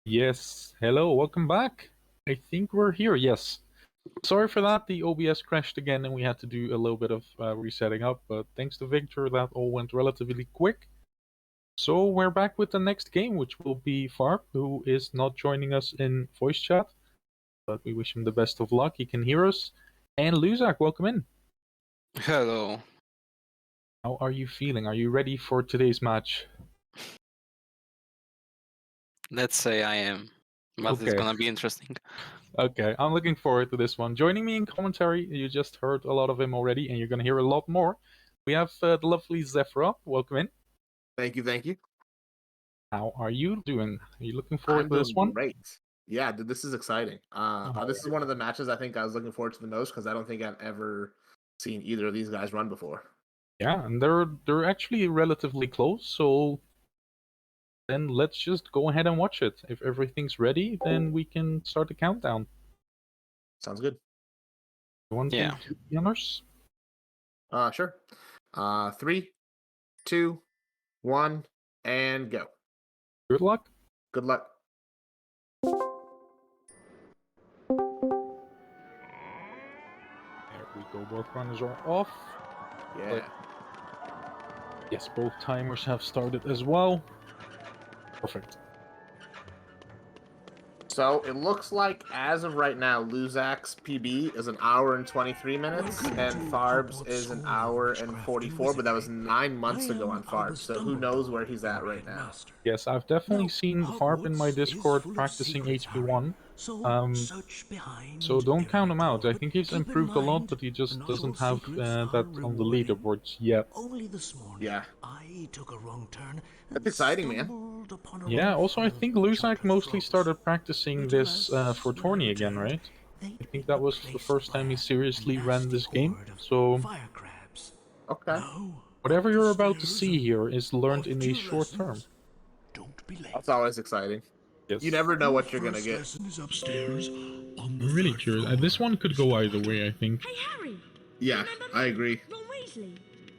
Yes, hello, welcome back. I think we're here, yes. Sorry for that, the OBS crashed again and we had to do a little bit of resetting up, but thanks to Victor, that all went relatively quick. So we're back with the next game, which will be Farb, who is not joining us in voice chat, but we wish him the best of luck, he can hear us. And Luzak, welcome in. Hello. How are you feeling? Are you ready for today's match? Let's say I am. But Okay. it's gonna be interesting. Okay, I'm looking forward to this one. Joining me in commentary, you just heard a lot of him already, and you're going to hear a lot more. We have the lovely Zephyra. Welcome in. Thank you, thank you. How are you doing? Are you looking forward to this one? Great. Yeah, dude, this is exciting. This is one of the matches I think I was looking forward to the most because I don't think I've ever seen either of these guys run before. Yeah, and they're actually relatively close, so then let's just go ahead and watch it. If everything's ready, then we can start the countdown. Sounds good. One, Yeah. two, beginners. Sure. 3, 2, 1, and go. Good luck. Good luck. There we go. Both runners are off. Yeah. But yes, both timers have started as well. Perfect. So it looks like as of right now, Luzak's PB is 1 hour and 23 minutes, and Farb's is 1 hour and 44, but that was 9 months ago on Farb, so who knows where he's at right now. Yes, I've definitely seen Farb in my Discord practicing HP1. So don't count him out. I think he's improved a lot, but he just doesn't have that on the leaderboards yet. Yeah. That's exciting, man. Yeah, also I think Luzak mostly started practicing this for tourney again, right? I think that was the first time he seriously ran this game, so... Okay. Whatever you're about to see here is learned in a short term. That's always exciting. Yes. You never know what you're gonna get. I'm really curious. This one could go either way, I think. Hey Harry! Yeah, I agree. Ron Weasley.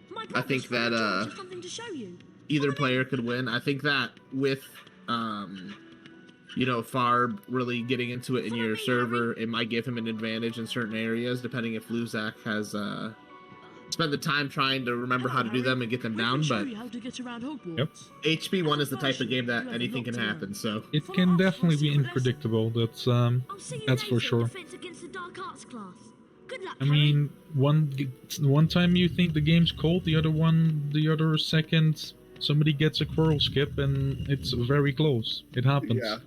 My I think that something to show you. either player could win. I think that with you know, Farb really getting into it in your server, it might give him an advantage in certain areas, depending if Luzak has spent the time trying to remember how to do them and get them down. But Yep. HP1 is the type of game that anything can happen, so It can definitely be unpredictable, that's for sure. I mean, one time you think the game's cold, the other second somebody gets a quirrel skip and it's very close. It happens. yeah.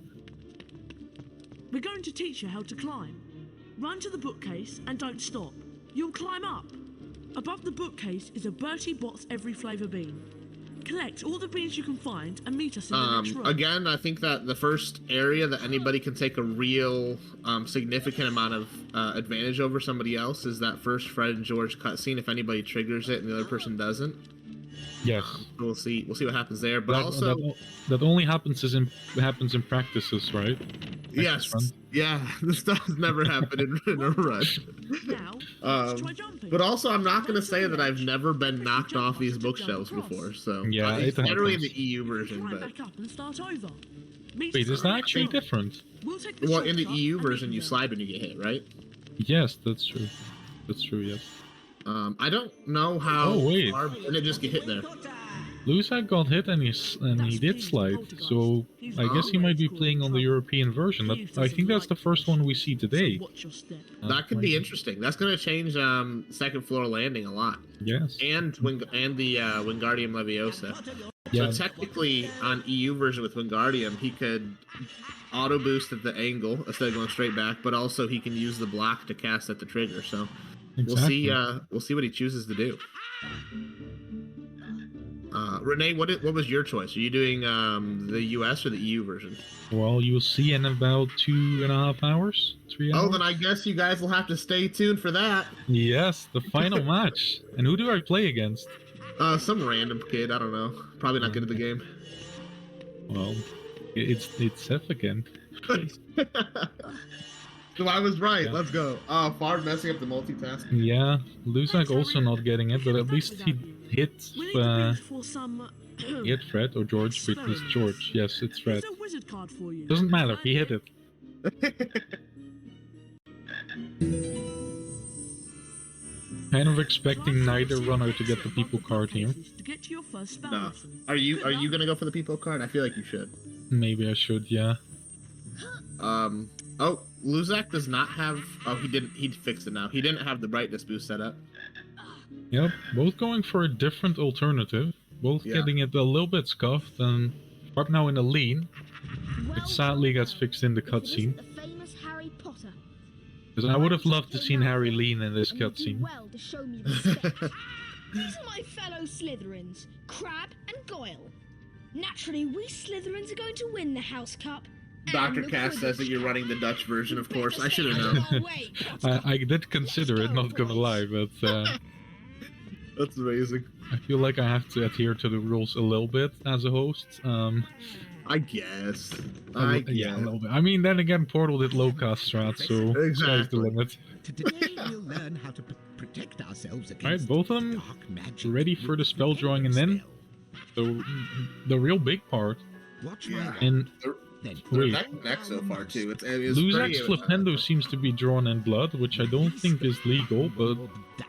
We're going to teach you how to climb. Run to the bookcase and don't stop. You'll climb up. Above the bookcase is a Bertie Bott's Every Flavour bean. Collect all the beans you can find and meet us in the next room. Again, I think that the first area that anybody can take a real significant amount of advantage over somebody else is that first Fred and George cutscene. If anybody triggers it and the other person doesn't, Yes. we'll see what happens there. But that only happens in practices, right? yes, yeah, this stuff has never happened in a rush. Now, let's try jumping. But also, I'm not going to say that I've never been knocked off these bookshelves before. So Yeah, it's it generally in happens. the EU version, Climb but back up and start over. Meet Wait, the is that correct actually room. different? We'll take the well, in the shortcut EU and meet version, you there. slide when you get hit, right? Yes, that's true. That's true, yes. I don't know how. Oh, wait. And it just get hit there. Luzak got hit and he did slide, so I guess he might be playing on the European version. I think that's the first one we see today. Watch your step. That could be interesting. That's going to change second floor landing a lot, Yes. and the Wingardium Leviosa. Yeah. So technically, on EU version with Wingardium, he could auto boost at the angle instead of going straight back, but also he can use the block to cast at the trigger. So Exactly. we'll see what he chooses to do. Renee, what was your choice? Are you doing the US or the EU version? Well, you'll see in about 2.5 hours, 3 hours. Oh, then I guess you guys will have to stay tuned for that. Yes, the final match. And who do I play against? Some random kid, I don't know. Probably not good at the game. Well, it's Seth again. So I was right. Yeah. Let's go. Farb messing up the multitasking. Yeah, Luzak also not getting it, but at least he hit We need to bring for some He hit Fred or George, but it's George. Yes, it's Fred. Here's a wizard card for you. Doesn't matter, he hit it. Kind of expecting neither runner to get the people card here. To get to your first spell No. lesson. Are you gonna go for the people card? I feel like you should. Maybe I should, yeah. Oh, Luzak does not have. Oh, he didn't. He fixed it now. He didn't have the brightness boost set up. Yep, both going for a different alternative. Both Yeah. getting it a little bit scuffed, and Farb now in a lean. It sadly gets fixed in the cutscene. The famous Harry Potter. Because I would have loved to seen Harry lean in this And you do cutscene. well to show me respect. These are my fellow Slytherins, Crab and Goyle. Naturally, we Slytherins are going to win the House Cup. Dr. And the Cass says that you're running the Dutch version, of course. I should have known. I did consider it, not gonna lie, but That's amazing. I feel like I have to adhere to the rules a little bit as a host. I guess. Yeah, a little bit. I mean, then again, Portal did low-cost strat, so sky's the Exactly. limit. Today we'll learn how to protect ourselves against Alright, both of them dark magic ready for the spell drawing, and then the real big part. Watch Yeah. my And then They're Wait. neck and neck so far too. It's Luzak's Flipendo seems to be drawn in blood, which I don't think is legal, but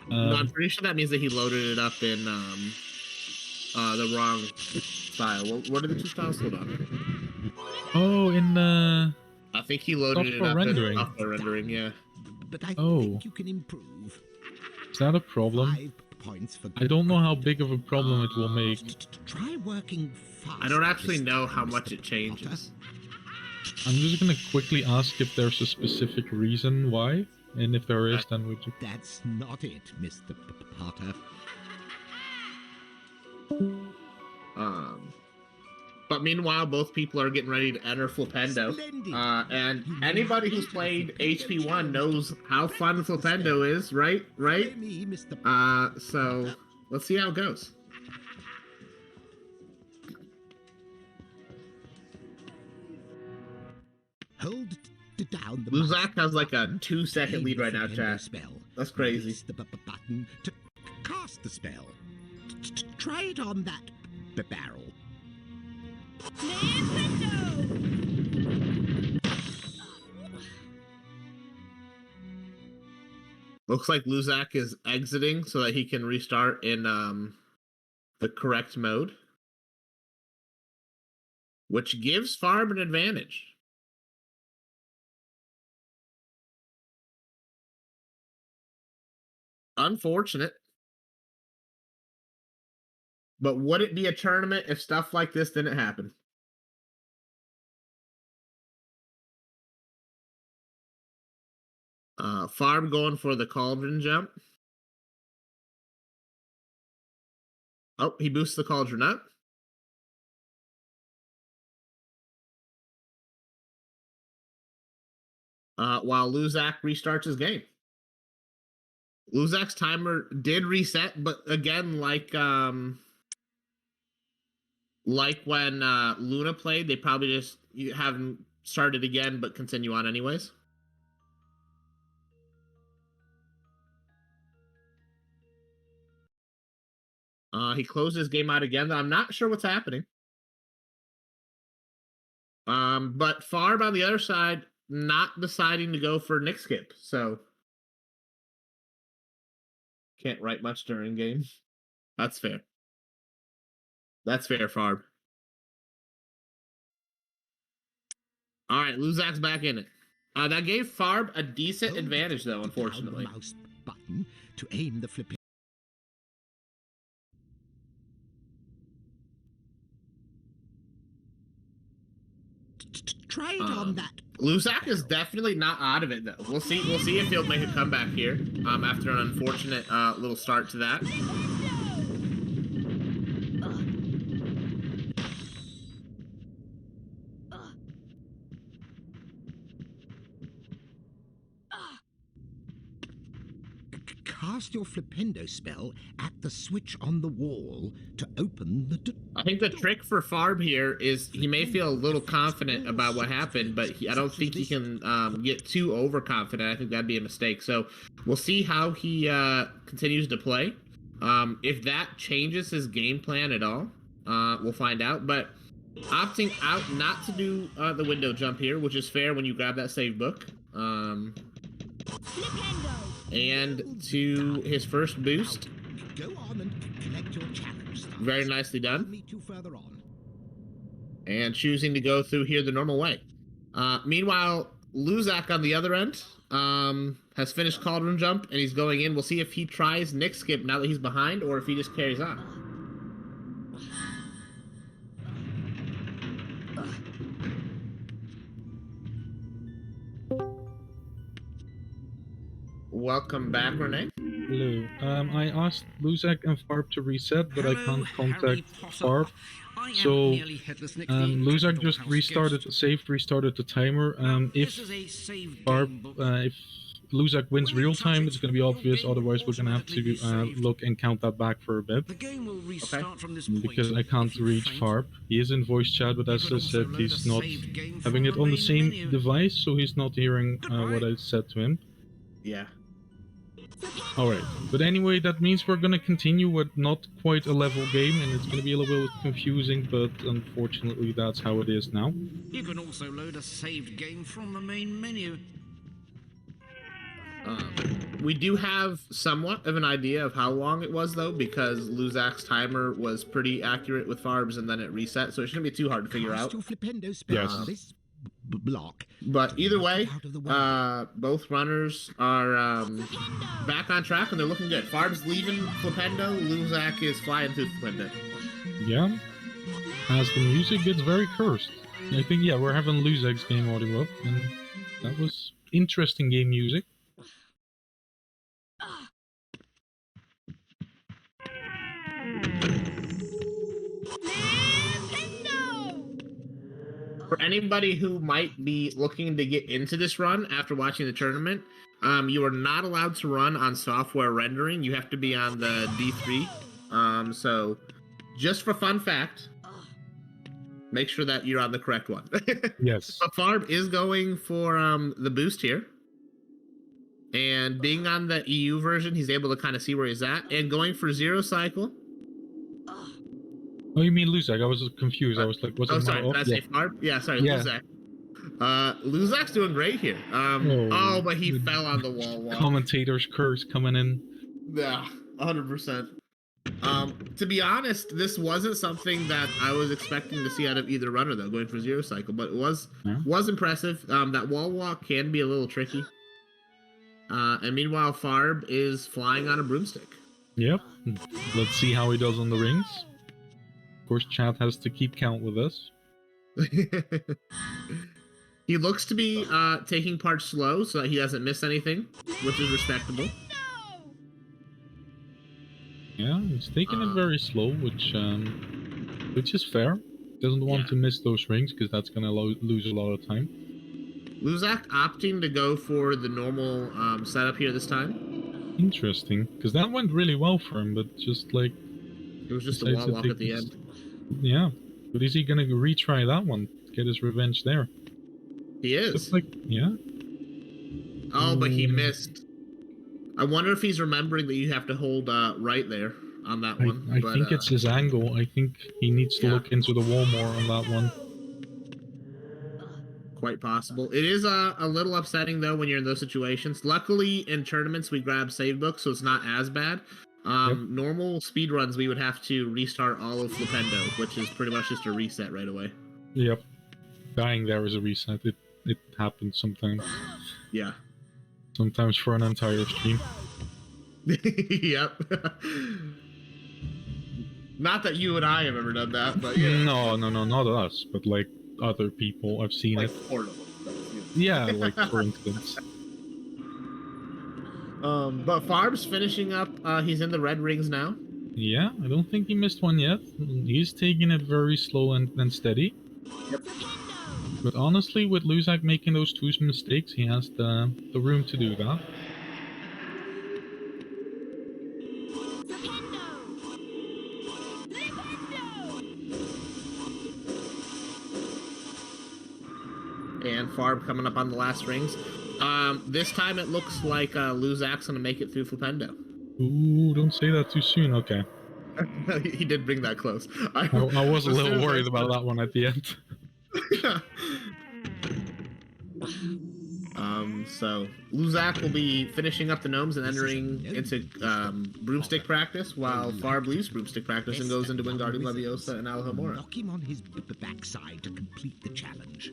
No, I'm pretty sure that means that he loaded it up in the wrong style. What are the two styles? Hold on. oh, in I think he loaded it Software up rendering. in software rendering. Yeah. but I Oh. think you can improve. is that a problem? 5 points for I don't know how big of a problem it will make. Try working fast. I don't actually this know time, how much Mr. it changes. I'm just gonna quickly ask if there's a specific reason why, and if there is, then we just... That's not it, Mr. Potter. But meanwhile, both people are getting ready to enter Flipendo. Splendid. And anybody who's played HP1 knows how fun Flipendo is, right? Right? Follow me, Mr. So let's see how it goes. Hold down the Luzak mouse has like a button 2-second to lead aim right the now, Flipendo chat. Spell. That's crazy. Release the button to cast the spell. Try it on that barrel. Looks like Luzak is exiting so that he can restart in the correct mode, which gives Farb an advantage. Unfortunate. But would it be a tournament if stuff like this didn't happen? Farb going for the cauldron jump. Oh, he boosts the cauldron up. While Luzak restarts his game. Luzak's timer did reset, but again, like when Luna played, they probably just haven't started again, but continue on anyways. He closed his game out again. I'm not sure what's happening. But Farb on the other side, not deciding to go for Nick Skip, so can't write much during game. That's fair. That's fair, Farb. All right, Luzak's back in it. That gave Farb a decent Hold advantage, though, down unfortunately. the mouse button to aim the flipping. Try it on that. Luzak is definitely not out of it, though. We'll see. We'll see if he'll make a comeback here. After an unfortunate little start to that. Cast your Flipendo spell at the switch on the wall to open the I think the trick for Farb here is he may feel a little confident about what happened, but I don't think he can get too overconfident. I think that'd be a mistake. So we'll see how he continues to play. If that changes his game plan at all, We'll find out, but opting out not to do the window jump here, which is fair when you grab that save book. And to his first boost. Go on and collect your challenge stars. Very nicely I'll done. meet you further on. And choosing to go through here the normal way. Meanwhile, Luzak on the other end has finished Cauldron Jump, and he's going in. We'll see if he tries Nick Skip now that he's behind, or if he just carries on. Welcome back, Renee. Hello. I asked Luzak and Farb to reset, but I can't contact Farb. So Luzak just restarted the timer. If Luzak wins real time, it's going to be obvious. Otherwise, we're going to have to look and count that back for a bit. The game will restart from this point. Because I can't reach Farb. He is in voice chat, but as I said, he's not having it on the same device, so he's not hearing what I said to him. Yeah. Alright, but anyway, that means we're gonna continue with not quite a level game, and it's gonna be a little bit confusing, but unfortunately that's how it is now. You can also load a saved game from the main menu. We do have somewhat of an idea of how long it was, though, because Luzak's timer was pretty accurate with Farb's, and then it reset, so it shouldn't be too hard to figure out. Cast your flipendo spell Yes. on this block. But either way, Out of the way. both runners are back on track, and they're looking good. Farb's leaving Flipendo, Luzak is flying through Flipendo. Yeah, as the music gets very cursed. I think, yeah, we're having Luzak's game audio up, and that was interesting game music. For anybody who might be looking to get into this run after watching the tournament, you are not allowed to run on software rendering. You have to be on the D3. So, just for fun fact, make sure that you're on the correct one. Yes. But Farb is going for the boost here. And being on the EU version, he's able to kind of see where he's at. And going for zero cycle. Oh, you mean Luzak? I was confused. I was like, what's Oh, it sorry. Did I say Farb? Yeah, sorry. Yeah. Luzak. Luzak's doing great here. But he fell on the wall. Commentator's curse coming in. Yeah, 100%. To be honest, this wasn't something that I was expecting to see out of either runner, though, going for zero cycle, but it was impressive. That wall walk can be a little tricky. And meanwhile, Farb is flying on a broomstick. Yep. Let's see how he does on the rings. Of course, chat has to keep count with us. He looks to be taking part slow so that he doesn't miss anything, which is respectable. Yeah, he's taking it very slow, which is fair. Doesn't want to miss those rings because that's gonna lose a lot of time. Luzak opting to go for the normal setup here this time. Interesting, because that went really well for him, but just like it was just a wall walk at the end. Yeah, but is he gonna retry that one? Get his revenge there? He is. Just like, yeah. Oh, but he missed. I wonder if he's remembering that you have to hold right there on that one. I think it's his angle. I think he needs to look into the wall more on that one. Quite possible. It is a little upsetting, though, when you're in those situations. Luckily, in tournaments, we grab save books, so it's not as bad. Normal speed runs, we would have to restart all of Flipendo, which is pretty much just a reset right away. Yep. Dying there is a reset. It happens sometimes. Yeah. Sometimes for an entire stream. Yep. Not that you and I have ever done that, but yeah. No, not us, but like other people. I've seen Like it. portable. Yeah, like for instance. But Farb's finishing up. He's in the red rings now. Yeah, I don't think he missed one yet. He's taking it very slow and steady. Yep. But honestly, with Luzak making those two mistakes, he has the room to do that. And Farb coming up on the last rings. This time it looks like Luzak's gonna make it through Flipendo. Ooh, don't say that too soon. Okay. He did bring that close. I was a as soon little as I worried about said- that one at the end. So Luzak will be finishing up the gnomes and entering into broomstick practice, while Farb leaves broomstick practice and goes into Wingardium Leviosa and Alhambra. Knock him on his backside to complete the challenge.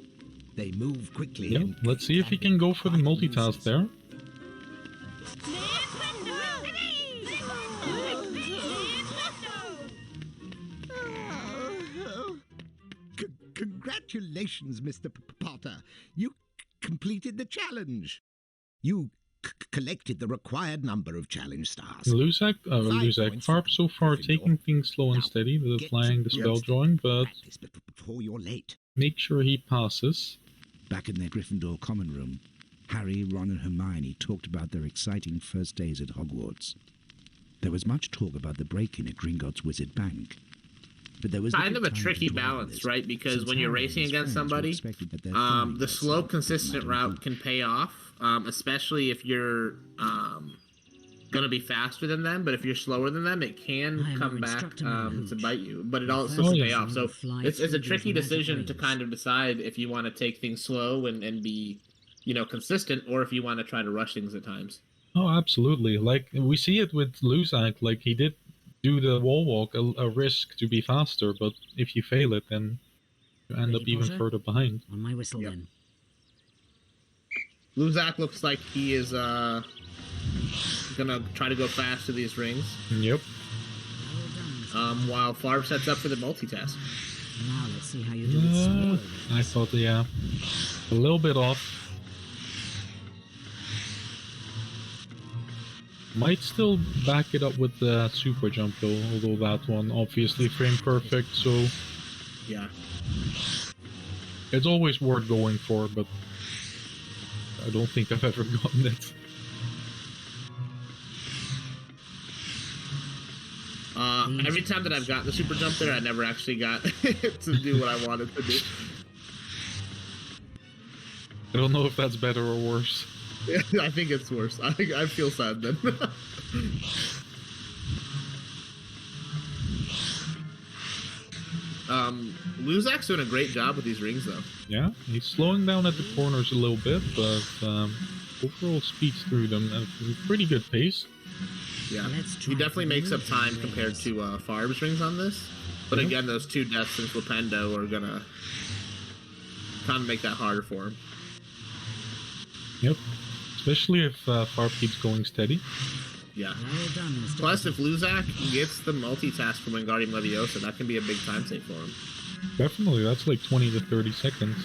They move quickly. Yeah, and let's see if he can go for the multitask there. Congratulations, Mr. Potter. You completed the challenge. You collected the required number of challenge stars. Luzak, points for Farb so far Gryffindor. taking things slow and Now, steady, the get flying, to the spell Gryffindor. drawing, but Practice before you're late. make sure he passes. Back in their Gryffindor common room, Harry, Ron and Hermione talked about their exciting first days at Hogwarts. There was much talk about the break-in at Gringotts Wizard Bank. But there was Kind of little a time tricky to dwell on balance, this, right? Because since when you're Harry and racing his against friends were somebody, expecting that their flying the guts slow, would consistent matter route can pay off, especially if you're gonna be faster than them. But if you're slower than them, it can I am come your back instructor, my to hooch. bite you. But it Your also first can pay lesson off. So will fly it's a through tricky these magic decision to rings. kind of decide if you want to take things slow and be, consistent, or if you want to try to rush things at times. Oh, absolutely. Like, we see it with Luzak, like, he did do the wall walk, a risk to be faster, but if you fail it, then you end up Ready, even Potter? further behind. On my whistle Yep. then. Luzak looks like he is gonna try to go fast to these rings, Yep. Well done, Mr. while Farb sets up for the multitask. Now let's see how you do with small I rings. thought, yeah, a little bit off. Might still back it up with the super jump though, although that one obviously frame perfect, so Yeah. it's always worth going for, but I don't think I've ever gotten it. Every time that I've gotten the super jump there, I never actually got to do what I wanted to do. I don't know if that's better or worse. I think it's worse. I feel sad then. Luzak's doing a great job with these rings, though. Yeah, he's slowing down at the corners a little bit, but overall speeds through them at a pretty good pace. Yeah, Let's he try definitely the makes up moving time compared rings. to Farb's rings on this. But Yeah. again, those two deaths in Flipendo are gonna kind of make that harder for him. Yep, especially if Farb keeps going steady. Yeah. Well done, Mr. Plus, Potter. if Luzak gets the multitask from Wingardium Leviosa, that can be a big time save for him. Definitely, that's like 20 to 30 seconds.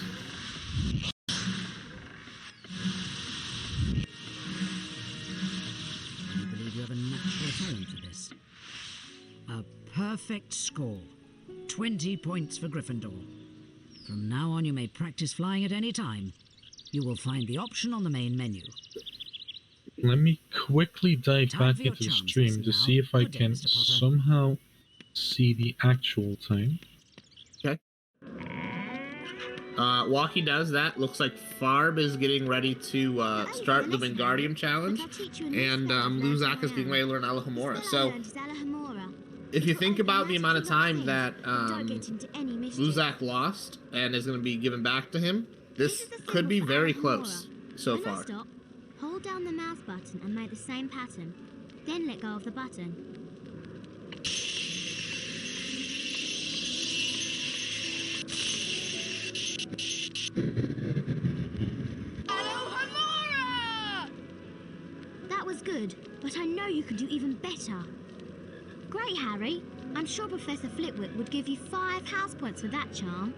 I believe you have a natural talent for this. A perfect score. 20 points for Gryffindor. From now on, you may practice flying at any time. You will find the option on the main menu. Let me quickly dive Time back for your into the charms stream lesson to now. see if I Good day, can Mr. Potter. somehow see the actual time. Okay. While he does that, looks like Farb is getting ready to start the Wingardium challenge, and Luzak is getting ready to learn Alhambra. So, if you think about the amount of time that Luzak lost and is going to be given back to him, this could be very close so far. Stop. Hold down the mouse button and make the same pattern. Then let go of the button. That was good, but I know you could do even better. Great, Harry. I'm sure Professor Flitwick would give you 5 house points for that charm.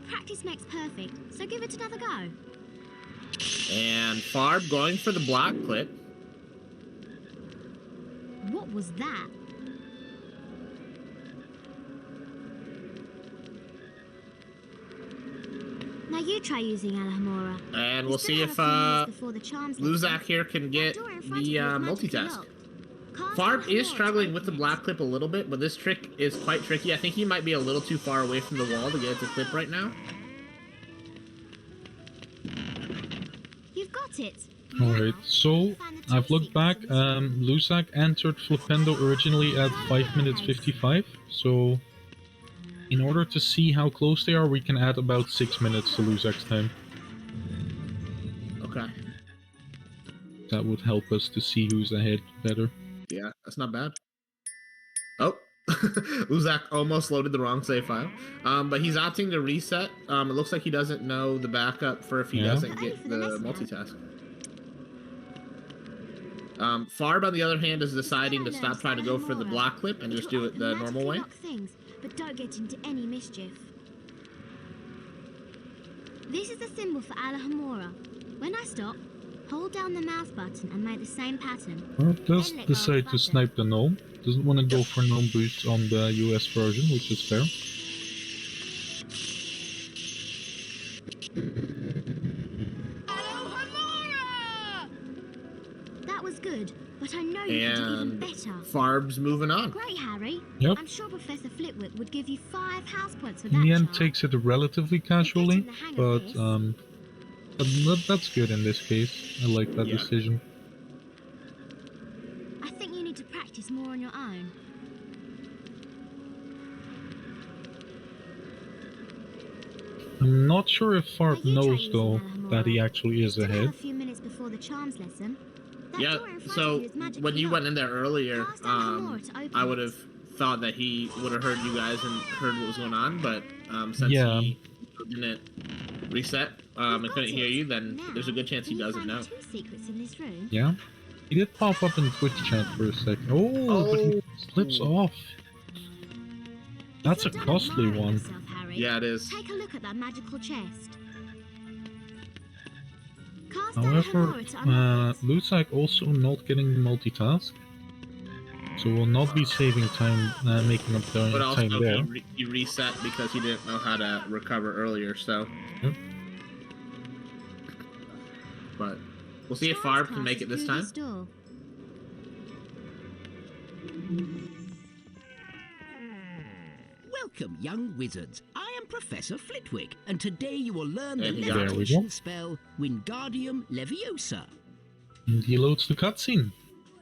Practice makes perfect, so give it another go. And Farb going for the block clip. What was that? Now you try using Alhambra. And You we'll still see have if a few minutes before the charms lesson. Luzak here can get That door in front the of you is magically multitask. locked. Cast Farb Alhambra is to struggling with the open it. block clip a little bit, but this trick is quite tricky. I think he might be a little too far away from the wall to get it to clip right now. You've got it. Alright, so I've looked back. Lusak entered Flipendo originally at 5 minutes 55. So in order to see how close they are, we can add about 6 minutes to Lusak's time. Okay. That would help us to see who's ahead better. Yeah, that's not bad. Oh, Uzak almost loaded the wrong save file. But he's opting to reset. It looks like he doesn't know the backup for if he doesn't get the multitask. Farb, on the other hand, is deciding to stop trying to go for the block clip and just do it the normal way. Things, but don't get into any mischief. This is the symbol for Alhamora. When I stop, hold down the mouse button and make the same pattern. Farb does decide to snipe the gnome. Doesn't want to go for gnome boost on the US version, which is fair. That was good, but I know you can do even better. Farb's moving on. Great, Harry. Yep. I'm sure Professor Flitwick would give you 5 house points for In that the end, charm. takes it relatively casually, but that's good in this case. I like that decision. I think you need to practice more on your own. I'm not sure if Farb knows, though, that he actually is Still have ahead. a few minutes before the charms lesson. That Yeah, door in front so of you is magically when you locked. went in there earlier, Cast Alhamora to open I it. would have thought that he would have heard you guys and heard what was going on, but since Yeah. he didn't reset and couldn't hear you, then there's a good chance he doesn't know. 2 secrets in this room. Yeah? He did pop up in the Twitch chat for a second. Oh, but he slips off. That's a costly one. Yeah, it is. Take a look at that magical chest. Cast However, Alhamora to unlock it. Lusak also not getting the multitask. So we'll not be saving time making up the But also, time there. he reset because he didn't know how to recover earlier, so. Yep. But we'll see if Farb can make it this time. Welcome, young wizards. I am Professor Flitwick, and today you will learn the There we go. levitation spell Wingardium Leviosa. And he loads the cutscene.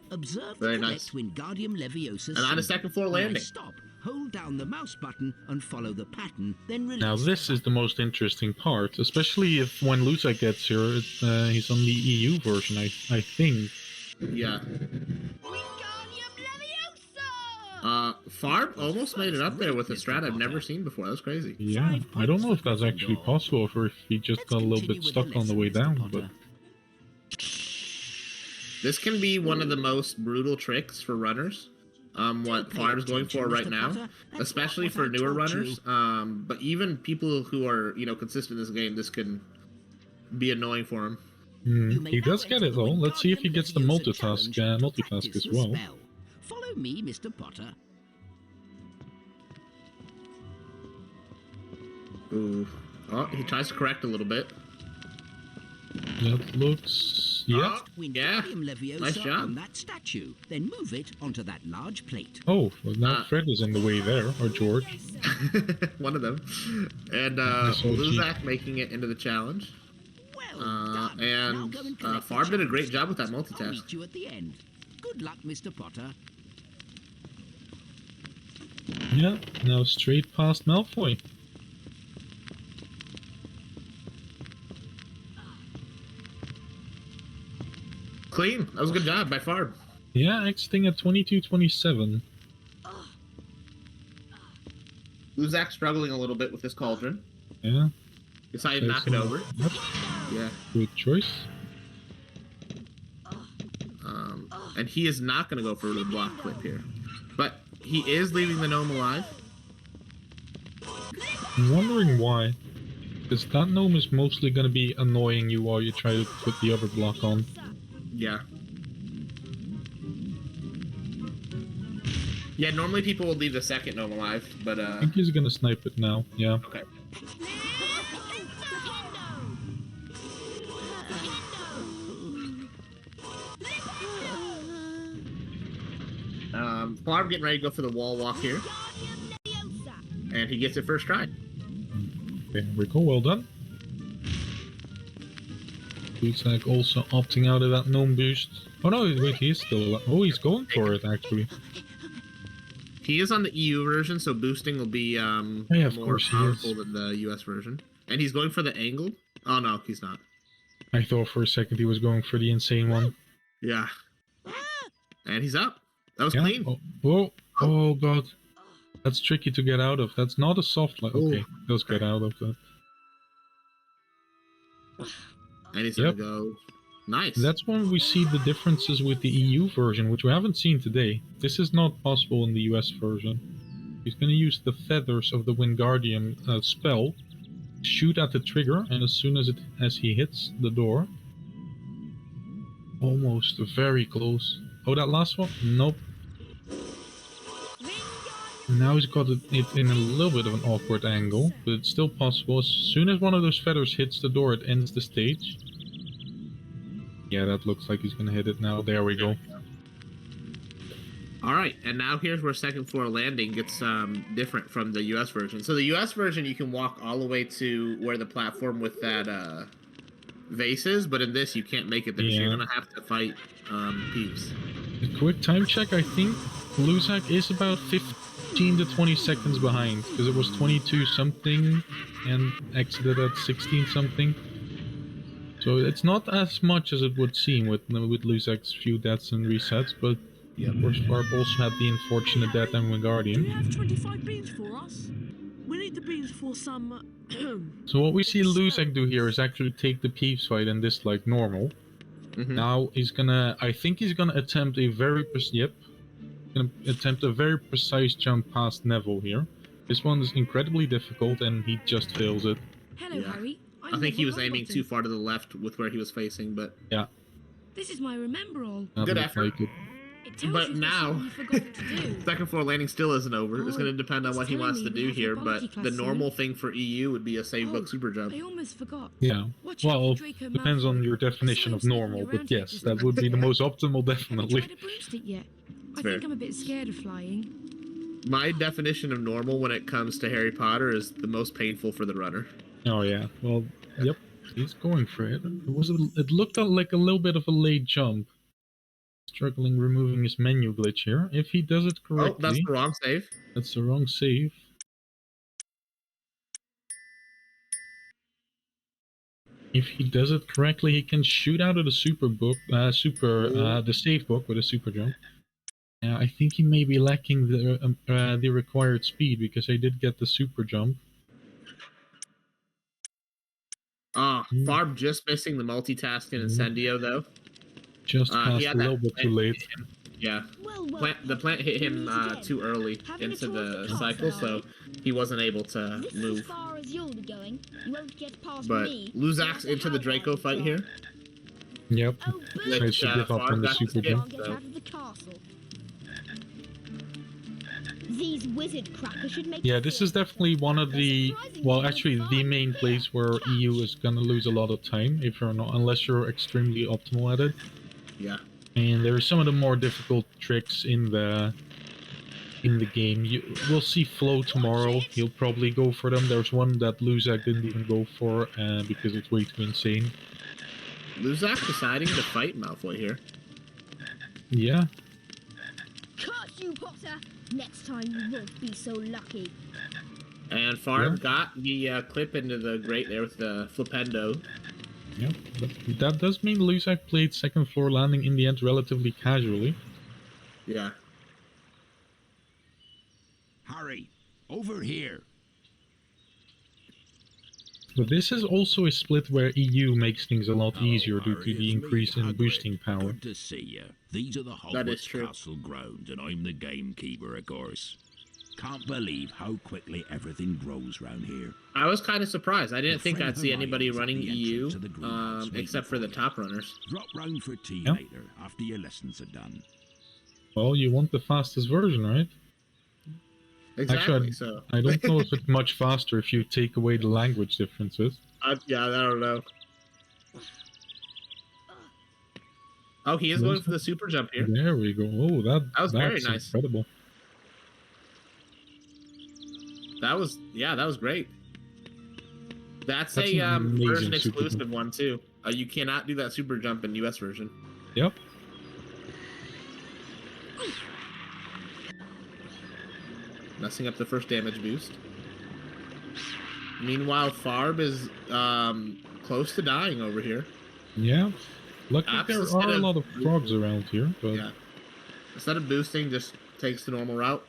Observe Very the nice. correct Wingardium Leviosa And on a symbol. second floor When I landing. stop, hold down the mouse button and follow the pattern, then release. Now this is the most interesting part, especially if when Lusak gets here, he's on the EU version, I think. Yeah. Farb almost made it up there with a strat I've never seen before. That's crazy. Yeah, I don't know if that's actually possible or if he just got a little bit stuck on the way down, but... This can be one of the most brutal tricks for runners. What Farb's going for right now, especially for newer runners. But even people who are, consistent in this game, this can be annoying for him. He does get it though. Let's see if he gets the multitask as well. Follow me, Mr. Potter. Ooh. Oh, he tries to correct a little bit. That looks... yeah. Yeah. Leviosa Nice job. on that statue. Then move it onto that large plate. Oh, well now Fred is in the way there, or George. One of them. And Nice OG. Luzak making it into the challenge. And Farb did a great job with that I'll multitask. meet you at the end. Good luck, Mr. Potter. Yeah, now straight past Malfoy. Clean. That was a good job by Farb. Yeah, exiting at 22:27. Luzak struggling a little bit with this cauldron. Yeah. Decided to knock it over. Yep. Yeah. Good choice. And he is not going to go for the block clip here. But he is leaving the gnome alive. I'm wondering why. Because that gnome is mostly going to be annoying you while you try to put the other block on. Yeah. Yeah, normally people will leave the second gnome alive, but I think he's going to snipe it now. Yeah. Okay. Farb getting ready to go for the wall walk here. And he gets it first try. Okay, here we go. Well done. Luzak also opting out of that gnome boost. Oh no, wait, he's still alive. Oh, he's going for it, actually. He is on the EU version, so boosting will be yeah, of more course he powerful is. than the US version. And he's going for the angle? Oh no, he's not. I thought for a second he was going for the insane one. Yeah. And he's up. That was Yeah. clean. Oh, whoa. Oh god. That's tricky to get out of. That's not a soft line. Okay, let's get out of that. And he's Yep. gonna go. Nice. That's when we see the differences with the EU version, which we haven't seen today. This is not possible in the US version. He's going to use the feathers of the Wingardium spell, shoot at the trigger, and as soon as he hits the door, almost very close. Oh, that last one? Nope. Now he's got it in a little bit of an awkward angle, but it's still possible. As soon as one of those feathers hits the door, it ends the stage. Yeah, that looks like he's gonna hit it now. There we go. Alright, and now here's where second floor landing gets different from the US version. So the US version, you can walk all the way to where the platform with that vase is, but in this, you can't make it there, so you're gonna have to fight Peeves. A quick time check, I think Luzak is about 15 to 20 seconds behind, because it was 22 something and exited at 16 something. So it's not as much as it would seem with Luzak's few deaths and resets, but yeah, of course, Farb also had the unfortunate death and Do Wingardium. you have 25 beans for us? We need the beans for some... So what we see Luzak do here is actually take the Peeves fight in this like normal. Now he's gonna, I think he's gonna attempt a very precise jump past Neville here. This one is incredibly difficult and he just fails it. Hello, Harry. I think he was aiming too far to the left with where he was facing, but... Yeah. This is my remember all. Good effort. Like it. But now, second floor landing still isn't over. It's going to depend on what he wants to do here, but the normal thing for EU would be a save book super jump. I almost forgot. Yeah, well, depends on your definition of normal, but yes, that would be the most optimal, definitely. Have you tried a broomstick yet? I think I'm a bit scared of flying. My definition of normal when it comes to Harry Potter is the most painful for the runner. Oh yeah, well, yep, he's going for it. It looked like a little bit of a late jump. Struggling removing his menu glitch here. If he does it correctly... Oh, that's the wrong save. That's the wrong save. If he does it correctly, he can shoot out of the the save book with a super jump. I think he may be lacking the required speed, because I did get the super jump. Farb just missing the multitask in Incendio, though. Just passed a little bit too late. Yeah. The plant hit him too early into the cycle, so he wasn't able to move. As far as you'll be going, you won't get past but me. Luzak's into the Draco fight here. Yep. Which, Tries to give up on the super jump. Get out of the castle. These wizard crackers should make... Yeah, this is definitely one of the... Well, actually, the main place where EU is gonna lose a lot of time, if you're not, unless you're extremely optimal at it. Yeah. And there are some of the more difficult tricks in the game. We'll see Flo tomorrow. He'll probably go for them. There's one that Luzak didn't even go for because it's way too insane. Luzak deciding to fight Malfoy here. Yeah. Curse you, Potter! Next time you won't be so lucky. And Farb got the clip into the grate there with the Flipendo. Yep, but that does mean Luzak played second floor landing in the end relatively casually. Yeah. Harry, over here. But this is also a split where EU makes things a lot easier due to the increase in boosting power. Good to see you. These are the Hogwarts Castle grounds, and I'm the gamekeeper, of course. Can't believe how quickly everything grows round here. I was kind of surprised. I didn't think I'd see anybody running EU, except for the top runners. Drop round for tea later, after your lessons are done. Well, you want the fastest version, right? Exactly, Actually, I don't know if it's much faster if you take away the language differences. Yeah, I don't know. Oh, he is going for the super jump here. There we go. Oh, that was very nice. Incredible. That was great. That's That's a an amazing version super exclusive jump. one too. You cannot do that super jump in US version. Yep. Messing up the first damage boost. Meanwhile, Farb is close to dying over here. Yeah. Luckily, Apps there instead are a of lot of frogs boosting- around here, but Yeah. Instead of boosting, just takes the normal route.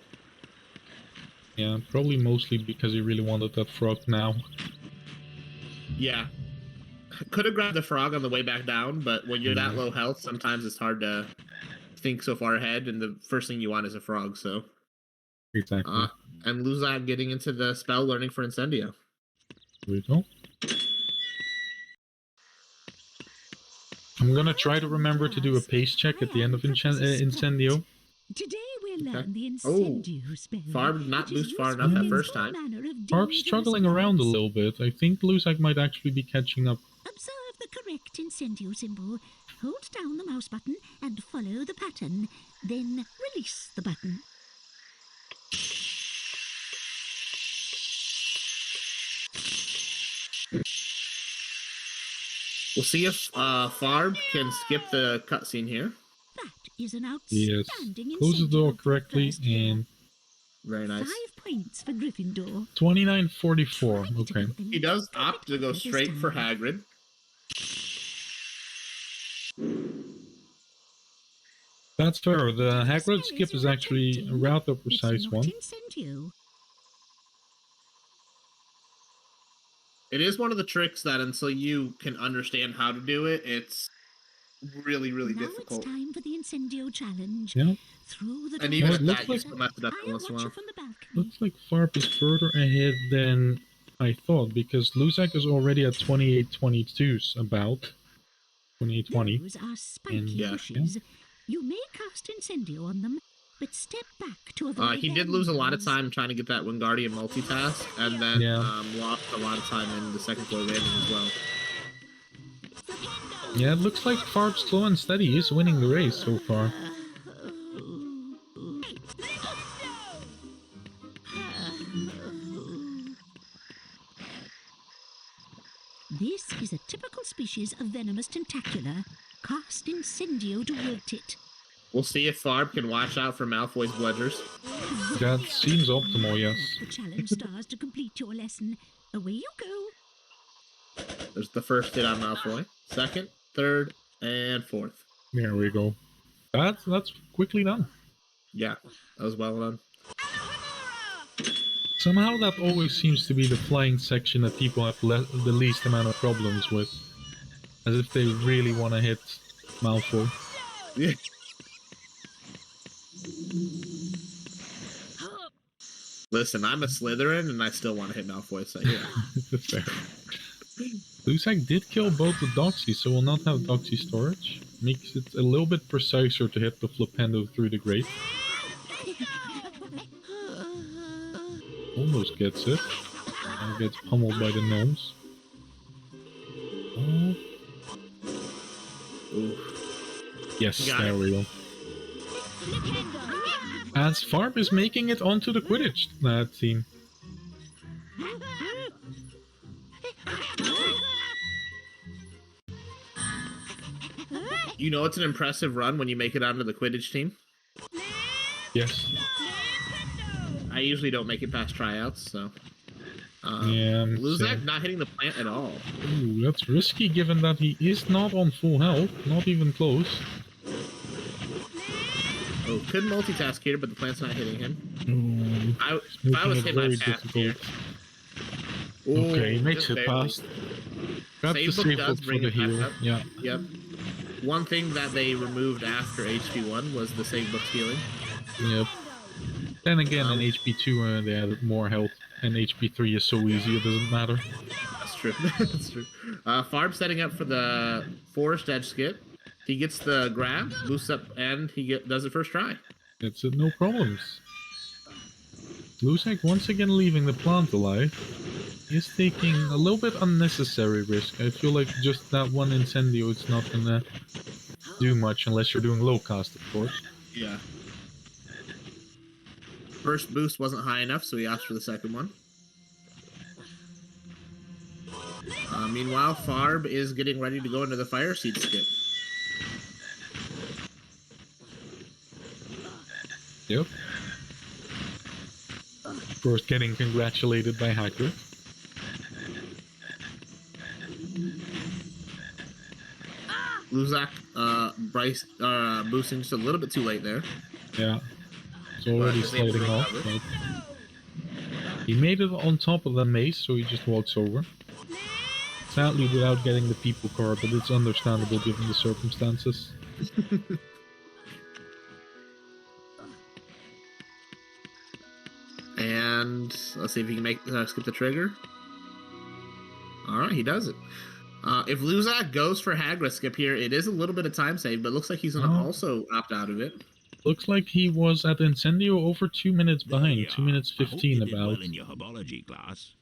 yeah, probably mostly because he really wanted that frog now. Yeah. Could have grabbed the frog on the way back down, but when you're that low health, sometimes it's hard to think so far ahead, and the first thing you want is a frog, so... Exactly. And Luzak getting into the spell learning for Incendio. Here we go. I'm gonna try to remember to do a pace check at the end of Incendio. Today we'll learn the Oh, Incendio spell. Farb did not which is boost far useful enough that in first all time. manner of Farb's dangerous struggling around a battles. little bit. I think Luzak might actually be catching up. Observe the correct Incendio symbol. Hold down the mouse button and follow the pattern. Then release the button. We'll see if Farb can skip the cutscene here. That is an Yes. outstanding Close the door Incendio for correctly first year. and Very nice. 5 points for Gryffindor. 2944. Try to Okay. go a He does little opt to go bit straight this for time. Hagrid. That's fair. The Whatever Hagrid spell skip is you're actually a attempting, rather it's precise not one. Incendio. It is one of the tricks that until you can understand how to do it, it's really, really Now difficult. it's time for the Incendio challenge. Yeah. Through the And door even Well, at it looks that, you like- still mess it up I'll once in a watch you while. from the balcony. Looks like Farb is further ahead than I thought, because Luzak is already at 2822's about. 2820. Those are spiky And- Yeah. bushes. You may cast Incendio on them, but step back to avoid He their did lose a lot of needles. time trying to get that Wingardium multitask, and then Yeah. lost a lot of time in the second floor landing as well. Yeah, it looks like Farb's slow and steady is winning the race so far. This is a typical species of venomous tentacula. Cast Incendio to wilt it. We'll see if Farb can watch out for Malfoy's bludgers. That seems optimal, yes. The challenge stars to complete your lesson. Away you go. There's the first hit on Malfoy. Second, third, and fourth. There we go. That's quickly done. Yeah, that was well done. Somehow that always seems to be the flying section that people have the least amount of problems with. As if they really want to hit Malfoy. Yeah. Listen, I'm a Slytherin, and I still want to hit Malfoy, so yeah. Fair. Luzak did kill both the Doxy, so will not have Doxy storage. Makes it a little bit preciser to hit the Flipendo through the grate. Almost gets it. And gets pummeled by the gnomes. Oh. Yes, Got there it. we go. As Farb is making it onto the Quidditch team. You know it's an impressive run when you make it onto the Quidditch team. Yes. I usually don't make it past tryouts, so... Yeah, Luzak not hitting the plant at all. Ooh, that's risky given that he is not on full health, not even close. Oh, could multitask here, but the plant's not hitting him. Ooh, If I was making it hit my very path difficult. here... Okay, he makes just it barely. past. Grab the Save book save does book for bring the it back heal. up. Yeah. Yep. One thing that they removed after HP1 was the save book healing. Yep. Then again, in HP2 they added more health, and HP3 is so easy it doesn't matter. That's true. That's true. Farb setting up for the Forest Edge skip. He gets the grab, boosts up, and he does it first try. It's no problems. Luzak once again leaving the plant alive. Is taking a little bit unnecessary risk. I feel like just that one Incendio is not gonna do much unless you're doing low cast, of course. Yeah. First boost wasn't high enough, so he asked for the second one. Meanwhile, Farb is getting ready to go into the fire seat skip. Yep. Of course, getting congratulated by Hagrid. Luzak, Bryce, boosting just a little bit too late there. Yeah. It's already sliding off. But he made it on top of the maze, so he just walks over. Sadly, without getting the people card, but it's understandable given the circumstances. And let's see if he can make skip the trigger. Alright, he does it. If Luzak goes for Hagrid skip here, it is a little bit of time save, but it looks like he's going to also opt out of it. Looks like he was at Incendio over 2 minutes behind, 2 minutes 15 about. Well in your herbology class.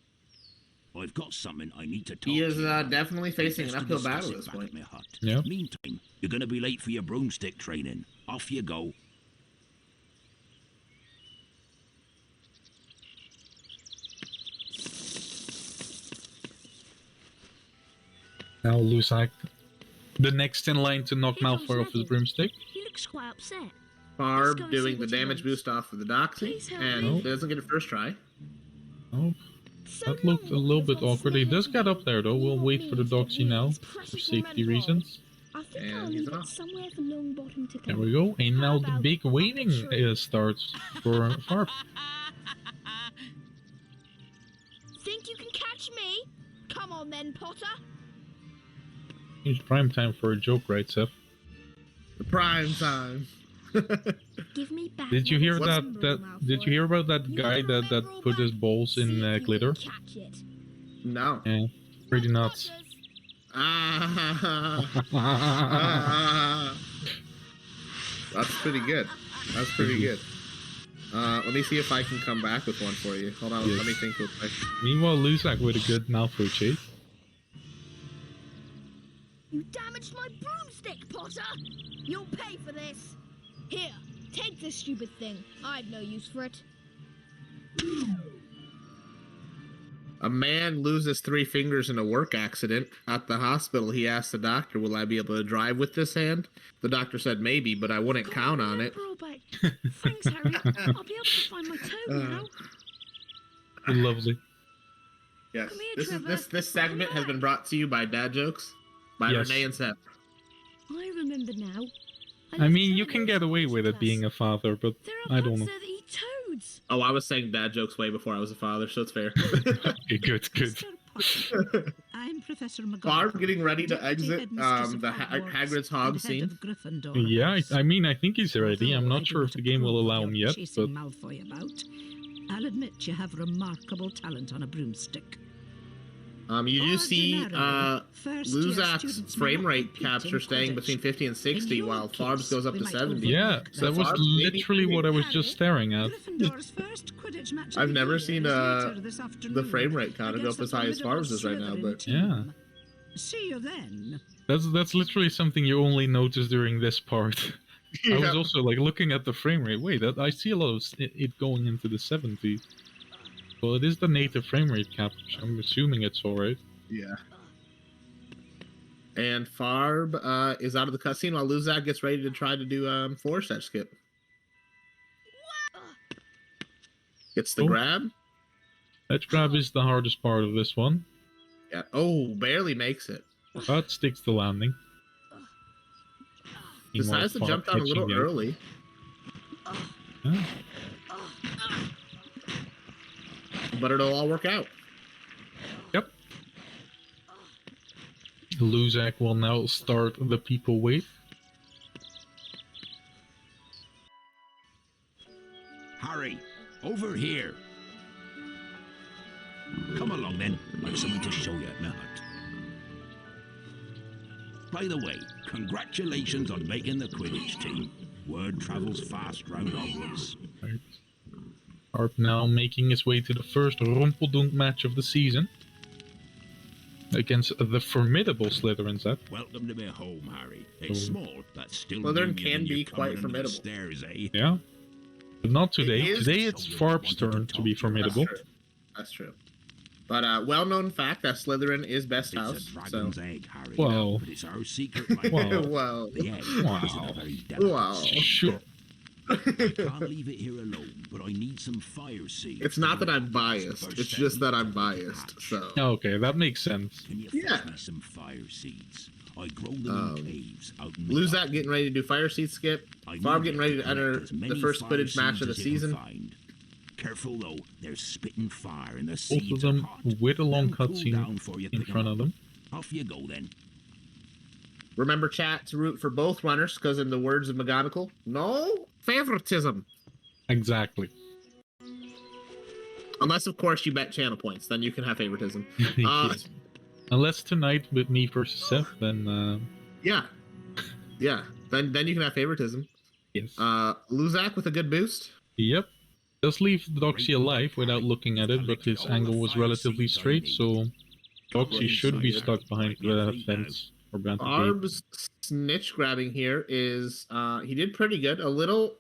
I've got something I need to talk He is to you about. definitely facing an uphill battle at this point. Yeah. Meantime, you're going to be late for your broomstick training. Off you go. Now Luzak, the next in line to knock Malfoy off his broomstick. He looks quite upset. Barb doing the damage boost off of the Doxy, and doesn't get a first try. Oh, that looked a little bit awkward. He does get up there though. We'll wait for the Doxy now, for safety reasons. And he's off. There we go. And now the big waiting starts for Farb. Think you can catch me? Come on then, Potter. It's prime time for a joke, right, Seth? The prime time. Give me back. Did you hear Did you hear about that guy that put his balls in glitter? No. Yeah, pretty nuts. That's pretty good. That's pretty good. Let me see if I can come back with one for you. Hold on, Yes. let me think real quick. Meanwhile, Luzak with a good Malfoy chase. You damaged my broomstick, Potter! You'll pay for this! Here, take this stupid thing. I've no use for it. A man loses 3 fingers in a work accident. At the hospital, he asked the doctor, will I be able to drive with this hand? The doctor said maybe, but I wouldn't count on it. Thanks, Harry. I'll be able to find my toe now. Lovely. Yes. Come here, This segment has been brought to you by Dad Jokes by Yes. Renee and Seth. I remember now. I mean, you can get away with it being a father, but I don't know. There that eat toads. Oh, I was saying Dad Jokes way before I was a father, so it's fair. Okay, good. I'm Professor McGonagall. Barb getting ready to exit the Hagrid's Hog scene. Yeah, I mean, I think he's ready. I'm not sure if the game will allow him yet, but... Malfoy about. I'll admit you have remarkable talent on a broomstick. You do see Luzak's frame rate capture staying between 50 and 60, while Farb's goes up to 70. Yeah, that was literally what I was just staring at. I've never seen the frame rate counter go up as high as Farb's is right now, but... Yeah. See you then. That's literally something you only notice during this part. I was also like looking at the frame rate. Wait, I see a lot of it going into the 70s. Well, it is the native frame rate capture. I'm assuming it's alright. Yeah. And Farb is out of the cutscene while Luzak gets ready to try to do force edge skip. Gets the grab. Edge grab is the hardest part of this one. Yeah. Oh, barely makes it. But sticks the landing. Decides to jump down a little early. Yeah. But it'll all work out. Yep. Luzak will now start the people wave. Harry, over here. Come along then. I've something to show you at my hut. By the way, congratulations on making the Quidditch team. Word travels fast round Hogwarts. Right. Harp now making his way to the first Rumpeldunk match of the season. Against the formidable Slytherin set. Welcome to my home, Harry. It's small, but still... Slytherin can be quite formidable. Stairs, eh? Yeah. But not today. Today it's Farb's turn to be formidable. That's true. But well-known fact that Slytherin is best It's house. a dragon's So. egg, Harry. Well. But it's our secret. Like Well. The egg is in a very delicate state. Sure. I can't leave it here alone, but I need some fire seeds. It's not that I'm biased. It's just that I'm biased. So. Okay, that makes sense. Can you fetch me some fire seeds? I grow them in caves out in the Luzak getting ready to do fire seed skip. Farb getting ready to enter the first Quidditch match of the season. Careful though, there's spitting fire and the Both seeds of them are hot. with a long They'll cool cutscene down for you in pick 'em front up. of them. Off you go then. Remember, chat, to root for both runners, because in the words of McGonagall, no favoritism. Exactly. Unless, of course, you bet channel points, then you can have favoritism. Yes. Unless tonight with me versus Seth, then Yeah. Then you can have favoritism. yes. Luzak with a good boost. Yep. Does leave Doxy alive without looking at it, but his angle was relatively straight, so Doxy should be stuck behind the fence or bound to be. Farb's snitch grabbing here is he did pretty good. A little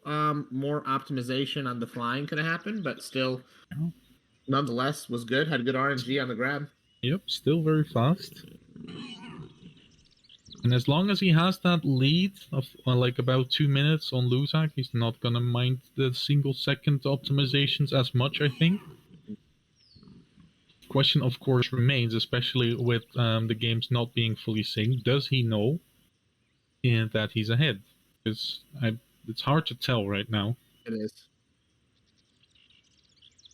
more optimization on the flying could have happened, but still nonetheless was good. Had good RNG on the grab. Yep, still very fast. And as long as he has that lead of like about 2 minutes on Luzak, he's not gonna mind the single second optimizations as much, I think. Question, of course, remains, especially with the games not being fully synced. Does he know that he's ahead? Because it's hard to tell right now. It is.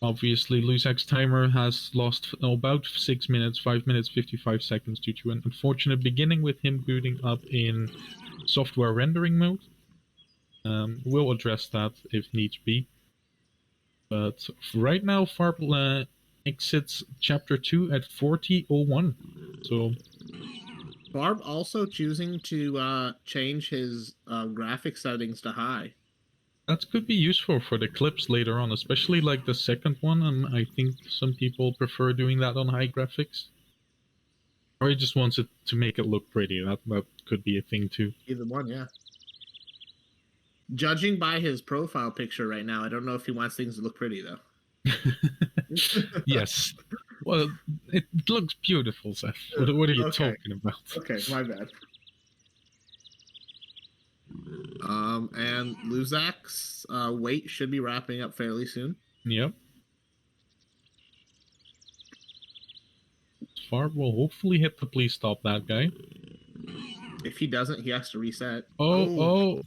Obviously, Luzak's timer has lost about 6 minutes, 5 minutes, 55 seconds due to an unfortunate beginning with him booting up in software rendering mode. We'll address that if needs be. But right now, Farb exits Chapter 2 at 40:01. So Farb also choosing to change his graphic settings to high. that could be useful for the clips later on, especially like the second one. I think some people prefer doing that on high graphics. Or he just wants it to make it look pretty. That could be a thing too. Either one, yeah. Judging by his profile picture right now, I don't know if he wants things to look pretty though. Yes. Well, it looks beautiful, Seth. What are you talking about? Okay, my bad. And Luzak's wait should be wrapping up fairly soon. Yep. Farb will hopefully hit the please stop that guy. If he doesn't, he has to reset. Oh.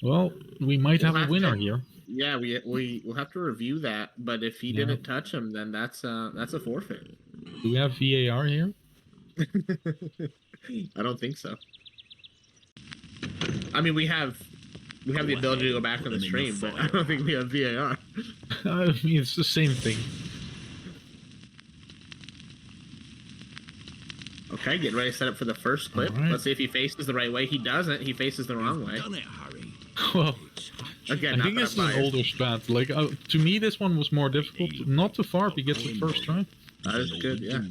Well, we might have a winner here. Yeah, we'll have to review that. But if he didn't touch him, then that's a forfeit. Do we have VAR here? I don't think so. I mean, we have the ability to go back on the stream, but I don't think we have VAR. I mean, it's the same thing. Okay, get ready to set up for the first clip. Right. Let's see if he faces the right way. He doesn't. He faces the wrong way. Done it, Harry. Well, Again, I think this is an older strat. Like, to me, this one was more difficult. Not too far, he gets it first try. That is good, yeah.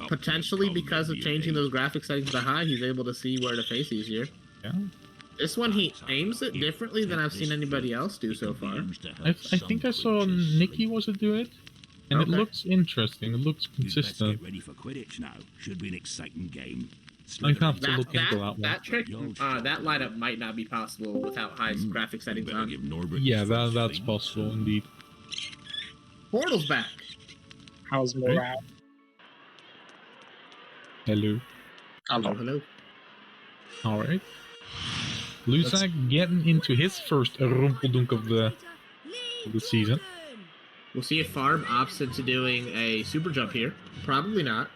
Potentially because of changing those graphic settings to high, he's able to see where to face easier. Yeah. This one, he aims it differently than I've seen anybody else do so far. I think I saw Nikki do it, and it Okay. looks interesting. It looks Let's consistent. get ready for Quidditch now. Should be an exciting game. I have to look into that one. That trick, that lineup might not be possible without high graphic settings on. Yeah, that's possible indeed. Portal's back. How's morale? Hello. Hello. All right. Luzak getting into his first rumpeldunk of the season. We'll see if Farb opts into doing a super jump here. Probably not.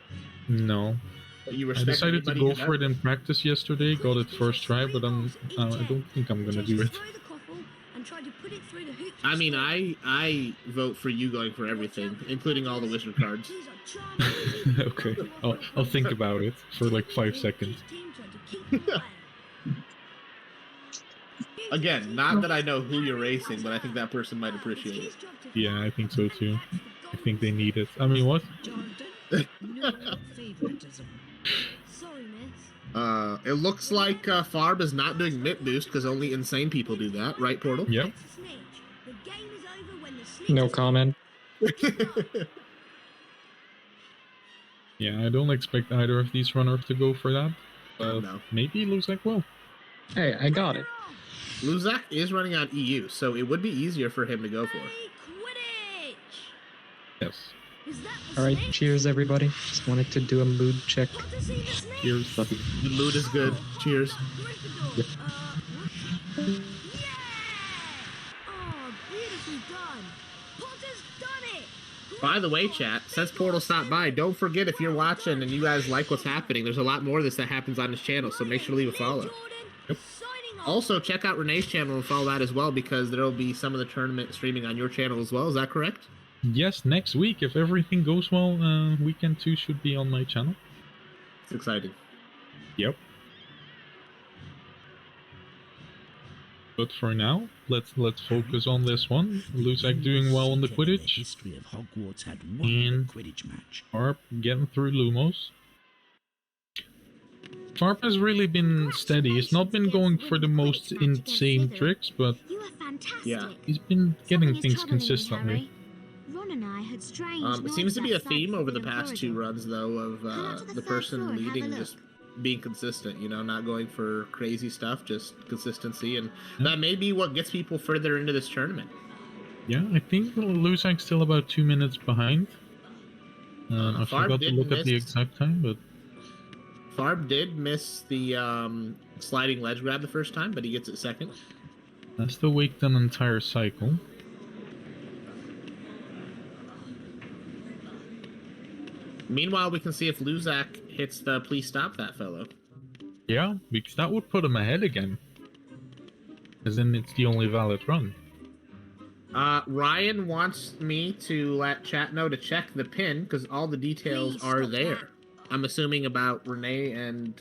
No. But you I respect decided to anybody go who for it does. in practice yesterday. Got it first try, but I don't think I'm gonna do it. I mean, I vote for you going for everything, including all the wizard cards. Okay. I'll think about it for like 5 seconds. Again, not that I know who you're racing, but I think that person might appreciate it. Yeah, I think so too. I think they need it. I mean, what? It looks like Farb is not doing Mint Boost because only insane people do that, right, Portal? Yep. No comment. Yeah, I don't expect either of these runners to go for that. But No. maybe Luzak will. Hey, I got it. Luzak is running on EU, so it would be easier for him to go for. Quidditch! Yes. Alright, cheers everybody. Just wanted to do a mood check. Cheers. The mood is good. Cheers. Yep. Oh, beautifully done. Potter's done it. By the way, chat, since Portal stopped by, don't forget if you're watching and you guys like what's happening, there's a lot more of this that happens on his channel, so make sure to leave a follow. Yep. Also, check out Renee's channel and follow that as well, because there will be some of the tournament streaming on your channel as well. Is that correct? Yes, next week, if everything goes well, weekend 2 should be on my channel. It's exciting. Yep. But for now, let's focus on this one. Luzak doing well on the Quidditch. History of Hogwarts had And Quidditch match. Farp getting through Lumos. Farp has really been steady. He's not been going for the most insane tricks, but yeah, he's been getting things consistently. Ron and I had strange it seems to be a theme over the past 2 runs, though, of the person leading just being consistent, you know, not going for crazy stuff, just consistency, and that may be what gets people further into this tournament. Yeah, I think Luzak's still about 2 minutes behind. I forgot to look at the exact time, but... Farb did miss the sliding ledge grab the first time, but he gets it second. That's to wait an entire cycle. Meanwhile, we can see if Luzak hits the please stop that fellow. Yeah, because that would put him ahead again. As in, it's the only valid run. Ryan wants me to let chat know to check the pin, because all the details are there. I'm assuming about Renee and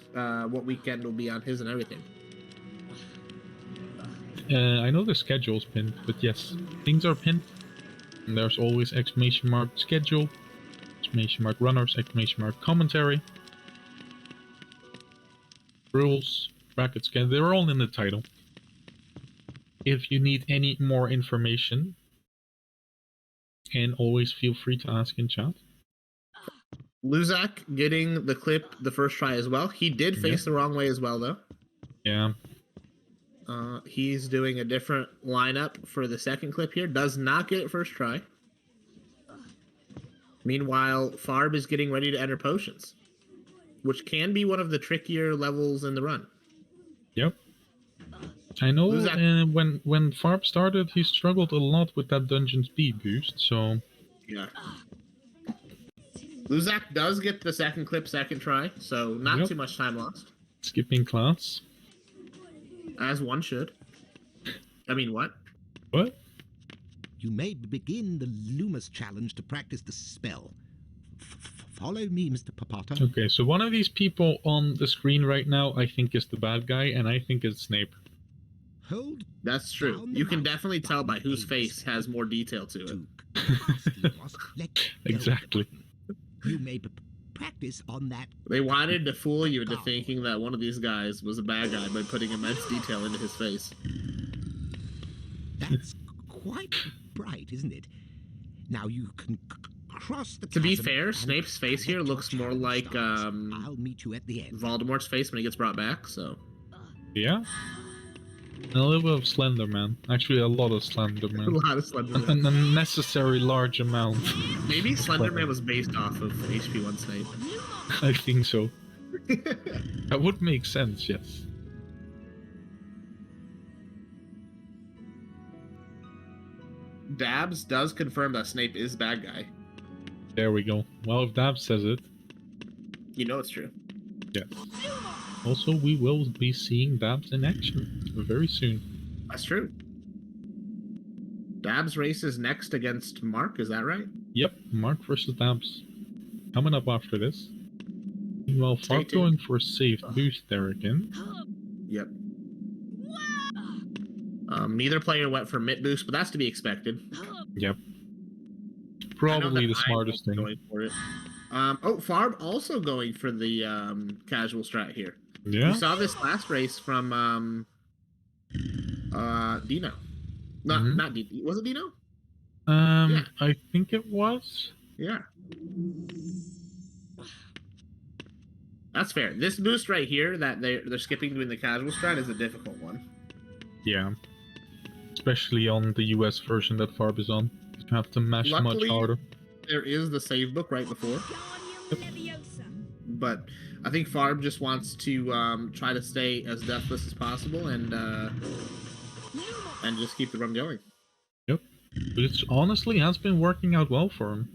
what weekend will be on his and everything. I know the schedule's pinned, but yes, things are pinned. And there's always exclamation mark schedule, exclamation mark runners, exclamation mark commentary, rules, bracket schedule. They're all in the title. If you need any more information, and always feel free to ask in chat. Luzak getting the clip the first try as well. He did face the wrong way as well, though. Yeah. He's doing a different lineup for the second clip here. Does not get it first try. Meanwhile, Farb is getting ready to enter potions, which can be one of the trickier levels in the run. Yep. I know when Farb started, he struggled a lot with that dungeon speed boost, so... Yeah. Luzak does get the second clip second try, so not too much time lost. Skipping class. As one should. I mean, what? What? You may begin the Lumos challenge to practice the spell. Follow me, Mr. Papata. Okay, so one of these people on the screen right now, I think is the bad guy, and I think it's Snape. Hold. That's true. You can definitely tell by whose face has more detail to it. Exactly. You may practice on that. They wanted to fool you into thinking that one of these guys was a bad guy by putting immense detail into his face. That's quite bright, isn't it? Now you can cross the. To be fair, Snape's face here looks more like I'll meet you at the end. Voldemort's face when he gets brought back. So. Yeah. And a little bit of Slender Man. Actually, a lot of Slender Man. A lot of Slender Man. An unnecessary large amount. Maybe Slender Man was based off of HP1 Snape. I think so. That would make sense, yes. Dabs does confirm that Snape is bad guy. There we go. Well, if Dabs says it. You know it's true. Yeah. Also, we will be seeing Dabs in action very soon. That's true. Dabs races next against Mark, is that right? Yep, Mark versus Dabs. Coming up after this. Meanwhile, Farp going for a safe boost there again. Yep. Neither player went for mid boost, but that's to be expected. Yep. Probably the smartest thing. Going for it. Farb also going for the casual strat here. Yeah. We saw this last race from Dino. Not Dino. Was it Dino? Yeah. I think it was. Yeah. That's fair. This boost right here that they're skipping doing the casual strat is a difficult one. Yeah. Especially on the US version that Farb is on. You have to mash Luckily, much harder. there is the save book right before. But I think Farb just wants to try to stay as deathless as possible and just keep the run going. Yep. But it honestly has been working out well for him.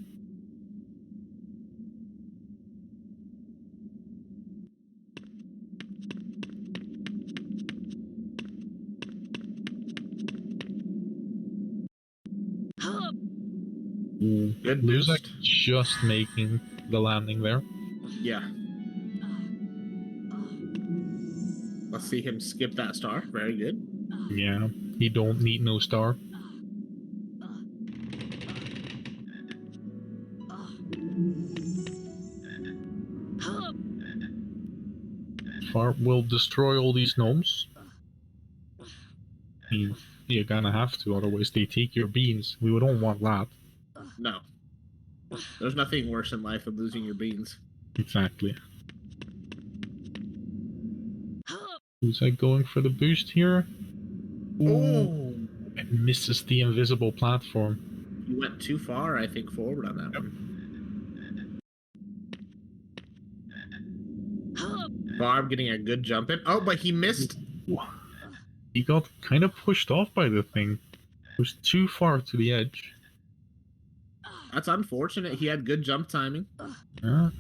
Good Luzak boost. just making the landing there. Yeah. Let's see him skip that star. Very good. Yeah, he don't need no star. Farb will destroy all these gnomes. You're gonna have to, otherwise they take your beans. We don't want that. No. There's nothing worse in life than losing your beans. Exactly. Who's that going for the boost here? Oh! It misses the invisible platform. You went too far, I think, forward on that one. Barb getting a good jump in. Oh, but he missed. He got kind of pushed off by the thing. It was too far to the edge. That's unfortunate. He had good jump timing. Yeah.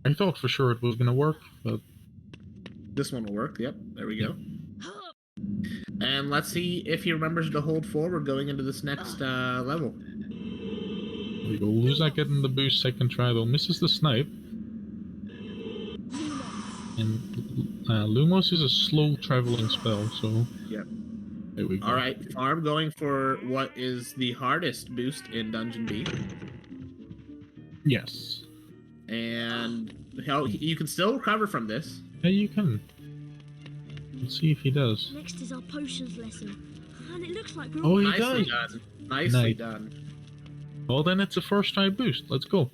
I thought for sure it was gonna work, but... This one will work. Yep, there we go. And let's see if he remembers to hold forward going into this next level. There we go. Luzak getting the boost second try though. Misses the snipe. And Lumos is a slow traveling spell, so... Yep. There we go. Alright, Farm going for what is the hardest boost in Dungeon B. Yes. And you can still recover from this. Yeah, you can. Let's see if he does. Next is our potions lesson. And it looks like we're Oh, he Nicely does. done. Nicely Nice. done. Well, then it's a first try boost. Let's go.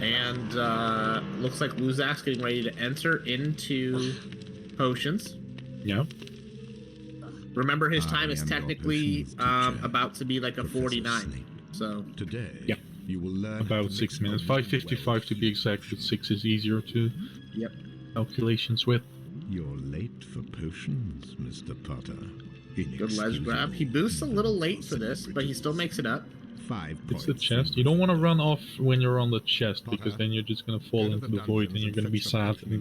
And looks like Luzak's getting ready to enter into potions. Yeah. Remember, his time is am your technically potions teacher, about to be like a Professor 49. Snape. So Today, Yep. you will learn About 6 minutes. 5:55 to be exact, but 6 is easier to Yep. calculations with. You're late for potions, Mr. Potter. Good ledge grab. He boosts a little late for this, but he still makes it up. 5 It's the points. chest. You don't want to run off when you're on the chest, because then you're just going to fall into the void and you're going to be sad and you're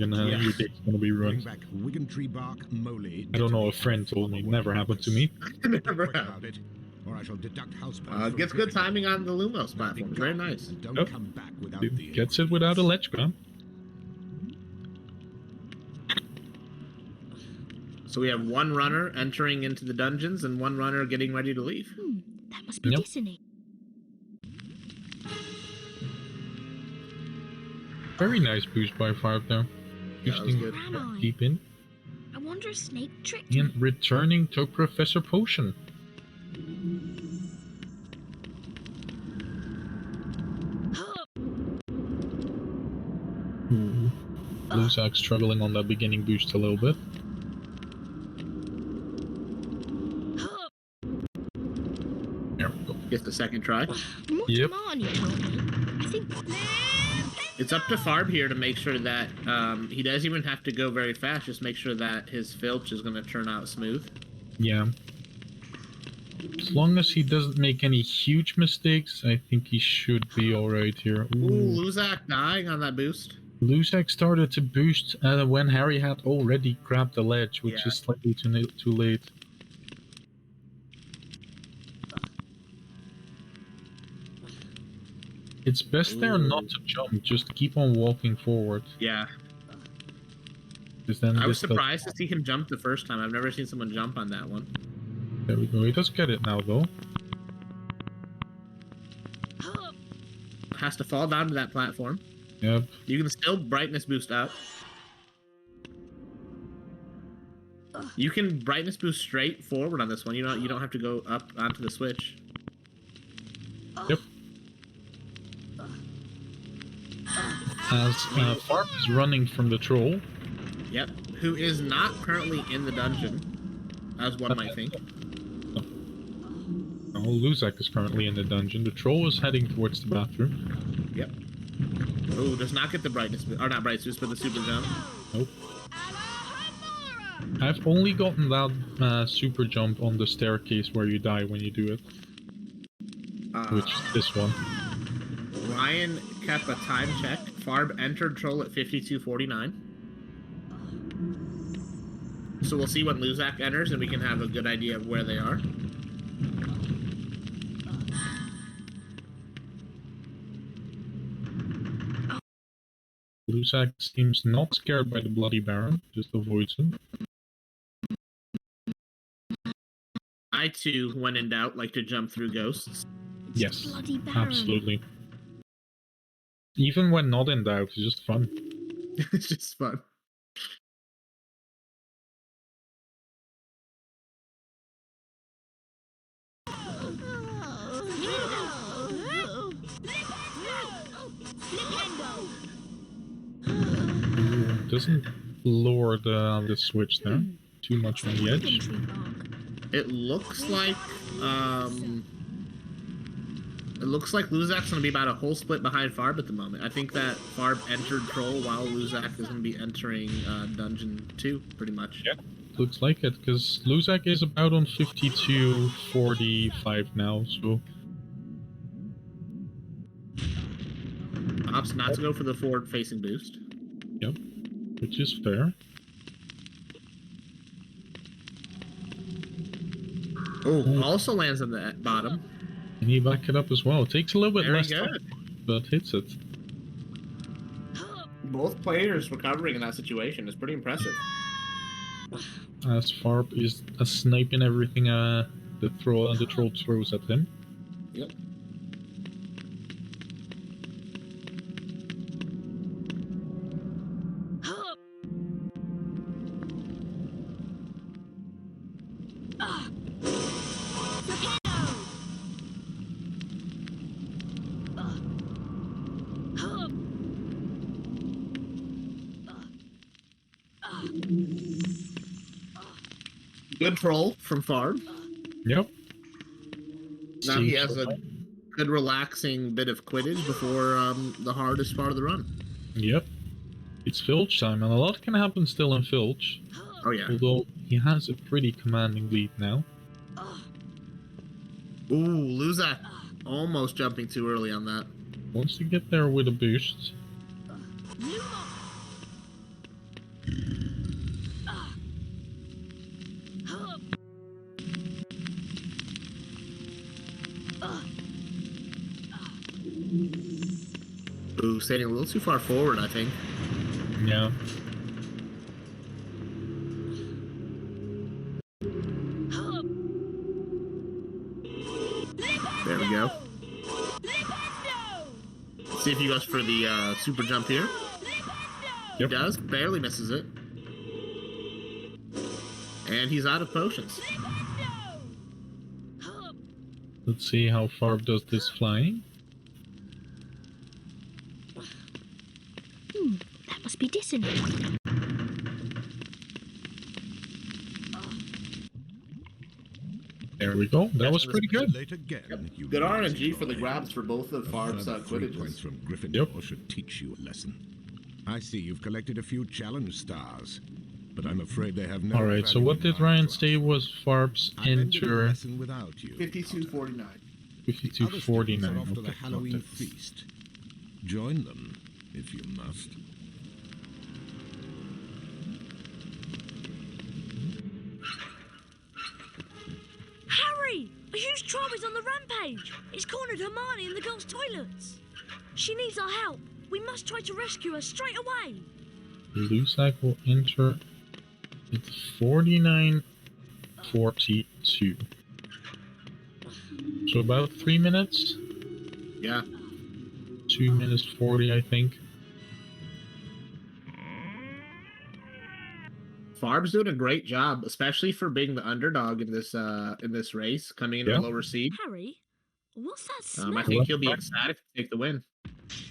gonna, Yeah. your day's going to be Bring ruined. back Wiggentree bark, moly. I don't know, a friend told me. It never happened to me. Never Quick have. about it, or I shall deduct house points from Gets good Gryffindor. timing on the Lumos platform. Very nice. And don't Yep. come back without It the gets it without a ledge grab. So we have one runner entering into the dungeons and one runner getting ready to leave. That must be Yep. Dissonate. Very nice boost by 5 there. Yeah, that was Boosting good. Am I? deep in. I wonder if Snape tricked me. And returning to Professor Potion. Ooh. Luzak struggling on that beginning boost a little bit. There we go. Gets the second try. Yep. Mutamani told me. I think It's up to Farb here to make sure that he doesn't even have to go very fast. Just make sure that his filch is going to turn out smooth. Yeah. As long as he doesn't make any huge mistakes, I think he should be alright here. Ooh, Ooh. Luzak dying on that boost. Luzak started to boost when Harry had already grabbed the ledge, which Yeah. is slightly too late. It's best there not to jump, just keep on walking forward. Yeah. 'Cause then I was this does- surprised to see him jump the first time. I've never seen someone jump on that one. There we go. He does get it now, though. Has to fall down to that platform. Yep. You can still brightness boost up. You can brightness boost straight forward on this one. You don't have to go up onto the switch. Yep. As Farp is running from the troll. Yep. Who is not currently in the dungeon, as one might think. Oh, Luzak is currently in the dungeon. The troll is heading towards the bathroom. Yep. Oh, does not get the brightness boost, or not brightness boost, but the super jump. Nope. I've only gotten that super jump on the staircase where you die when you do it. Which is this one. Ryan kept a time check. Farb entered troll at 52:49. So we'll see when Luzak enters, and we can have a good idea of where they are. Luzak seems not scared by the Bloody Baron, just avoids him. I too, when in doubt, like to jump through ghosts. Yes, absolutely. Even when not in doubt, it's just fun. It's just fun. Doesn't lower the switch there. Too much on the edge. It looks like Luzak's gonna be about a whole split behind Farb at the moment. I think that Farb entered troll while Luzak is gonna be entering dungeon 2, pretty much. Yeah, looks like it, because Luzak is about on 52:45 now, so Opts not to go for the forward-facing boost. Yep, which is fair. Oh, also lands on the bottom. And he back it up as well. It takes a little bit Very less good. time, but hits it. Both players recovering in that situation is pretty impressive. As Farb is sniping everything the troll throws at him. Yep. Good troll from Farb. Yep. Now he has a good relaxing bit of Quidditch before the hardest part of the run. Yep. It's Filch time, and a lot can happen still in Filch. Oh yeah. Although he has a pretty commanding lead now. Ooh, Luzak almost jumping too early on that. Wants to get there with a boost. Ooh, standing a little too far forward, I think. Yeah. There we go. Let's see if he goes for the super jump here. He does, barely misses it. And he's out of potions. Let's see how Farb does this flying. That must be dissonant. There we go. That was pretty good. Good RNG for the grabs for both of Farb's Quidditches. Points from Gryffindor should teach you a lesson. I see you've collected a few challenge stars, but I'm afraid they have no. Alright, so what did Ryan say was Farb's enter? 52:49. 52:49. Off to the Okay, Halloween got that. feast. Join them if you must. Harry! A huge troll is on the rampage! It's cornered Hermione in the girls' toilets! She needs our help! We must try to rescue her straight away! Luzak will enter at 49:42. So about 3 minutes? Yeah. 2 minutes 40, I think. Farb's doing a great job, especially for being the underdog in this race, coming in at a lower seed. Harry, what's that smell? I think he'll be ecstatic to take the win.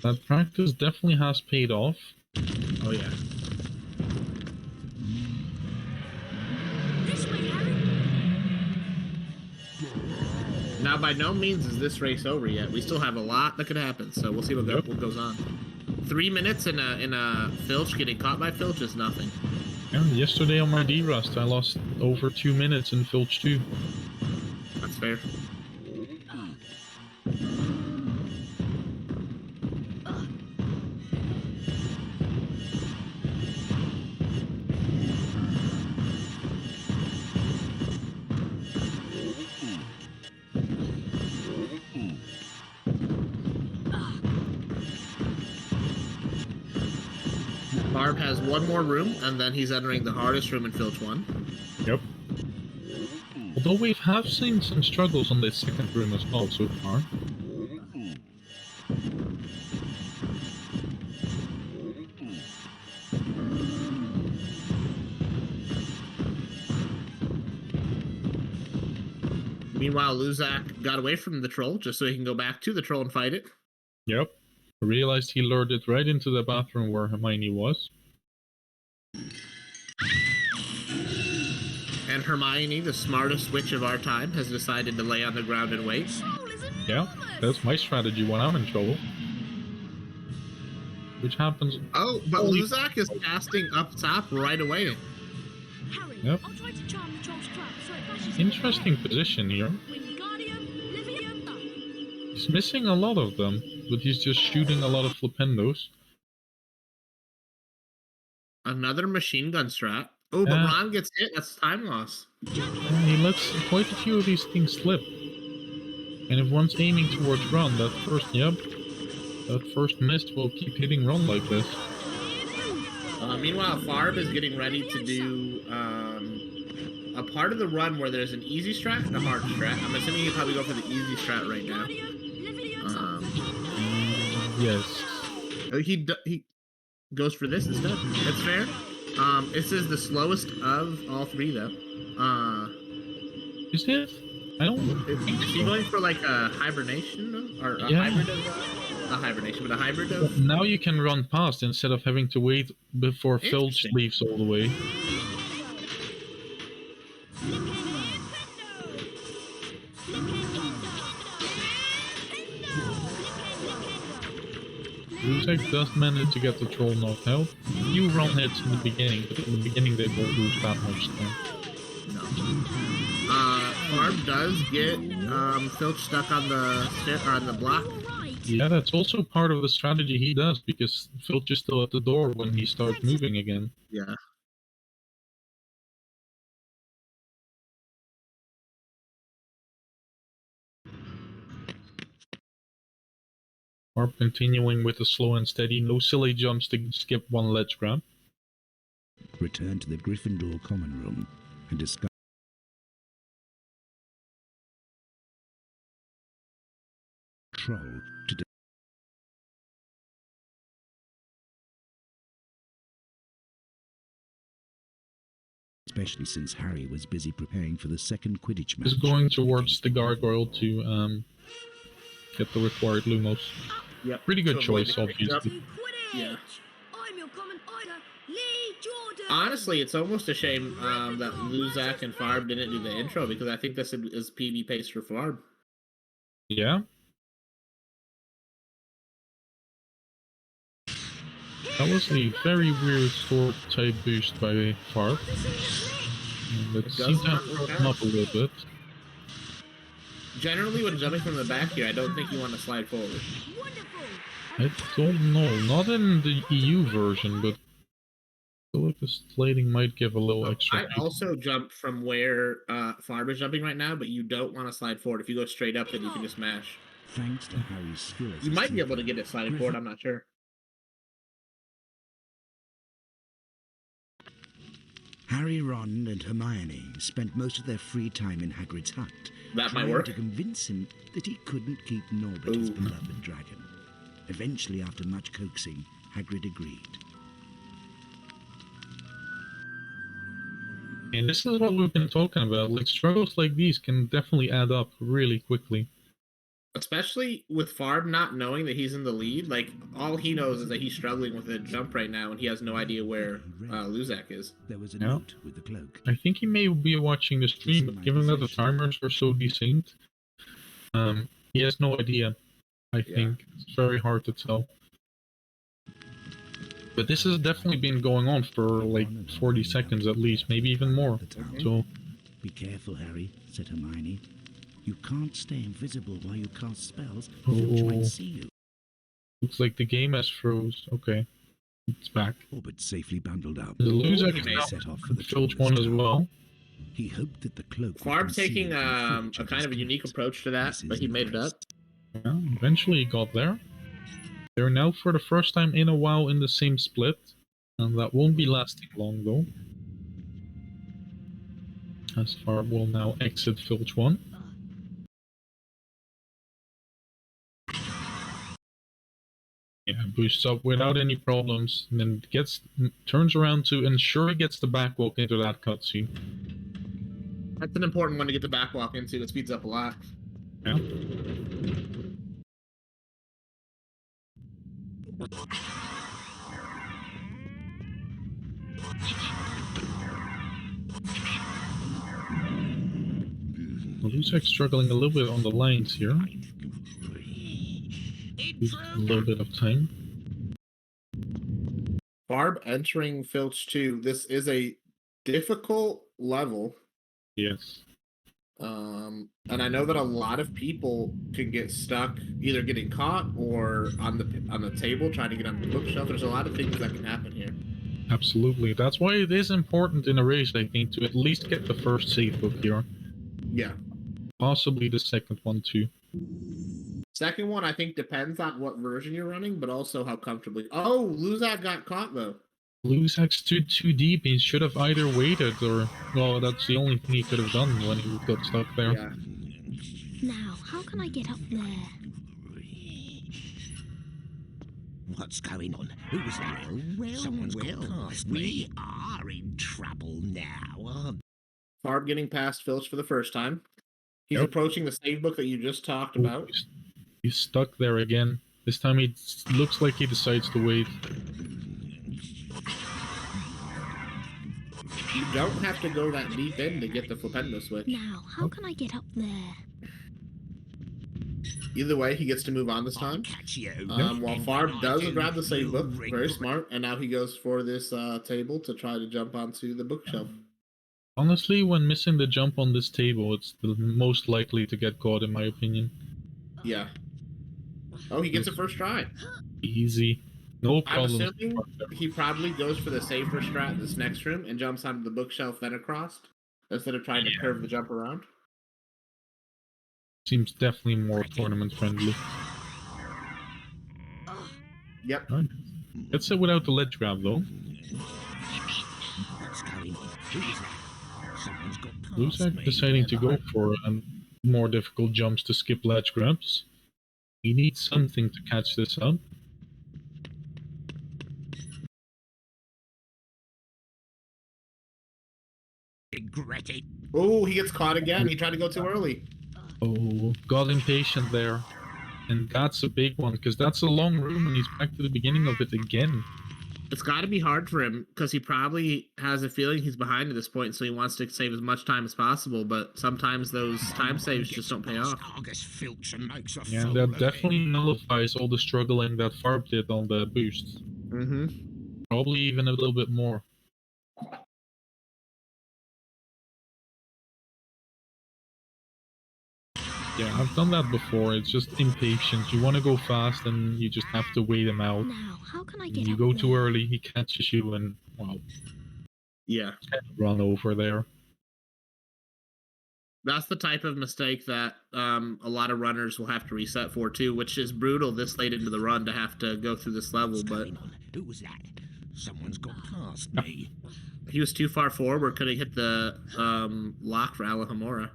That practice definitely has paid off. Oh yeah. This way, Harry. Now, by no means is this race over yet. We still have a lot that could happen, so we'll see what goes on. 3 minutes in a Filch getting caught by Filch is nothing. Yeah, yesterday on my D-Rust, I lost over 2 minutes in Filch 2. That's fair. Barb has one more room, and then he's entering the hardest room in Filch 1. Yep. Although we have seen some struggles on this second room as well so far. Meanwhile, Luzak got away from the troll just so he can go back to the troll and fight it. Yep. I realized he lured it right into the bathroom where Hermione was. And Hermione, the smartest witch of our time, has decided to lay on the ground and wait. Yeah, that's my strategy when I'm in trouble. Which happens... Oh, but Luzak is casting up top right away. Harry, Yep. I'll try to charm the troll's trap so it bashes Interesting position here. He's missing a lot of them, but he's just shooting a lot of flipendos. Another machine gun strat. Oh, but Ron gets hit. That's time loss. And he lets quite a few of these things slip. And if one's aiming towards Ron, that first mist will keep hitting Ron like this. Meanwhile, Farb is getting ready to do a part of the run where there's an easy strat and a hard strat. I'm assuming he'll probably go for the easy strat right now. Yes. He goes for this instead. That's fair. This is the slowest of all three, though. Is it? I don't. Is he going for like a hibernation or a hybrid of a hibernation, but a hybrid of? Now you can run past instead of having to wait before Filch leaves all the way. Luzak does manage to get the troll knocked out. Few run hits in the beginning, but in the beginning they won't lose that much time. Farb does get Filch stuck on the block. Yeah, that's also part of the strategy he does, because Filch is still at the door when he starts moving again. Yeah. Farb continuing with the slow and steady, no silly jumps to skip one ledge grab. Return to the Gryffindor common room and discuss troll to especially since Harry was busy preparing for the second Quidditch match. Is going towards the gargoyle to get the required Lumos. Yep. Pretty good choice, obviously. Yeah. Honestly, it's almost a shame that Luzak and Farb didn't do the intro, because I think this is PB pace for Farb. Yeah. That was a very weird sword type boost by Farb. It seemed to have broken up a little bit. Generally, when jumping from the back here, I don't think you want to slide forward. I don't know. Not in the EU version, but I feel like the sliding might give a little extra. I also jump from where Farb is jumping right now, but you don't want to slide forward. If you go straight up, then you can just mash. Thanks to Harry's skill as You might be able to get it sliding forward, I'm not sure. Harry, Ron, and Hermione spent most of their free time in Hagrid's hut, That might trying work. to convince him that he couldn't keep Norbert, his beloved dragon. Eventually, after much coaxing, Hagrid agreed. And this is what we've been talking about. Like, struggles like these can definitely add up really quickly. Especially with Farb not knowing that he's in the lead. Like, all he knows is that he's struggling with a jump right now, and he has no idea where Luzak is. There was a note with the cloak. I think he may be watching the stream, but given that the timers are so desynced, he has no idea. I think it's very hard to tell. But this has definitely been going on for like 40 seconds at least, maybe even more. So, be careful, Harry, said Hermione. You can't stay invisible while you cast spells. Oh. They'll try and see you. Looks like the game has froze. Okay, it's back. Orbit safely bundled up. The Luzak He is set off for the Filch one as well. He hoped that the cloak. Farb taking a kind of a unique approach to that, but he made it up. Yeah, eventually he got there. They're now for the first time in a while in the same split, and that won't be lasting long though. As Farb will now exit Filch 1. Yeah, boosts up without any problems, and then turns around to ensure he gets the backwalk into that cutscene. That's an important one to get the backwalk into. It speeds up a lot. Yeah. Luzak's struggling a little bit on the lines here. A little bit of time. Farb entering Filch 2. This is a difficult level. Yes. And I know that a lot of people can get stuck either getting caught or on the table trying to get on the bookshelf. There's a lot of things that can happen here. Absolutely. That's why it is important in a race, I think, to at least get the first save book here. Yeah. Possibly the second one too. Second one, I think, depends on what version you're running, but also how comfortably. Oh, Luzak got caught though. Luzak stood too deep. He should have either waited or, well, that's the only thing he could have done when he got stuck there. Yeah. Now, how can I get up there? What's going on? Who's that? Someone's got past me. We are in trouble now. Farb getting past Filch for the first time. He's approaching the save book that you just talked about. He's stuck there again. This time he looks like he decides to wait. You don't have to go that deep in to get the Flipendo switch. Now, how can I get up there? Either way, he gets to move on this time. While Farb does grab the save book, very smart, and now he goes for this table to try to jump onto the bookshelf. Honestly, when missing the jump on this table, it's the most likely to get caught, in my opinion. Yeah. Oh, he gets it first try. Easy. No problem. I'm assuming he probably goes for the safer strat in this next room and jumps onto the bookshelf then across, instead of trying to curve the jump around. Seems definitely more tournament friendly. Yep. Right. Gets it without the ledge grab though. Luzak deciding to go for more difficult jumps to skip ledge grabs. He needs something to catch this up. Regret it. Oh, he gets caught again. He tried to go too early. Oh, got impatient there. And that's a big one, because that's a long room and he's back to the beginning of it again. It's got to be hard for him, because he probably has a feeling he's behind at this point, so he wants to save as much time as possible, but sometimes those time saves just don't pay off. Yeah, that definitely nullifies all the struggling that Farb did on the boost. Mm-hmm. Probably even a little bit more. Yeah, I've done that before. It's just impatience. You want to go fast and you just have to wait him out. Now, how can I get You up go there? too early, he catches you and, well, yeah, run over there. That's the type of mistake that a lot of runners will have to reset for too, which is brutal this late into the run to have to go through this level, but Who was that? Someone's got past me. he was too far forward, could have hit the lock for Alejandra.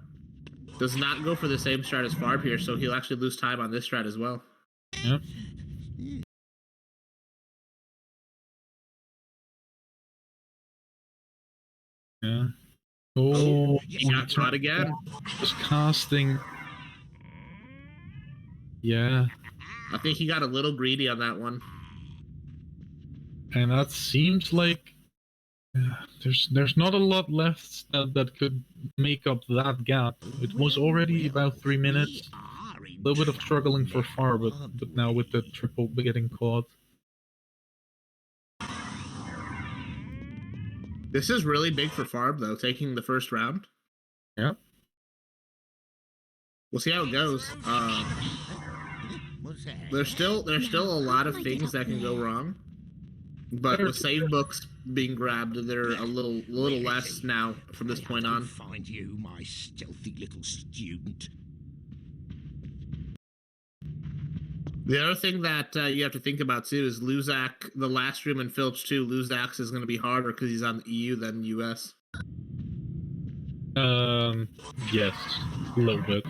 Does not go for the same strat as Farb here, so he'll actually lose time on this strat as well. Yep. Yeah. Oh, he got caught again. Just casting. Yeah. I think he got a little greedy on that one. And that seems like there's not a lot left that could make up that gap. It was already about 3 minutes. A little bit of struggling for Far, but now with the triple getting caught. This is really big for Farb, though, taking the first round. Yeah. We'll see how it goes. There's still a lot of things that can go wrong, but with save books being grabbed, they're a little less now from this point on. Find you, my stealthy little student. The other thing that you have to think about too is Luzak, the last room in Filch 2, Luzak's is going to be harder because he's on the EU than US. Yes, a little bit.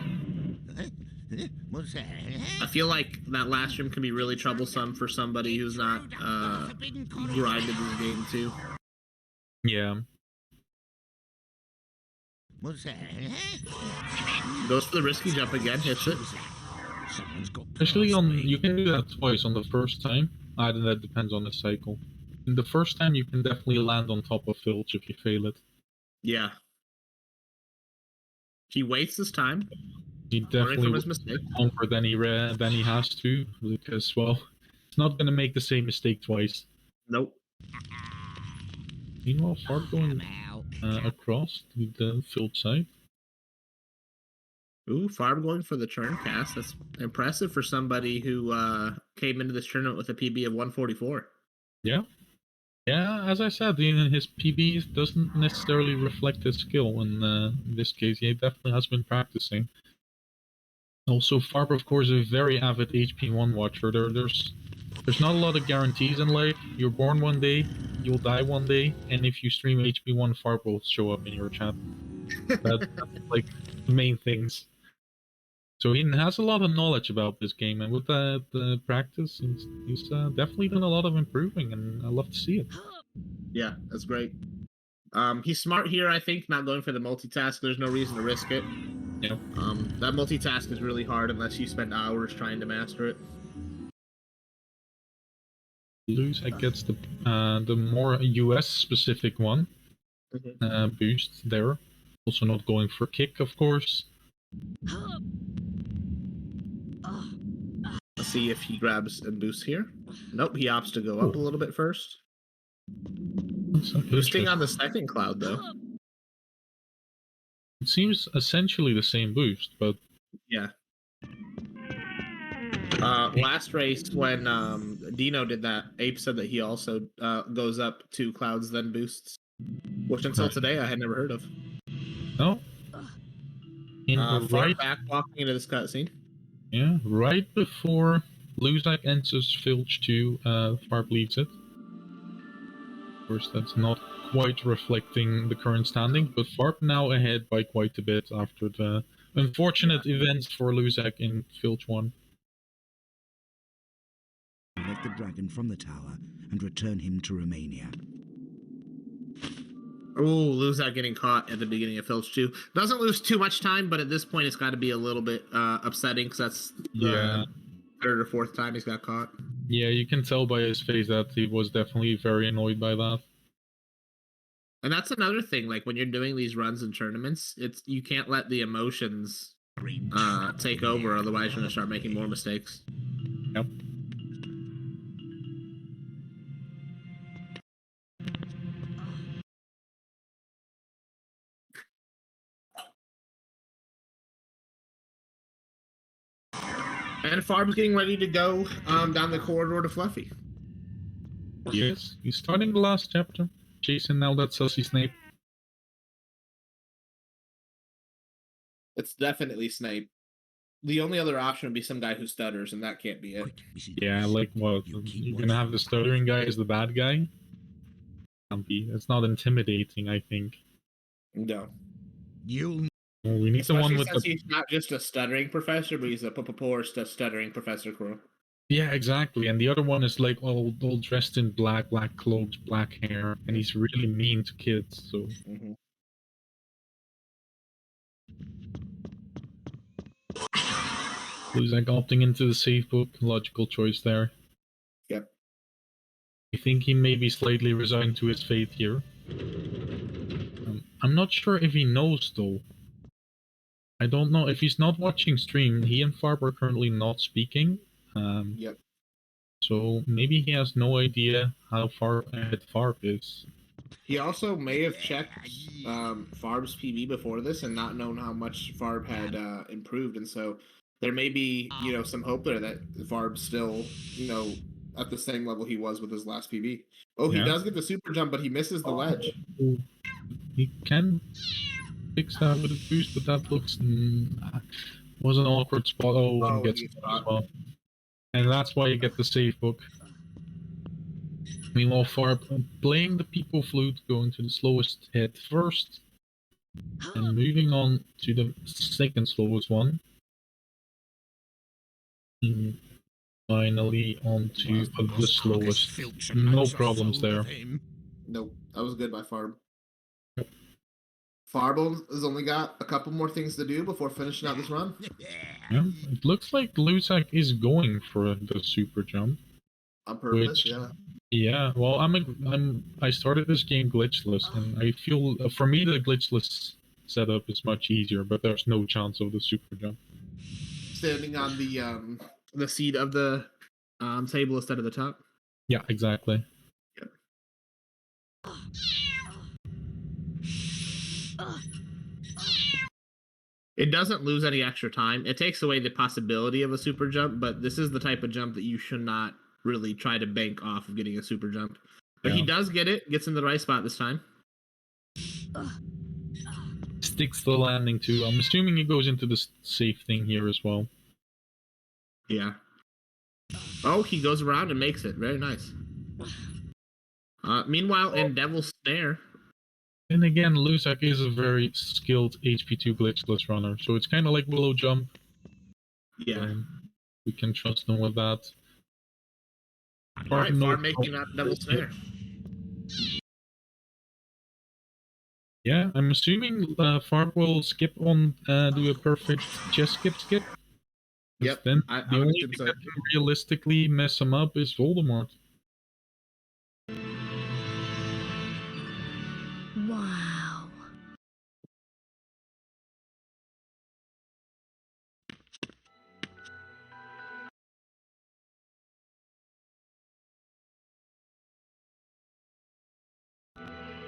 I feel like that last room can be really troublesome for somebody who's not grinded this game too. Yeah. Goes for the risky jump again, hits it. Especially you can do that twice on the first time. That depends on the cycle. The first time you can definitely land on top of Filch if you fail it. Yeah. He waits this time. He definitely his mistake. Longer than he has to, because well, it's not gonna make the same mistake twice. Nope. Meanwhile, Farb going across to the Filch side. Ooh, Farb going for the turn cast. That's impressive for somebody who came into this tournament with a PB of 144. Yeah. Yeah, as I said, his PB doesn't necessarily reflect his skill. In this case, he definitely has been practicing. Also, Farb, of course, is a very avid HP1 watcher. There's not a lot of guarantees in life. You're born one day, you'll die one day, and if you stream HP1, Farb will show up in your chat. That's like the main things. So he has a lot of knowledge about this game, and with the practice, he's definitely done a lot of improving, and I love to see it. Yeah, that's great. He's smart here, I think, not going for the multitask. There's no reason to risk it. Yeah. That multitask is really hard unless you spend hours trying to master it. Luzak gets the more US specific one boost there. Also not going for kick, of course. Let's see if he grabs and boosts here. Nope, he opts to go up a little bit first. Boosting on the second cloud, though. It seems essentially the same boost, but... Yeah. Last race, when Dino did that, Ape said that he also goes up 2 clouds, then boosts. Which until today I had never heard of. No. Far back walking into this cutscene. Yeah, right before Luzak enters Filch 2, Farb leaves it. Of course, that's not quite reflecting the current standing, but Farb now ahead by quite a bit after the unfortunate events for Luzak in Filch 1. Let the dragon from the tower and return him to Romania. Oh, Luzak getting caught at the beginning of Filch 2. Doesn't lose too much time, but at this point it's got to be a little bit upsetting because that's the third or fourth time he's got caught. Yeah, you can tell by his face that he was definitely very annoyed by that. And that's another thing, like when you're doing these runs in tournaments, you can't let the emotions take over, otherwise you're going to start making more mistakes. Yep. And Farb's getting ready to go down the corridor to Fluffy. Yes, he's starting the last chapter. Chasing now that sussy Snape. It's definitely Snape. The only other option would be some guy who stutters, and that can't be it. Yeah, like what? You're gonna have the stuttering guy as the bad guy? Can't be. It's not intimidating, I think. No. Well, we need the one with the... He's not just a stuttering professor, but he's a poor stuttering Professor Crow. Yeah, exactly. And the other one is like all dressed in black clothes, black hair, and he's really mean to kids. So Luzak opting into the safe book, logical choice there. Yep. I think he may be slightly resigned to his fate here. I'm not sure if he knows though. I don't know if he's not watching stream. He and Farb are currently not speaking. Yep. So maybe he has no idea how far ahead Farb is. He also may have checked Farb's PB before this and not known how much Farb had improved, and so there may be, some hope there that Farb's still, at the same level he was with his last PB. Oh, he does get the super jump, but he misses the ledge. He can fix that with a boost, but that looks was an awkward spot. Oh, and gets it as well. And that's why you get the save book. Meanwhile, Farb playing the people flute, going to the slowest hit first, and moving on to the second slowest one. And finally on to the slowest. No problems there. Nope, that was good by Farb. Farb has only got a couple more things to do before finishing out this run. Yeah, it looks like Luzak is going for the super jump. On purpose, yeah. Yeah, well, I started this game glitchless, and I feel for me the glitchless setup is much easier, but there's no chance of the super jump. Standing on the seat of the table instead of the top. Yeah, exactly. Yep. It doesn't lose any extra time. It takes away the possibility of a super jump, but this is the type of jump that you should not really try to bank off of getting a super jump. But he does get it, gets in the right spot this time. Sticks the landing too. I'm assuming he goes into the safe thing here as well. Yeah. Oh, he goes around and makes it. Very nice. Meanwhile, in Devil's Snare. And again, Luzak is a very skilled HP2 glitchless runner, so it's kind of like Willow Jump. Yeah. We can trust him with that. Alright, Farb making that Devil's Snare. Yeah, I'm assuming Farb will skip on, do a perfect chess skip. Yep. Then the only thing that can realistically mess him up is Voldemort. Wow.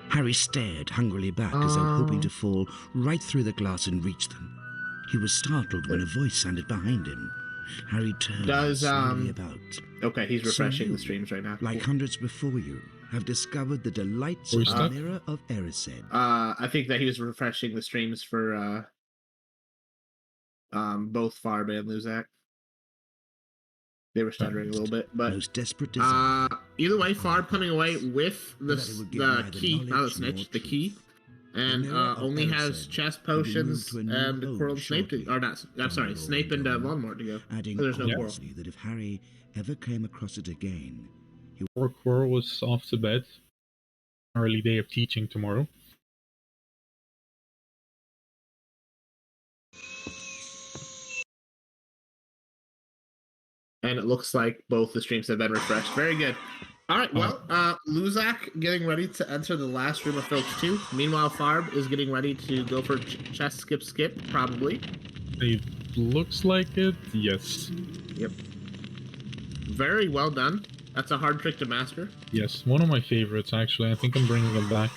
Harry stared hungrily back as though hoping to fall right through the glass and reach them. He was startled when a voice sounded behind him. Harry turned slowly about. Okay, he's refreshing the streams right now. Like hundreds before you, have discovered the delights of the Mirror of Erised. I think that he was refreshing the streams for both Farb and Luzak. They were stuttering a little bit, but most desperate either way, Farb coming away with the key, not the snitch, the key, and only has chest potions and Quirrell and Snape to, or not, I'm sorry, Snape and Voldemort to go. Adding so there's no Quirrell. that if Harry ever came across it again, Poor Quirrell was off to bed. Early day of teaching tomorrow. And it looks like both the streams have been refreshed. Very good. All right, well, Luzak getting ready to enter the last room of Filch 2. Meanwhile, Farb is getting ready to go for chess skip, probably. It looks like it, yes. Yep. Very well done. That's a hard trick to master. Yes, one of my favorites, actually. I think I'm bringing them back.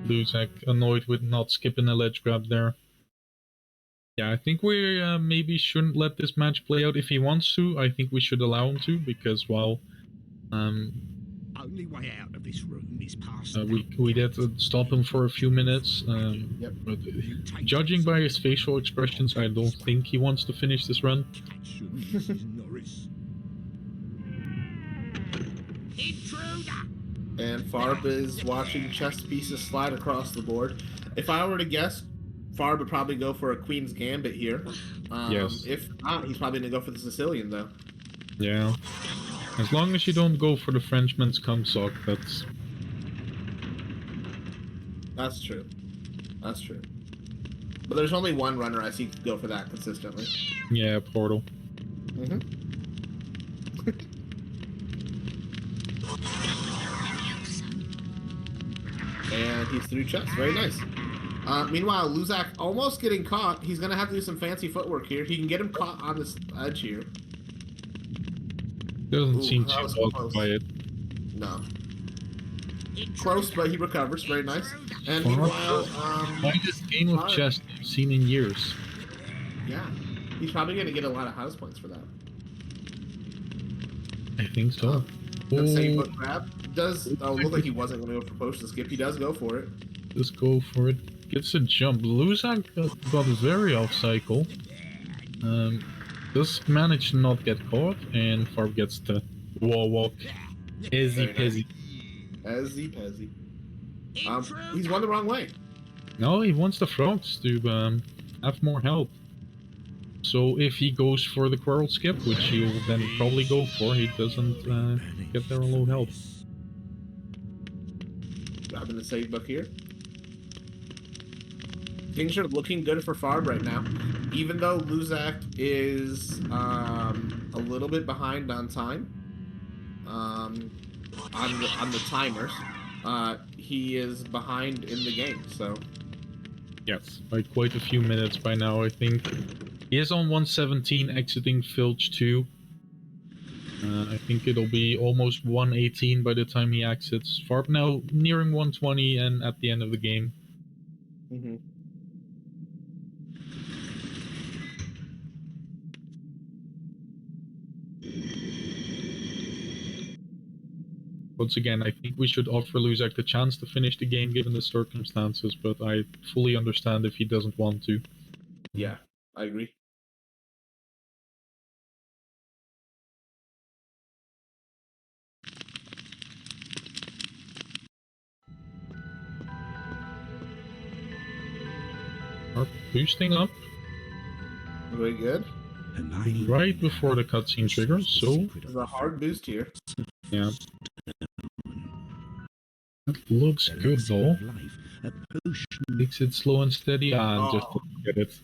Luzak annoyed with not skipping a ledge grab there. Yeah, I think we maybe shouldn't let this match play out. If he wants to, I think we should allow him to, because, well, only way out of this room is past. We did stop him for a few minutes, but judging by his facial expressions, I don't think he wants to finish this run. And Farb is watching chess pieces slide across the board. If I were to guess, Farb would probably go for a Queen's Gambit here. Yes. If not, he's probably going to go for the Sicilian, though. Yeah. As long as you don't go for the Frenchman's cum sock, that's That's true. That's true. But there's only one runner I see go for that consistently. Yeah, Portal. And he's through chest. Very nice. Meanwhile, Luzak almost getting caught. He's going to have to do some fancy footwork here. He can get him caught on this edge here. Doesn't seem too bothered by it. No. Close, but he recovers. Very nice. And meanwhile, Finest game of chess I've seen in years. Yeah. He's probably going to get a lot of house points for that. I think so. The same book grab. Look like he wasn't going to go for potion skip. He does go for it. Just go for it. Gets a jump. Luzak got very off cycle. Does manage to not get caught, and Farb gets the wall walk. Easy peasy. Easy peasy. He's gone the wrong way. No, he wants the frogs to have more health. So if he goes for the quarrel skip, which he'll then probably go for, he doesn't get there on low health. Grabbing the save book here. Things are looking good for Farb right now. Even though Luzak is a little bit behind on time, on the timers, he is behind in the game, so... Yes, by quite a few minutes by now, I think. He is on 117, exiting Filch 2. I think it'll be almost 118 by the time he exits. Farb now nearing 120 and at the end of the game. Once again, I think we should offer Luzak the chance to finish the game given the circumstances, but I fully understand if he doesn't want to. Yeah, I agree. Boosting up. Very good. Right before the cutscene triggers, so... There's a hard boost here. Yeah. That looks good though. Makes it slow and steady, and just get it.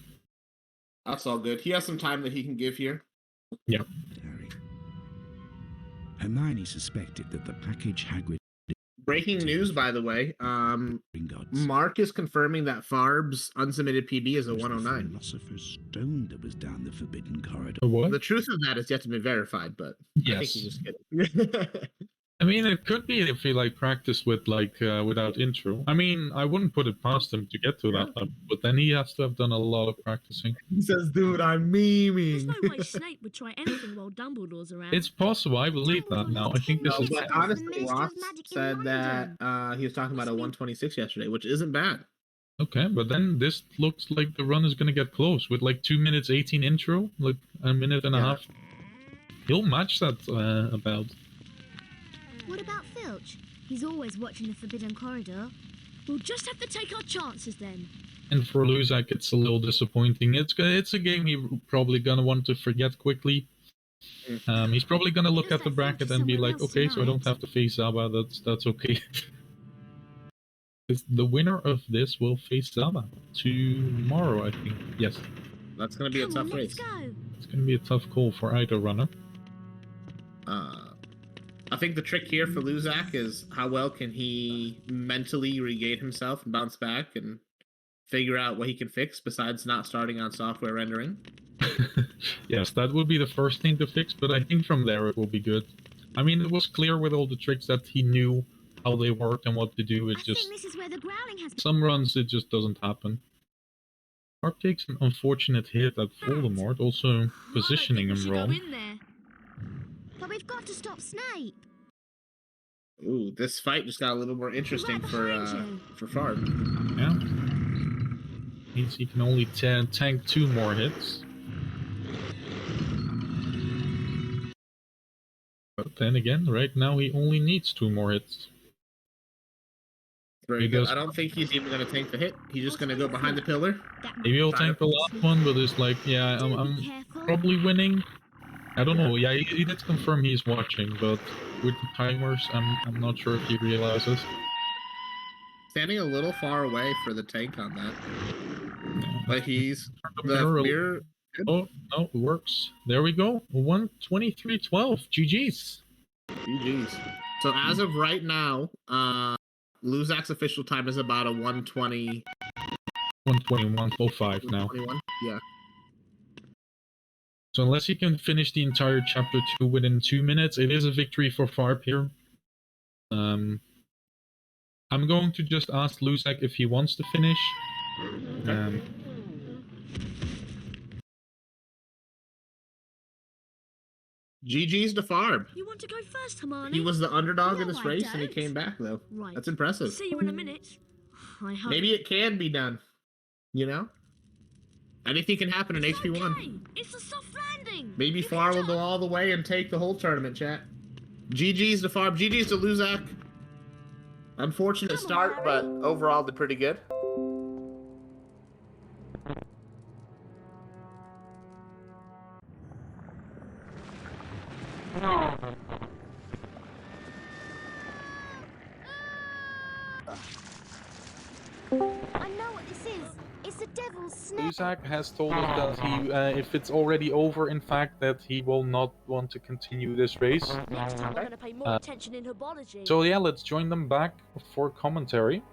That's all good. He has some time that he can give here. Yeah. Hermione suspected that the package Hagrid... Breaking news, by the way. Mark is confirming that Farb's unsubmitted PB is a 109. Philosopher's Stone that was down the forbidden corridor. What? The truth of that is yet to be verified, but yes. I think he's just kidding. I mean, it could be if he practiced with without intro. I mean, I wouldn't put it past him to get to that level, but then he has to have done a lot of practicing. He says, "Dude, I'm memeing." There's no way Snape would try anything while Dumbledore's around. It's possible. I believe that now. I think this is. But honestly, Ross said that he was talking about a 126 yesterday, which isn't bad. Okay, but then this looks like the run is gonna get close with 2 minutes 18 intro, like a minute and a half. He'll match that about. What about Filch? He's always watching the forbidden corridor. We'll just have to take our chances then. And for Luzak, it's a little disappointing. It's a game he's probably gonna want to forget quickly. He's probably gonna look at the bracket and be like, okay, so I don't have to face Zaba. That's okay. The winner of this will face Zaba tomorrow, I think. Yes. That's gonna be a tough race. It's gonna be a tough call for either runner. I think the trick here for Luzak is how well can he mentally regain himself and bounce back and figure out what he can fix besides not starting on software rendering. Yes, that would be the first thing to fix, but I think from there it will be good. I mean, it was clear with all the tricks that he knew how they worked and what to do. It just... this is where the growling has... Some runs, it just doesn't happen. Harp takes an unfortunate hit at Voldemort, also positioning him wrong. But we've got to stop Snape. Ooh, this fight just got a little more interesting for Farb. Yeah. Means he can only tank 2 more hits. But then again, right now he only needs 2 more hits. Very good. I don't think he's even going to tank the hit. He's just going to go behind the pillar. Maybe he'll tank the last one, but it's like, yeah, I'm probably winning. I don't know. Yeah, he did confirm he's watching, but with the timers, I'm not sure if he realizes. Standing a little far away for the tank on that. But he's The the mirror- mirror. Oh, no, it works. There we go. 123.12. GG's. GG's. So as of right now, Luzak's official time is about a 120. 121.05 now. 121? Yeah. So unless he can finish the entire chapter 2 within 2 minutes, it is a victory for Farp here. I'm going to just ask Luzak if he wants to finish. Okay. GG's to Farb. You want to go first, Hermione? He was the underdog in No, this I race, and he don't. came back, though. Right. That's impressive. See you in a minute. I hope. Maybe it can be done. You know? Anything can happen in HP1. Okay. It's a soft landing. Maybe Far will go all the way and take the whole tournament, chat. GG's to Farb. GG's to Luzak. Unfortunate start, but overall did pretty good. I know what this is. It's the devil's snare. Luzak has told us that he, if it's already over, in fact, that he will not want to continue this race. Next time we're going to pay more attention in herbology. So yeah, let's join them back for commentary.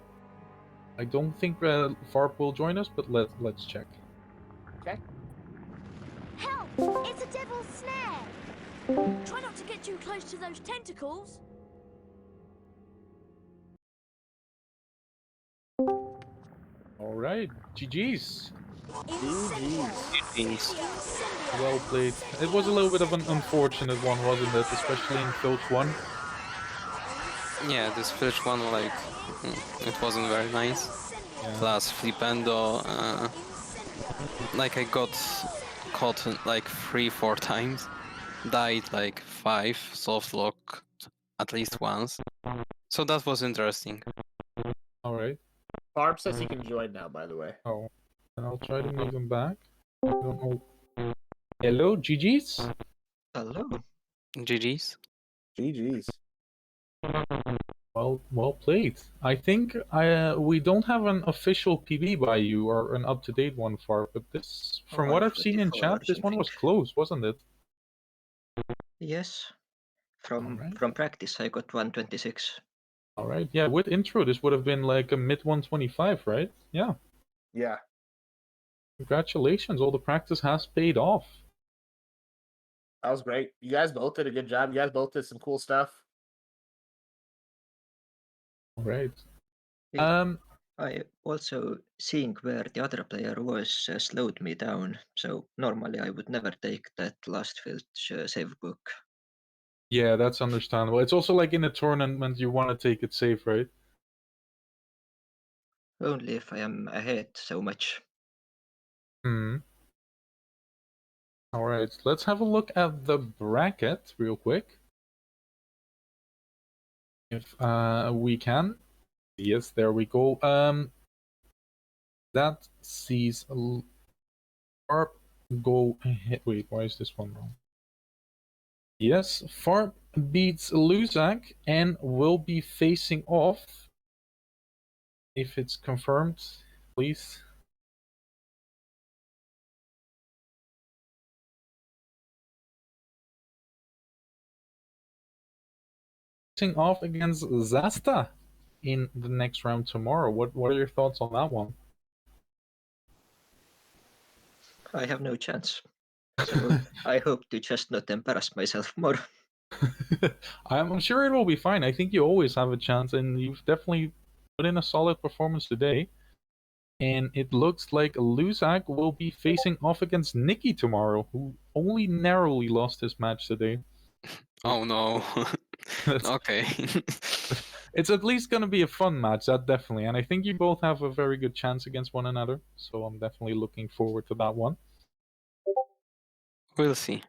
I don't think Farp will join us, but let's check. Okay. Help! It's a devil's snare. Try not to get too close to those tentacles. Alright, GG's. GG's. Well played. It was a little bit of an unfortunate one, wasn't it? Especially in Filch 1. Yeah, this Filch one, like, it wasn't very nice. Yeah. Plus Flipendo, like I got caught like 3-4 times, died like 5, soft locked at least once. So that was interesting. Alright. Farb says he can join now, by the way. Oh. And I'll try to move him back. I don't know. Hello, GG's? Hello. GG's. GG's. Well played. I think we don't have an official PB by you, or an up-to-date one, Farp, but this, from what I've seen in chat, this one was close, wasn't it? Yes. From practice, I got 126. Alright, yeah, with intro, this would have been like a mid-125, right? Yeah. Yeah. Congratulations, all the practice has paid off. That was great. You guys both did a good job. You guys both did some cool stuff. Alright. I also, seeing where the other player was, slowed me down. So normally I would never take that last Filch save book. Yeah, that's understandable. It's also like in a tournament, you want to take it safe, right? Only if I am ahead so much. Alright, let's have a look at the bracket real quick. If we can. Yes, there we go. That sees Farp go ahead. Wait, why is this one wrong? Yes, Farp beats Luzak and will be facing off. If it's confirmed, please. Facing off against Zasta in the next round tomorrow. What are your thoughts on that one? I have no chance. So I hope to just not embarrass myself more. I'm sure it will be fine. I think you always have a chance, and you've definitely put in a solid performance today. And it looks like Luzak will be facing off against Nikki tomorrow, who only narrowly lost his match today. Oh no. Okay. It's at least going to be a fun match, that definitely. And I think you both have a very good chance against one another. So I'm definitely looking forward to that one. We'll see.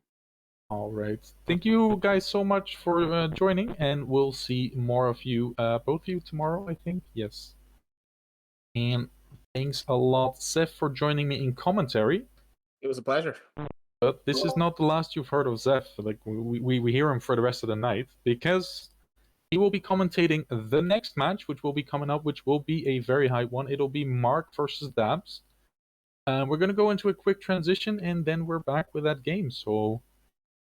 All right. Thank you guys so much for joining, and we'll see more of you, both of you tomorrow, I think. Yes. And thanks a lot, Seth, for joining me in commentary. It was a pleasure. But this is not the last you've heard of Zeph. Like we hear him for the rest of the night, because he will be commentating the next match, which will be coming up, which will be a very high one. It'll be Mark versus Dabs. We're going to go into a quick transition, and then we're back with that game. So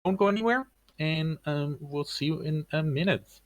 don't go anywhere, and we'll see you in a minute.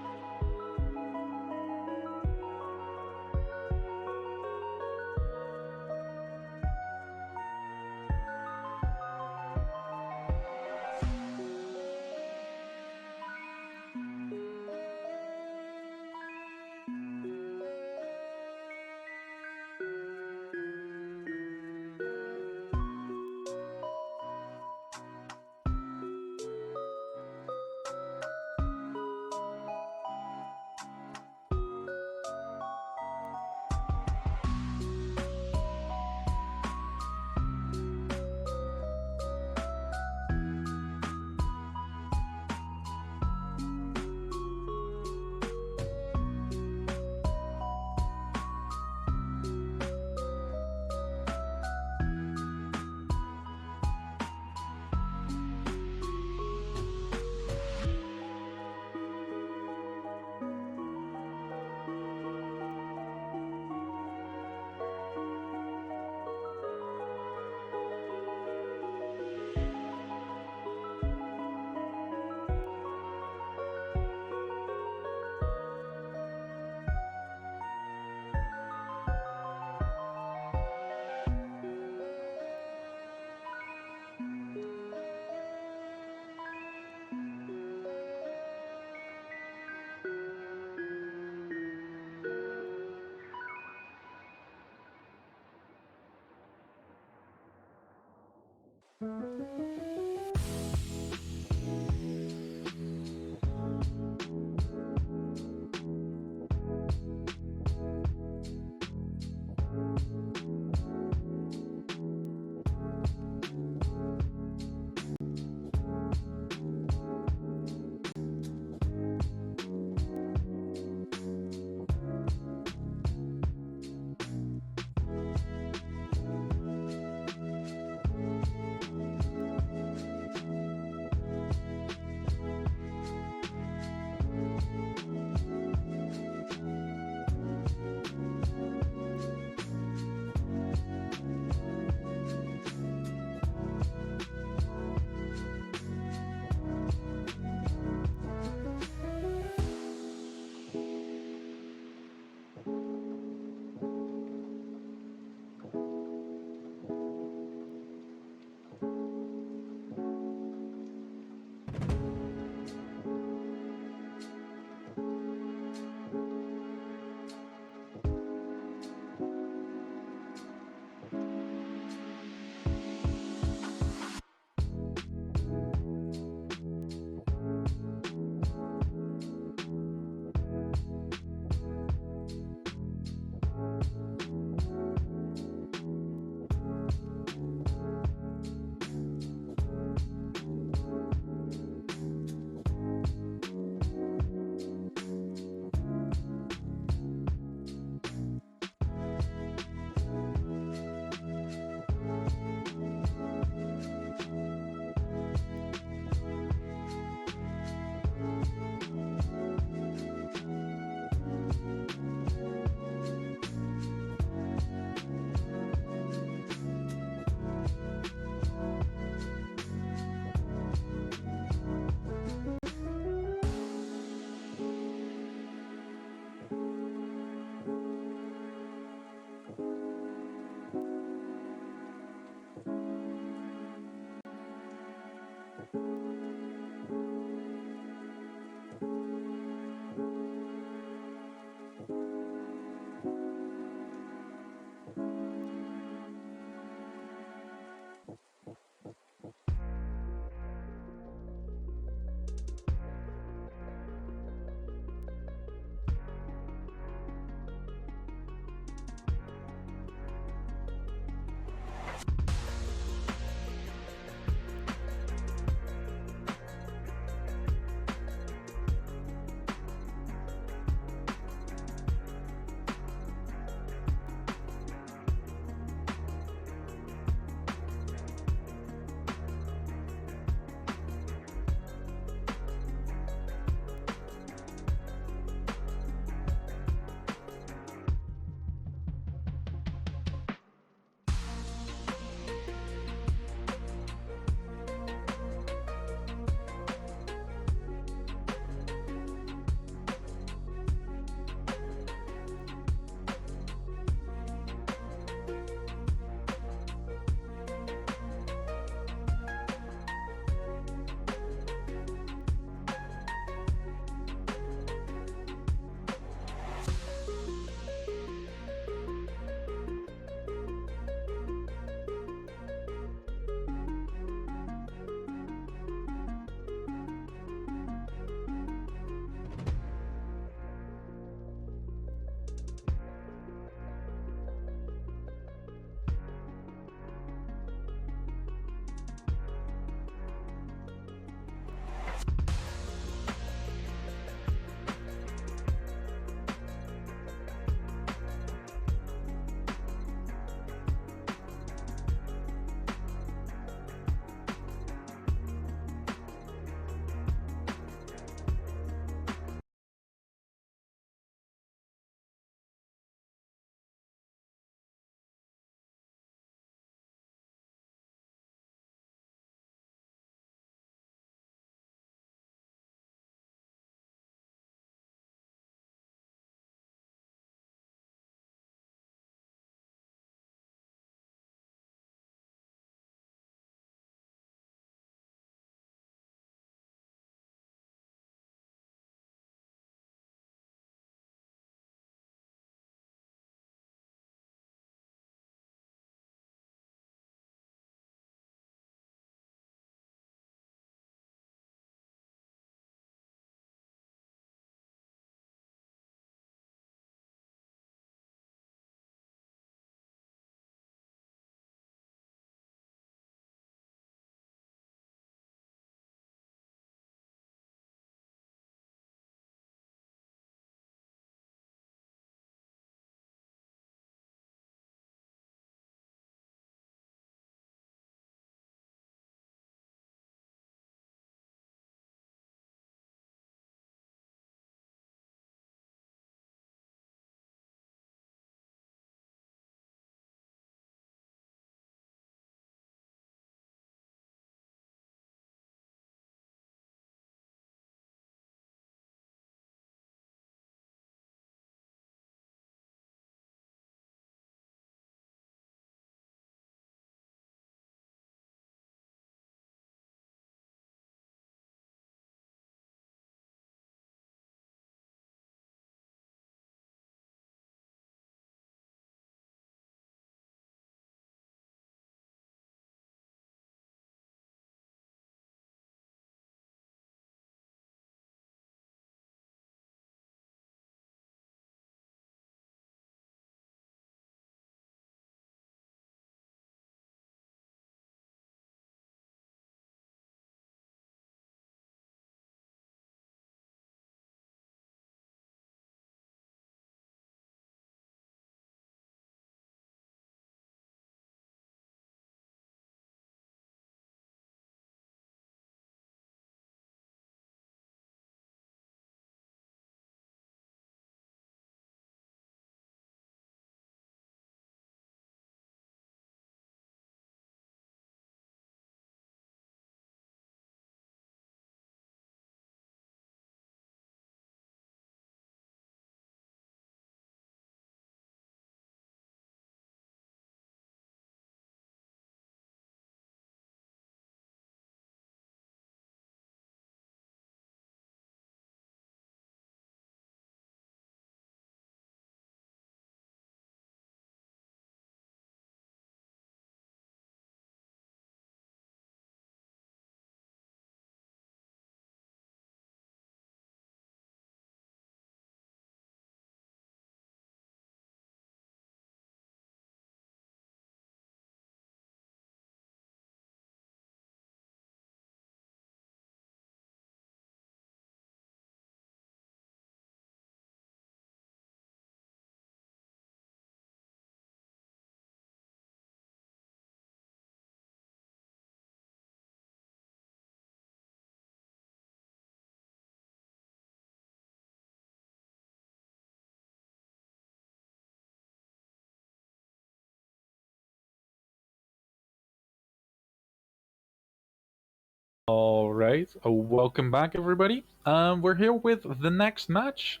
All right. Welcome back, everybody. We're here with the next match.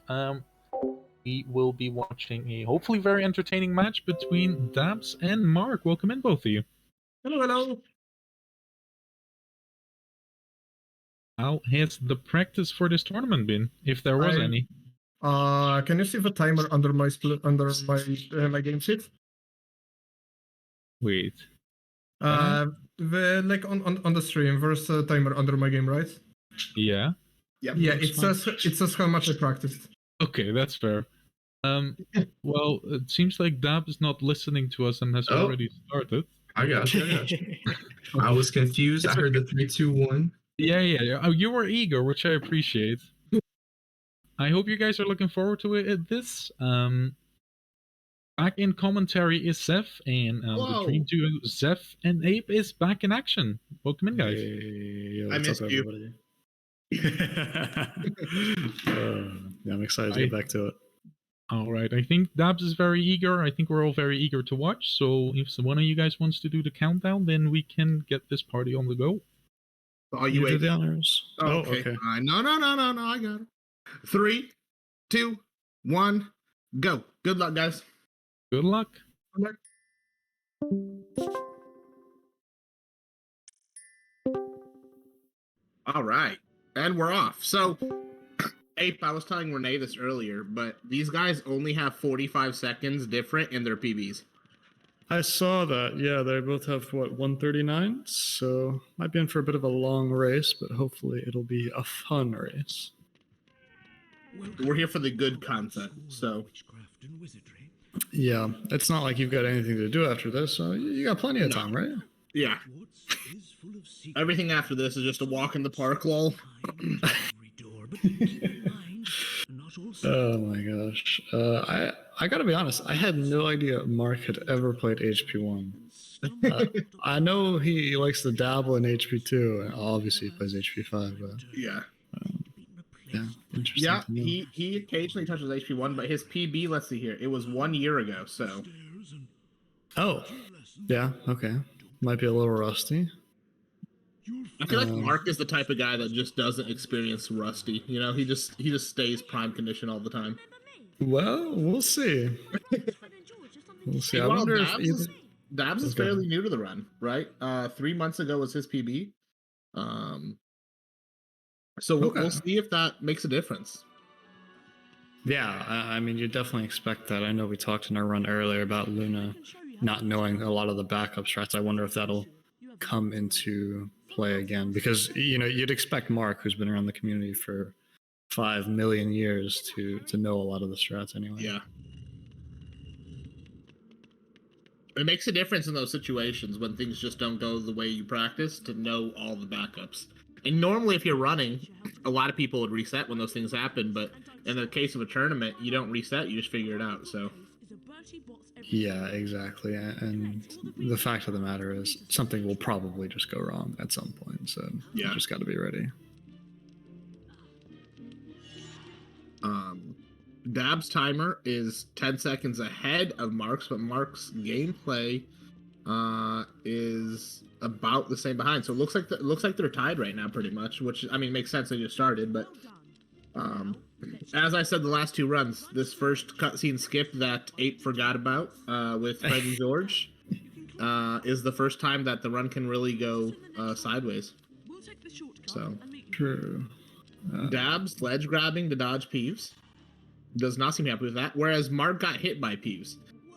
We will be watching a hopefully very entertaining match between Dabs and Mark. Welcome in, both of you. Hello, hello. How has the practice for this tournament been, if there was any? Can you see the timer under my my game sheet? Wait. The like on the stream, there's a timer under my game, right? Yeah. Yeah. Yeah. It says how much I practiced. Okay, that's fair. Well, it seems like Dab is not listening to us and has already started. I got you. I was confused. I heard the 3, 2, 1. Yeah. Oh, you were eager, which I appreciate. I hope you guys are looking forward to this. Back in commentary is Zeph, and the Dream Duo Zeph and Ape is back in action. Welcome in, guys. Hey, I missed you. Yeah, I'm excited to get back to it. All right, I think Dabs is very eager. I think we're all very eager to watch. So if one of you guys wants to do the countdown, then we can get this party on the go. Are you do the honors? Oh, okay. No, I got it. 3, 2, 1, go. Good luck, guys. Good luck. Good luck. All right, and we're off. So, Ape, I was telling Renee this earlier, but these guys only have 45 seconds different in their PBs. I saw that. Yeah, they both have, 139? So, might be in for a bit of a long race, but hopefully it'll be a fun race. We're here for the good content, so... Yeah, it's not like you've got anything to do after this, so you got plenty of time, right? Yeah. Everything after this is just a walk in the park, lol. Oh my gosh. I gotta be honest, I had no idea Mark had ever played HP1. I know he likes to dabble in HP2, and obviously he plays HP5, but... Yeah. Yeah, interesting. Yeah, he occasionally touches HP1, but his PB, let's see here, it was 1 year ago, so... Oh, yeah, okay. Might be a little rusty. I feel like Mark is the type of guy that just doesn't experience rusty. You know, he just stays prime condition all the time. Well, we'll see. We'll see. I wonder if Dabs is fairly new to the run, right? 3 months ago was his PB. So we'll see if that makes a difference. Yeah, I mean, you definitely expect that. I know we talked in our run earlier about Luna not knowing a lot of the backup strats. I wonder if that'll come into play again, because you'd expect Mark, who's been around the community for 5 million years, to know a lot of the strats anyway. Yeah. It makes a difference in those situations when things just don't go the way you practice, to know all the backups. And normally if you're running, a lot of people would reset when those things happen, but in the case of a tournament, you don't reset, you just figure it out, so... Yeah, exactly. And the fact of the matter is, something will probably just go wrong at some point, so you just got to be ready. Dab's timer is 10 seconds ahead of Mark's, but Mark's gameplay is about the same behind. So it looks like they're tied right now, pretty much. Which, I mean, makes sense. They just started, but as I said, the last 2 runs, this first cutscene skip that Ape forgot about with Fred and George is the first time that the run can really go sideways. So true. Dabs ledge grabbing to dodge Peeves. Does not seem happy with that. Whereas Mark got hit by Peeves.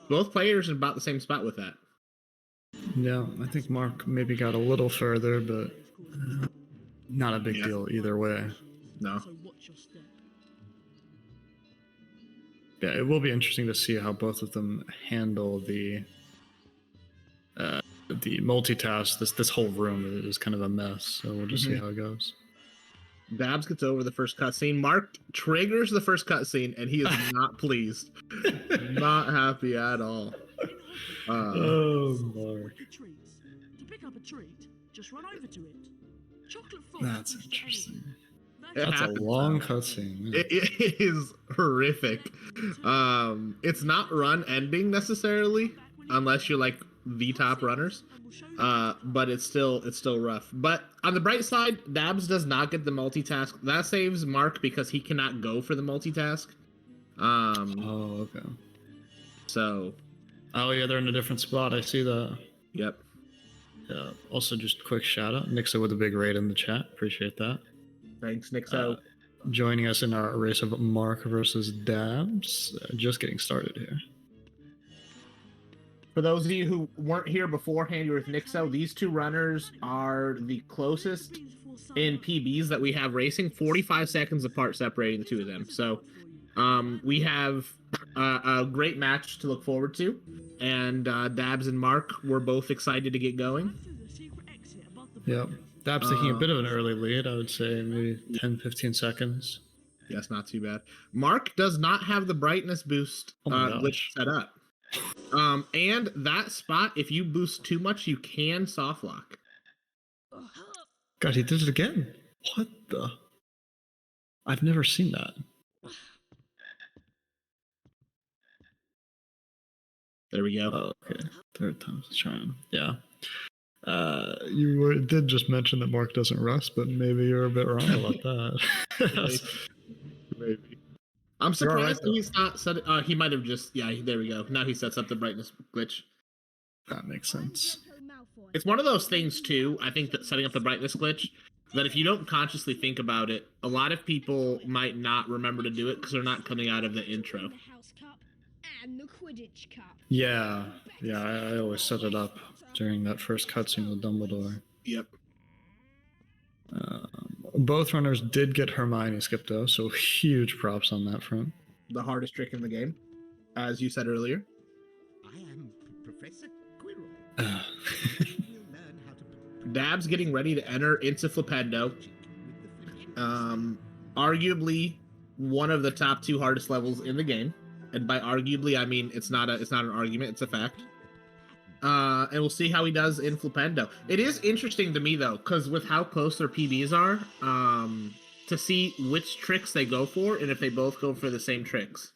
Both players are about the same spot with that. Yeah, I think Mark maybe got a little further, but not a big deal either way. No. Yeah, it will be interesting to see how both of them handle the multitask. This whole room is kind of a mess, so we'll just see how it goes. Dabs gets over the first cutscene. Mark triggers the first cutscene, and he is not pleased. Not happy at all. Oh, Mark. To pick up a treat, just run over to it. Chocolate That's interesting. That's a long cutscene. It is horrific. It's not run ending necessarily, unless you're like the top runners, but it's still rough. But on the bright side, Dabs does not get the multitask. That saves Mark because he cannot go for the multitask. Oh, okay. So. Oh yeah, they're in a different spot. I see that. Yep. Yeah. Also, just quick shout out, Nixo with a big raid in the chat. Appreciate that. Thanks, Nixo. Joining us in our race of Mark versus Dabs. Just getting started here. For those of you who weren't here beforehand, you're with Nixo. These two runners are the closest in PBs that we have racing, 45 seconds apart separating the two of them. So we have a great match to look forward to. And Dabs and Mark were both excited to get going. Yep. Dabs taking a bit of an early lead, I would say maybe 10-15 seconds. Yes, not too bad. Mark does not have the brightness boost glitch set up. And that spot, if you boost too much, you can soft lock. God, he did it again. What the? I've never seen that. There we go. Oh, okay. Third time's the charm. Yeah. You did just mention that Mark doesn't rust, but maybe you're a bit wrong about that. Maybe. I'm surprised that he's not set. He might have just. Yeah, there we go. Now he sets up the brightness glitch. That makes sense. It's one of those things too. I think that setting up the brightness glitch, that if you don't consciously think about it, a lot of people might not remember to do it because they're not coming out of the intro. Yeah, I always set it up during that first cutscene with Dumbledore. Yep. Both runners did get Hermione skipped though, so huge props on that front. The hardest trick in the game, as you said earlier. I am Professor Quirrell. Dabs getting ready to enter into Flipendo. Arguably one of the top 2 hardest levels in the game. And by arguably, I mean it's not an argument, it's a fact. And we'll see how he does in Flipendo. It is interesting to me though, because with how close their PBs are, to see which tricks they go for and if they both go for the same tricks.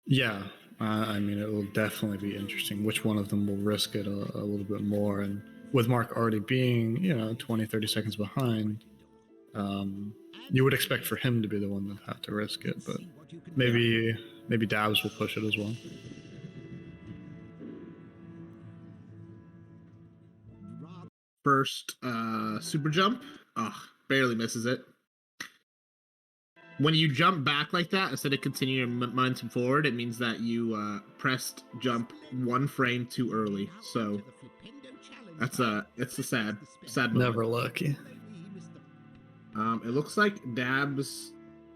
Yeah, I mean it will definitely be interesting which one of them will risk it a little bit more. And with Mark already being 20-30 seconds behind, you would expect for him to be the one that had to risk it, but maybe Dabs will push it as well. First super jump, barely misses it. When you jump back like that, instead of continuing momentum forward, it means that you pressed jump 1 frame too early. So it's a sad moment. Never lucky. It looks like Dab's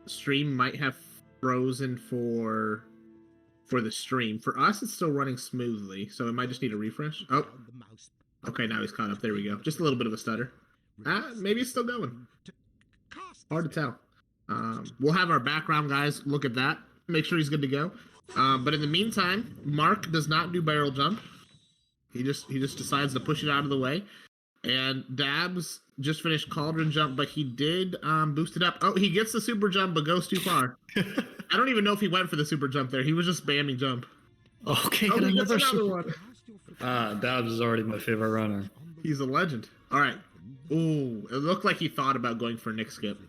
stream might have frozen for the stream. For us, it's still running smoothly, so it might just need a refresh. Oh, okay, now he's caught up. There we go. Just a little bit of a stutter. Maybe it's still going. Hard to tell. We'll have our background guys look at that, make sure he's good to go. But in the meantime, Mark does not do barrel jump. He just decides to push it out of the way. And Dabs just finished cauldron jump, but he did boost it up. Oh, he gets the super jump, but goes too far. I don't even know if he went for the super jump there. He was just spamming jump. Okay, he gets another one. Dabs is already my favorite runner. He's a legend. All right. Ooh, it looked like he thought about going for Nick skip.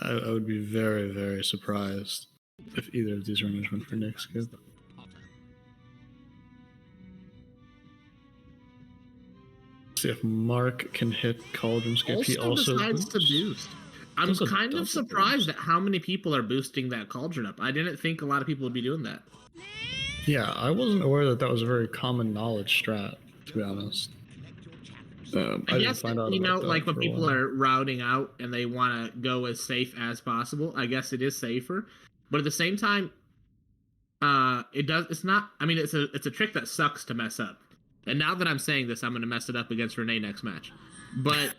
I would be very, very surprised if either of these runners went for Nick skip. See if Mark can hit Cauldron skip. He also decides to boost. I'm kind of surprised at how many people are boosting that Cauldron up. I didn't think a lot of people would be doing that. Yeah, I wasn't aware that was a very common knowledge strat, to be honest. I guess, like when people are routing out and they want to go as safe as possible, I guess it is safer. But at the same time, it's not, I mean, it's a trick that sucks to mess up. And now that I'm saying this, I'm going to mess it up against Renee next match. But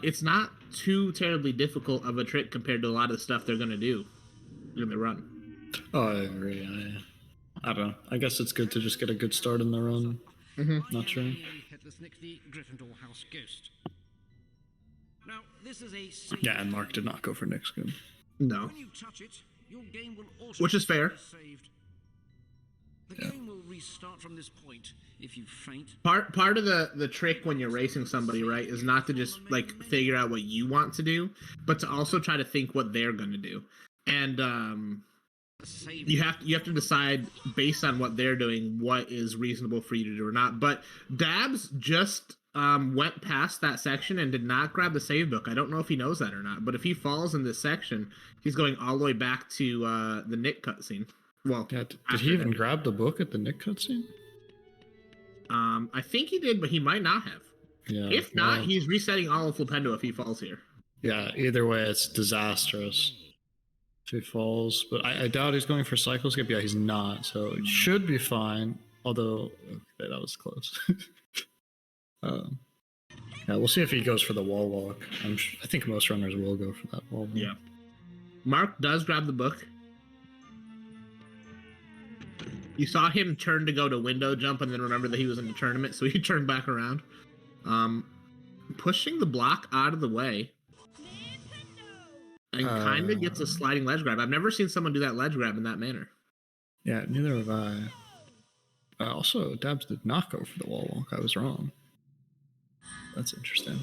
it's not too terribly difficult of a trick compared to a lot of the stuff they're going to do in the run. Oh, I agree. I don't know. I guess it's good to just get a good start in the run. Mm-hmm. Not sure. Yeah, and Mark did not go for Nick's good. No. Which is fair. The game will restart from this point if you faint. Part of the trick when you're racing somebody, right, is not to just like figure out what you want to do, but to also try to think what they're gonna do. And you have to decide based on what they're doing what is reasonable for you to do or not. But Dabs just went past that section and did not grab the save book. I don't know if he knows that or not, but if he falls in this section, he's going all the way back to the Nick cutscene. Well, yeah, did he even grab the book at the Nick cutscene? I think he did, but he might not have. Yeah. If not, he's resetting all of Flipendo if he falls here. Yeah, either way, it's disastrous if he falls. But I doubt he's going for cycle skip. Yeah, he's not. So it should be fine. Although, okay, that was close. Yeah, we'll see if he goes for the wall walk. I think most runners will go for that wall walk. Yeah. Mark does grab the book. You saw him turn to go to window jump and then remember that he was in the tournament, so he turned back around. Pushing the block out of the way. And kind of gets a sliding ledge grab. I've never seen someone do that ledge grab in that manner. Yeah, neither have I. Also, Dabs did not go for the wall walk. I was wrong. That's interesting.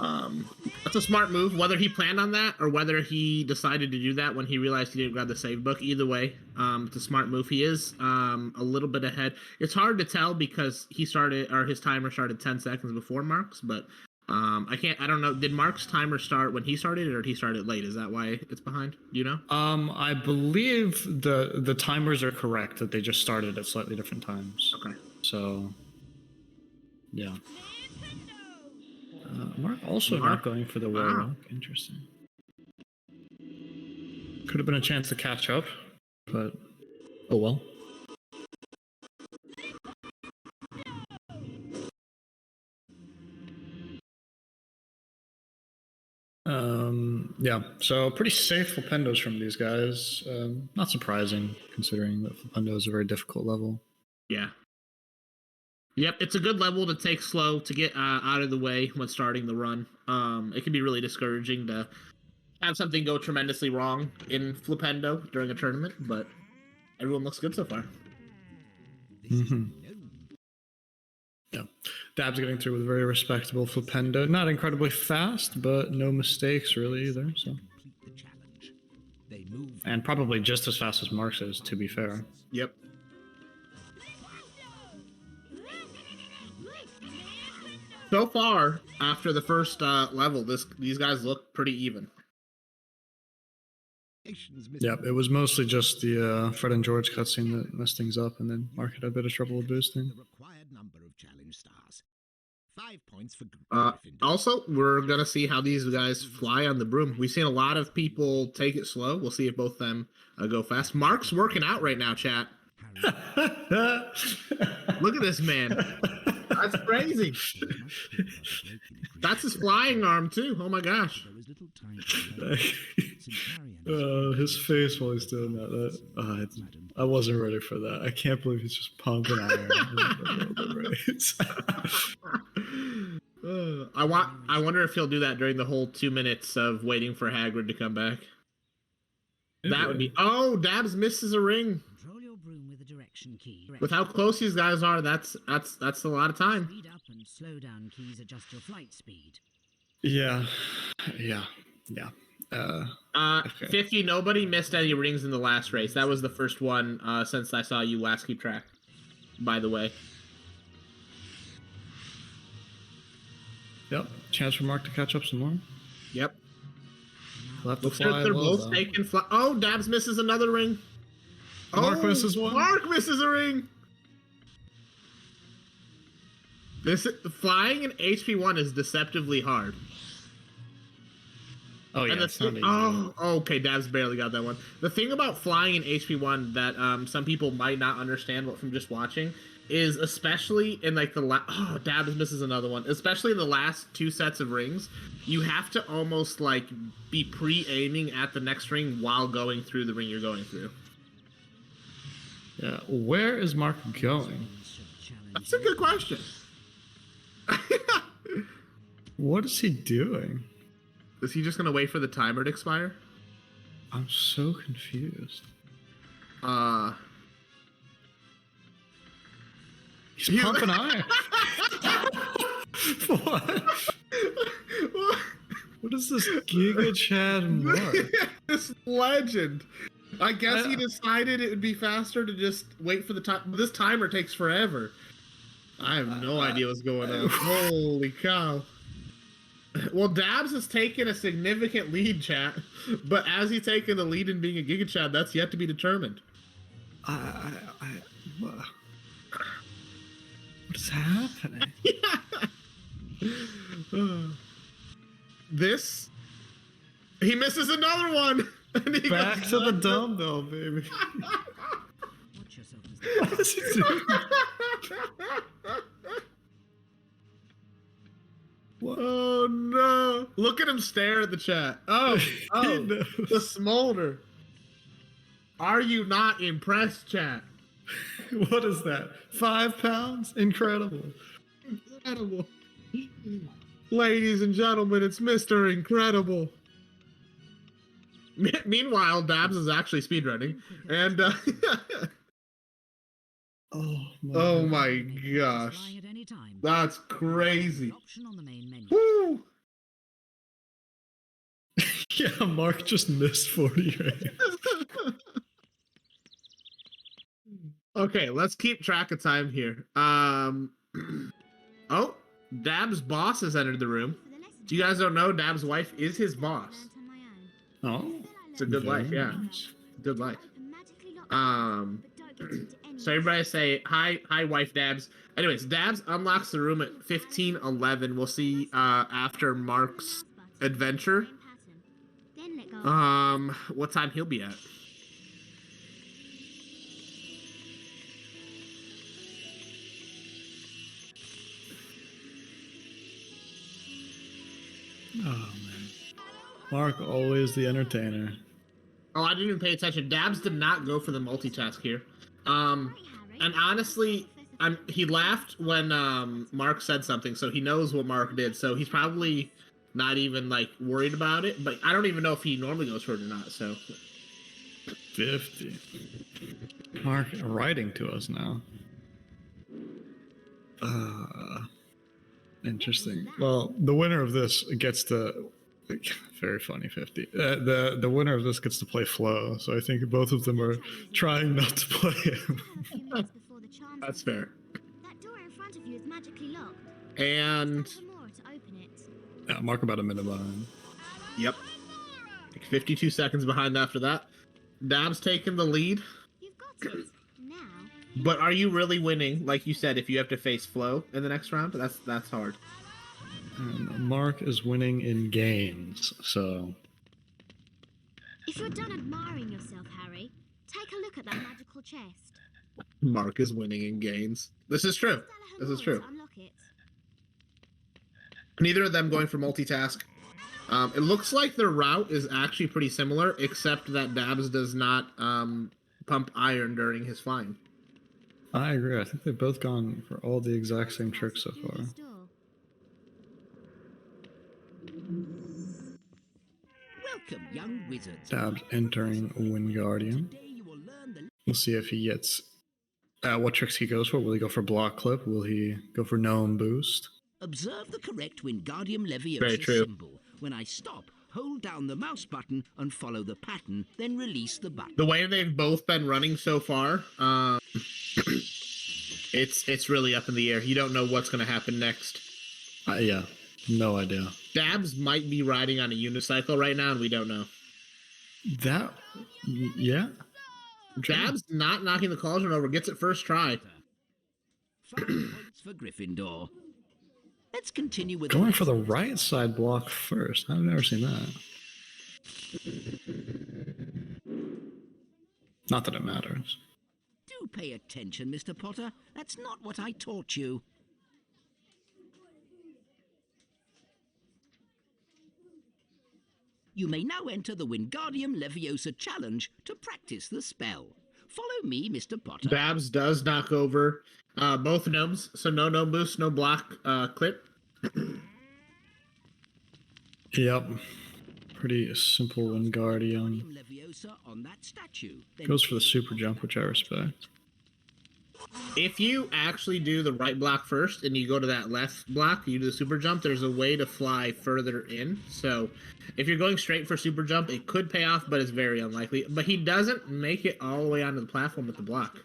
That's a smart move. Whether he planned on that or whether he decided to do that when he realized he didn't grab the save book, either way, it's a smart move. He is a little bit ahead. It's hard to tell because his timer started 10 seconds before Mark's, but I don't know. Did Mark's timer start when he started or did he start it late? Is that why it's behind? Do you know? I believe the timers are correct, that they just started at slightly different times. Okay. So, yeah. Mark also not going for the wall walk. Interesting. Could have been a chance to catch up, but oh well. Yeah, so pretty safe Flipendos from these guys. Not surprising, considering that Flipendo is a very difficult level. Yeah. Yep, it's a good level to take slow, to get out of the way when starting the run. It can be really discouraging to have something go tremendously wrong in Flipendo during a tournament, but everyone looks good so far. Mm-hmm. Yeah, Dab's getting through with a very respectable Flipendo. Not incredibly fast, but no mistakes really either. So, and probably just as fast as Mark's is, to be fair. Yep. So far, after the first level, these guys look pretty even. Yep, it was mostly just the Fred and George cutscene that messed things up, and then Mark had a bit of trouble with boosting. The required number of challenge stars. 5 points for also, we're going to see how these guys fly on the broom. We've seen a lot of people take it slow. We'll see if both of them go fast. Mark's working out right now, chat. Look at this man. That's crazy. That's his flying arm, too. Oh, my gosh. His face while he's doing that. I wasn't ready for that. I can't believe he's just pumping iron. I wonder if he'll do that during the whole 2 minutes of waiting for Hagrid to come back. That would be... Oh, Dabs misses a ring. Control your broom with the direction key. With how close these guys are, that's a lot of time. Speed up and slow down keys adjust your flight speed. Yeah. Okay. 50, nobody missed any rings in the last race. That was the first one since I saw you last keep track, by the way. Yep, chance for Mark to catch up some more. Yep. Looks like they're both taking fly. Oh, Dabs misses another ring. Mark misses one. Mark misses a ring. Flying in HP1 is deceptively hard. Oh, yeah. Okay. Dabs barely got that one. The thing about flying in HP1 that some people might not understand from just watching is, especially in like Dabs misses another one. Especially in the last 2 sets of rings, you have to almost like be pre-aiming at the next ring while going through the ring you're going through. Yeah. Where is Mark going? That's a good question. What is he doing? Is he just gonna wait for the timer to expire? I'm so confused. He's pumping iron. What? What is this Giga Chad Mark? This legend. I guess he decided it would be faster to just wait for the time. This timer takes forever. I have no idea what's going on. Holy cow. Well, Dabs has taken a significant lead, chat. But as he's taken the lead in being a Giga Chad, that's yet to be determined. What is happening? This, he misses another one. Back to the dumbbell, baby. What is he doing? Oh no! Look at him stare at the chat. Oh, the smolder. Are you not impressed, chat? What is that? 5 pounds? Incredible. Incredible. Ladies and gentlemen, it's Mr. Incredible. Meanwhile, Dabs is actually speedrunning, and oh my gosh, that's crazy. Woo! Yeah, Mark just missed 40 right? Okay, let's keep track of time here. Oh, Dab's boss has entered the room. You guys don't know, Dab's wife is his boss. Oh, it's a good life, yeah. Good life. So everybody say hi, wife Dabs. Anyways, Dabs unlocks the room at 15:11. We'll see after Mark's adventure. What time he'll be at. Oh man, Mark always the entertainer. Oh, I didn't even pay attention. Dabs did not go for the multitask here. And honestly, he laughed when Mark said something, so he knows what Mark did. So he's probably not even like worried about it. But I don't even know if he normally goes for it or not. So 50. Mark writing to us now. Interesting. Well, the winner of this gets to very funny 50. The winner of this gets to play Flo, so I think both of them are trying not to play him. That's fair. That door in front of you is magically locked. And yeah, Mark about a minute behind. Yep. Like 52 seconds behind after that. Dab's taking the lead. You've got it. Now. But are you really winning? Like you said, if you have to face Flo in the next round, that's hard. Mark is winning in games, so. If you're done admiring yourself, Harry, take a look at that magical chest. Mark is winning in games. This is true. This is true. Neither of them going for multitask. It looks like their route is actually pretty similar, except that Dabs does not pump iron during his flying. I agree. I think they've both gone for all the exact same tricks so far. Welcome, young wizards. Dabs entering Wingardium. We'll see if he gets what tricks he goes for. Will he go for block clip? Will he go for gnome boost? Observe the correct Wingardium Leviosa symbol. When I stop, hold down the mouse button and follow the pattern, then release the button. The way they've both been running so far, it's really up in the air. You don't know what's going to happen next. Yeah, no idea. Dabs might be riding on a unicycle right now, and we don't know. That, yeah. Dabs not knocking the cauldron over, gets it first try. 5 points for Gryffindor. Let's continue with going for the right side block first. I've never seen that. Not that it matters. Do pay attention, Mr. Potter. That's not what I taught you. You may now enter the Wingardium Leviosa challenge to practice the spell. Follow me, Mr. Potter. Dabs does knock over both gnomes, so no gnome boost, no block clip. Yep. Pretty simple Wingardium. Leviosa on that statue. Goes for the super jump, which I respect. If you actually do the right block first and you go to that left block, you do the super jump, there's a way to fly further in. So if you're going straight for super jump, it could pay off, but it's very unlikely. But he doesn't make it all the way onto the platform with the block.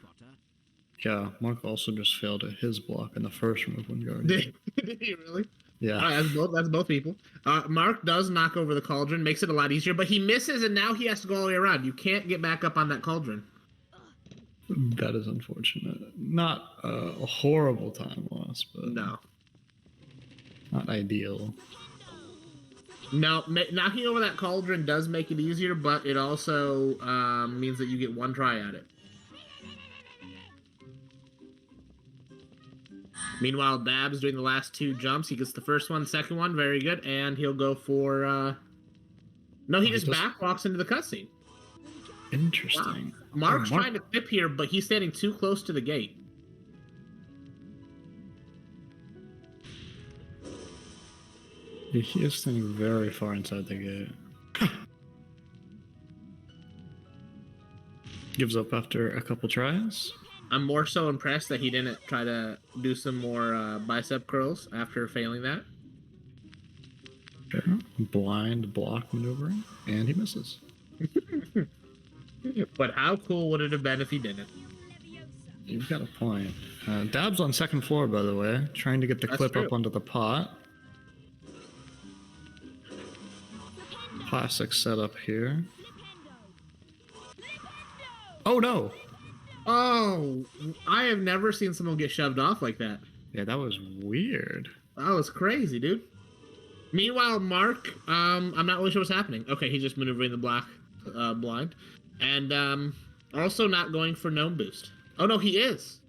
Yeah, Mark also just failed at his block in the first move when guarding. Did he really? Yeah. That's both people. Mark does knock over the cauldron, makes it a lot easier, but he misses and now he has to go all the way around. You can't get back up on that cauldron. That is unfortunate. Not a horrible time loss, but no, not ideal. No, knocking over that cauldron does make it easier, but it also means that you get one try at it. Meanwhile, Babs doing the last two jumps. He gets the first one, second one, very good, and he'll go for. No, he just backwalks into the cutscene. Interesting. Wow. Mark's trying to clip here, but he's standing too close to the gate. Yeah, he is standing very far inside the gate. Gives up after a couple tries. I'm more so impressed that he didn't try to do some more bicep curls after failing that. Okay. Blind block maneuvering, and he misses. But how cool would it have been if he didn't? You've got a point. Dab's on second floor, by the way, trying to get the clip up onto the pot. Classic setup here. Oh no! Oh, I have never seen someone get shoved off like that. Yeah, that was weird. That was crazy, dude. Meanwhile, Mark, I'm not really sure what's happening. Okay, he's just maneuvering the block blind. And also not going for gnome boost. Oh no, he is.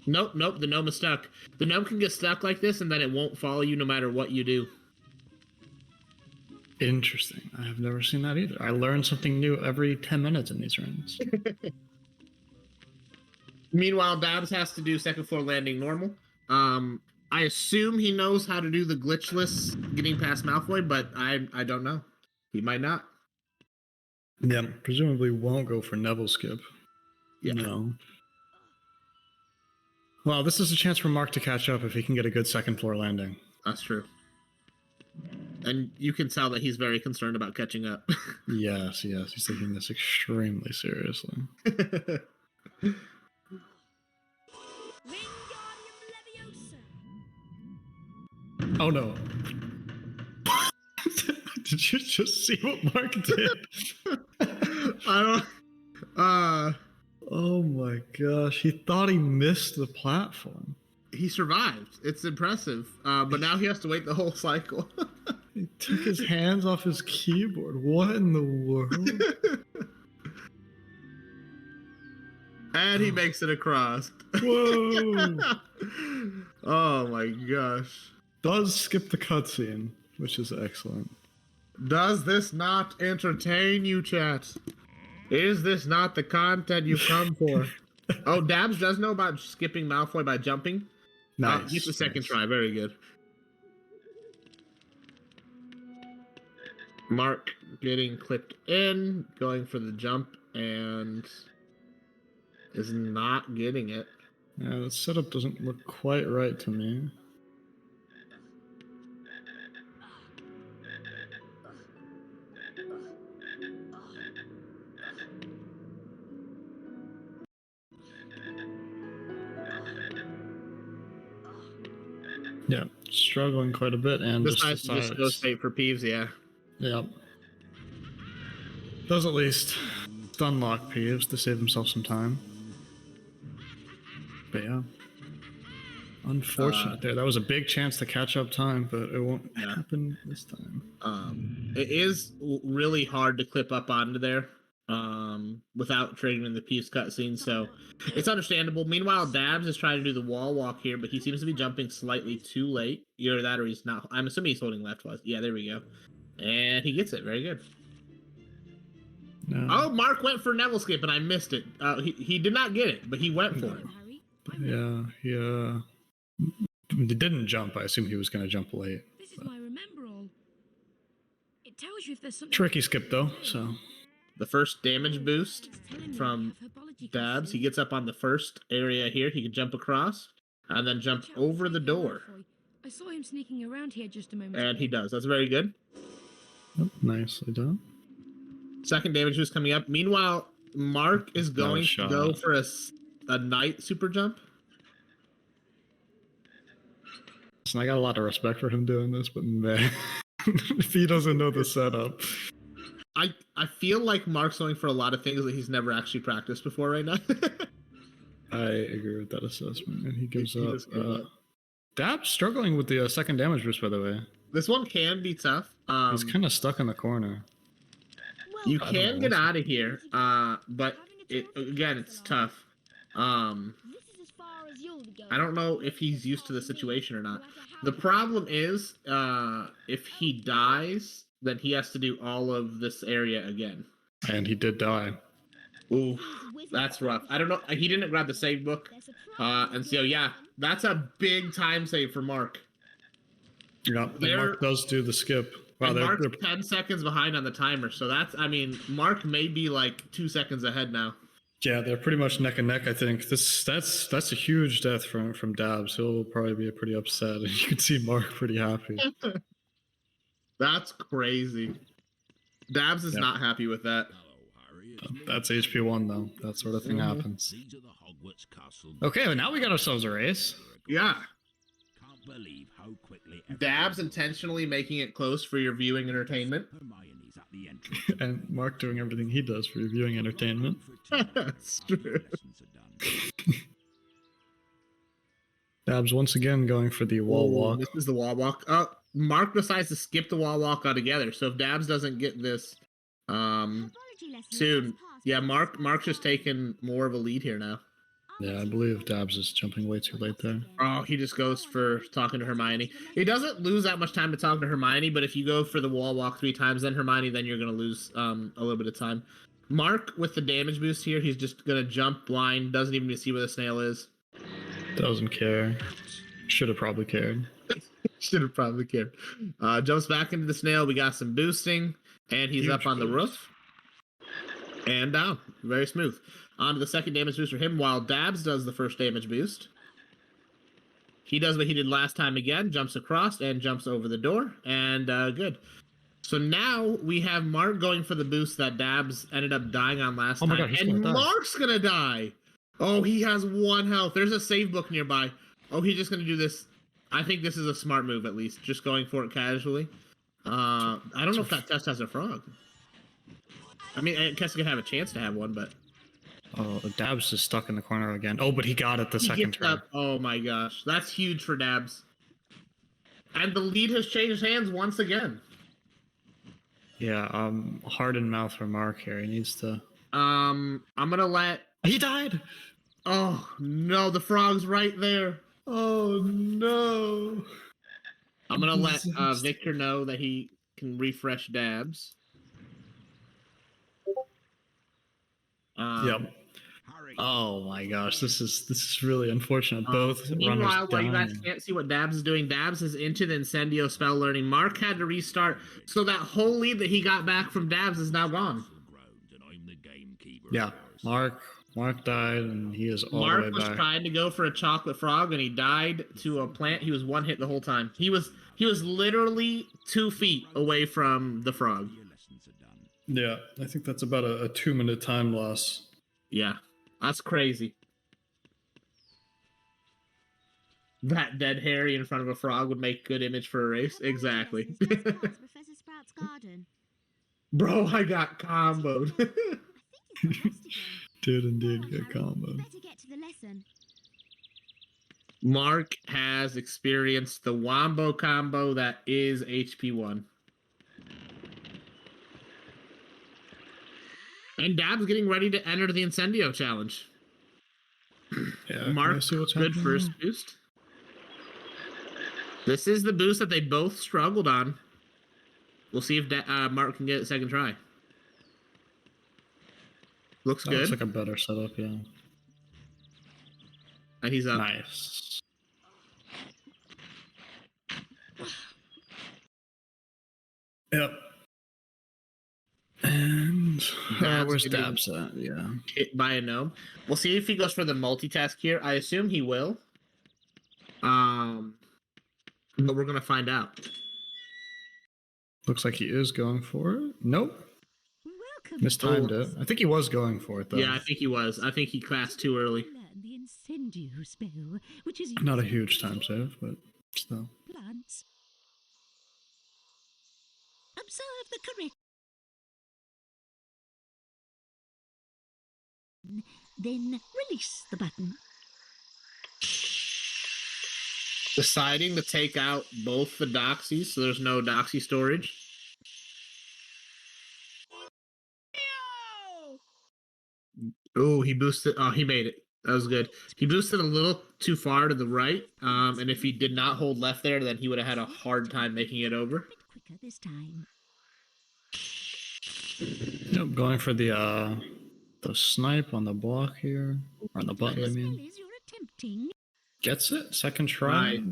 Nope, the gnome is stuck. The gnome can get stuck like this and then it won't follow you no matter what you do. Interesting. I have never seen that either. I learn something new every 10 minutes in these runs. Meanwhile, Babs has to do second floor landing normal. I assume he knows how to do the glitchless getting past Malfoy, but I don't know. He might not. Yeah, presumably won't go for Neville skip. Yeah. No. Well, this is a chance for Mark to catch up if he can get a good second floor landing. That's true. And you can tell that he's very concerned about catching up. Yes, he's taking this extremely seriously. Oh no. Did you just see what Mark did? Oh my gosh, he thought he missed the platform. He survived. It's impressive. But now he has to wait the whole cycle. He took his hands off his keyboard. What in the world? And he makes it across. Whoa! Oh my gosh. Does skip the cutscene, which is excellent. Does this not entertain you, chat? Is this not the content you've come for? Oh, Dabs does know about skipping Malfoy by jumping. Nice. Just a second try. Very good. Mark getting clipped in, going for the jump, and is not getting it. Yeah, the setup doesn't look quite right to me. Yeah, struggling quite a bit, and just go straight for Peeves, yeah. Yep. Does at least stun lock Peeves to save himself some time. But yeah. Unfortunate there. That was a big chance to catch up time, but it won't happen this time. It is really hard to clip up onto there without triggering the Peeves cutscene, so it's understandable. Meanwhile, Dabs is trying to do the wall walk here, but he seems to be jumping slightly too late. Either that or he's not. I'm assuming he's holding left. Yeah, there we go. And he gets it. Very good. No. Oh, Mark went for Neville skip, and I missed it. He did not get it, but he went for it. Yeah, he didn't jump. I assume he was going to jump late. This is my remember all. It tells you if there's something tricky skip though, so the first damage boost from Dabs. He gets up on the first area here. He can jump across and then jump over the door. I saw him sneaking around here just a moment And ago. he does. That's very good. Oh, nicely done. Second damage boost coming up. Meanwhile, Mark is going to go for a knight super jump. So I got a lot of respect for him doing this, but man, if he doesn't know the setup. I feel like Mark's going for a lot of things that he's never actually practiced before right now. I agree with that assessment, and he gives up. Dab's struggling with the second damage boost, by the way. This one can be tough. He's kind of stuck in the corner. You can get out of here, but again, it's tough. I don't know if he's used to the situation or not. The problem is, if he dies, then he has to do all of this area again. And he did die. Ooh, that's rough. I don't know. He didn't grab the save book. And so, yeah, that's a big time save for Mark. Yeah, Mark does do the skip. Wow, Mark's 10 seconds behind on the timer. So that's, I mean, Mark may be like 2 seconds ahead now. Yeah, they're pretty much neck and neck, I think. That's a huge death from Dabs. He'll probably be pretty upset. And you can see Mark pretty happy. That's crazy. Dabs is not happy with that. That's HP1 though. That sort of thing happens. Okay, well now we got ourselves a race. Yeah. Dabs intentionally making it close for your viewing entertainment. And Mark doing everything he does for your viewing entertainment. That's true. Dabs once again going for the wall walk. This is the wall walk. Mark decides to skip the wall walk altogether. So if Dabs doesn't get this soon, yeah, Mark's just taking more of a lead here now. Yeah, I believe Dabs is jumping way too late there. Oh, he just goes for talking to Hermione. He doesn't lose that much time to talk to Hermione, but if you go for the wall walk 3 times, then Hermione, then you're going to lose a little bit of time. Mark, with the damage boost here, he's just going to jump blind, doesn't even see where the snail is. Doesn't care. Should have probably cared. Should have probably cared. Jumps back into the snail. We got some boosting, and he's up on the roof. And down. Very smooth. On to the second damage boost for him, while Dabs does the first damage boost. He does what he did last time again, jumps across and jumps over the door, and good. So now we have Mark going for the boost that Dabs ended up dying on last time. God, and Mark's gonna die. Oh, he has 1 health. There's a save book nearby. Oh, he's just gonna do this. I think this is a smart move, at least. Just going for it casually. I don't know if that test has a frog. I mean, I guess he could have a chance to have one, but... Oh, Dabs is stuck in the corner again. Oh, but he got it the second turn. Oh my gosh. That's huge for Dabs. And the lead has changed hands once again. Yeah, heart and mouth for Mark here. He needs to... I'm gonna let... He died! Oh, no, the frog's right there. Oh, no. I'm gonna let Victor know that he can refresh Dabs. Yep. Oh my gosh, this is really unfortunate. Both meanwhile, runners while you guys dying. can't see what Dabs is doing, Dabs is into the Incendio spell learning. Mark had to restart, so that whole lead that he got back from Dabs is now gone. Yeah, Mark died, and he is all Mark the way was back. trying to go for a chocolate frog, and he died to a plant. He was 1 hit the whole time. He was literally 2 feet away from the frog. Yeah, I think that's about a 2-minute time loss. Yeah, that's crazy. That dead Harry in front of a frog would make good image for a race. Exactly. Professor Sprout's garden. Bro, I got comboed. Did indeed get comboed. Better get to the lesson. Mark has experienced the Wombo combo that is HP1. And Dab's getting ready to enter the Incendio challenge. Yeah, Mark, good first boost. This is the boost that they both struggled on. We'll see if Mark can get it second try. Looks good. Looks like a better setup, yeah. And he's up. Nice. Yep. And Where's Dabs at? Yeah. Hit by a gnome. We'll see if he goes for the multitask here. I assume he will. But we're gonna find out. Looks like he is going for it. Nope. Mistimed it. I think he was going for it though. Yeah, I think he was. I think he cast too early. The incendio spell, which is Not a huge time save, but still. plants. Observe the correct. Then release the button. Deciding to take out both the doxies, so there's no doxy storage. Oh, he boosted. Oh, he made it. That was good. He boosted a little too far to the right, and if he did not hold left there, then he would have had a hard time making it over. Quicker this time. Yep, going for the snipe on the block here, or on the button. I mean, gets it. Second try. Right.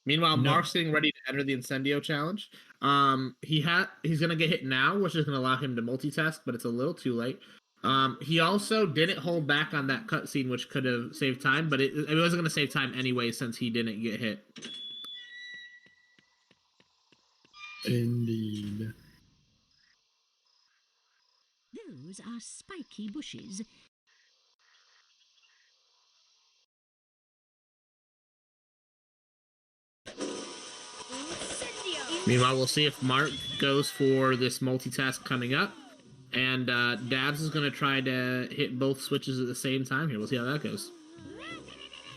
Meanwhile, Mark's getting ready to enter the Incendio challenge. He's gonna get hit now, which is gonna allow him to multitask, but it's a little too late. He also didn't hold back on that cutscene, which could have saved time, but it wasn't going to save time anyway since he didn't get hit. Indeed. Those are spiky bushes. Meanwhile, we'll see if Mark goes for this multitask coming up. And Dabs is going to try to hit both switches at the same time here. We'll see how that goes.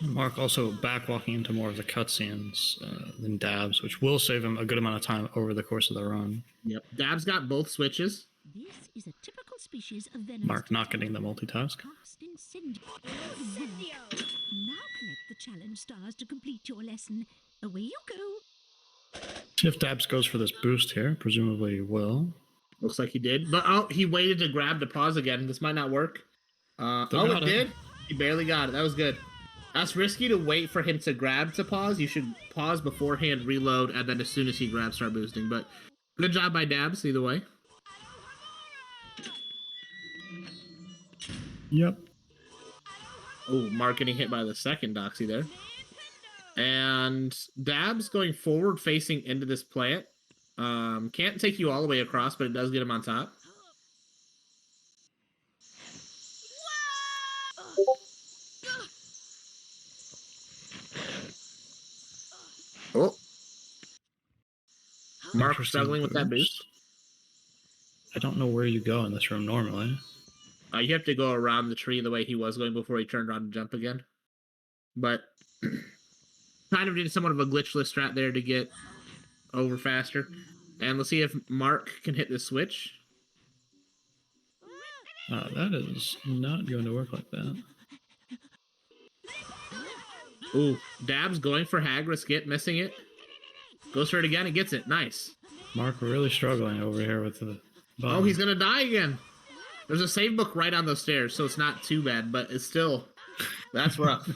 Mark also backwalking into more of the cutscenes than Dabs, which will save him a good amount of time over the course of the run. Yep. Dabs got both switches. This is a typical species of venomous. Mark not getting the multitask. Now collect the challenge stars to complete your lesson. Away you go. See if Dabs goes for this boost here. Presumably he will. Looks like he did. But he waited to grab the pause again. This might not work. It did. He barely got it. That was good. That's risky to wait for him to grab to pause. You should pause beforehand, reload, and then as soon as he grabs, start boosting. But good job by Dabs, either way. Yep. Oh, Mark getting hit by the second doxy there. And Dabs going forward facing into this plant. Can't take you all the way across, but it does get him on top. Oh. Mark struggling with that boost. I don't know where you go in this room normally. You have to go around the tree the way he was going before he turned around to jump again. But kind of did somewhat of a glitchless strat there to get over faster. And let's see if Mark can hit this switch. That is not going to work like that. Ooh, Dabs going for Hag, risk it, missing it. Goes for it again and gets it. Nice. Mark really struggling over here with the button. Oh, he's going to die again. There's a save book right on those stairs, so it's not too bad, but it's still... That's rough.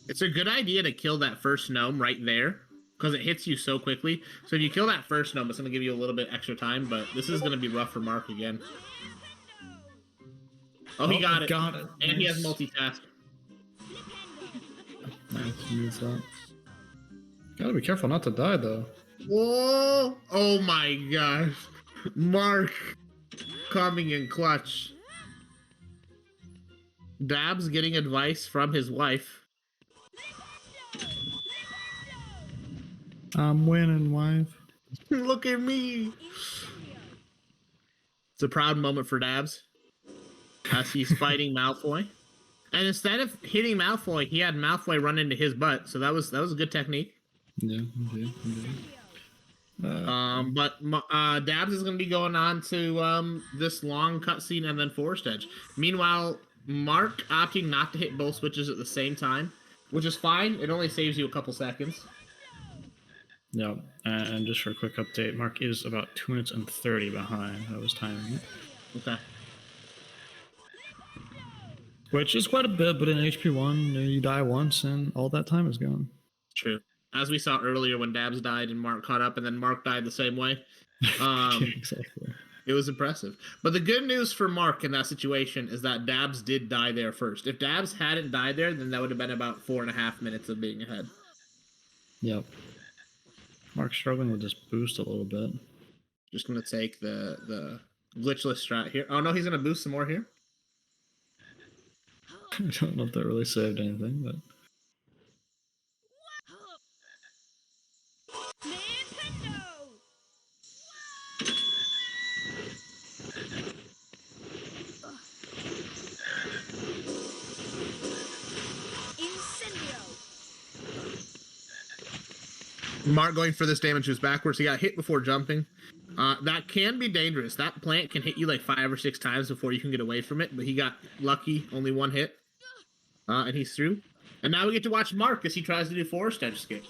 It's a good idea to kill that first gnome right there, because it hits you so quickly. So if you kill that first gnome, it's going to give you a little bit extra time, but this is going to be rough for Mark again. Oh, he got it. And nice. He has multitask. Nice, moves up. Gotta be careful not to die, though. Whoa! Oh my gosh. Mark coming in clutch. Dabs getting advice from his wife. I'm winning, wife. Look at me. It's a proud moment for Dabs as he's fighting Malfoy. And instead of hitting Malfoy, he had Malfoy run into his butt. So that was a good technique. Yeah, indeed. But Dabs is going to be going on to this long cutscene and then Forest Edge. Meanwhile, Mark opting not to hit both switches at the same time, which is fine. It only saves you a couple seconds. Yeah, and just for a quick update, Mark is about 2 minutes and 30 behind. I was timing it. Okay. Which is quite a bit, but in HP1, you die once and all that time is gone. True. As we saw earlier when Dabs died and Mark caught up, and then Mark died the same way. Exactly. It was impressive. But the good news for Mark in that situation is that Dabs did die there first. If Dabs hadn't died there, then that would have been about 4.5 minutes of being ahead. Yep. Mark's struggling with this boost a little bit. Just going to take the glitchless strat here. Oh, no, he's going to boost some more here. I don't know if that really saved anything, but... Mark going for this damage was backwards. He got hit before jumping. That can be dangerous. That plant can hit you like 5 or 6 times before you can get away from it, but he got lucky, only 1 hit. And he's through. And now we get to watch Mark as he tries to do forest edge skip.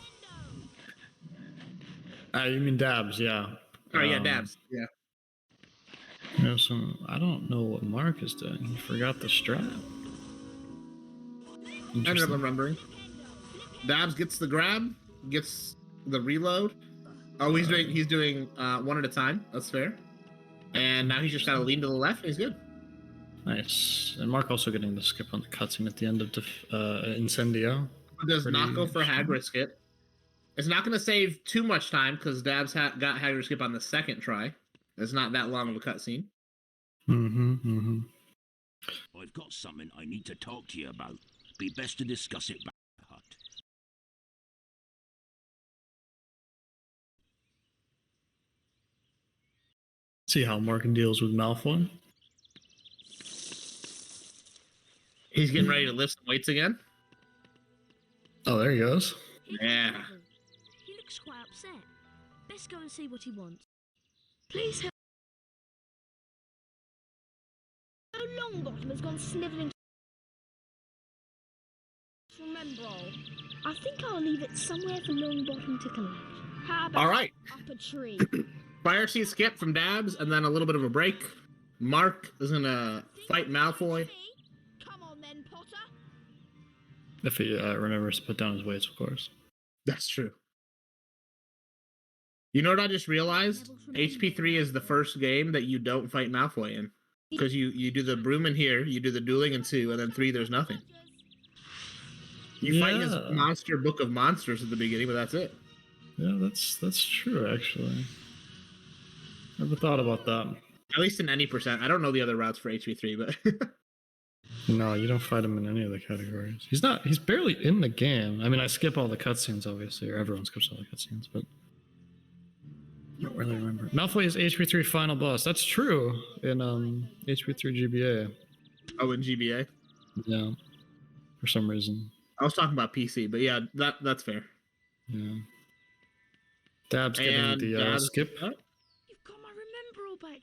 You mean Dabs, yeah. Oh, yeah, Dabs, yeah. You know, so I don't know what Mark is doing. He forgot the strat. I ended up remembering. Dabs gets the grab, gets the reload. Oh, he's doing 1 at a time. That's fair. And now he's just got to lean to the left, and he's good. Nice. And Mark also getting the skip on the cutscene at the end of Incendio. Does not go for Hagrid skip. It's not going to save too much time because Dabs got Hagrid skip on the second try. It's not that long of a cutscene. I've got something I need to talk to you about. Be best to discuss it back at the hut. See how Mark deals with Malfoy. He's getting ready to lift some weights again. Oh, there he goes. Yeah. He looks quite upset. Let's go and see what he wants. Please help. Oh, Longbottom has gone slithering. Remember all. I think I'll leave it somewhere for Longbottom to collect. How about All right. up a tree? Fire seed skip from Dabs, and then a little bit of a break. Mark is going to fight Malfoy. Come on then, Potter. If he remembers to put down his weights, of course. That's true. You know what I just realized? HP3 is the first game that you don't fight Malfoy in. Because you do the broom in here, you do the dueling in 2, and then 3 there's nothing. You fight his monster book of monsters at the beginning, but that's it. Yeah, that's true, actually. Never thought about that. At least in any percent. I don't know the other routes for HP3, but... No, you don't fight him in any of the categories. He's barely in the game. I mean, I skip all the cutscenes, obviously, or everyone skips all the cutscenes, but... I don't really remember. Malfoy is HP3 final boss. That's true in HP3 GBA. Oh, in GBA? Yeah. For some reason. I was talking about PC, but yeah, that's fair. Yeah. Dabs getting the skip. You've got my remember all back.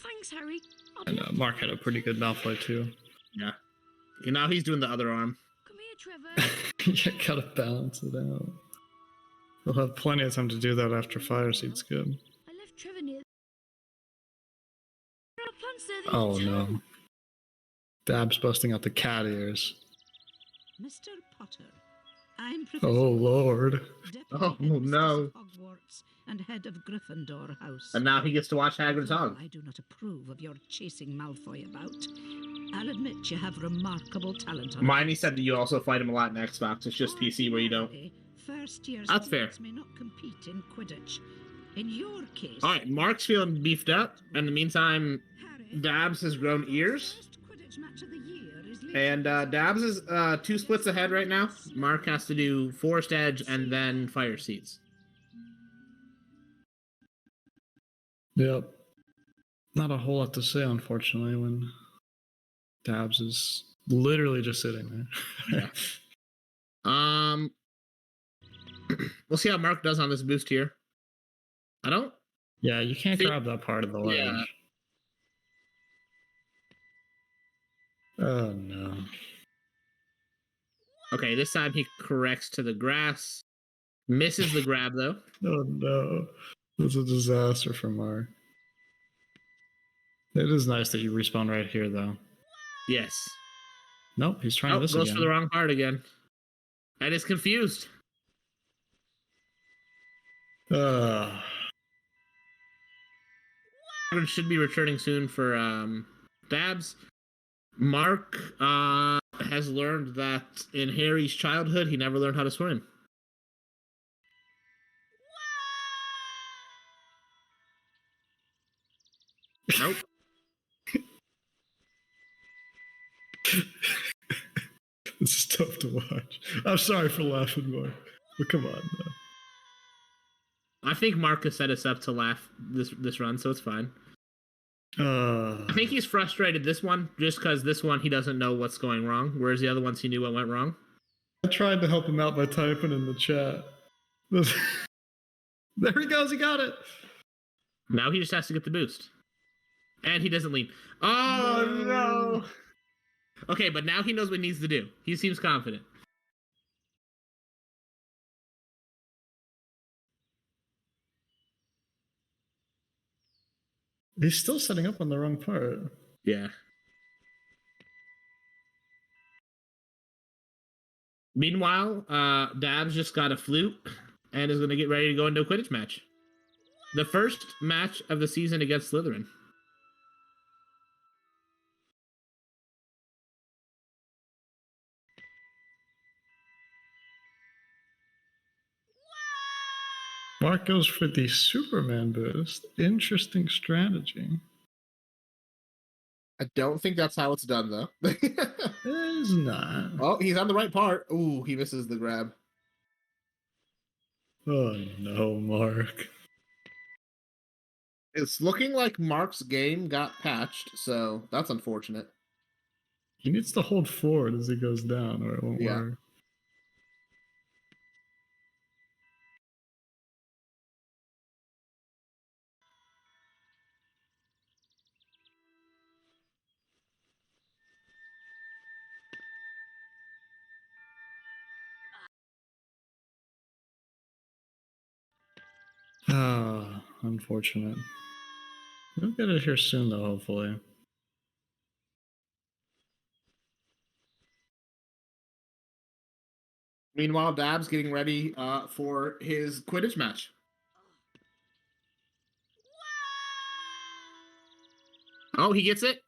Thanks, Harry. And Mark had a pretty good Malfoy too. Yeah. Okay, now he's doing the other arm. Come here, Trevor. You gotta balance it out. We'll have plenty of time to do that after Fire Seed's good. I left Trevor near. Oh no. Dabs busting out the cat ears. Mr. Potter, I'm Professor Oh Lord. Oh no. Hogwarts and head of Gryffindor House. And now he gets to watch Hagrid's hog. I do not approve of your chasing Malfoy about. I'll admit you have remarkable talent on Hermione said that you also fight him a lot in Xbox. It's just PC where you don't. First year That's fair. students may not compete in Quidditch. In your case... Alright, Mark's feeling beefed up. In the meantime, Dabs has grown ears. And Dabs is 2 splits ahead right now. Mark has to do Forest Edge and then Fire Seeds. Yep. Not a whole lot to say, unfortunately, when Dabs is literally just sitting there. Yeah. We'll see how Mark does on this boost here. I don't... Yeah, you can't grab that part of the ledge. Yeah. Oh, no. Okay, this time he corrects to the grass. Misses the grab, though. Oh, no. It's a disaster for Mark. It is nice that you respawn right here, though. Yes. Nope, he's trying this goes again. for the wrong part again. And is confused. Should be returning soon for Babs. Mark has learned that in Harry's childhood, he never learned how to swim. Nope. This is tough to watch. I'm sorry for laughing, Mark, but come on. Man. I think Marcus set us up to laugh this run, so it's fine. I think he's frustrated this one just because this one he doesn't know what's going wrong, whereas the other ones he knew what went wrong. I tried to help him out by typing in the chat. There he goes, he got it. Now he just has to get the boost. And he doesn't lean. Oh, no. Okay, but now he knows what he needs to do. He seems confident. He's still setting up on the wrong part. Yeah. Meanwhile, Dabs just got a flute and is going to get ready to go into a Quidditch match. The first match of the season against Slytherin. Mark goes for the Superman boost. Interesting strategy. I don't think that's how it's done, though. It's not. Oh, he's on the right part. Ooh, he misses the grab. Oh, no, Mark. It's looking like Mark's game got patched, so that's unfortunate. He needs to hold forward as he goes down, or it won't work. Ah, unfortunate. We'll get it here soon, though, hopefully. Meanwhile, Dab's getting ready for his Quidditch match. Oh, he gets it?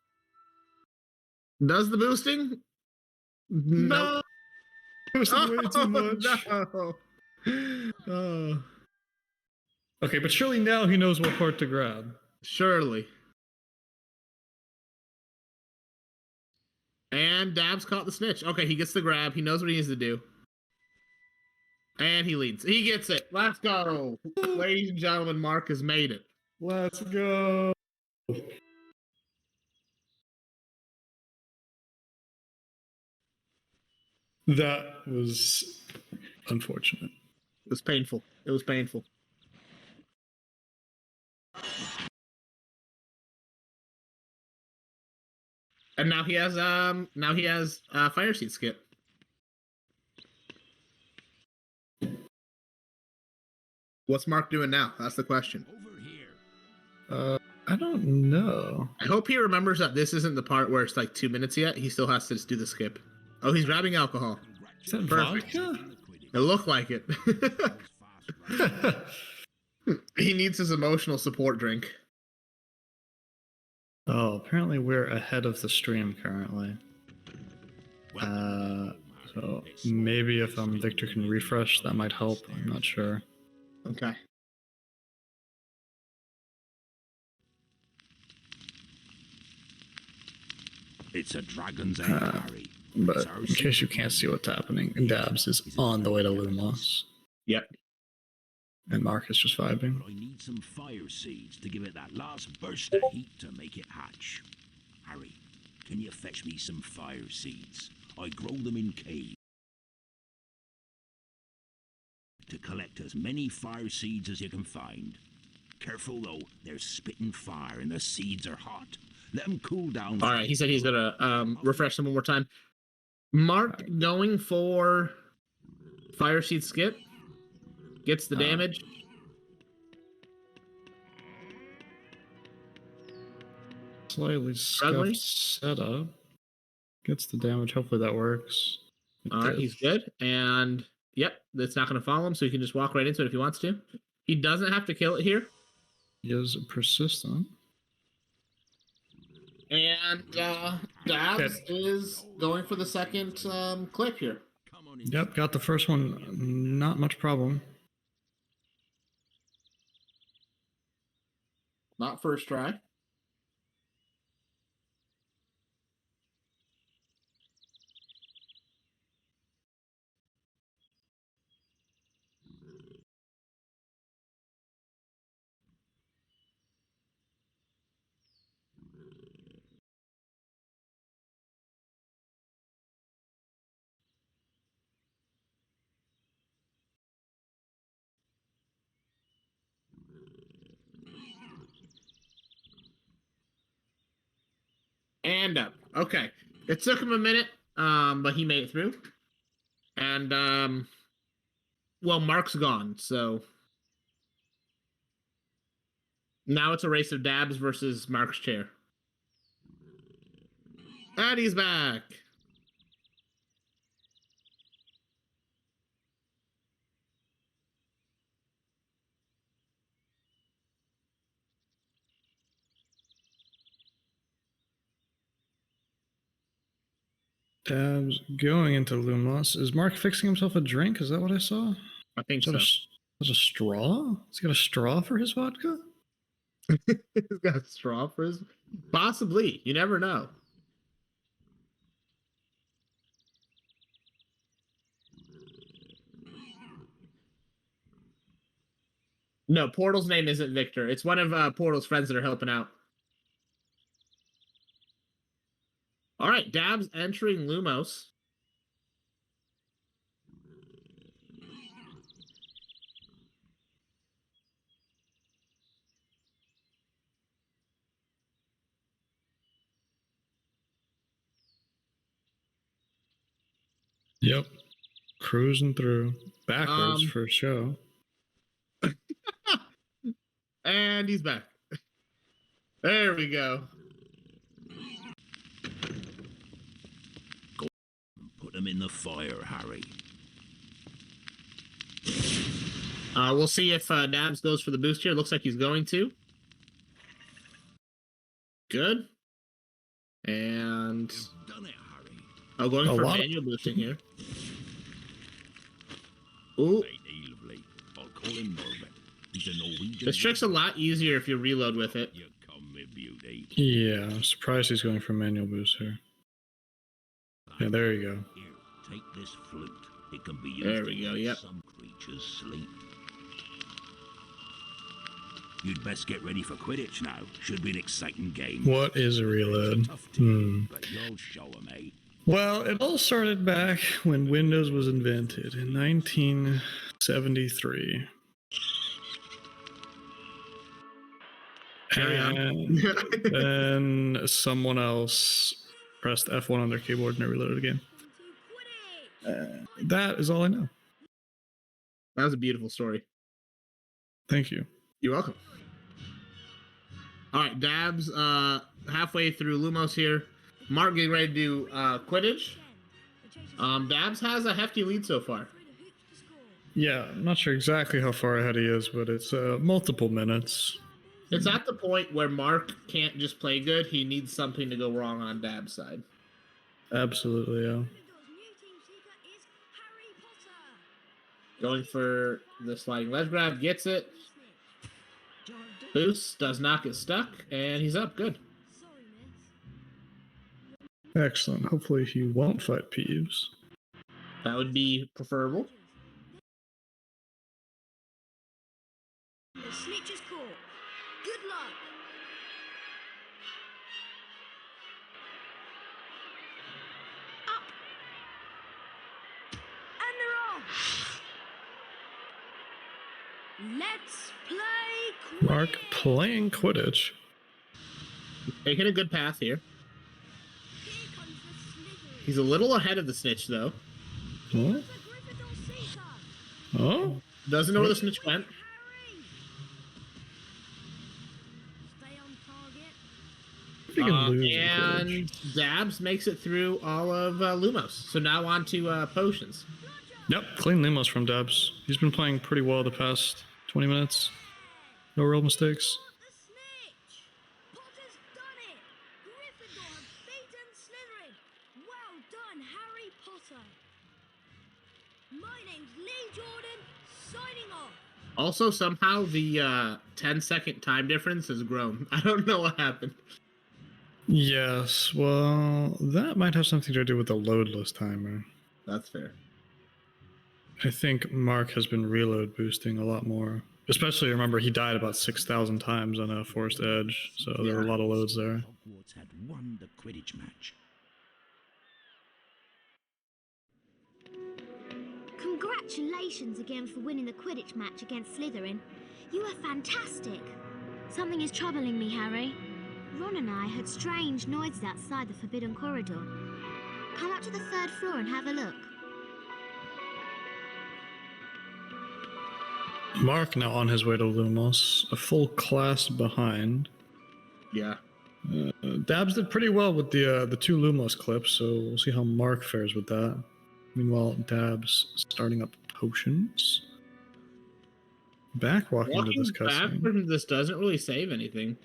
Does the boosting? No. Boosted way too much. No. Oh. Okay, but surely now he knows what part to grab. Surely. And Dabs caught the snitch. Okay, he gets the grab. He knows what he needs to do. And he leads. He gets it. Let's go. Ladies and gentlemen, Mark has made it. Let's go. That was unfortunate. It was painful. It was painful. And now he has fire seat skip. What's Mark doing now? That's the question. I don't know. I hope he remembers that this isn't the part where it's like 2 minutes yet. He still has to just do the skip. Oh, he's grabbing alcohol. Is that perfect? Vodka? It looked like it. He needs his emotional support drink. Oh, apparently we're ahead of the stream currently. So maybe if Victor can refresh, that might help. I'm not sure. Okay. It's a dragon's egg, Harry. But in case you can't see what's happening, Dabs is on the way to Lumos. Yep. And Mark is just vibing. I need some fire seeds to give it that last burst of heat to make it hatch. Harry, can you fetch me some fire seeds? I grow them in caves. To collect as many fire seeds as you can find. Careful though, they're spitting fire and the seeds are hot. Let them cool down. All right, he said he's gonna refresh them one more time. Mark going for fire seed skip. Gets the damage. Slightly scuffed setup. Gets the damage. Hopefully that works. All right, he's good. And yep, that's not going to follow him, so he can just walk right into it if he wants to. He doesn't have to kill it here. He is persistent. And Dabs is going for the second clip here. Yep, got the first one. Not much problem. Not first try. And up. Okay. It took him a minute, but he made it through. And, well, Mark's gone, so now it's a race of Dabs versus Mark's chair. And he's back. Dabs going into Lumos. Is Mark fixing himself a drink? Is that what I saw? I think so. There's a straw? He's got a straw for his vodka? He's got a straw for his... Possibly. You never know. No, Portal's name isn't Victor. It's one of Portal's friends that are helping out. All right, Dabs entering Lumos. Yep. Cruising through. Backwards for show. And he's back. There we go. Put them in the fire, Harry. We'll see if Dabs goes for the boost here. Looks like he's going to. Good. And... Oh, going for manual boosting here. Ooh. This trick's a lot easier if you reload with it. Yeah, I'm surprised he's going for manual boost here. Yeah, there you go. Take this flute. It can be used there we go, yep. Some creatures sleep. You'd best get ready for Quidditch now. Should be an exciting game. What is a reload? But you'll show 'em, eh? Well, it all started back when Windows was invented in 1973. And then someone else pressed F1 on their keyboard and it reloaded again. That is all I know. That was a beautiful story. Thank you. You're welcome. All right, Dabs halfway through Lumos here. Mark getting ready to do Quidditch. Dabs has a hefty lead so far. Yeah, I'm not sure exactly how far ahead he is, but it's multiple minutes. It's at the point where Mark can't just play good. He needs something to go wrong on Dab's side. Absolutely, yeah. Going for the sliding ledge grab, gets it. Boost, does not get stuck, and he's up. Good. Excellent. Hopefully he won't fight Peeves. That would be preferable. The snitch is caught. Good luck. Up. And they're off. Let's play Quidditch. Mark playing Quidditch. Taking a good path here. He's a little ahead of the snitch, though. Huh? Oh? Doesn't know where the snitch went. And Dabs makes it through all of Lumos. So now on to potions. Yep, clean Lumos from Dabs. He's been playing pretty well the past 20 minutes. No real mistakes. Potter's done it! Gryffindor have beaten Slytherin! Well done, Harry Potter! My name's Lee Jordan, signing off! Also, somehow the 10-second time difference has grown. I don't know what happened. Yes, well, that might have something to do with the loadless timer. That's fair. I think Mark has been reload boosting a lot more. Especially, remember, he died about 6,000 times on a Forced Edge, so there were a lot of loads there. Hogwarts had won the Quidditch match. Congratulations again for winning the Quidditch match against Slytherin. You were fantastic. Something is troubling me, Harry. Ron and I heard strange noises outside the Forbidden Corridor. Come up to the 3rd floor and have a look. Mark now on his way to Lumos, a full class behind. Yeah. Dabs did pretty well with the 2 Lumos clips, so we'll see how Mark fares with that. Meanwhile, Dabs starting up potions. Walking to this back cutscene. from this doesn't really save anything.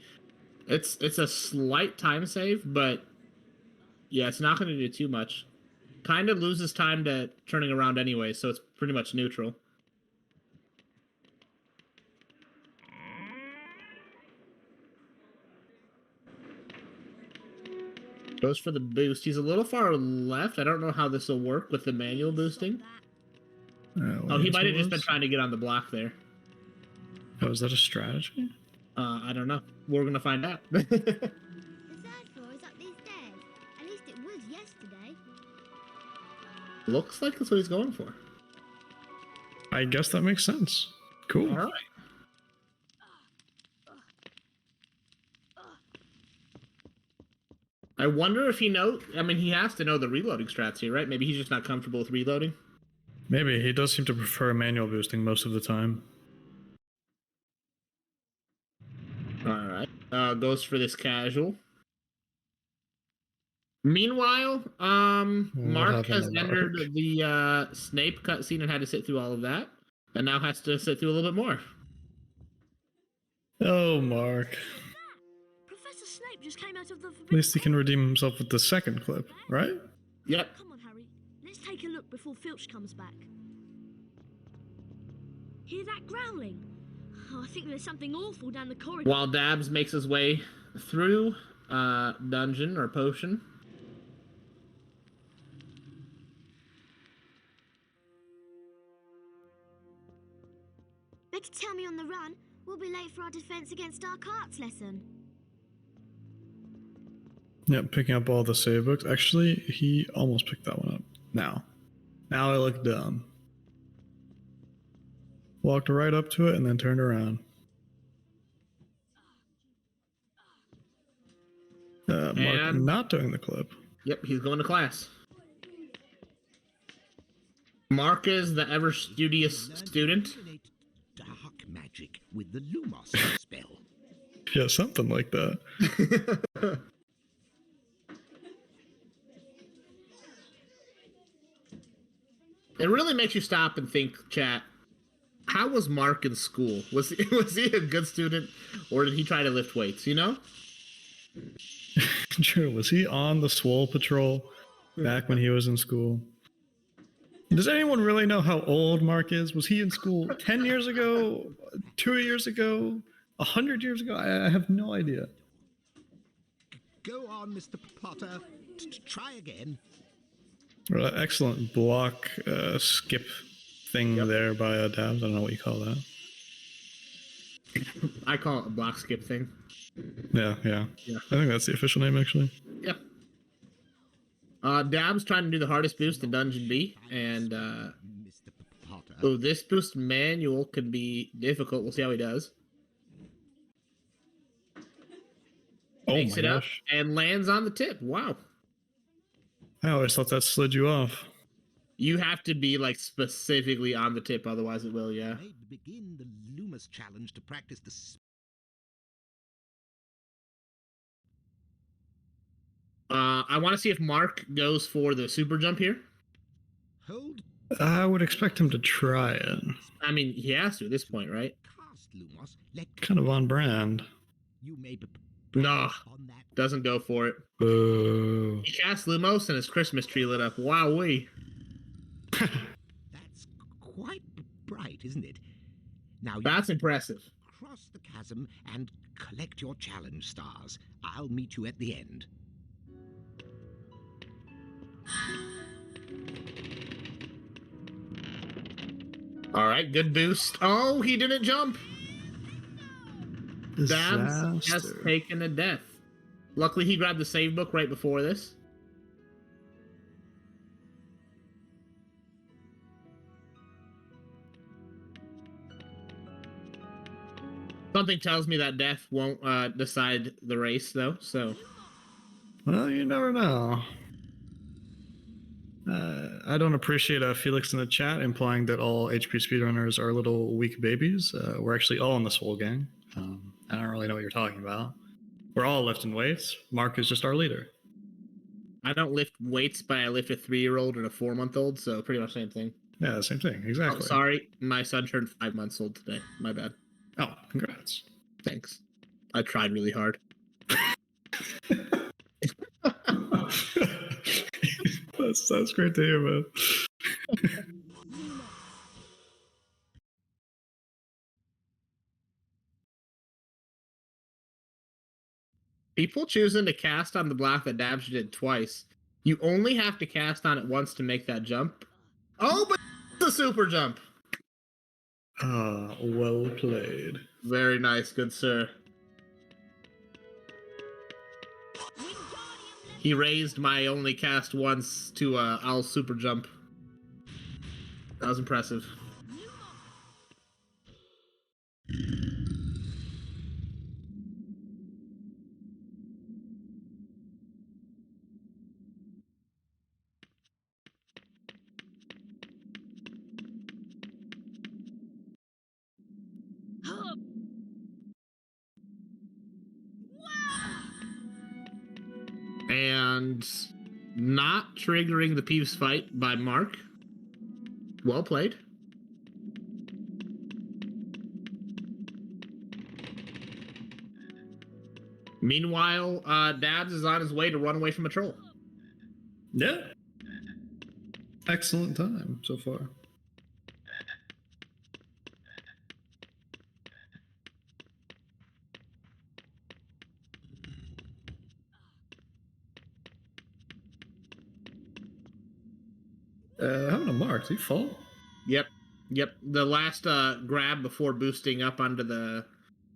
It's a slight time save, but yeah, it's not going to do too much. Kind of loses time to turning around anyway, so it's pretty much neutral. Goes for the boost. He's a little far left. I don't know how this will work with the manual boosting. Oh, he might have just been trying to get on the block there. Oh, is that a strategy? I don't know. We're gonna find out. The 3rd floor is up these stairs. At least it was yesterday. Looks like that's what he's going for. I guess that makes sense. Cool. All right. I wonder if he knows. I mean, he has to know the reloading strats here, right? Maybe he's just not comfortable with reloading. Maybe. He does seem to prefer manual boosting most of the time. Alright. Goes for this casual. Meanwhile, Mark has entered the Snape cutscene and had to sit through all of that. And now has to sit through a little bit more. Oh, Mark. Professor Snape just came out of the At least he can redeem himself with the 2nd clip, right? Yep. Come on, Harry. Let's take a look before Filch comes back. Hear that growling? Oh, I think there's something awful down the corridor. While Dabs makes his way through dungeon or potion. Better tell me on the run. We'll be late for our defense against dark arts lesson. Yep, picking up all the save books. Actually, he almost picked that one up. Now I look dumb. Walked right up to it and then turned around. Mark not doing the clip. Yep, he's going to class. Mark is the ever studious student. Dark magic with the Lumos spell. Yeah, something like that. It really makes you stop and think, chat. How was Mark in school? Was he a good student, or did he try to lift weights? You know? True. Was he on the Swole Patrol back when he was in school? Does anyone really know how old Mark is? Was he in school 10 years ago, 2 years ago, 100 years ago? I have no idea. Go on, Mr. Potter. Try again. Excellent block skip thing there by Dabs. I don't know what you call that. I call it a block skip thing. Yeah. I think that's the official name, actually. Yeah. Dab's trying to do the hardest boost in Dungeon B, and this boost manual could be difficult. We'll see how he does. Makes it up and lands on the tip. Wow. I always thought that slid you off. You have to be like specifically on the tip, otherwise it will. Yeah. Begin the Lumos challenge to practice the. I want to see if Mark goes for the super jump here. Hold I would expect him to try it. I mean, he has to at this point, right? Kind of on brand. Nah, doesn't go for it. Boo. He cast Lumos and his Christmas tree lit up. Wowee. That's quite bright, isn't it? Now that's impressive. Cross the chasm and collect your challenge stars. I'll meet you at the end. All right, good boost. Oh, he didn't jump. Dabs has taken a death. Luckily, he grabbed the save book right before this. Something tells me that death won't decide the race, though, so... Well, you never know. I don't appreciate Felix in the chat implying that all HP speedrunners are little weak babies. We're actually all in the Swole Gang. I don't really know what you're talking about. We're all lifting weights. Mark is just our leader. I don't lift weights, but I lift a 3-year-old and a 4-month-old, so pretty much same thing. Yeah, same thing, exactly. Oh, sorry, my son turned 5 months old today. My bad. Oh, congrats. Thanks. I tried really hard. That's great to hear, man. People choosing to cast on the block that Dabs did twice. You only have to cast on it once to make that jump. Oh, but it's a super jump. Ah, well played. Very nice, good sir. He raised my only cast once to I'll super jump. That was impressive. And not triggering the Peeves fight by Mark. Well played. Meanwhile, Dabs is on his way to run away from a troll. Yeah. Excellent time so far. Having a mark, did he fall? Yep. The last grab before boosting up onto the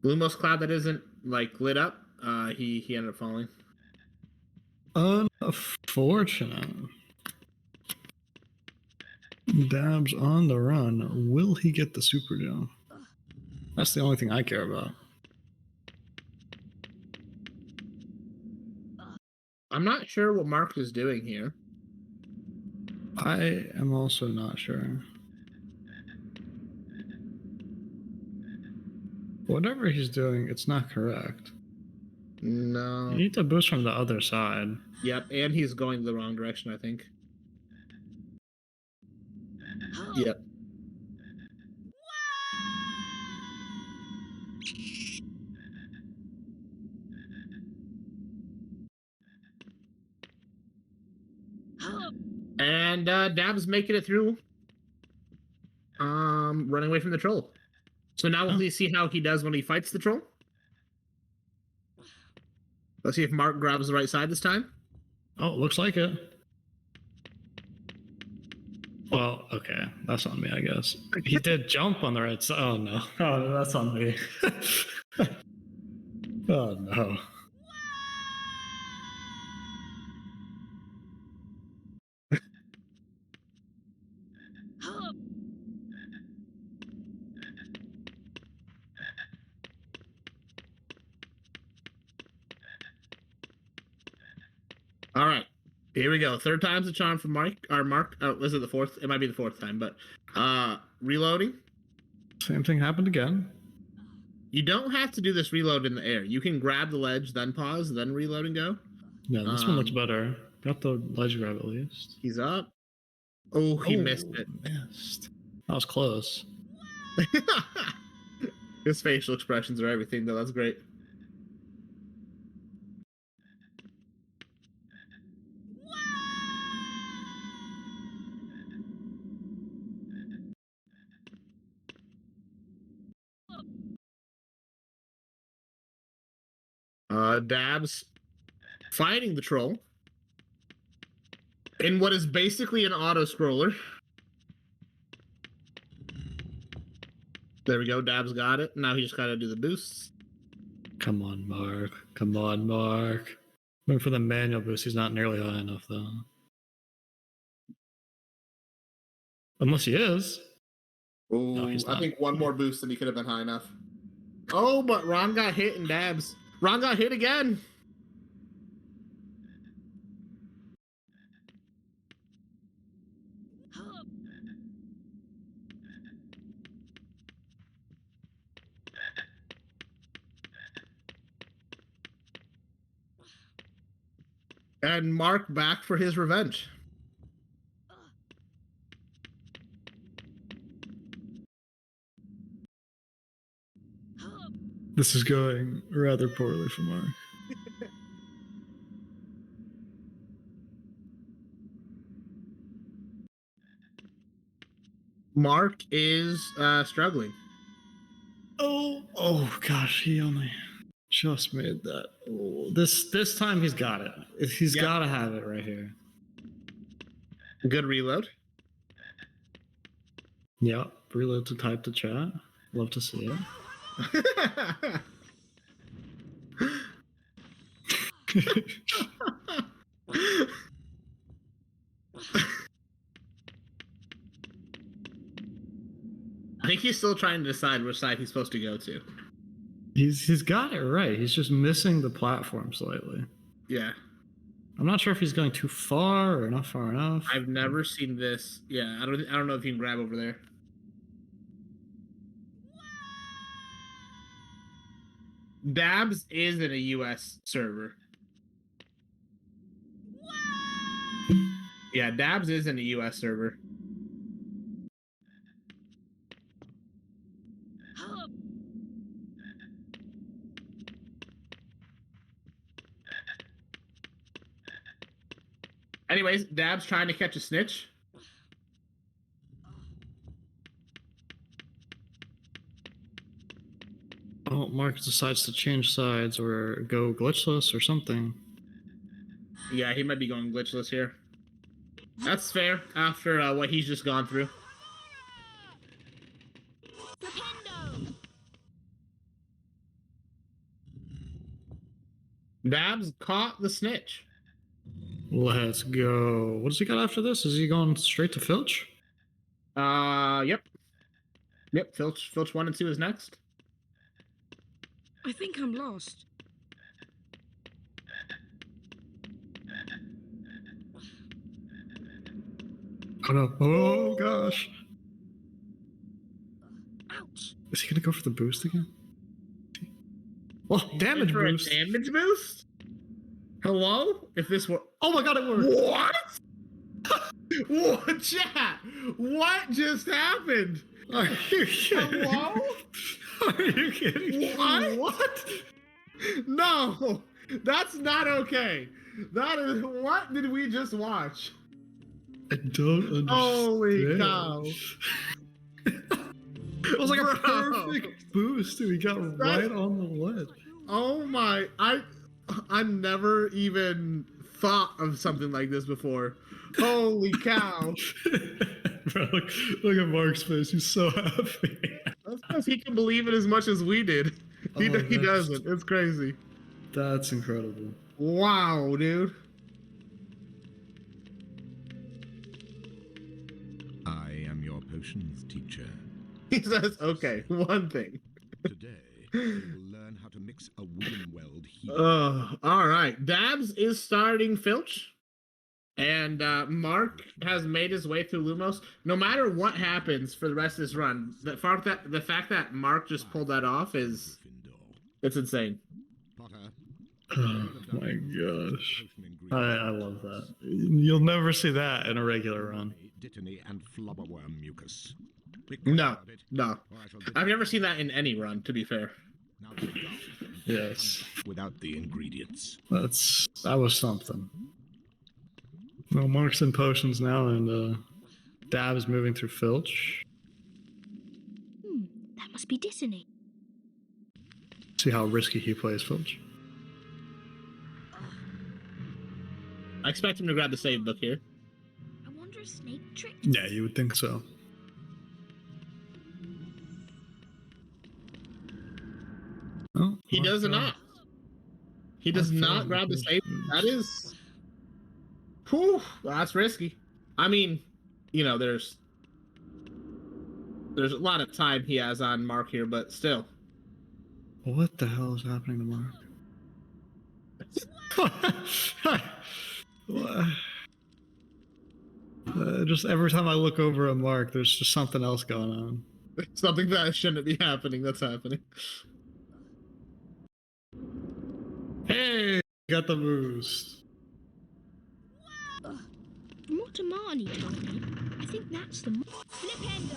Lumos cloud that isn't like lit up, he ended up falling. Unfortunate. Dabs on the run. Will he get the super jump? That's the only thing I care about. I'm not sure what Mark is doing here. I am also not sure. Whatever he's doing, it's not correct. No. You need to boost from the other side. Yep, and he's going the wrong direction, I think. Yep. And Dab's making it through. Running away from the troll. So now we'll see how he does when he fights the troll. Let's see if Mark grabs the right side this time. Oh, looks like it. Well, okay. That's on me, I guess. He did jump on the right side. Oh, no. Oh, that's on me. Oh, no. All right, here we go. Third time's a charm from Mark. Oh, was it the fourth? It might be the fourth time, but reloading. Same thing happened again. You don't have to do this reload in the air. You can grab the ledge, then pause, then reload and go. Yeah, this one looks better. Got the ledge grab at least. He's up. Oh, he missed it. Missed. That was close. His facial expressions are everything, though. That's great. Dabs fighting the troll in what is basically an auto scroller. There we go. Dabs got it. Now he just got to do the boosts. Come on, Mark. Come on, Mark. Going for the manual boost. He's not nearly high enough, though. Unless he is. Ooh, No, he's not. I think one more boost and he could have been high enough. Oh, but Ron got hit and Dabs. Ron got hit again. And Mark back for his revenge. This is going rather poorly for Mark. Mark is struggling. Oh gosh, he only just made that. Oh, this time he's got it. He's got to have it right here. Good reload. Yep, reload to type to chat. Love to see it. I think he's still trying to decide which side he's supposed to go to. He's got it right. He's just missing the platform slightly. Yeah. I'm not sure if he's going too far or not far enough. I've never seen this. Yeah, I don't know if you can grab over there. Dabs is in a US server. Yeah, Dabs is in a US server. Anyways, Dabs trying to catch a snitch. Oh, Mark decides to change sides or go glitchless or something. Yeah, he might be going glitchless here. That's fair after what he's just gone through. Dabs caught the snitch. Let's go. What does he got after this? Is he going straight to Filch? Yep. Yep, Filch 1 and 2 is next. I think I'm lost. Oh no. Oh gosh. Ouch. Is he gonna go for the boost again? Oh, damage boost. Damage boost? Hello? If this were... Oh my god, it worked! What? What, chat? What just happened? Are you kidding? Hello? Are you kidding? What? No! That's not okay. That is... What did we just watch? I don't understand. Holy cow. It was like a perfect boost, dude. He got right on the ledge. Oh my... I never even thought of something like this before. Holy cow. Bro, look at Mark's face. He's so happy. That's because he can believe it as much as we did. He doesn't. It's crazy. That's incredible. Wow, dude. I am your potions teacher. He says, okay, one thing. Today, you will learn how to mix a wooden weld heater. All right. Dabs is starting Filch. And Mark has made his way through Lumos. No matter what happens for the rest of this run, the fact that Mark just pulled that off it's insane. Oh my gosh. I love that. You'll never see that in a regular run. dittany and flubberworm mucus. No. I've never seen that in any run, to be fair. Yes. Without the ingredients. That was something. Well, Mark's in potions now, and Dab is moving through Filch. That must be Dissony. See how risky he plays Filch. I expect him to grab the save book here. I wonder if Snake tricked. Yeah, you would think so. Oh, He does not. He does not grab the save. That is... Whew, that's risky. I mean, you know, there's a lot of time he has on Mark here, but still. What the hell is happening to Mark? Just every time I look over at Mark, there's just something else going on. Something that shouldn't be happening, that's happening. Hey, got the boost. From what Amani told me, I think that's the Flipendo.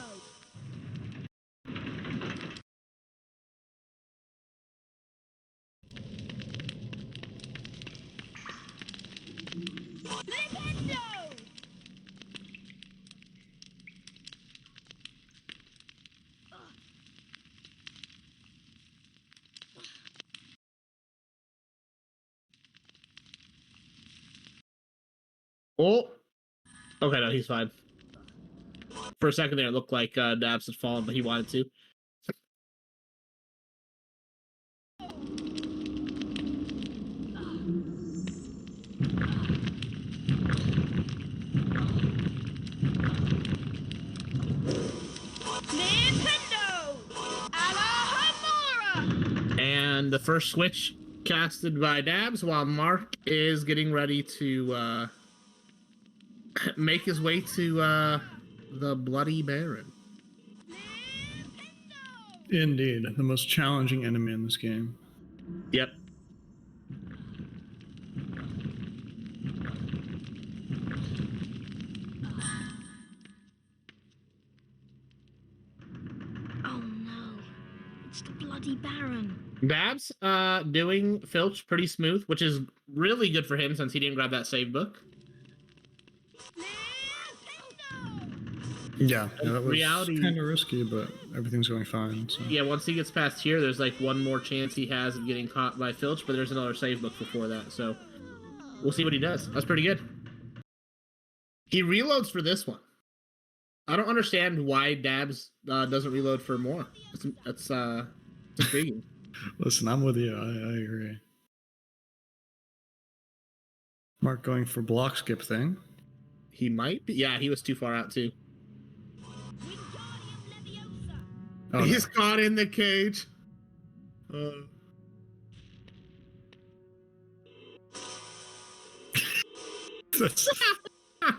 Flipendo! Oh! Okay, no, he's fine. For a second there, it looked like Dabs had fallen, but he wanted to. And the first switch casted by Dabs while Mark is getting ready to make his way to the Bloody Baron. Indeed, the most challenging enemy in this game. Yep. Oh no, it's the Bloody Baron. Babs doing Filch pretty smooth, which is really good for him since he didn't grab that save book. Yeah, that was Reality kind of risky, but everything's going fine. So. Yeah, once he gets past here, there's like one more chance he has of getting caught by Filch, but there's another save book before that, so we'll see what he does. That's pretty good. He reloads for this one. I don't understand why Dabs doesn't reload for more. That's intriguing. Listen, I'm with you. I agree. Mark going for block skip thing. He might be. Yeah, he was too far out too. Oh, he's caught in the cage.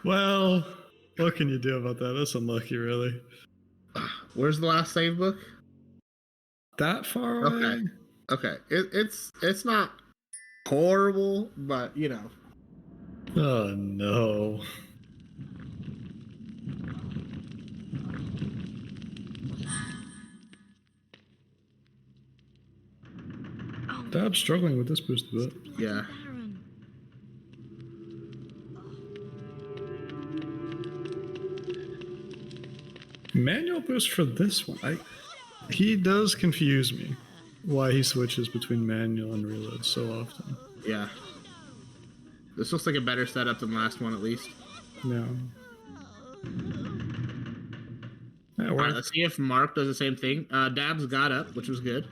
Well, what can you do about that? That's unlucky, really. Where's the last save book? That far away? Okay. It's not horrible, but you know. Oh no. Dab's struggling with this boost a bit. Yeah. Manual boost for this one. He does confuse me. Why he switches between manual and reload so often. Yeah. This looks like a better setup than the last one, at least. No. All right, let's see if Mark does the same thing. Dabs got up, which was good.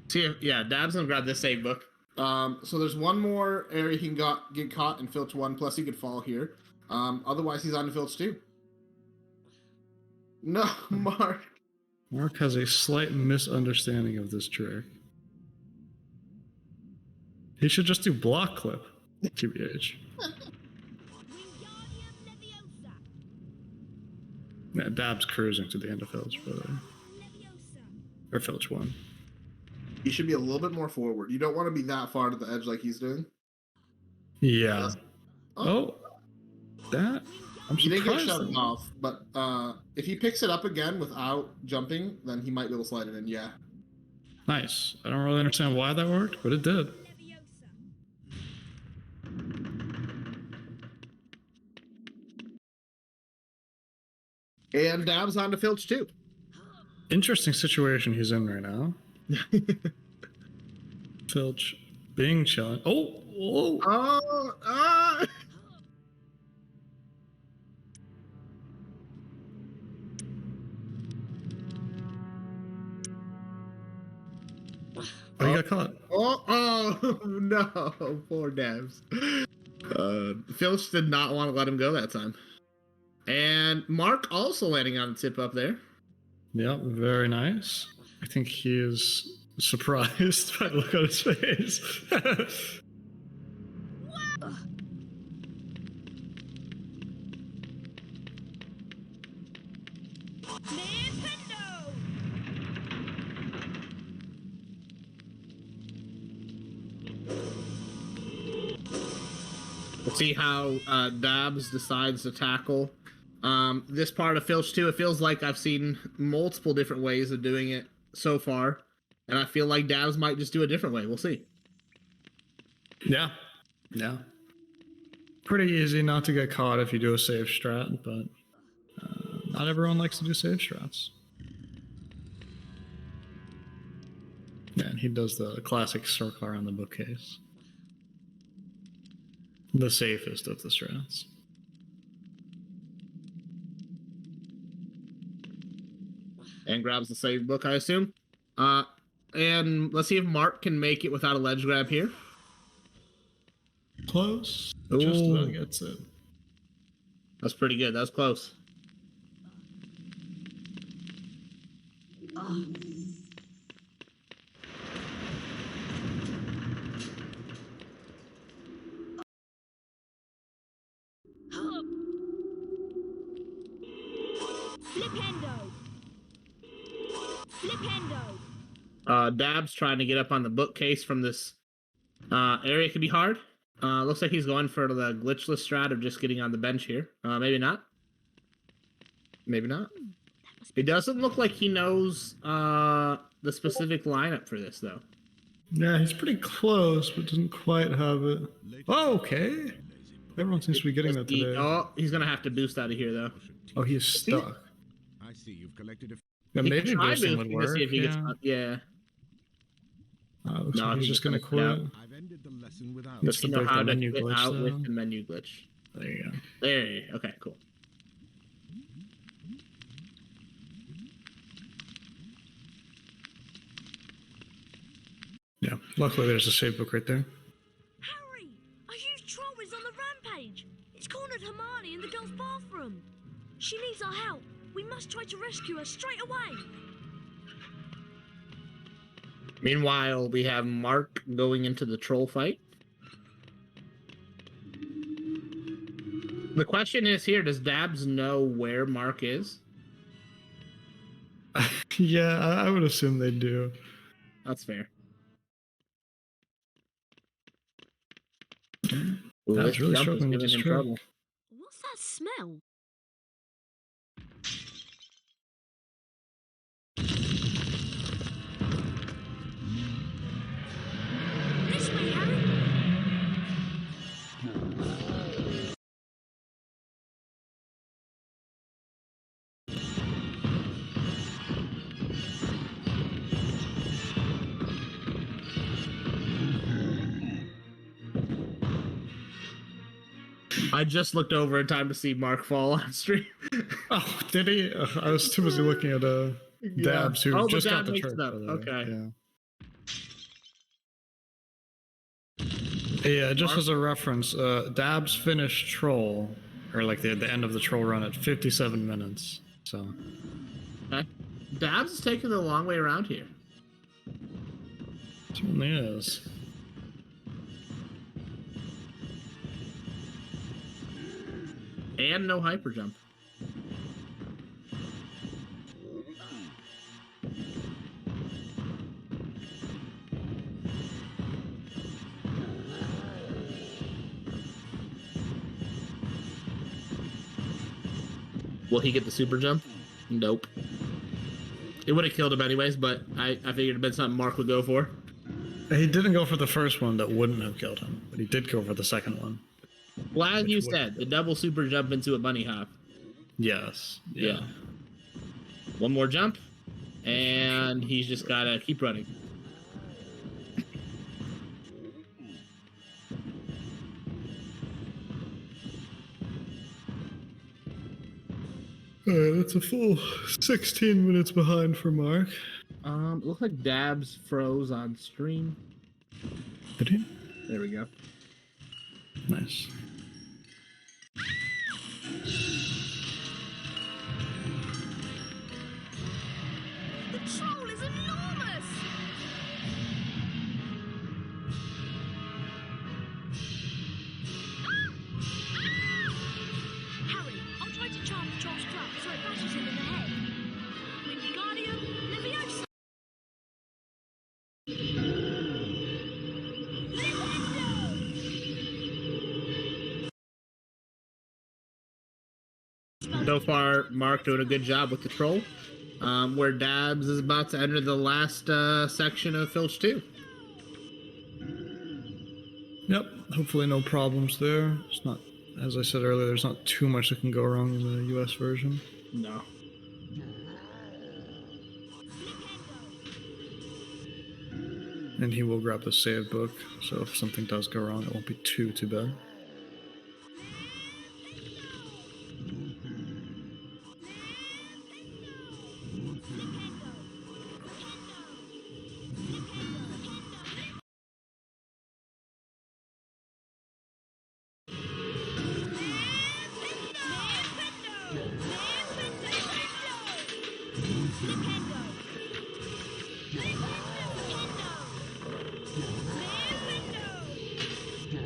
See if, yeah, Dabs gonna grab this save book. So there's one more area he can get caught in Filch 1, plus he could fall here. Otherwise, he's on to Filch 2. No, Mark. Mark has a slight misunderstanding of this trick. He should just do block clip, TBH. Yeah, Dab's cruising to the end of Filch, or Filch 1. You should be a little bit more forward. You don't want to be that far to the edge like he's doing. Yeah. Oh. That. I'm He didn't get surprised. shut off, but if he picks it up again without jumping, then he might be able to slide it in. Yeah. Nice. I don't really understand why that worked, but it did. And Dab's on to Filch too. Interesting situation he's in right now. Filch being challenged. Oh! Oh, he got caught. Oh no, poor Dabs. Filch did not want to let him go that time. And Mark also landing on the tip up there. Yep, very nice. I think he is surprised by the look on his face. We'll see how Dabs decides to tackle this part of Filch 2. It feels like I've seen multiple different ways of doing it so far, and I feel like Dabs might just do a different way. We'll see. Yeah. Pretty easy not to get caught if you do a safe strat, but not everyone likes to do safe strats. Yeah, and he does the classic circle around the bookcase. The safest of the strats. And grabs the save book, I assume. And let's see if Mark can make it without a ledge grab here. Close. Ooh. Just about gets it. That's pretty good. That's close. Dab's trying to get up on the bookcase from this area. Could be hard. Looks like he's going for the glitchless strat of just getting on the bench here. Maybe not. Maybe not. It doesn't look like he knows the specific lineup for this, though. Yeah, he's pretty close, but doesn't quite have it. Oh, okay. Everyone seems to be getting that today. Oh, he's going to have to boost out of here, though. Oh, he's stuck. I see you've collected a... Yeah, maybe boosting would work. See if he gets, yeah. Looks like he's just going to quit. I've ended the lesson without... That's the break the menu glitch, out though. with the menu glitch. There you go. There you go. Okay, cool. Yeah, luckily there's a save book right there. Harry! A huge troll is on the rampage! It's cornered Hermione in the girls' bathroom! She needs our help! We must try to rescue her straight away! Meanwhile, we have Mark going into the troll fight. The question is here, does Dabs know where Mark is? Yeah, I would assume they do. That's fair. That's really struggling with his trouble. What's that smell? This way, Harry! I just looked over in time to see Mark fall on stream. Oh, did he? I was too busy looking at Dabs, who just got the trick. Okay. Yeah, just as a reference, Dabs finished Troll, or like the end of the Troll run at 57 minutes. So. Okay. Dabs is taking the long way around here. Certainly is. And no hyper jump. Will he get the super jump? Nope. It would have killed him anyways, but I figured it'd been something Mark would go for. He didn't go for the first one that wouldn't have killed him, but he did go for the second one. Well, as you said, the double super jump into a bunny hop. Yes. Yeah. One more jump, and he's just gotta keep running. That's a full 16 minutes behind for Mark. It looks like Dabs froze on stream. Did he? There we go. Nice. The troll is enormous! Harry, I'll try to charm the troll's club so it bashes him in the head. Wingardium Leviosa! So far, Mark doing a good job with the troll. Where Dabs is about to enter the last section of Filch 2. Yep, hopefully no problems there. It's not, as I said earlier, there's not too much that can go wrong in the US version. No. And he will grab the save book, so if something does go wrong, it won't be too bad.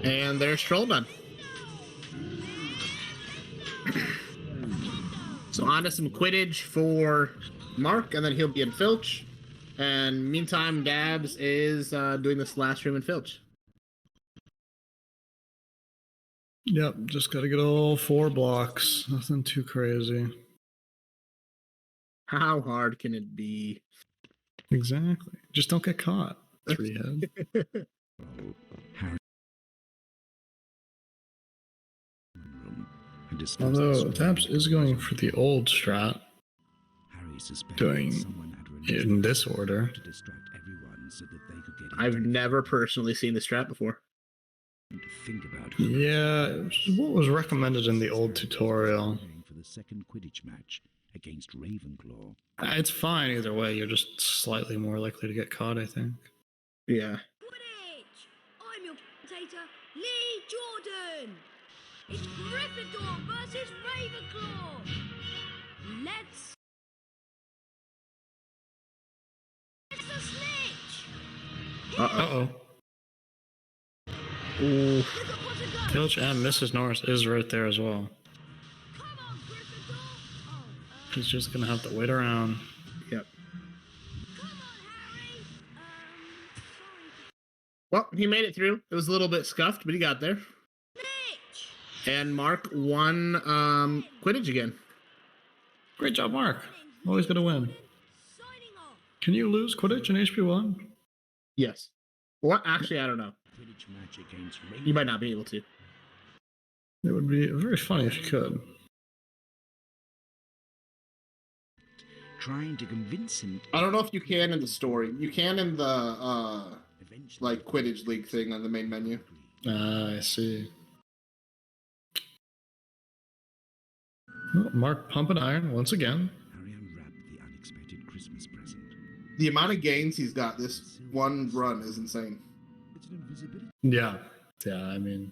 And there's Troll done. So on to some Quidditch for Mark, and then he'll be in Filch. And meantime, Dabs is doing this last room in Filch. Yep, just gotta get all 4 blocks. Nothing too crazy. How hard can it be? Exactly. Just don't get caught. 3 head. Harry. Although Dabs is going for the old strat, doing it in this order. I've never personally seen the strat before. Yeah, it was what was recommended in the old tutorial. For the second Quidditch match against Ravenclaw. It's fine either way. You're just slightly more likely to get caught, I think. Yeah. Quidditch! I'm your commentator, Lee Jordan! It's Gryffindor versus Ravenclaw! Let's the snitch! Uh-oh. Ooh. Filch and Mrs. Norris is right there as well. He's just gonna have to wait around. Yep. Well, he made it through. It was a little bit scuffed, but he got there. And Mark won Quidditch again. Great job, Mark. Always gonna win. Can you lose Quidditch in HP1? Yes. Well, actually, I don't know. You might not be able to. It would be very funny if you could. Trying to convince him. I don't know if you can in the story. You can in the like Quidditch League thing on the main menu. I see. Well, Mark pumping iron once again. Harry unwrapped the unexpected Christmas present. The amount of gains he's got this one run is insane. Yeah, I mean,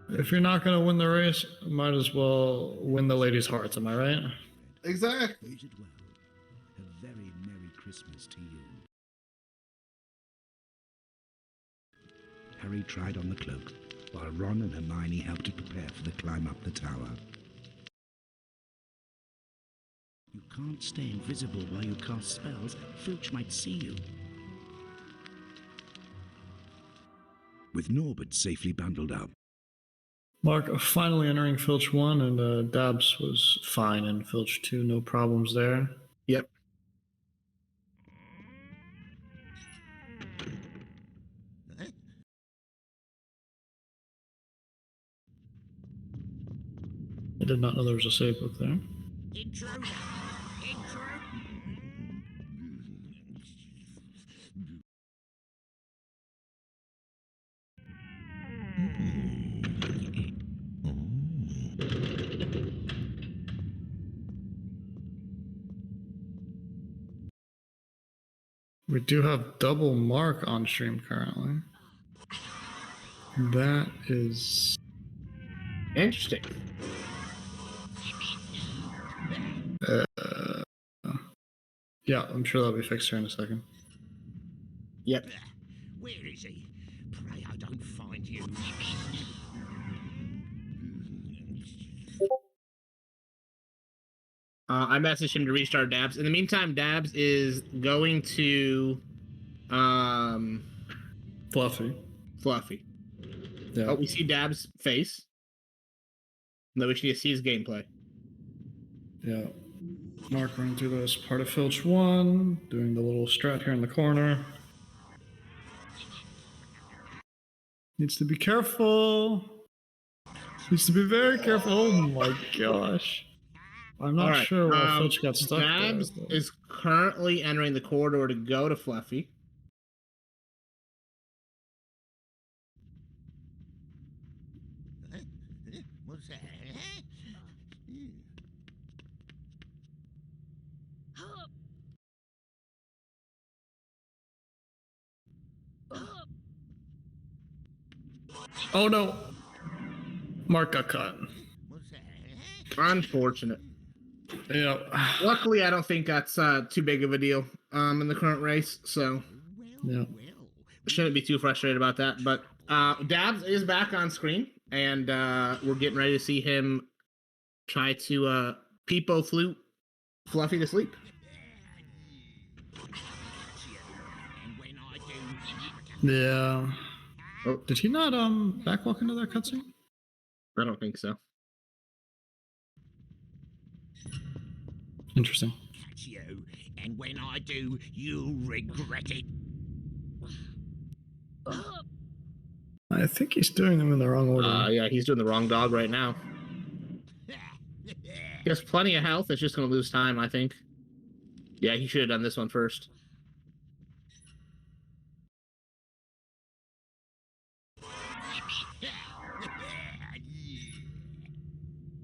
if you're not gonna win the race, might as well win the ladies' hearts, am I right? Exactly. Use it well. A very Merry Christmas to you. Harry tried on the cloak, while Ron and Hermione helped to prepare for the climb up the tower. You can't stay invisible while you cast spells. Filch might see you. With Norbert safely bundled up, Mark finally entering Filch 1, and Dabs was fine in Filch 2, no problems there. Yep. I did not know there was a save book there. Intruder! We do have double Mark on stream currently. That is interesting. Yeah, I'm sure that'll be fixed here in a second. Yep. Where is he? Pray I don't find you. I messaged him to restart Dabs. In the meantime, Dabs is going to Fluffy. Yeah. Oh, we see Dabs' face. No, we need to see his gameplay. Yeah. Mark running through this part of Filch 1, doing the little strat here in the corner. Needs to be careful. Needs to be very careful. Oh my gosh. I'm not sure why Filch got stuck Dabs there. is currently entering the corridor to go to Fluffy. What's that? Oh no. Mark got caught. Unfortunate. Yeah. Luckily, I don't think that's too big of a deal in the current race, so yeah, shouldn't be too frustrated about that. But Dabs is back on screen, and we're getting ready to see him try to peepo flute Fluffy to sleep. Yeah. Oh, did he not backwalk into that cutscene? I don't think so. Interesting. Catch you, and when I do, you'll regret it. I think he's doing them in the wrong order. Yeah, he's doing the wrong dog right now. He has plenty of health. It's just going to lose time, I think. Yeah, he should have done this one first.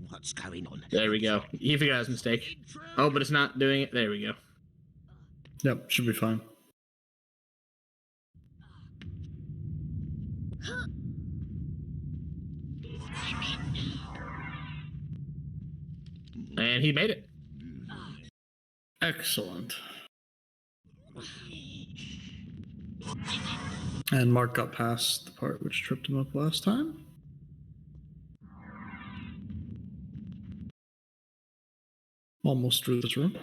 What's going on? There we go. He figured out his mistake. Oh, but it's not doing it. There we go. Yep, should be fine. And he made it. Excellent. And Mark got past the part which tripped him up last time. Almost through this room.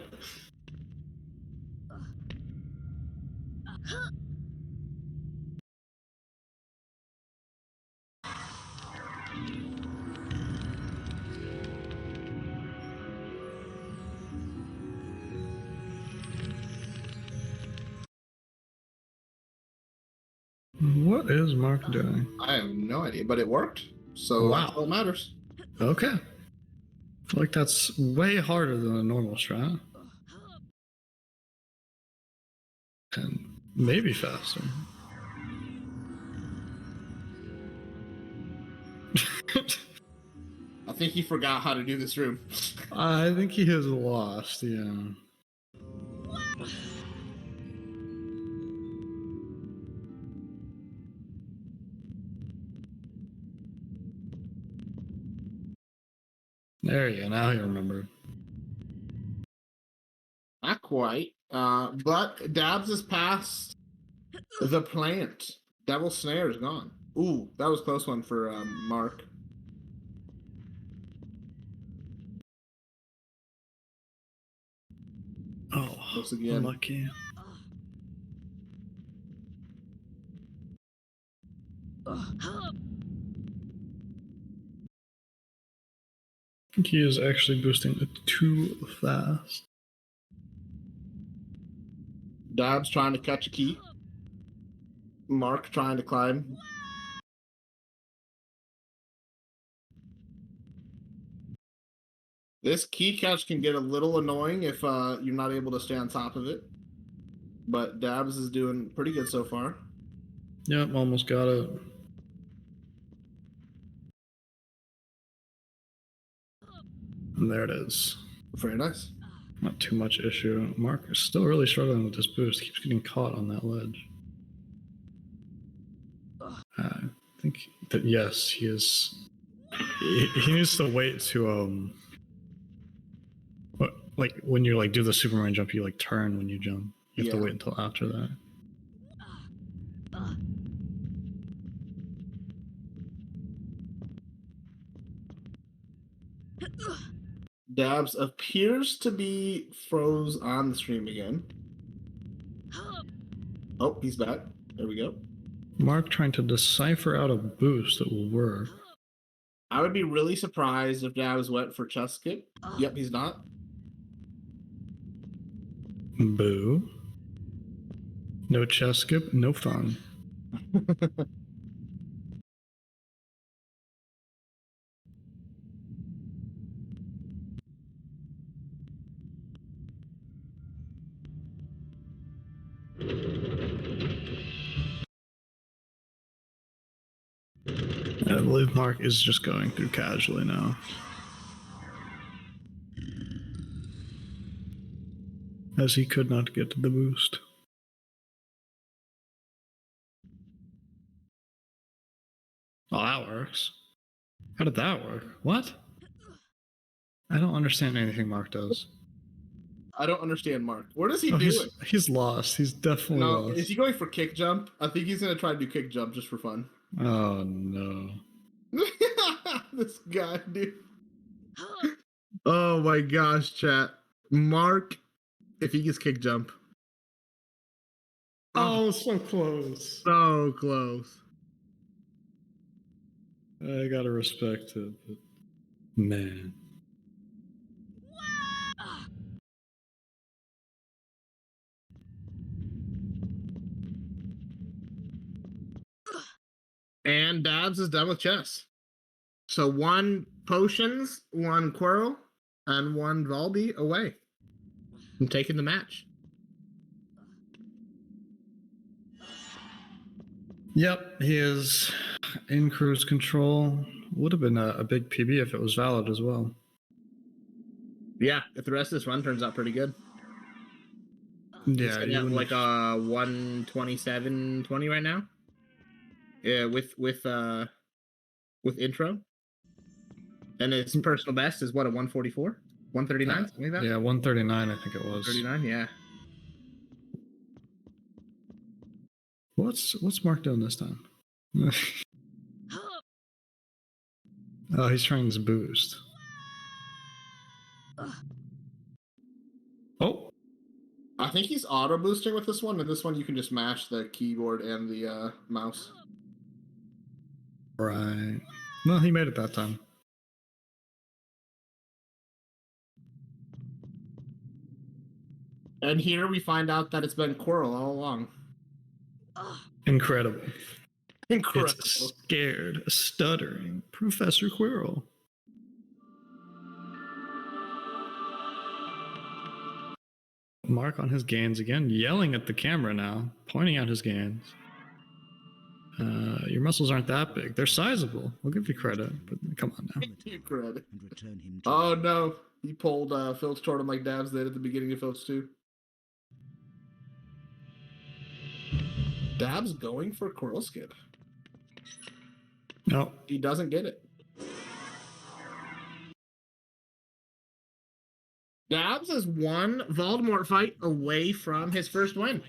What is Mark doing? I have no idea, but it worked. So wow. That's all that matters. Okay. I feel like that's way harder than a normal strat. And maybe faster. I think he forgot how to do this room. I think he is lost, yeah. There you go, now you remember. Not quite. But Dabs is past the plant. Devil Snare is gone. Ooh, that was a close one for Mark. Oh, again. Unlucky. think he is actually boosting it too fast. Dab's trying to catch a key. Mark trying to climb. This key catch can get a little annoying if you're not able to stay on top of it. But Dabs is doing pretty good so far. Yep, almost got it. And there it is. Very nice. Not too much issue. Mark is still really struggling with this boost. Keeps getting caught on that ledge. I think that yes, he is. He needs to wait to like when you like do the Superman jump, you like turn when you jump. You have to wait until after that. Dabs appears to be froze on the stream again. Oh, he's back. There we go. Mark trying to decipher out a boost that will work. I would be really surprised if Dabs went for chest skip. Yep, he's not. Boo. No chest skip, no fun. I believe Mark is just going through casually now. As he could not get the boost. Oh, that works. How did that work? What? I don't understand anything Mark does. I don't understand Mark. Where does he do it? He's lost. He's definitely lost. Is he going for kick jump? I think he's going to try to do kick jump just for fun. Oh, no. This guy, dude. Oh my gosh, chat. Mark, if he gets kick jump. Oh, so close. So close. I gotta respect it, but man. And Dabs is done with chess. So 1 potions, 1 Quirrell, and 1 Volby away. I'm taking the match. Yep, he is in cruise control. Would have been a big PB if it was valid as well. Yeah, if the rest of this run turns out pretty good. Yeah, you have like a 127.20 right now. Yeah, with intro. And its personal best is what, a 144? 139? Something like that? Yeah, 139 I think it was. 139, yeah. What's Mark doing this time? Oh, he's trying his boost. Oh. I think he's auto boosting with this one, and this one you can just mash the keyboard and the mouse. Right. No, he made it that time. And here we find out that it's been Quirrell all along. Incredible. Incredible. It's scared, stuttering Professor Quirrell. Mark on his gains again, yelling at the camera now, pointing out his gains. Your muscles aren't that big. They're sizable. We'll give you credit, but come on now. Give you credit. Oh no, he pulled Filch toward him like Dabs did at the beginning of Filch 2. Dabs going for Quirrell skip. No. He doesn't get it. Dabs is 1 Voldemort fight away from his first win.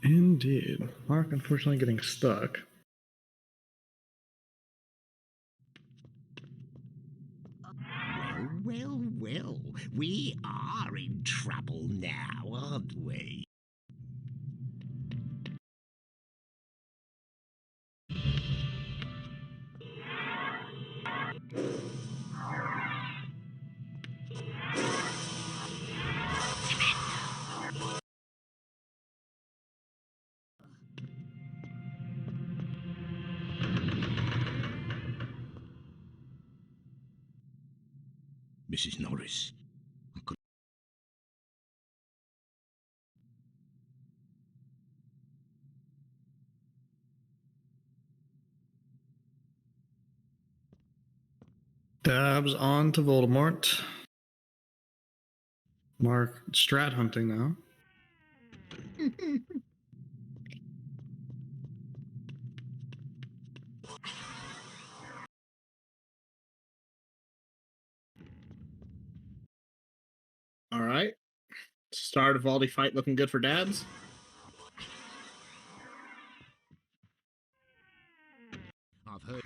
Indeed. Mark unfortunately getting stuck. Well, we are in trouble now, aren't we? Mrs. Norris. Dabs on to Voldemort. Mark strat hunting now. All right. Start of Valdi fight looking good for Dabs. I've heard.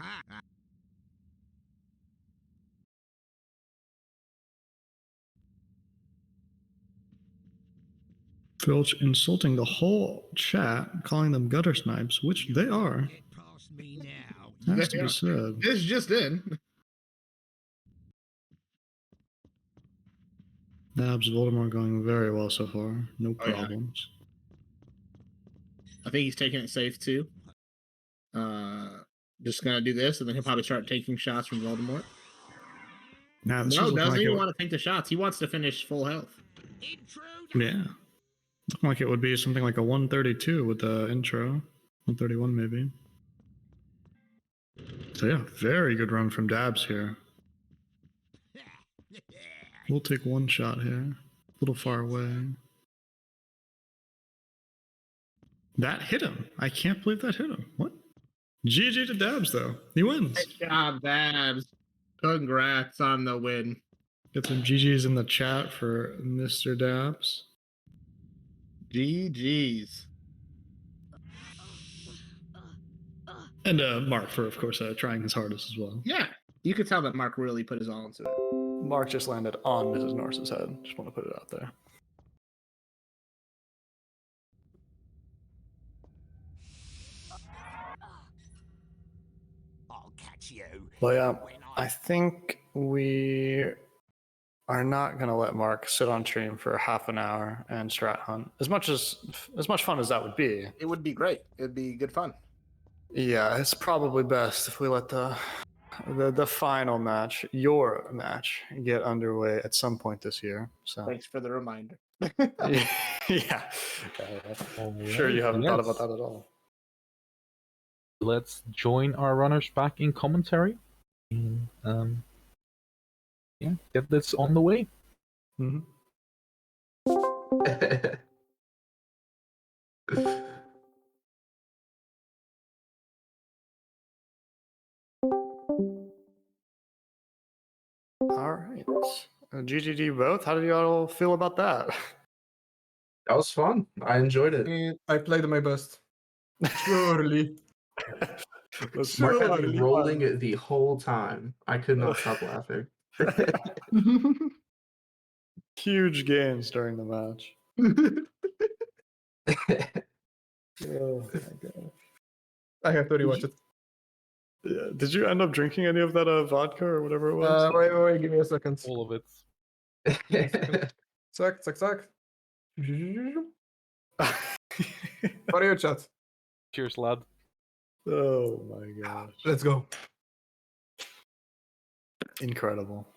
Filch insulting the whole chat, calling them gutter snipes, which they are. Has to be said. This just in. Dabs Voldemort going very well so far. No problems. I think he's taking it safe too. Just gonna do this, and then he'll probably start taking shots from Voldemort. Now, this No, is doesn't like even want to take the shots. He wants to finish full health. Yeah. Looking like it would be something like a 132 with the intro. 131 maybe. So yeah, very good run from Dabs here. We'll take one shot here. A little far away. That hit him. I can't believe that hit him. What? GG to Dabs though. He wins. Good job, Dabs. Congrats on the win. Get some GGs in the chat for Mr. Dabs. GG's. And Mark for, of course, trying his hardest as well. Yeah, you could tell that Mark really put his all into it. Mark just landed on Mrs. Norris's head. Just want to put it out there. I'll catch you. Well, yeah, I think we are not going to let Mark sit on stream for half an hour and strat hunt. As much fun as that would be. It would be great. It'd be good fun. Yeah, it's probably best if we let the final match, your match, get underway at some point this year. So Thanks for the reminder. yeah. Sure, you haven't thought about that at all. Let's join our runners back in commentary. And, yeah, get this on the way. Mm-hmm. All right. GGD both. How did you all feel about that? That was fun. I enjoyed it. I played my best. Surely. Mark had me rolling the whole time. I could not stop laughing. Huge gains during the match. Oh my god. I have to rewatch it. Yeah. Did you end up drinking any of that vodka or whatever it was? Wait, give me a second. All of it. Suck. For you, chat. Cheers, lad. Oh my gosh. Let's go. Incredible.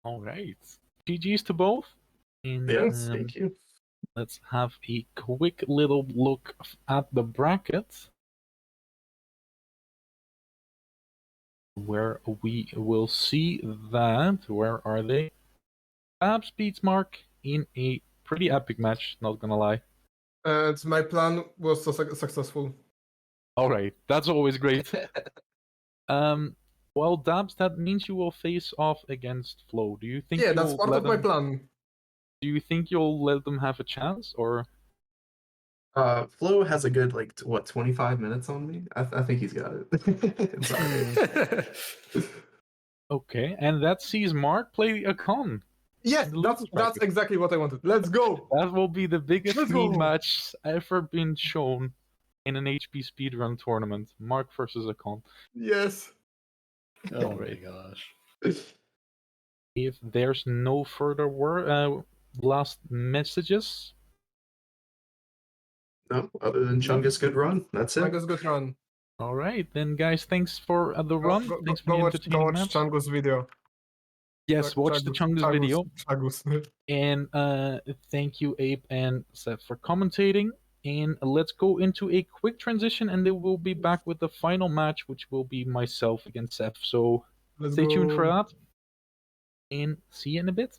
All right. GG's to both. And, yes, thank you. Let's have a quick little look at the bracket, where we will see that. Where are they? Dabs beats Mark in a pretty epic match, not gonna lie. And my plan was so successful. Alright, that's always great. Well, Dabs, that means you will face off against Flo. Do you think? Yeah, that's part of my plan. Do you think you'll let them have a chance, or? Flo has a good 25 minutes on me. I think he's got it. Okay, and that sees Mark play a con. Yes, that's exactly what I wanted. Let's go. That will be the biggest team match ever been shown in an HP speedrun tournament. Mark versus a con. Yes. Oh my gosh. If there's no further last messages. No, other than Chungus good run. That's it. Chungus good run. All right, then, guys. Thanks for the run. Thanks for the entertaining match. Chungus video. Yes, watch the Chungus video. Chungus. And thank you, Abe and Seth, for commentating. And let's go into a quick transition, and then we'll be back with the final match, which will be myself against Seth. So stay tuned for that. And see you in a bit.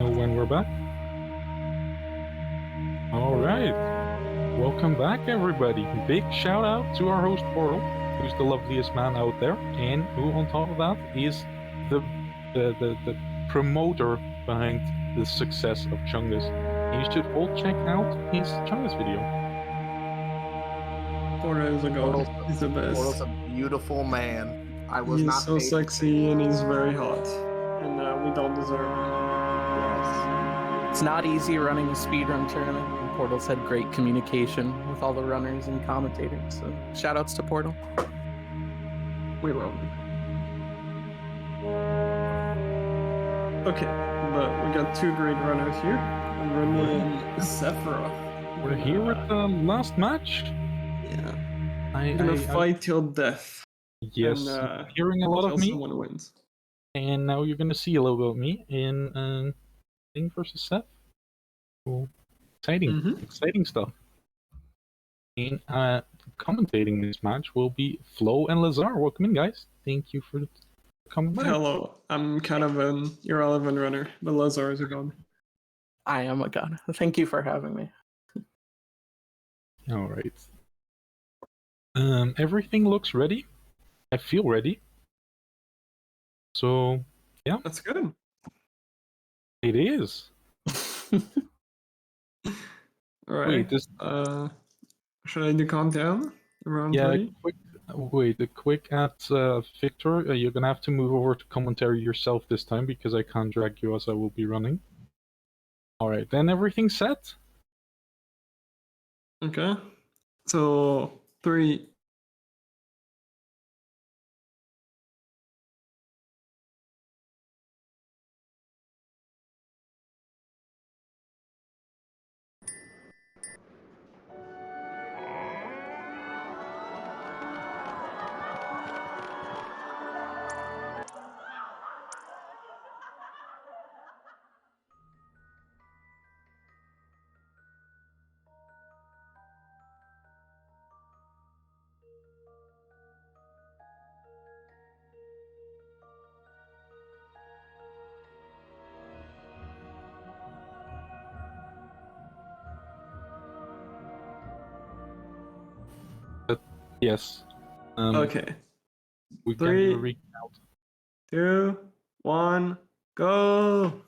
When we're back. All right. Welcome back, everybody. Big shout out to our host, Portal, who's the loveliest man out there, and who, on top of that, is the promoter behind the success of Chungus. And you should all check out his Chungus video. Portal is a god. He's the best. Portal's a beautiful man. I was He's not so paid. sexy and he's very hot. and we don't deserve it. It's not easy running a speedrun tournament. Portal's had great communication with all the runners and commentators, so shoutouts to Portal. We love it. Okay, but we got two great runners here. Renee and Sephiroth. We're here with the last match. Yeah. We're gonna fight till death. Yes, And, hearing a lot of until me. someone wins. And now you're gonna see a little bit of me in Thing versus Seth. Cool. Exciting stuff. And commentating this match will be Flo and Lazar. Welcome in, guys. Thank you for coming by. Hello, I'm kind of an irrelevant runner, but Lazar is a god. I am a god. Thank you for having me. All right. Everything looks ready. I feel ready. So, yeah. That's good. It is. All right. Wait, this... should I do countdown? Around three? A quick at Victor. You're gonna have to move over to commentary yourself this time because I can't drag you as I will be running. All right, then everything's set. Okay. So 3. Yes. Okay. We 3, can recount. 2, 1, go!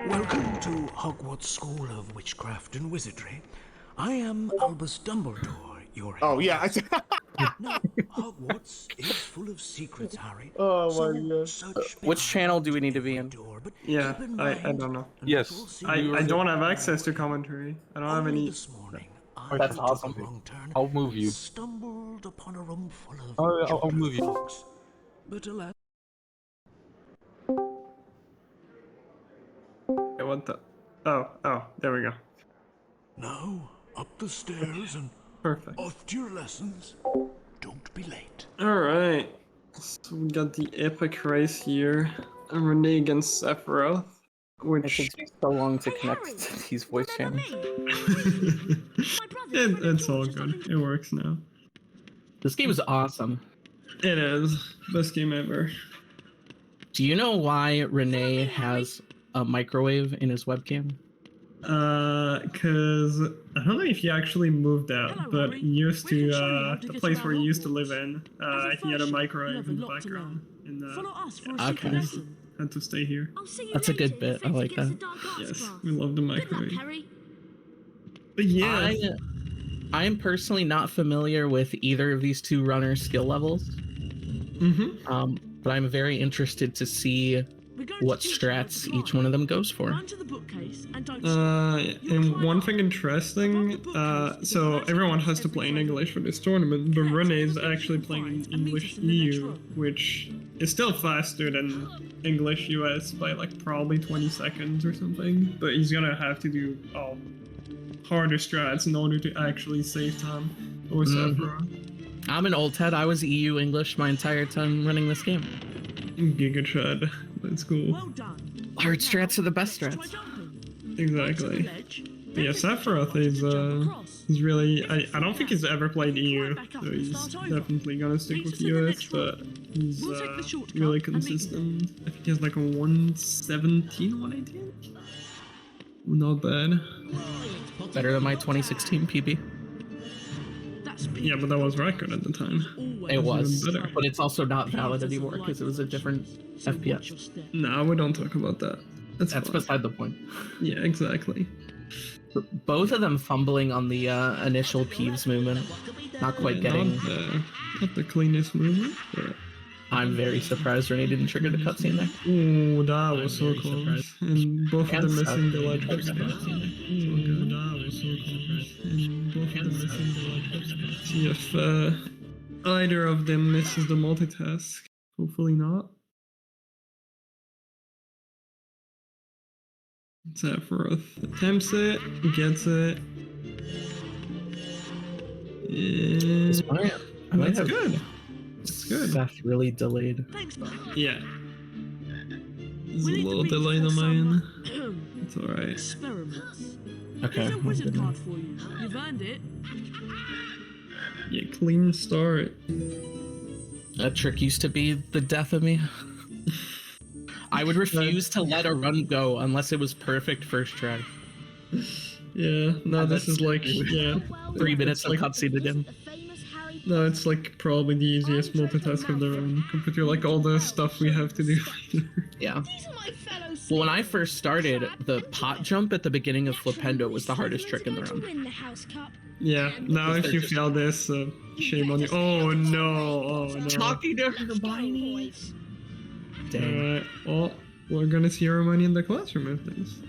Welcome to Hogwarts School of Witchcraft and Wizardry. I am Albus Dumbledore, your Oh, yeah. Now, Hogwarts is full of secrets, Harry. Oh my god. Which channel do we need to be in? Yeah, I don't know. Yes. I don't have access to commentary. I don't have any. That's awesome. I'll move you. Stumbled upon a room full of I'll move you. fox. But alas. What the? Oh, there we go. Now, up the stairs and Perfect. off to your lessons. Don't be late. Alright. So we got the epic race here. Renee against Sephiroth. Which it takes so long to connect to these voice channels. It's all good. It works now. This game is awesome. It is. Best game ever. Do you know why Renee has a microwave in his webcam? Cause I don't know if he actually moved out, but he used to the place where he used to live in. He had a microwave in the background. Okay. Had to stay here. That's a good bit. I like that. Yes, we love the microwave. But yeah, I am personally not familiar with either of these two runners' skill levels. But I'm very interested to see what strats each one of them goes for. And one thing interesting, so everyone has to play in English for this tournament, but Renee is actually playing in English EU, which is still faster than English US by like probably 20 seconds or something, but he's gonna have to do harder strats in order to actually save time over Sephiroth. I'm an old head. I was EU English my entire time running this game. Giga Chud. That's cool. Hard strats are the best strats. Exactly. But yeah, Sephiroth is really... I don't think he's ever played EU, so he's definitely gonna stick with US, but he's really consistent. I think He has like a 117, 118? Not bad. Better than my 2016 PB. Yeah, but that was record at the time. It was, even better. but it's also not valid anymore because it was a different FPS. No, we don't talk about that. That's beside the point. Yeah, exactly. Both of them fumbling on the initial Peeves movement. Not quite getting... Not the cleanest movement, but... I'm very surprised Renee didn't trigger the cutscene there. Ooh, that was so close. And both of them missing the ledge. Ooh, that was so close. And both of them missing the ledge. See if either of them misses the multitask. Hopefully not. Sephiroth attempts it, gets it. And that's good. It's good. That's really delayed. Yeah. There's a little delay on my end. It's alright. Experiments. Okay. There's a wizard card for you. You've earned it. Yeah, clean start. That trick used to be the death of me. I would refuse to let a run go unless it was perfect first try. Yeah, no, this is like, yeah. 3 minutes of like, cutscene again. No, it's like probably the easiest multitask of the run compared to like all the stuff we have to do. Yeah. Well, when I first started, the pot jump at the beginning of Flipendo was the hardest trick in the run. Yeah, now if you fail this, shame on you. Oh no, oh no. Talking to Hermione. Alright, well, we're gonna see Hermione in the classroom with this.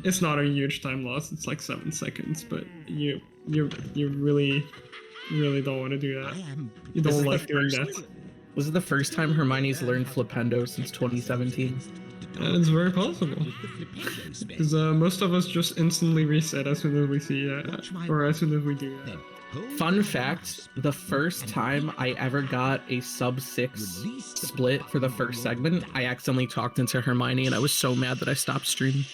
It's not a huge time loss, it's like 7 seconds, but you really don't want to do that. You don't like doing that. Was it the first time Hermione's learned Flipendo since 2017? It's very possible. Because most of us just instantly reset as soon as we see or as soon as we do that. Fun fact, the first time I ever got a sub-6 split for the first segment, I accidentally talked into Hermione and I was so mad that I stopped streaming.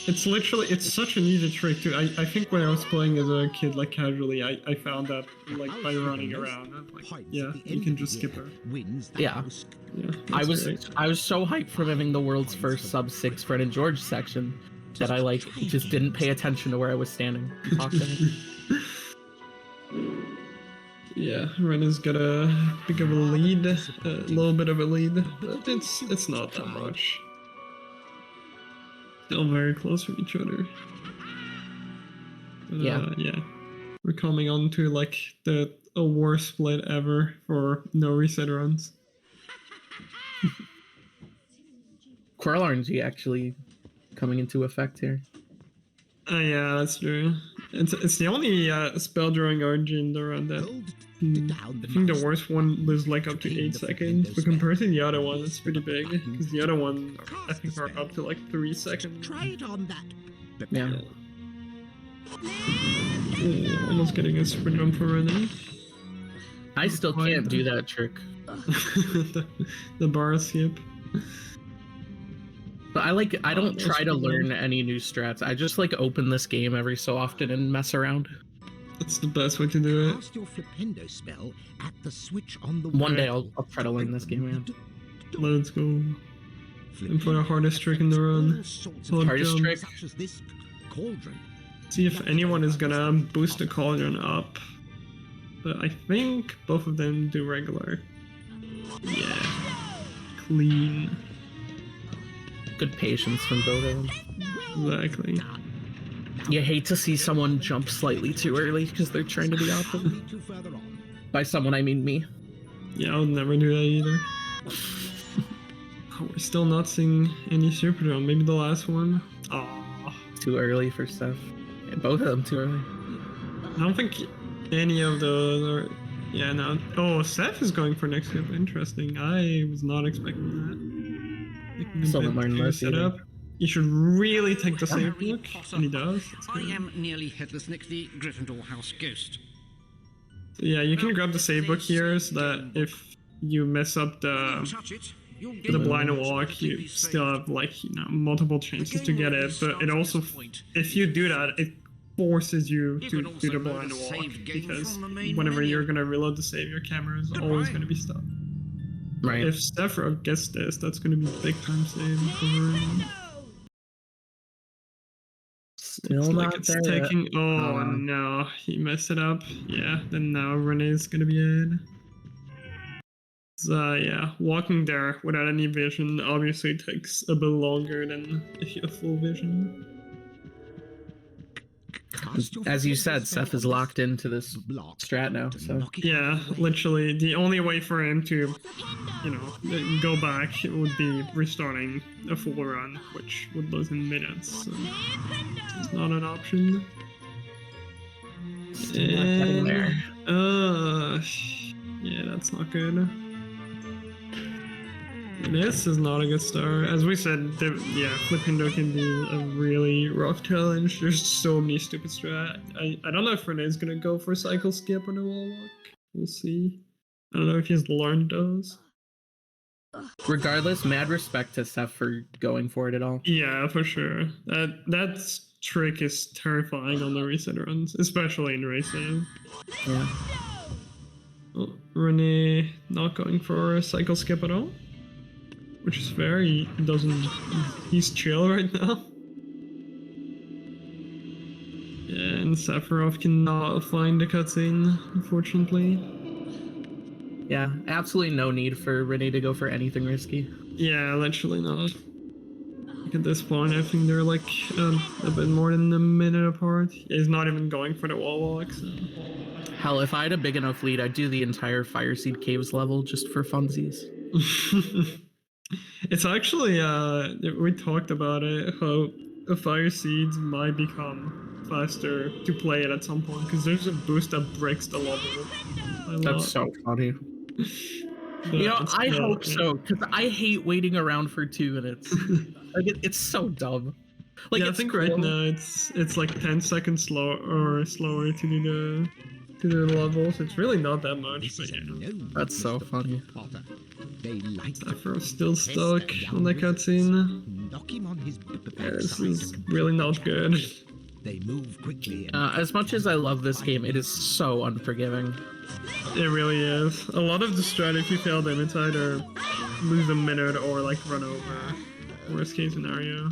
It's literally, it's such an easy trick too. I think when I was playing as a kid, like casually, I found that like by running around, like, yeah, you can just skip her. Yeah. I was so hyped from having the world's first sub-6 Fred and George section that I like just didn't pay attention to where I was standing. Yeah, Ren has got a big of a lead, a little bit of a lead, but it's not that much. Still very close from each other. Yeah. We're coming on to like a worst split ever for no reset runs. Quirrell RNG actually coming into effect here. Yeah, that's true. It's the only spell drawing RNG in the run that I think the worst one lives like up to 8 seconds, but compared to the other one, it's pretty big. Because the other one, I think, are up to like 3 seconds. Try it on that. Yeah. Ooh, almost getting a super jump for Renee. I still can't do that trick. the bar skip. But I don't try to learn any new strats. I just like open this game every so often and mess around. That's the best way to do it. Cast your Flipendo spell at the switch on the One day I'll try to learn this game, man. Let's go. And for the hardest trick in the run. Hardest trick. See if anyone is gonna boost the cauldron up. But I think both of them do regular. Yeah. Clean. Good patience from both of them. Exactly. You hate to see someone jump slightly too early because they're trying to be awesome. By someone, I mean me. Yeah, I would never do that either. Oh, we're still not seeing any super jump. Maybe the last one. Oh, too early for Steph. Yeah, both of them too early. I don't think any of those are. Yeah, no. Oh, Steph is going for next skip. Interesting. I was not expecting that. Still haven't learned this setup. You should really take the save look, and he does. I am nearly Headless Nick, the Gryffindor House Ghost. So yeah, you can grab the save book here so that if you mess up the blind walk, you still have like multiple chances to get it. But it also, if you do that, it forces you to do the blind walk, because whenever you're gonna reload the save, your camera is always gonna be stopped. Right. If Sephiroth gets this, that's gonna be big time save for him. Still it's not like it's there taking. yet. Oh no, he messed it up. Yeah, then now Renee's gonna be in. So yeah, walking there without any vision obviously takes a bit longer than if you have full vision. As you said, Seth is locked into this strat now, so... Yeah, literally, the only way for him to, go back would be restarting a full run, which would lose in minutes, so it's not an option. Still not getting there. Yeah, that's not good. This is not a good start. As we said, Flipindo can be a really rough challenge. There's so many stupid strat. I don't know if Renee's gonna go for cycle skip or the wall walk. We'll see. I don't know if he's learned those. Regardless, mad respect to Seth for going for it at all. Yeah, for sure. That trick is terrifying on the reset runs, especially in racing. Yeah. Oh, Renee not going for a cycle skip at all. Which is fair, he's chill right now. Yeah, and Sephiroth cannot find the cutscene, unfortunately. Yeah, absolutely no need for Renee to go for anything risky. Yeah, literally not. Like at this point, I think they're like a bit more than a minute apart. He's not even going for the wall walk, so... Hell, if I had a big enough lead, I'd do the entire Fireseed Caves level just for funsies. It's actually, we talked about it, how the Fire Seeds might become faster to play it at some point, because there's a boost that breaks the level. That's so funny. I hope so, because I hate waiting around for 2 minutes. Like, it's so dumb. Like, yeah, I think right now it's like 10 seconds slower to do the levels. It's really not that much, but yeah. That's so funny. Sephiroth's still stuck on the cutscene. Yeah, this is really not good. They move quickly. As much as I love this game, it is so unforgiving. It really is. A lot of the strat, if you fail them, it's either lose a minute or like run over. Worst case scenario.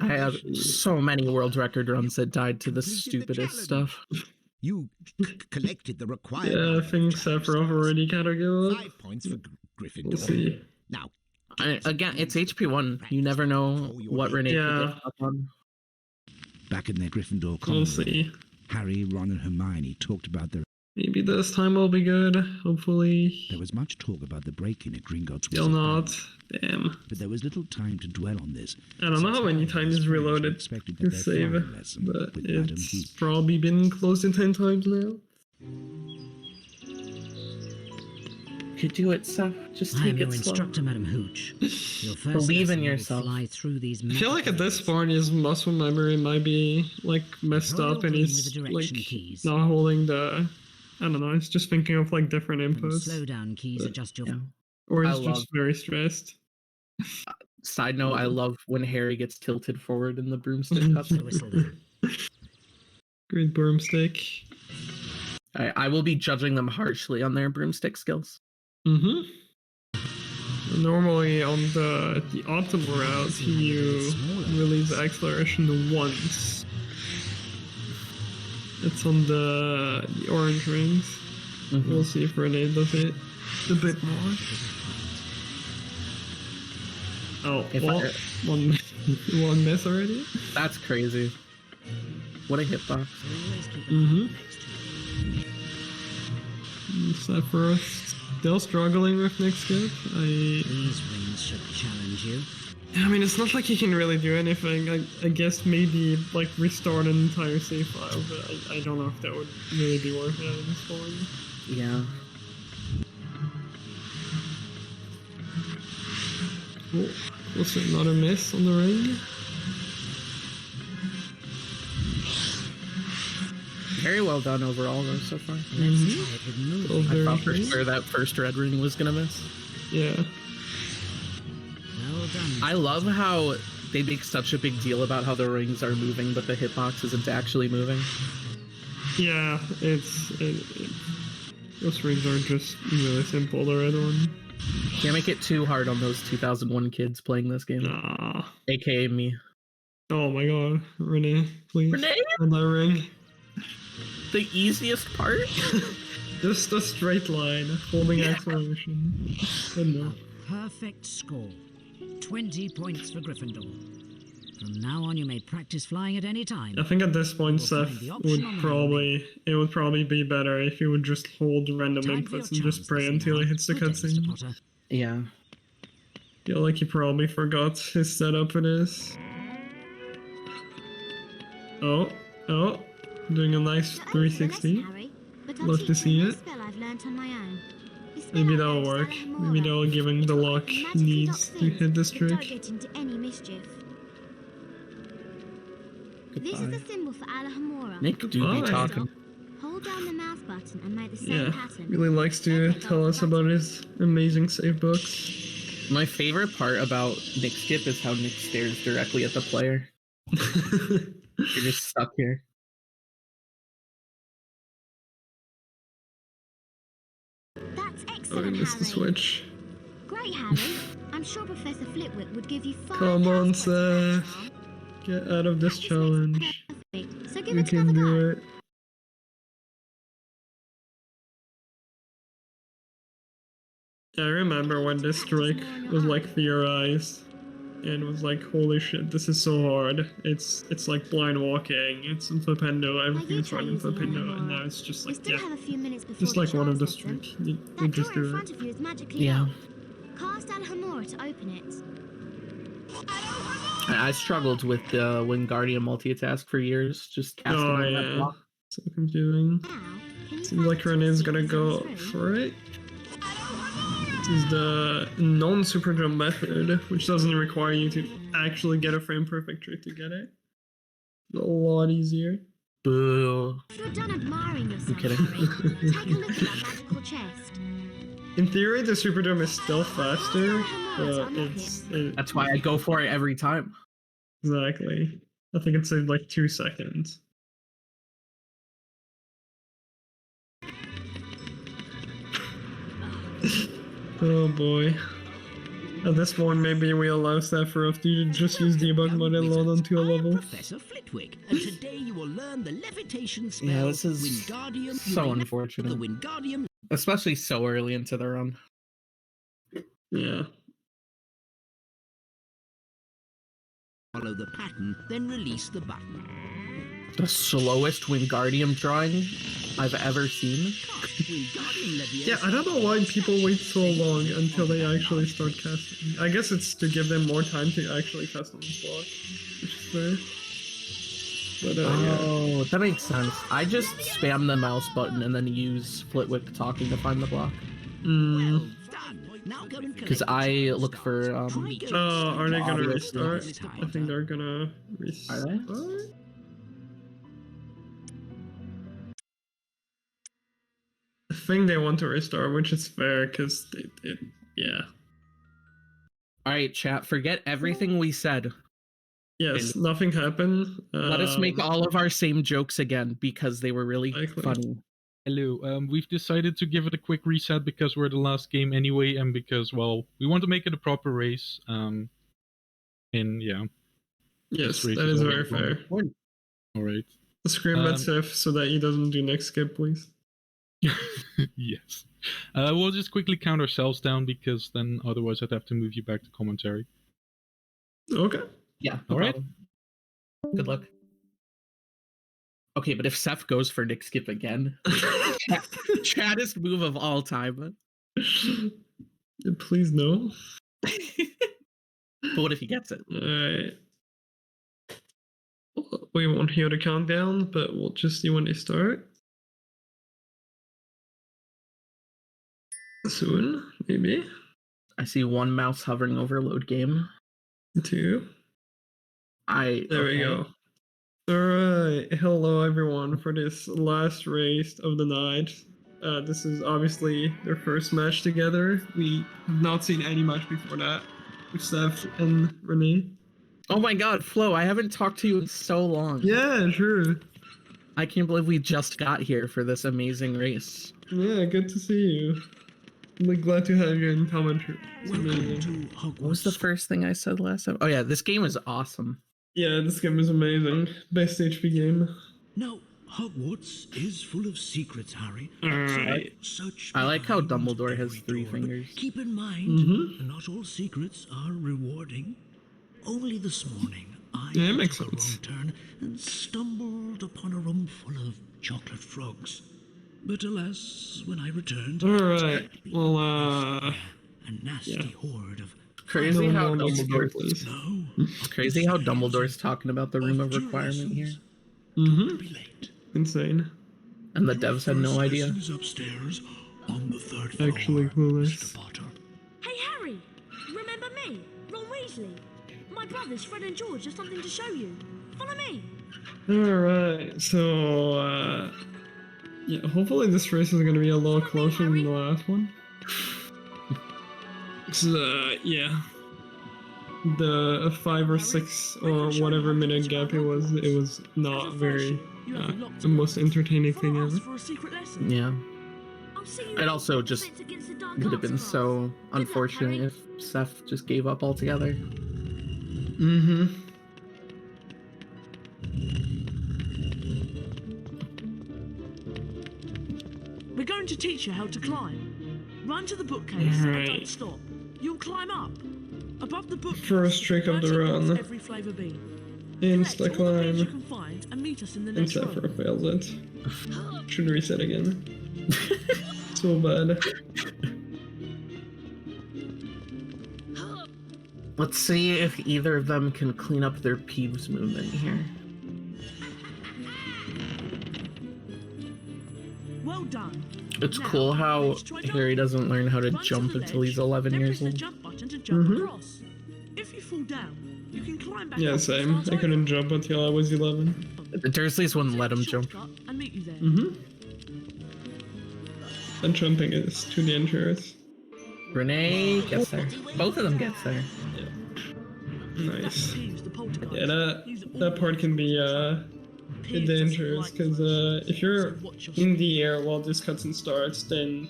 I have so many world record runs that died to the stupidest stuff. You collected the required. Yeah, I think Sephiroth already kind of gave up. 5 points for Gryffindor. We'll see. Now, again, it's HP1. You never know what Renee could get up on. Back in their Gryffindor common We'll see. Harry, Ron, and Hermione talked about their... Maybe this time will be good, hopefully. There was much talk about the break-in at Gringotts. Still not. Damn. But there was little time to dwell on this. I don't know how many times is reloaded to save, but it's probably been close to 10 times now. Could do it, Seth. Just take it slow. Instructor, Madam Hooch. Believe in yourself. Fly through these I feel like at this point his muscle memory might be like messed up and he's like not holding the... I don't know, he's just thinking of like different inputs. Slow down keys adjust your... Or he's just very stressed. Side note, I love when Harry gets tilted forward in the broomstick cup. Great broomstick. I will be judging them harshly on their broomstick skills. Normally on the optimal route, you release acceleration once. It's on the orange rings. We'll see if Renee does it a bit more. Oh, one miss already? That's crazy. What a hitbox. Sephiroth still struggling with next skip. These rings should challenge you. I mean, it's not like he can really do anything. I guess maybe like restart an entire save file, but I don't know if that would really be worth it at this point. Yeah. Oh, also another miss on the ring. Very well done overall, though, so far. I thought for sure that first red ring was gonna miss. Yeah. Well done. I love how they make such a big deal about how the rings are moving, but the hitbox isn't actually moving. Yeah, those rings are just really simple, the red one. Can't make it too hard on those 2001 kids playing this game. AKA me. Oh my god, Renee, please. Renee? On that ring. The easiest part? Just a straight line, holding acceleration. No. Perfect score. 20 points for Gryffindor. From now on, you may practice flying at any time. I think at this point, Seth it would probably be better if you would just hold random inputs and just pray until he hits the cutscene. Yeah. Feel like he probably forgot his setup for this. Oh, doing a nice 360. Love to see it. Maybe that'll work. Maybe that'll give him the luck he needs to hit this trick. This is the symbol for Alahamora. Nick do be talking. Hold down the mouse button and make the same pattern. Really likes to tell us about his amazing save books. My favorite part about Nick Skip is how Nick stares directly at the player. You're just stuck here. That's Oh, excellent, he missed the switch. Great, Harry. I'm sure Professor Flitwick would give you 5 Come on, Seth. Get out of this challenge. So give You it can do it. I remember when this trick was like theorized and was like, holy shit, this is so hard. It's like blind walking, it's in Flipendo, everything's right in Flipendo, and now it's just like, yeah, just like one of the tricks. You just do it. Yeah. Cast Alahamora to open it. I struggled with the Wingardium multitask for years, just casting on that block. So confusing. Seems like Renee's gonna go for it. This is the non-super jump method, which doesn't require you to actually get a frame perfect trick to get it. It's a lot easier. Boo. You're done admiring yourself. I'm kidding. Take a look at that magical chest. In theory, the super jump is still faster, but That's why I go for it every time. Exactly. I think it saved like 2 seconds. Oh boy. At this point, maybe we allow Sephiroth to just use debug mode and load onto a level. Professor Flitwick, and today you will learn the levitation spell. Yeah, this is Wingardium. so unfortunate. The Wingardium. Especially so early into the run. Yeah. Follow the pattern, then release the button. The slowest Wingardium drawing I've ever seen. Yeah, I don't know why people wait so long until they actually start casting. I guess it's to give them more time to actually cast on the block, which is fair. But, oh, that makes sense. I just spam the mouse button and then use Flitwick talking to find the block. Because I look for are they gonna restart? I think they're gonna restart. Are they? I think they want to restart, which is fair, because yeah. Alright, chat, forget everything we said. Yes, nothing happened. Let us make all of our same jokes again, because they were really funny. Hello, we've decided to give it a quick reset because we're the last game anyway, and because, well, we want to make it a proper race. And yeah. Yes, that is very fair. Alright. Scream at Seth so that he doesn't do next skip, please. Yes. We'll just quickly count ourselves down because then otherwise I'd have to move you back to commentary. Okay. Yeah. All right. Good luck. Okay, but if Seth goes for Nick Skip again, chattest move of all time. Please no. But what if he gets it? Alright. We won't hear the countdown, but we'll just see when they start. Soon, maybe. I see one mouse hovering over load game. 2. There we okay. go. Alright, hello everyone for this last race of the night. This is obviously their first match together. We have not seen any match before that with Seth and Renee. Oh my god, Flo, I haven't talked to you in so long. Yeah, sure. I can't believe we just got here for this amazing race. Yeah, good to see you. I'm like, glad to have you in commentary. What was the first thing I said last time? Oh yeah, this game is awesome. Yeah, this game is amazing. Best HP game. Now, Hogwarts is full of secrets, Harry. Alright. I like how Dumbledore has 3 fingers. Keep in mind, not all secrets are rewarding. Only this morning, I makes took a sense. wrong turn and stumbled upon a room full of chocolate frogs. But alas, when I returned, Alright, well, a nasty horde of Crazy how Dumbledore, Crazy how Dumbledore's talking about the room of requirement here. Insane. And the devs had no idea. Upstairs on the 3rd floor. Actually clueless. Hey, Harry! Remember me? Ron Weasley? My brothers, Fred and George, have something to show you. Follow me. Alright, so, yeah, hopefully this race is gonna be a little closer than the last one. Yeah. The 5 or 6 or whatever minute gap it was not very, the most entertaining thing ever. Yeah. It also just would have been so unfortunate if Seth just gave up altogether. We're going to teach you how to climb. Run to the bookcase and don't stop. You'll climb up. Above the bookcase, First trick of the run. every flavour bean. Insta Collect all the beans you climb. can find and meet us in the And next Zephyr room. fails it. Should reset again. So bad. Let's see if either of them can clean up their Peeves movement here. Well done. It's cool how Harry doesn't learn how to jump until he's 11 years old. Jump button to jump across. If you fall down, you can climb back Yeah, up same. and start I couldn't jump until I was 11. The Dursleys wouldn't let him jump. over and meet you there. And jumping is too dangerous. Renee gets there. Both of them gets there. Nice. Yeah, that part can be bit dangerous because if you're in the air while this cutscene starts, then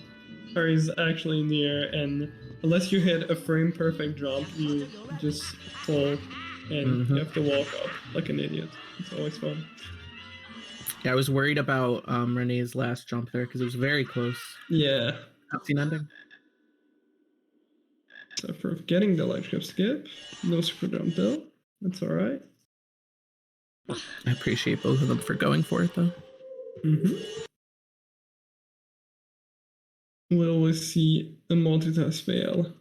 Harry's actually in the air, and unless you hit a frame perfect jump, you just fall and you have to walk up like an idiot. It's always fun. Yeah, I was worried about Renee's last jump there because it was very close. Yeah. Cutscene ending. So for getting the light skip, no super jump though. That's alright. I appreciate both of them for going for it though. We'll always see a multitask fail.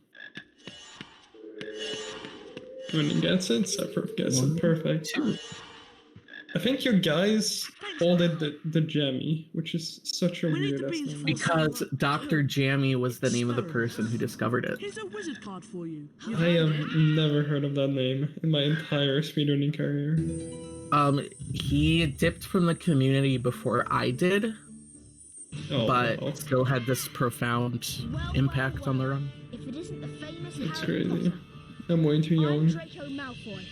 When he gets it, Zephyr gets it perfect. I think you guys called it the Jammy, which is such a weird ass name. Because Dr. Jammy was the name of the person who discovered it. Here's a wizard card for you. I have never heard of that name in my entire speedrunning career. He dipped from the community before I did, but wow. still had this profound impact on the run. If it isn't the famous It's Harry crazy. Potter, I'm way too I'm young. Draco Malfoy,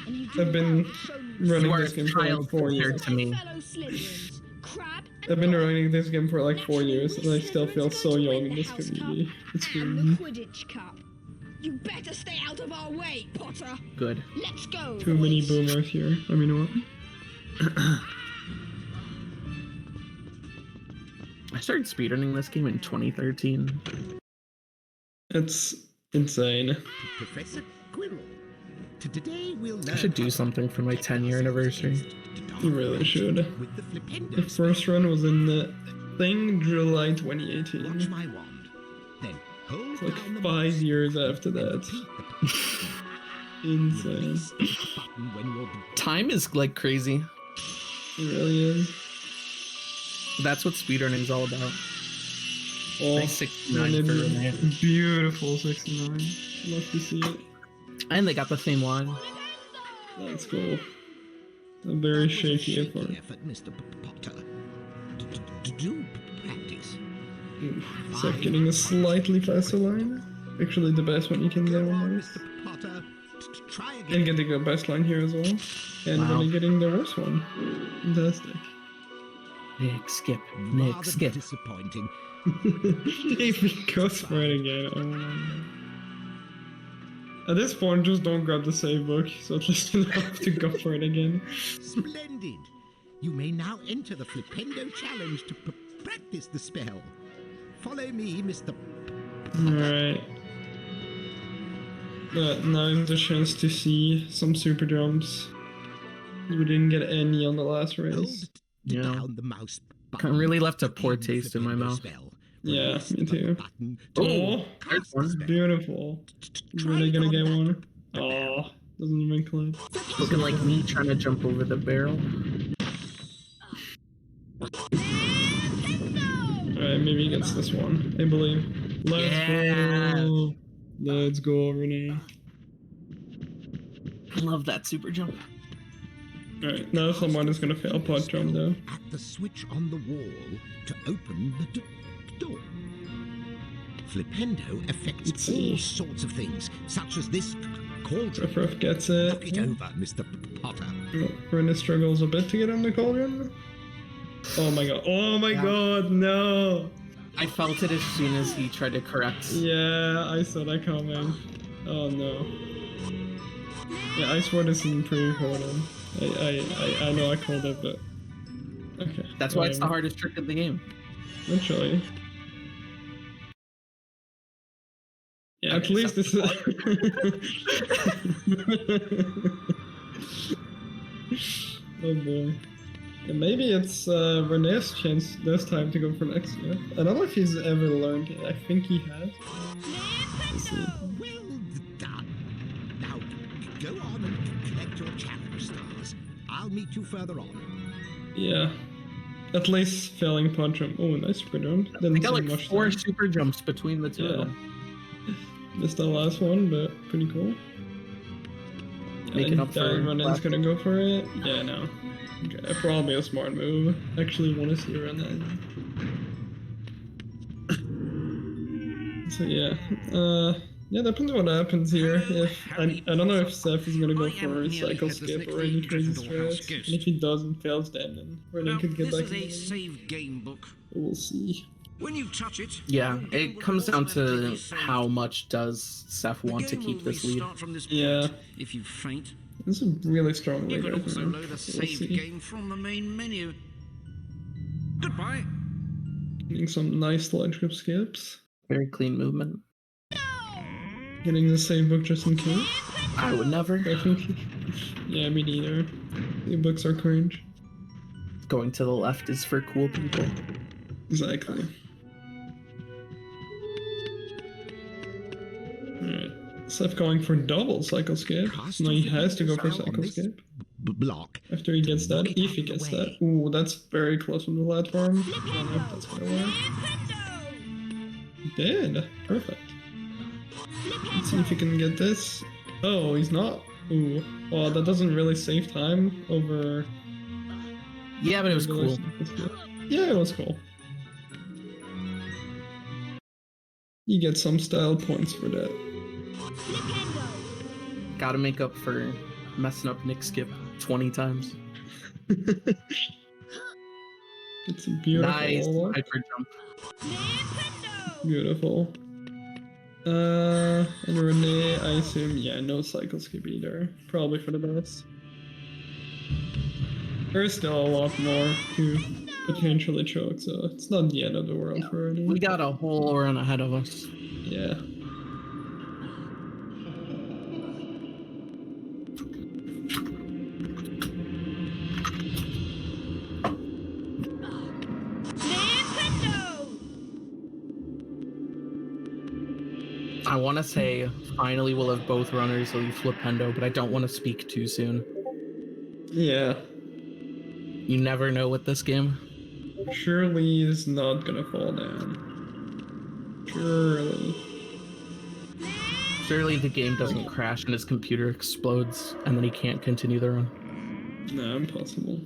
and you do I've been well to show me running You are this game a for like child 4 years. compared to me. fellow Slytherins, Crab and I've been running this game for like 4 years, and I still feel so young in this community. It's and the crazy. Quidditch Cup. You better stay out of our way, Potter. Good. Let's go. Too many boomers here. I mean, what? I started speedrunning this game in 2013. It's insane. Professor Quirrell. Today we'll I should do something for my 10-year anniversary. You really should. The first run was in the thing July 2018. Watch my wand. Then hold It's like down the 5 years after that. Insane. button when you're Time is like crazy. It really is. That's what speedrunning's all about. Oh, Nice 69 for Renee. beautiful 69. Love to see it. And they got the same line. That's cool. A very shaky effort. Mr. Potter. Do practice. So getting a slightly faster line. Actually the best one you can get almost. Potter, Try again. And getting the best line here as well. And Wow. really getting the worst one. Fantastic. Nick, skip. Nick, Rather skip. disappointing. If he goes for it again, oh my god. At this point, just don't grab the save book, so at least you don't have to go for it again. Splendid. You may now enter the Flipendo challenge to practice the spell. Follow me, Mr. Alright. Now is the chance to see some super jumps. We didn't get any on the last race. Yeah. Down the mouse Really left a poor taste in my mouth. Yeah, me too. Oh, there's one. Beautiful. Really gonna get one. Oh, doesn't even clip. Looking like me trying to jump over the barrel. Alright, maybe he gets this one. I believe. Let's go. Let's go, Renee. I love that super jump. Alright, now someone is gonna fail pot jump though. At the switch on the wall to open the door. Flipendo affects all sorts of things, such as this cauldron. Riff gets it. Knock it over, Mr. Potter. Oh, Renee struggles a bit to get on the cauldron. Oh my god. Oh my god, no! I felt it as soon as he tried to correct. Yeah, I saw that coming. Oh no. Yeah, Ice Ward is pretty important. I know I called it, but okay. That's why it's the hardest trick of the game. Literally. Yeah, at least this is. Oh boy. Yeah, maybe it's Renee's chance this time to go for next year. I don't know if he's ever learned it. I think he has. Let's see. Well done. Now, go on and collect your challenge stars. I'll meet you further on. Yeah. At least failing punch him. Oh, nice super jump. I got like 4 super jumps between the two of them. Missed the last one, but pretty cool. Making up for Renee's gonna go for it. Yeah, no. Okay, probably a smart move. Actually want to see Renee. So yeah, yeah, depends what happens here. If I don't know if Seth is gonna go for a cycle skip or any crazy strats, and if he does and fails, then Renee could get back. This is a save game book. We'll see. When you touch it, yeah, it comes down to how much does Seth want to keep this lead. Yeah. If you faint, this is a really strong you lead. could Right also now. load a save game from the main menu. Goodbye. Getting some nice ledge grip skips. Very clean movement. Getting the save book just in case. I would never. Yeah, me neither. The books are cringe. Going to the left is for cool people. Exactly. Alright. Seth going for double cycle skip. No, he has to go for cycle skip. Block. After he gets that, if he gets that. Ooh, that's very close on the platform. I don't know if that's gonna work. He did. Perfect. Let's see if he can get this. Oh, he's not. Ooh. Well, that doesn't really save time over. Yeah, but it was cool. Yeah, it was cool. You get some style points for that. Gotta make up for messing up Nick skip 20 times. It's a beautiful. Nice wall. hyper jump. Beautiful. And Renee, I assume, yeah, no cycle skip either. Probably for the best. There's still a lot more to potentially choke, so it's not the end of the world for Renee. We got a whole run ahead of us. Yeah. I want to say finally we'll have both runners leave Flipendo, but I don't want to speak too soon. Yeah. You never know with this game. Surely is not gonna fall down. Surely. Surely the game doesn't crash and his computer explodes and then he can't continue the run. No, impossible.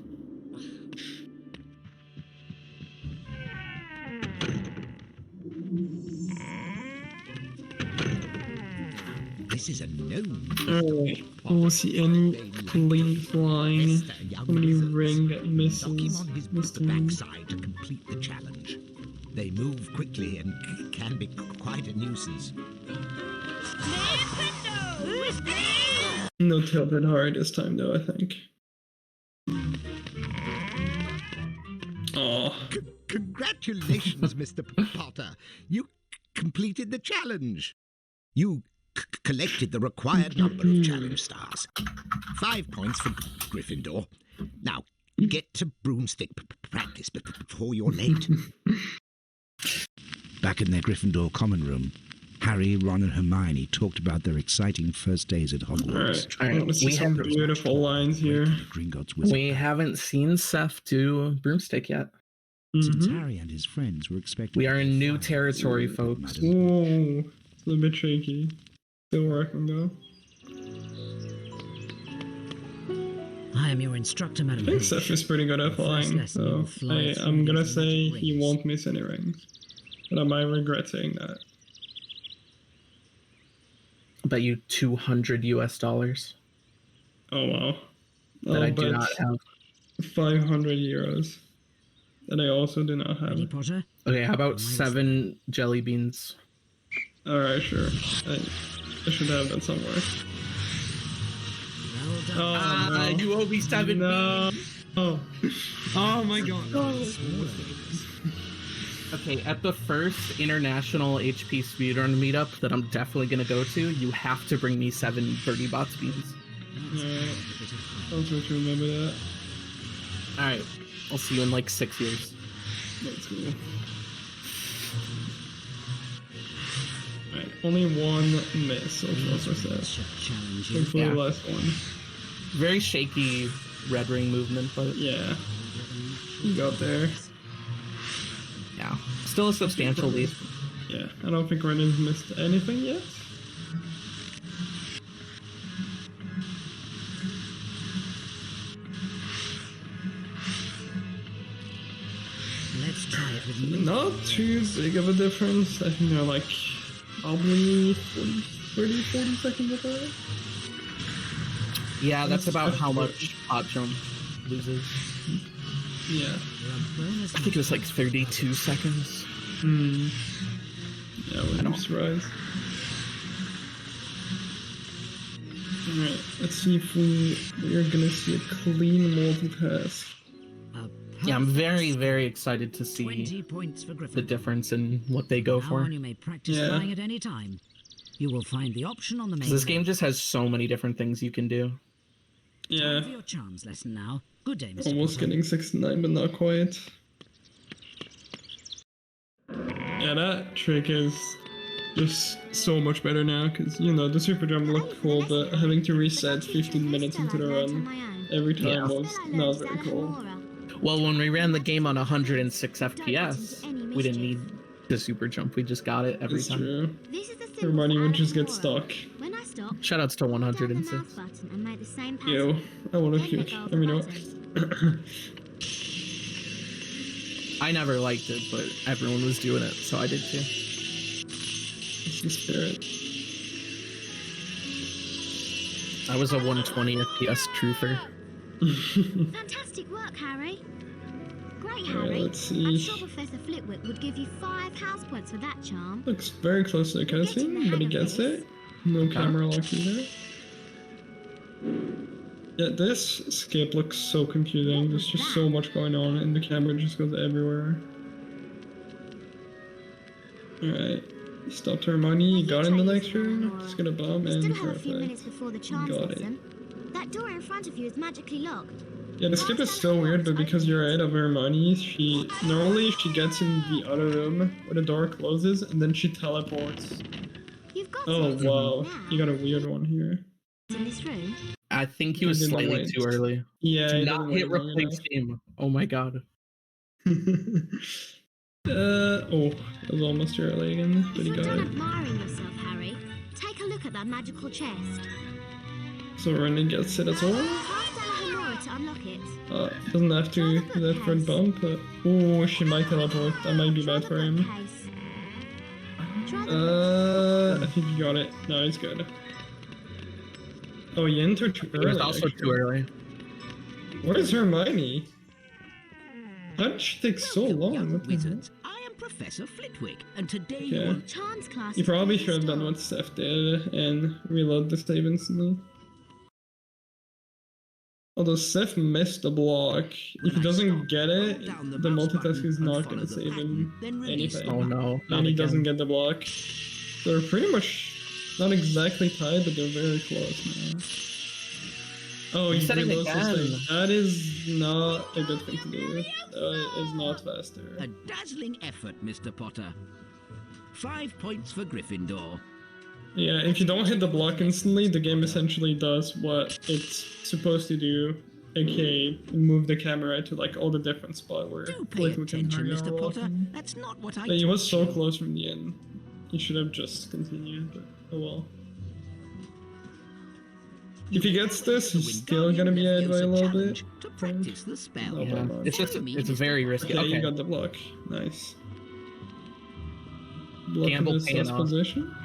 This is a no. Alright, we'll see any clean flying. How many ring misses this time? Backside to complete the challenge. They move quickly and can be quite a nuisance. No tilted hard this time though, I think. Oh. Congratulations, Mr. Potter. You completed the challenge. You collected the required number of challenge stars. 5 points for Gryffindor. Now, get to broomstick practice before you're late. Back in their Gryffindor common room, Harry, Ron and Hermione talked about their exciting first days at Hogwarts. Alright, we see some beautiful lines here. We haven't seen Seth do broomstick yet. Since Harry and his friends were expected. We are in new territory, folks. Whoa, it's a bit shaky. Still working though. I am your instructor, Madam. I think Seth is pretty good at flying, so I'm gonna say he won't miss any rings. But I might regret saying that. I bet you $200 US. Oh wow. That I do not have. 500 euros. That I also do not have. Potter? Okay, how about 7 jelly beans? Alright, sure. I should have that somewhere. Well done. No. You owe me 7 No. Oh my god. Okay, at the first international HP speedrun meetup that I'm definitely gonna go to, you have to bring me 7 Birdie Bots beans. Alright. I'll try to remember that. Alright, I'll see you in like 6 years. Let's go. Alright, only one miss so far for Seth. Hopefully the last one. Very shaky red ring movement, but yeah. You got there. Yeah. Still a substantial lead. Yeah, I don't think Red has missed anything yet. Let's try it with you. Not too big of a difference. I think they're like probably 30, 40 seconds apart. Yeah, that's about how much Hot Jump loses. Yeah. I think it was like 32 seconds. Hmm. Yeah, I wouldn't be surprised. Alright, let's see if we're gonna see a clean multitask. Yeah, I'm very, very excited to see 20 points for the difference in what they go for. You may practice flying at any time. You will find the option on the main. This game just has so many different things you can do. Yeah. Time for your charms lesson now. Good day, Mr. Almost Potter. getting 69, but not quite. Yeah, that trick is just so much better now, because, you know, the super jump looked cool, but having to reset 15 minutes into the run every time was not very cool. Well, when we ran the game on 106 FPS, we didn't need the super jump. We just got it every time. True. Hermione would just get stuck. Shoutouts to 106. Ew, I want to puke. I mean, no. I never liked it, but everyone was doing it, so I did too. It's the spirit. I was a 120 FPS truther. Fantastic work, Harry. Great, Alright, Harry. let's see. I'm sure Professor Flitwick would give you 5 house points for that charm. Looks very close to the cutscene, but he gets it. No camera lock either. Yeah, this skip looks so confusing. There's just so much going on, and the camera just goes everywhere. Alright. Stop Hermione, you got in the next room. Just get a bomb and Still have a few minutes perfect. before the charms Got it. lesson. That door in front of you is magically locked. Yeah, the skip is so weird, but because you're ahead of Hermione, she gets in the other room where the door closes, and then she teleports. Oh wow, you got a weird one here. In this room. I think he was Didn't slightly wait. too early. Yeah, Do he not didn't hit wait long replace enough. game. Oh my god. Oh, that was almost too early again, but he If you're got done it. admiring yourself, Harry, take a look at that magical chest. So Ren gets it as well. Ask Della Hamora to unlock it. Doesn't have to do that for a bump, but oh, she might teleport. That might be bad for him. Case. I think he got it. No, he's good. Oh, you entered too early. It was also too early. Where's Hermione? How did she take so long? What the hell? I am Professor Flitwick, and today Okay. your Charms class. You probably should have done what Steph did and reload the save instantly. Although Seth missed the block, if he doesn't get it, the multitask is not going to save him anything. Oh no, and he doesn't get the block. They're pretty much not exactly tied, but they're very close now. Oh, He's you setting reload again. the save. That is not a good thing to do. That is not faster. A dazzling effort, Mr. Potter. 5 points for Gryffindor. Yeah, if you don't hit the block instantly, the game essentially does what it's supposed to do. aka move the camera to like all the different spots where Flitwick can hurry Mr. on Potter. walking. That's not what I But he was so taught you. close from the end. He should have just continued, but oh well. If he gets this, he's still gonna be ahead by a little bit. To practice the spell. Not by much. It's very risky. Yeah, Okay. you got the block. Nice. Block in Gamble this paying last off. position.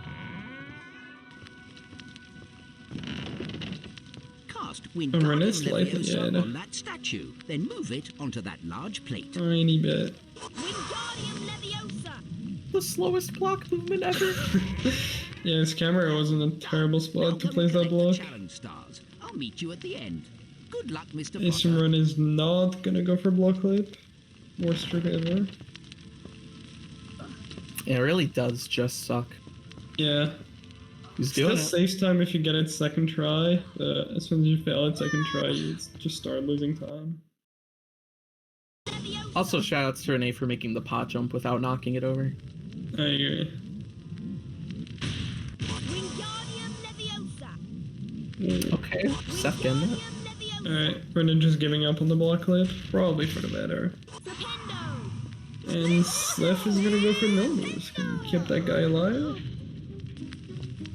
Cast Renee's Wingardium life Leviosa again. on that statue, then move it onto that large plate. Tiny bit. The slowest block movement ever. Yeah, his camera was in a terrible spot to place that block. Challenge stars. I'll meet you at the end. Good luck, Mr. Ace Run is not gonna go for block clip. Worst trick ever. It really does just suck. Yeah. He's Still doing it. saves time if you get it second try. As soon as you fail it second try, you just start losing time. Also, shoutouts to Renee for making the pot jump without knocking it over. I agree. Okay, Seth getting that. Alright, Brendan just giving up on the block clip. Probably for the better. And Seth is gonna go for no moves. Can you keep that guy alive?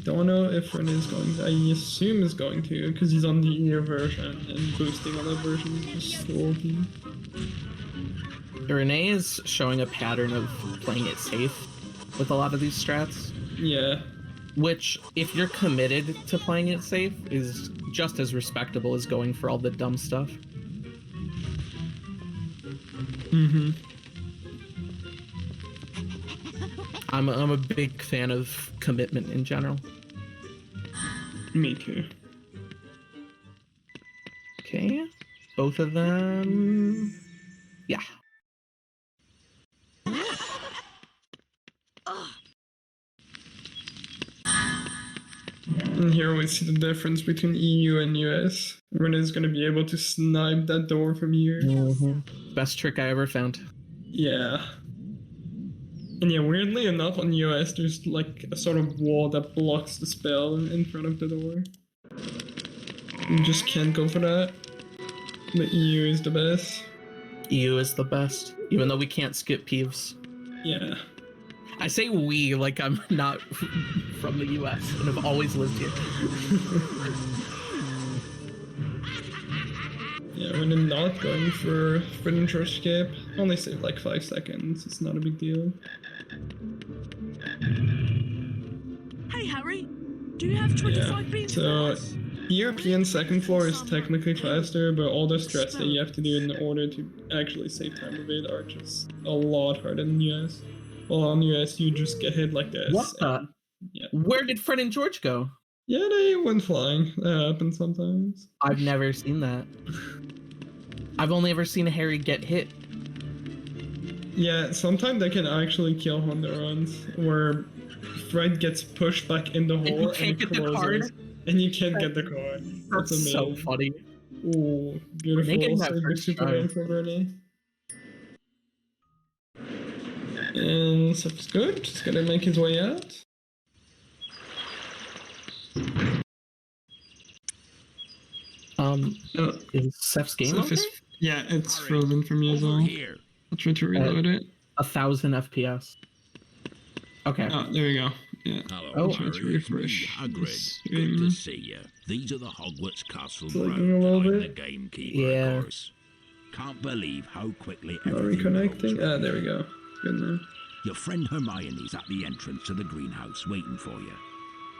Don't know if René is going to. I assume is going to, because he's on the EU version, and boosting on that version is just so OP. Renee is showing a pattern of playing it safe with a lot of these strats. Yeah. Which, if you're committed to playing it safe, is just as respectable as going for all the dumb stuff. Mm-hmm. I'm a big fan of commitment in general. Me too. Okay, both of them. Yeah. And here we see the difference between EU and US. René's gonna be able to snipe that door from here. Best trick I ever found. Yeah. And yeah, weirdly enough, on US, there's like a sort of wall that blocks the spell in front of the door. You just can't go for that. The EU is the best. EU is the best, even though we can't skip Peeves. Yeah. I say we like I'm not from the US and have always lived here. Yeah, when I'm not going for finisher escape, only save like 5 seconds. It's not a big deal. Hey Harry, do you have 25 beans for So us? European second floor is technically faster, but all the strats that you have to do in order to actually save time of it are just a lot harder than US. Well, on US you just get hit like this. What the? Yeah. Where did Fred and George go? Yeah, they went flying. That happens sometimes. I've never seen that. I've only ever seen Harry get hit. Yeah, sometimes they can actually kill on their runs, where Fred gets pushed back in the hole you can't and get it the closes, card? and you can't get the card. That's amazing. so funny. Ooh, beautiful. getting that Save the first super try. game for Bernie. And Seth's good. Just gotta make his way out. Is Seth's game Seth over? is, yeah, it's frozen for me as well. I'll try to reload it. 1,000 FPS. Okay. Oh, there we go. Yeah. Hello, Oh, Try to Harry. It's me, refresh. Hagrid. the Good to stream. see you. These are the Hogwarts Castle It's lagging grounds. a little I'm the bit. gamekeeper, Yeah. of course. Can't believe how quickly Are we everything connecting? goes. Ah, there we go. Good now. Your friend Hermione's at the entrance to the greenhouse waiting for you.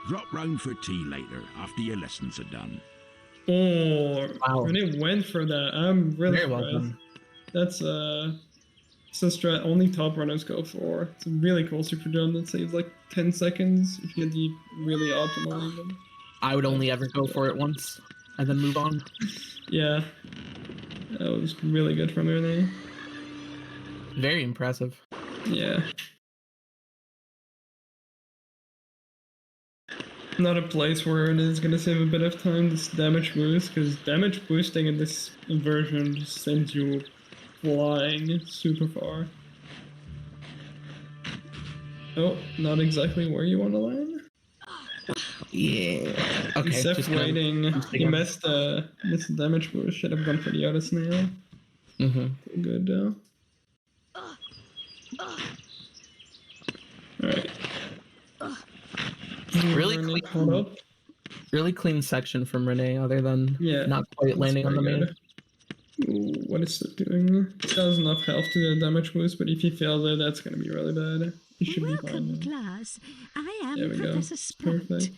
Drop round for tea later, after your lessons are done. Oh, Wow. Renee went for that. I'm really Very well surprised. done. That's it's a strat only top runners go for. It's a really cool super jump that saves like 10 seconds if you get the really optimal even. I would only ever go for it once and then move on. Yeah. That was really good from Renee. Very impressive. Yeah. Not a place where it is going to save a bit of time, this damage boost, because damage boosting in this version just sends you flying super far. Oh, not exactly where you want to land? Yeah. Okay. Except waiting. He missed the damage boost. Should have gone for the other snail. Mm-hmm. Good though. Alright. Really clean section from Renee, other than not quite landing on the main. Ooh, what is it doing? It has enough health to do a damage boost, but if he fails it, that's gonna be really bad. He should be fine. Welcome, class. I am There we go. Professor Sprite. Perfect.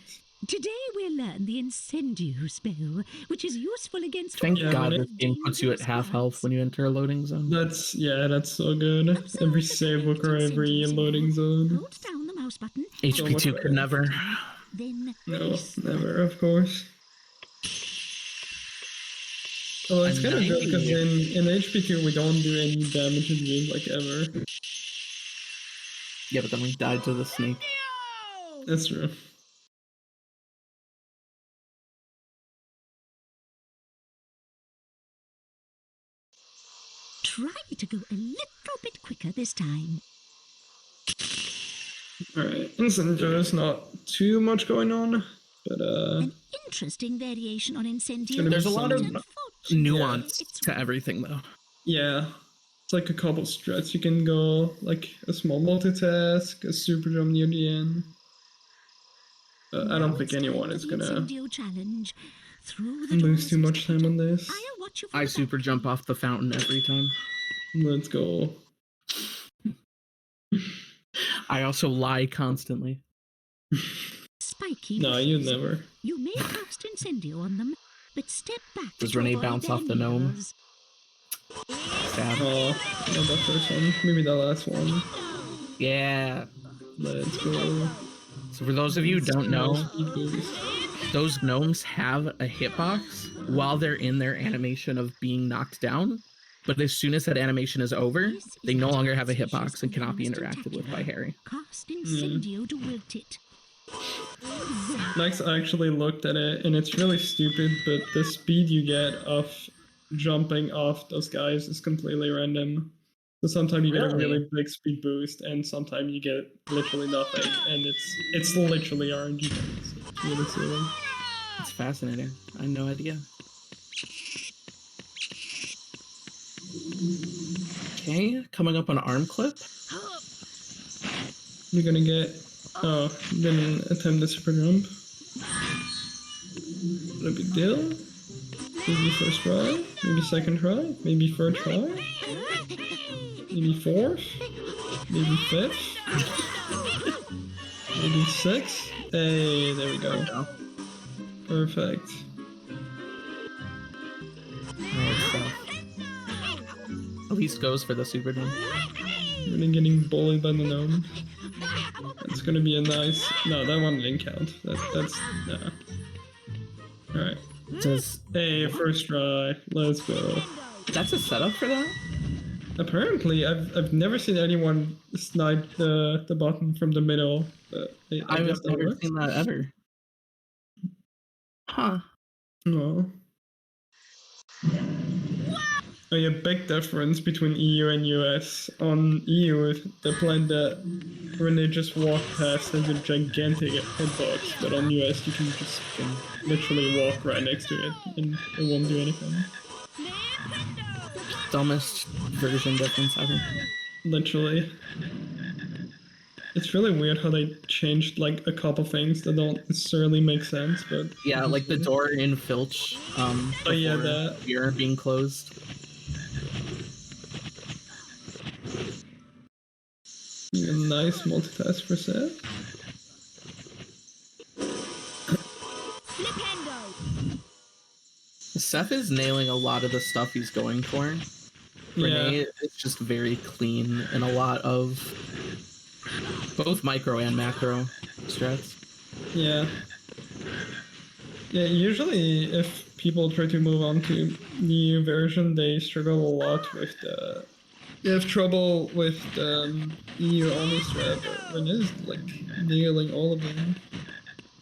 Today we'll learn the Incendio spell, which is useful against... Thank God this game puts you at half health when you enter a loading zone. That's so good. Every save book or every loading zone. Hold down the mouse button. HP2 could never. Then No, never, of course. Well, it's kind of good because in HP2 we don't do any damage in game like ever. Yeah, but then we died to the snake. That's true. try to go a little bit quicker this time. Alright, Incendio, not too much going on, but An interesting variation on Incendio. There's a lot of nuance to everything, though. Yeah. It's like a couple strats. You can go like a small multitask, a super jump near the end. I don't think anyone is gonna lose too much time on this. I super jump off the fountain every time. Let's go. I also lie constantly. Spiky. No, you never. You may cast Incendio on them, but step back. Does Renee bounce off the gnome? Stab. Oh, not that first one. Maybe the last one. Yeah. Let's go. So for those of you who don't know, those gnomes have a hitbox while they're in their animation of being knocked down. But as soon as that animation is over, they no longer have a hitbox and cannot be interacted with by Harry. Cast Incendio to wilt it. Max actually looked at it, and it's really stupid, but the speed you get of jumping off those guys is completely random. So sometimes you get a really big speed boost, and sometimes you get literally nothing, and it's literally RNG. It's really silly. It's fascinating. I had no idea. Okay, coming up on arm clip. You're gonna get... Oh, didn't attempt the super jump. No big deal. Maybe first try, maybe second try, maybe third try, maybe fourth, maybe fifth, maybe sixth. Hey, there we go. Perfect. Elise goes for the super jump. Really getting bullied by the gnome. That's gonna be a nice... No, that one didn't count. That's... Nah. Alright. Hey, first try. Let's go. That's a setup for that? Apparently, I've never seen anyone snipe the button from the middle. I've never seen that ever. Huh. No. Oh yeah, big difference between EU and US. On EU, the plane that Renee just walked past has a gigantic hitbox, but on US you can just literally walk right next to it and it won't do anything. Dumbest version difference ever. Literally. It's really weird how they changed like a couple things that don't necessarily make sense, but... Yeah, like the door in Filch. Oh yeah, that. You're being closed. A nice multitask for set. Seth is nailing a lot of the stuff he's going for. Renee is just very clean and a lot of both micro and macro strats. Yeah. Yeah, usually if people try to move on to new version, they struggle a lot with the... They have trouble with the EU only strat, but Renee's like nailing all of them.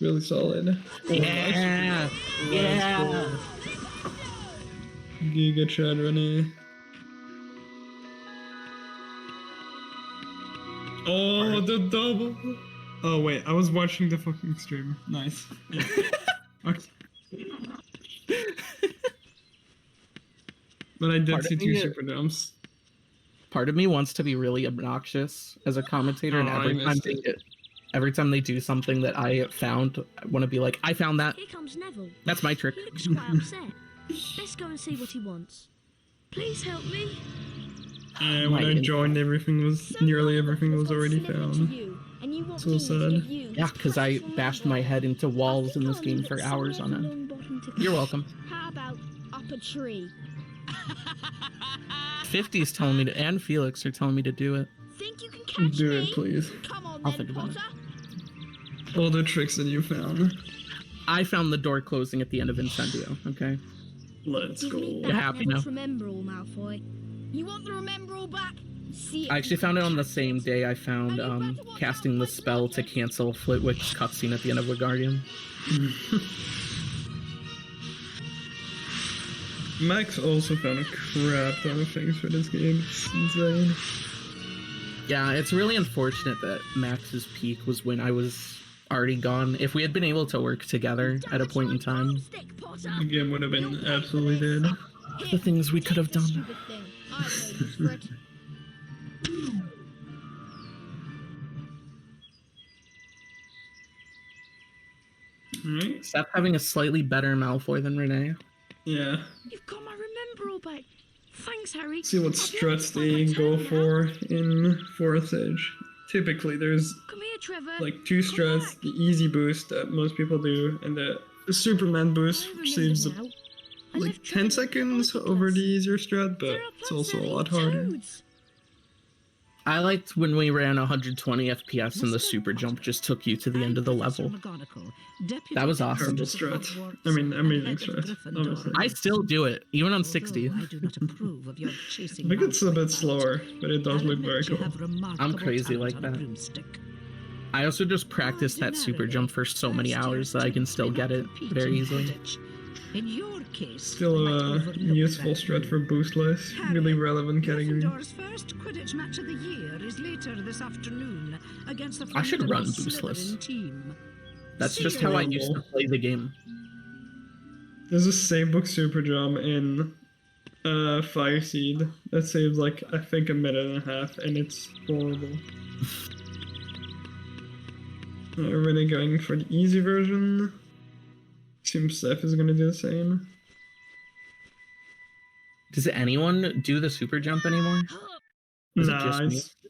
Really solid. Yeah! Yeah! Giga Chad Renee. Oh, the double! Oh wait, I was watching the fucking stream. Nice. Yeah. Okay. But I did see two super jumps. Part of me wants to be really obnoxious as a commentator, and every time they do something that I found, I want to be like, I found that. Here comes Neville. That's my trick. He looks quite upset. Let's go and see what he wants. Please help me. When I joined, nearly everything was already found. So sad. Yeah, because I bashed my head into walls in this game for hours on end. You're welcome. How about up a tree? 50's telling me to, and Felix are telling me to do it. Think you can catch Do me? it, please. Come on, I'll think about it. All the tricks that you found. I found the door closing at the end of Incendio, okay? Let's go. You're happy now. Remember all, Malfoy. You want the remember all back? See I actually found it on the same day I found casting the spell to cancel Flitwick's cutscene at the end of Wingardium. Max also found a crap ton of things for this game. It's insane. Yeah, it's really unfortunate that Max's peak was when I was already gone. If we had been able to work together at a point in time, The game would have been absolutely dead. the things we could have done. Right. Seth having a slightly better Malfoy than Renee. Yeah. You've got my remember all back. Thanks, Harry. See what struts they go for in Forest Edge. Typically, there's like two struts: the easy boost that most people do, and the Superman boost, which saves like 10 seconds over the easier strat, but it's also a lot harder. I liked when we ran 120 FPS and the super jump just took you to the end of the level. That was awesome. Terrible strat. I mean, amazing strat, honestly. I still do it, even on 60. I think it's a bit slower, but it does look very cool. I'm crazy like that. I also just practiced that super jump for so many hours that I can still get it very easily. In your case, Still a useful strat for boostless, really relevant category. Gryffindor's first Quidditch match of the year is later this afternoon against the I should run formidable boostless. Slytherin team. That's just how I used to play the game. There's a save book super jump in Fire Seed that saves like I think a minute and a half, and it's horrible. I'm really going for the easy version. Seems Seth is gonna do the same. Does anyone do the super jump anymore? Nah,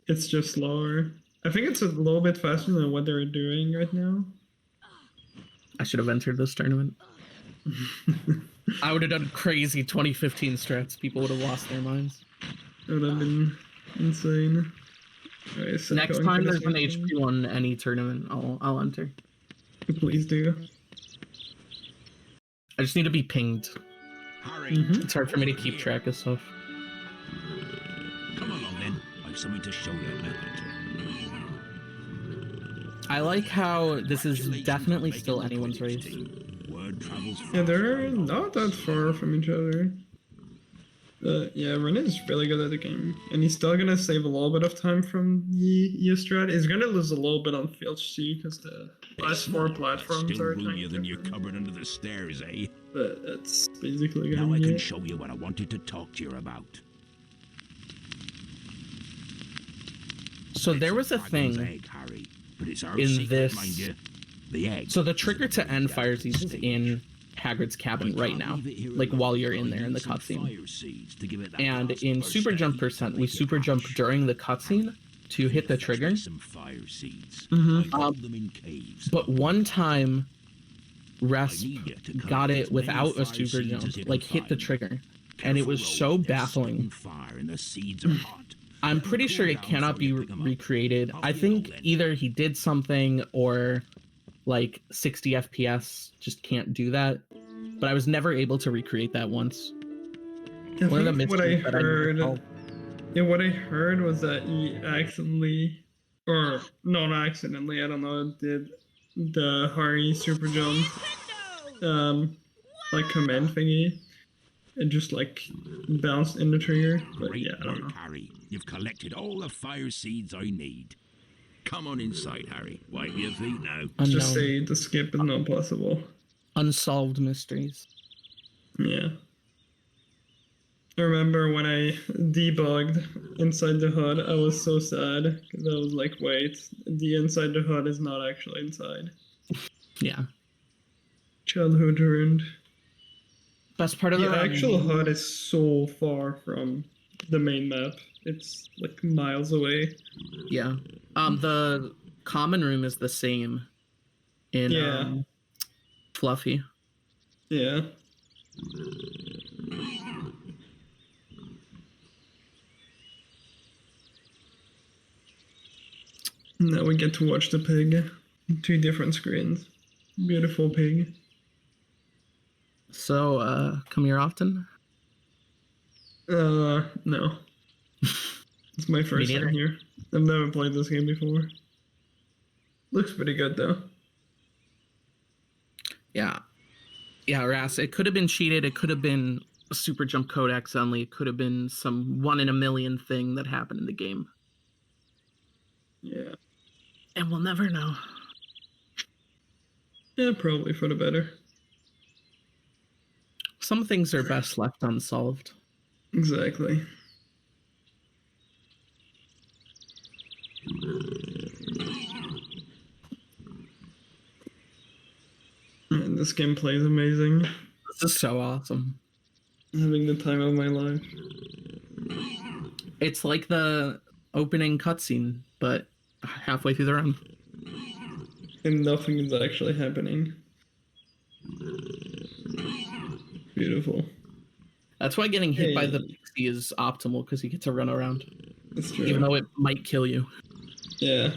it's just slower. I think it's a little bit faster than what they're doing right now. I should have entered this tournament. I would have done crazy 2015 strats. People would have lost their minds. It would have been insane. Right, so Next time there's an HP1 Any Tournament, I'll enter. Please do. I just need to be pinged. It's hard for me to keep track of stuff. Come along then. I've something to show you. I like how this is definitely still anyone's race. Yeah, they're not that far from each other. Yeah, Renee's really good at the game, and he's still gonna save a little bit of time from the EU strat. He's gonna lose a little bit on Field C because the last 4 platforms Still are roomier than your cupboard under the stairs, eh? But that's basically gonna Now I be can it. show you what I wanted to talk to you about. So there was a thing in this. So the trigger to end Fire Seeds is in Hagrid's cabin right now, like while you're in there in the cutscene. And in Super Jump Percent, we super jump during the cutscene to hit the trigger. But one time, Resp got it without a super jump, like hit the trigger, and it was so baffling. I'm pretty sure it cannot be recreated. I think either he did something or like 60 FPS just can't do that. But I was never able to recreate that once. What I heard was that he accidentally, or not accidentally, I don't know, did the Hari super jump, like command thingy, and just like bounced in the trigger. But yeah, I don't know. Harry, you've collected all the fire seeds I need. Come on inside, Harry. Wipe your feet now. Just say the skip is not possible. Unsolved mysteries. Yeah. I remember when I debugged inside the HUD, I was so sad because I was like, wait, the inside the HUD is not actually inside. Yeah. Childhood ruined. That's part of the actual HUD is so far from the main map. It's like miles away. Yeah. The common room is the same in Fluffy. Yeah. Now we get to watch the pig. 2 different screens. Beautiful pig. So, come here often? No. It's my first time here. I've never played this game before. Looks pretty good though. Yeah. Yeah, Ras, it could have been cheated. It could have been a super jump codex only. It could have been some 1 in a million thing that happened in the game. Yeah. And we'll never know. Yeah, probably for the better. Some things are best left unsolved. Exactly. Man, this gameplay is amazing. This is so awesome. Having the time of my life. It's like the opening cutscene, but halfway through the run. And nothing is actually happening. Beautiful. That's why getting hit by the pixie is optimal, because you get to run around. That's true. Even though it might kill you. Yeah.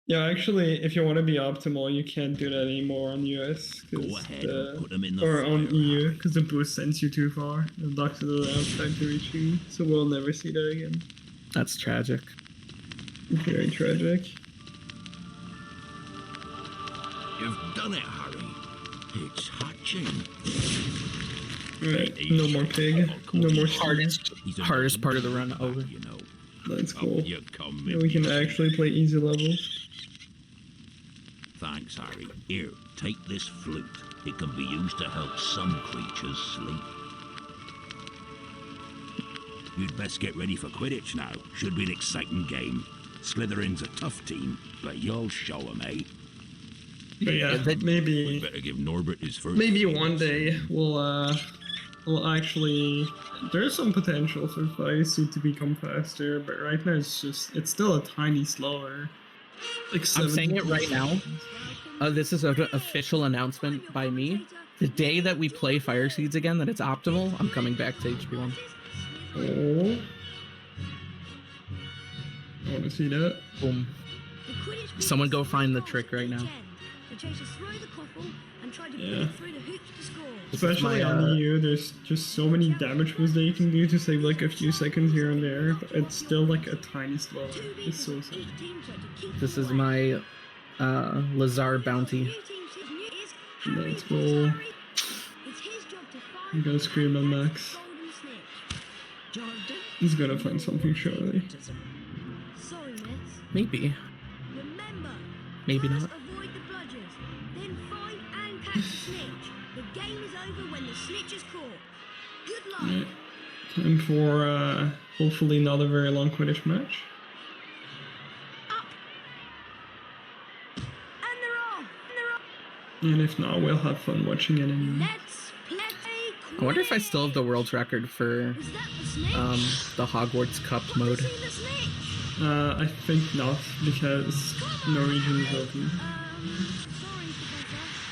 Yeah, actually, if you want to be optimal, you can't do that anymore on US. Go ahead and put them in the or on EU, because the boost sends you too far. It knocks it around time to reach you, so we'll never see that again. That's tragic. Very tragic. You've done it, Harry. It's hatching. Right, no more pig. No more hardest part of the run over. You know. That's cool. You come, Now we can actually play easy levels. Thanks, Harry. Here, take this flute. It can be used to help some creatures sleep. You'd best get ready for Quidditch now. Should be an exciting game. Slytherin's a tough team, but you'll show 'em, eh? But yeah, maybe we better give Norbert his first. Maybe one day we'll actually. There's some potential for Feisty to become faster, but right now it's still a tiny slower. Like I'm saying it right now. This is an official announcement by me. The day that we play Fire Seeds again, that it's optimal, I'm coming back to HP1. Oh. I want to see that. Boom. Someone go find the trick right now. Yeah. Especially on EU, there's just so many damage boosts that you can do to save like a few seconds here and there, but it's still like a tiny slower. It's so sad. This is my Lazar bounty. Let's go. I'm gonna scream at Max. He's gonna find something surely. Maybe. Maybe not. Yeah. Time for hopefully not a very long Quidditch match. And if not, we'll have fun watching it anyway. I wonder if I still have the world's record for the Hogwarts Cup mode. I think not, because Norwegian is open.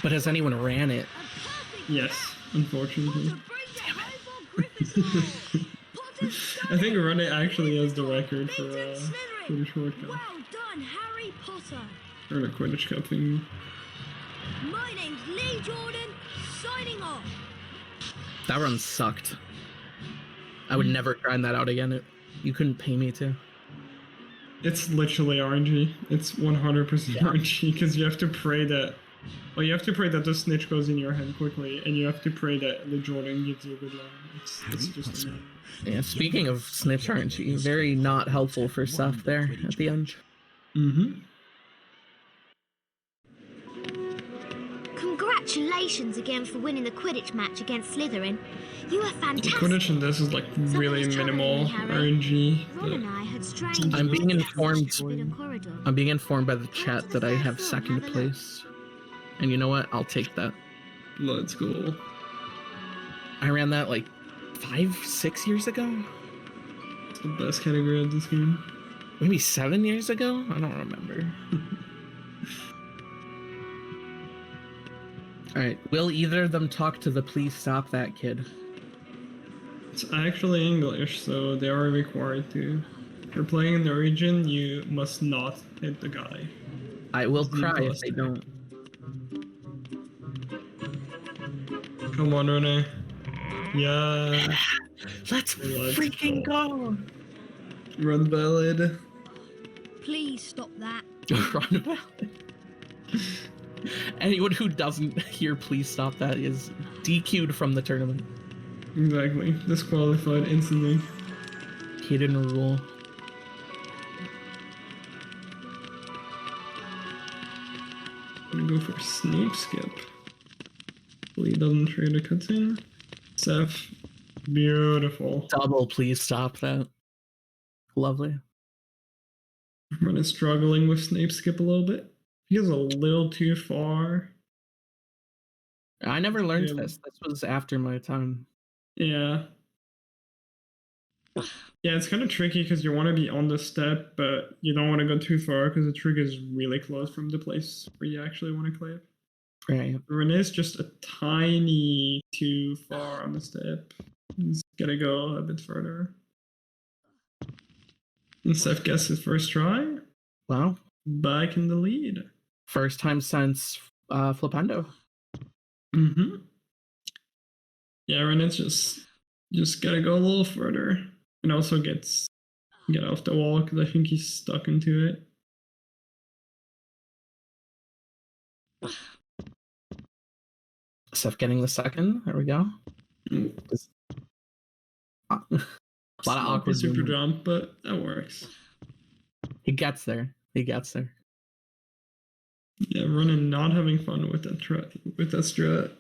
But has anyone ran it? Yes, unfortunately. I think Rene actually has the record for the shortcut. Well done, Harry Potter. Or the Quidditch Cup thing. My name's Lee Jordan, signing off. That run sucked. I would never grind that out again. You couldn't pay me to. It's literally RNG. It's 100% RNG because you have to pray that. Well, you have to pray that the snitch goes in your hand quickly, and you have to pray that the Jordan gives you a good line. It's just annoying. Yeah, speaking of snitch RNG, very not helpful for Seth there at the end. Mm-hmm. Congratulations again for winning the Quidditch match against Slytherin. You were fantastic. Quidditch in this is like really minimal RNG. Ron and I had strange I'm being informed. corridor. I'm being informed by the chat that I have second place, and you know what? I'll take that. Let's go. I ran that like 5-6 years ago. It's the best category of this game. Maybe 7 years ago. I don't remember. All right. Will either of them talk to the "Please stop that kid"? It's actually English, so they are required to. If you're playing in Norwegian, you must not hit the guy. I will cry if they don't. Come on, Rene. Yeah. Let's freaking go. Run valid. Please stop that. Run valid. Anyone who doesn't hear "Please stop that" is DQ'd from the tournament. Exactly. Disqualified instantly. Hidden rule. I'm gonna go for Snape skip. Hopefully he doesn't trigger the cutscene. Seth. Beautiful. Double "Please stop that." Lovely. Everyone is struggling with Snape skip a little bit. He goes a little too far. I never learned this. This was after my time. Yeah. Yeah, it's kind of tricky because you want to be on the step, but you don't want to go too far because the trigger is really close from the place where you actually want to clip. Right. Renee's just a tiny too far on the step. He's gotta go a bit further. And Seth gets his first try. Wow. Back in the lead. First time since Flipendo. Mm-hmm. Yeah, Renee's just gotta go a little further. And also get off the wall because I think he's stuck into it. Seth getting the second. There we go. A lot of awkward super jump, but that works. He gets there. He gets there. Yeah, running, not having fun with that strat.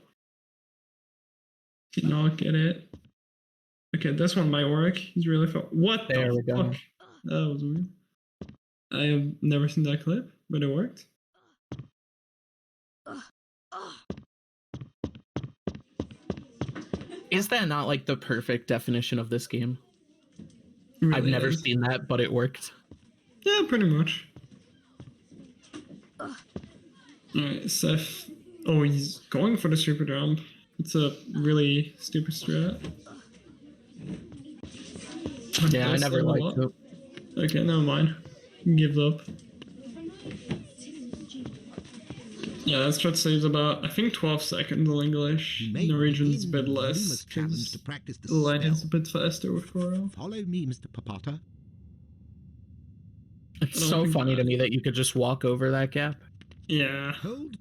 Did not get it. Okay, this one might work. He's really fun. What there the fuck? That was weird. I have never seen that clip, but it worked. Is that not like the perfect definition of this game? Really I've never is. seen that, but it worked. Yeah, pretty much. Alright, Seth. Oh, he's going for the super jump. It's a really stupid strat. Yeah, I never liked it. Okay, never mind. Gives up. Yeah, that strat saves about, I think, 12 seconds in English. Norwegian's a bit less, because the line is a bit faster with Coral. Follow me, Mr. Papata. It's so funny to me that you could just walk over that gap. Yeah. Hold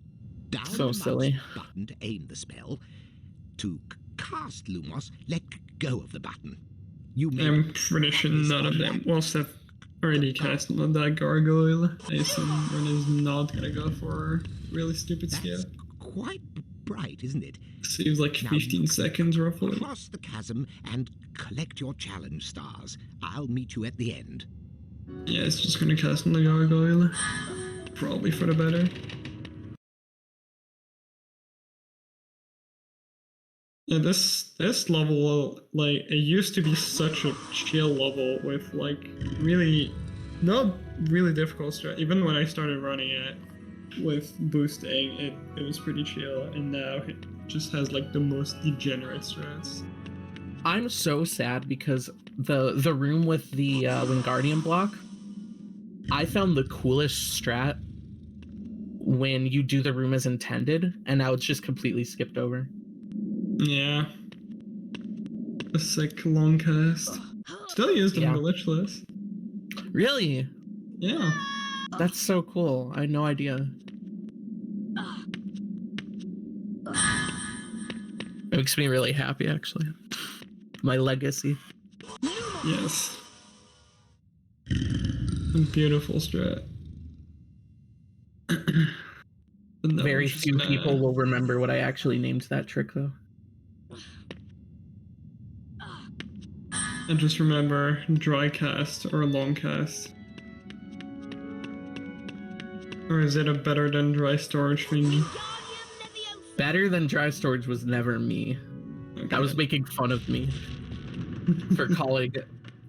down So the silly. mouse button to aim the spell. To cast Lumos, let go of the button. You may I'm pretty sure none of them. Well, Seth already cast on that gargoyle. I assume Renee's not gonna go for a really stupid skill. quite bright, isn't it? Seems like 15 seconds roughly. Cross the chasm and collect your challenge stars. I'll meet you at the end. Yeah, it's just gonna cast on the gargoyle. Probably for the better. Yeah, this level, like, it used to be such a chill level with, like, really, not really difficult strat. Even when I started running it, with boosting, it was pretty chill, and now it just has like the most degenerate strats. I'm so sad because the room with the Wingardium block, I found the coolest strat when you do the room as intended, and now it's just completely skipped over. Yeah. A sick long cast. Still used in glitchless. Really? Yeah. That's so cool. I had no idea. It makes me really happy, actually. My legacy. Yes. A beautiful strat. Very few people will remember what I actually named that trick, though. And just remember, dry cast or long cast. Or is it a better than dry storage thing? Better than dry storage was never me. Okay. That was making fun of me for calling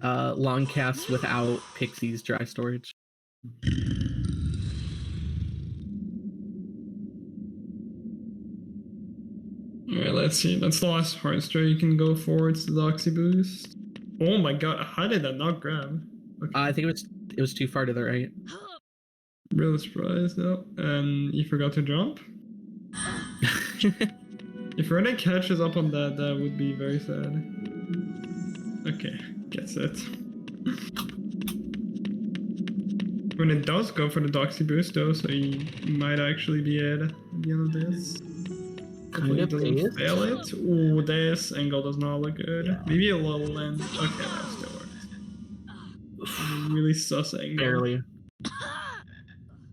long casts without Pixie's dry storage. Alright, let's see. That's the last hard strat you can go for. It's the Doxy boost. Oh my god, how did that not grab? Okay. I think it was too far to the right. Really surprised though. And you forgot to jump? If Rene catches up on that, that would be very sad. Okay, gets it. When it does go for the Doxy boost though, so you might actually be at the end of this. Hopefully it doesn't fail it. Ooh, this angle does not look good. Yeah. Maybe a little lens. Okay, that still works. Really sus angle. Barely.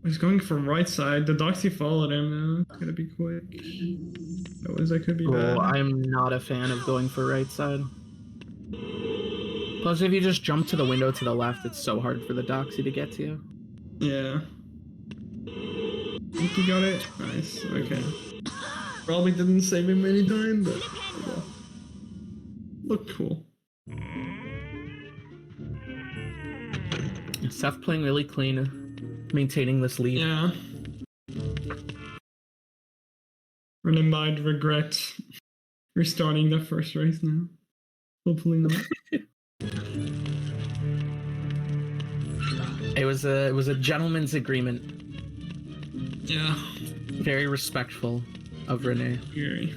He's going from right side. The Doxy followed him. It's gonna be quick. Otherwise, that could be bad. I'm not a fan of going for right side. Plus, if you just jump to the window to the left, it's so hard for the Doxy to get to you. Yeah. I think you got it. Nice. Okay. Probably didn't save him any time, but well. Looked cool. Seth playing really clean, maintaining this lead. Yeah. Rene might regret restarting the first race now. Hopefully not. It was a gentleman's agreement. Yeah. Very respectful of Rene. Very.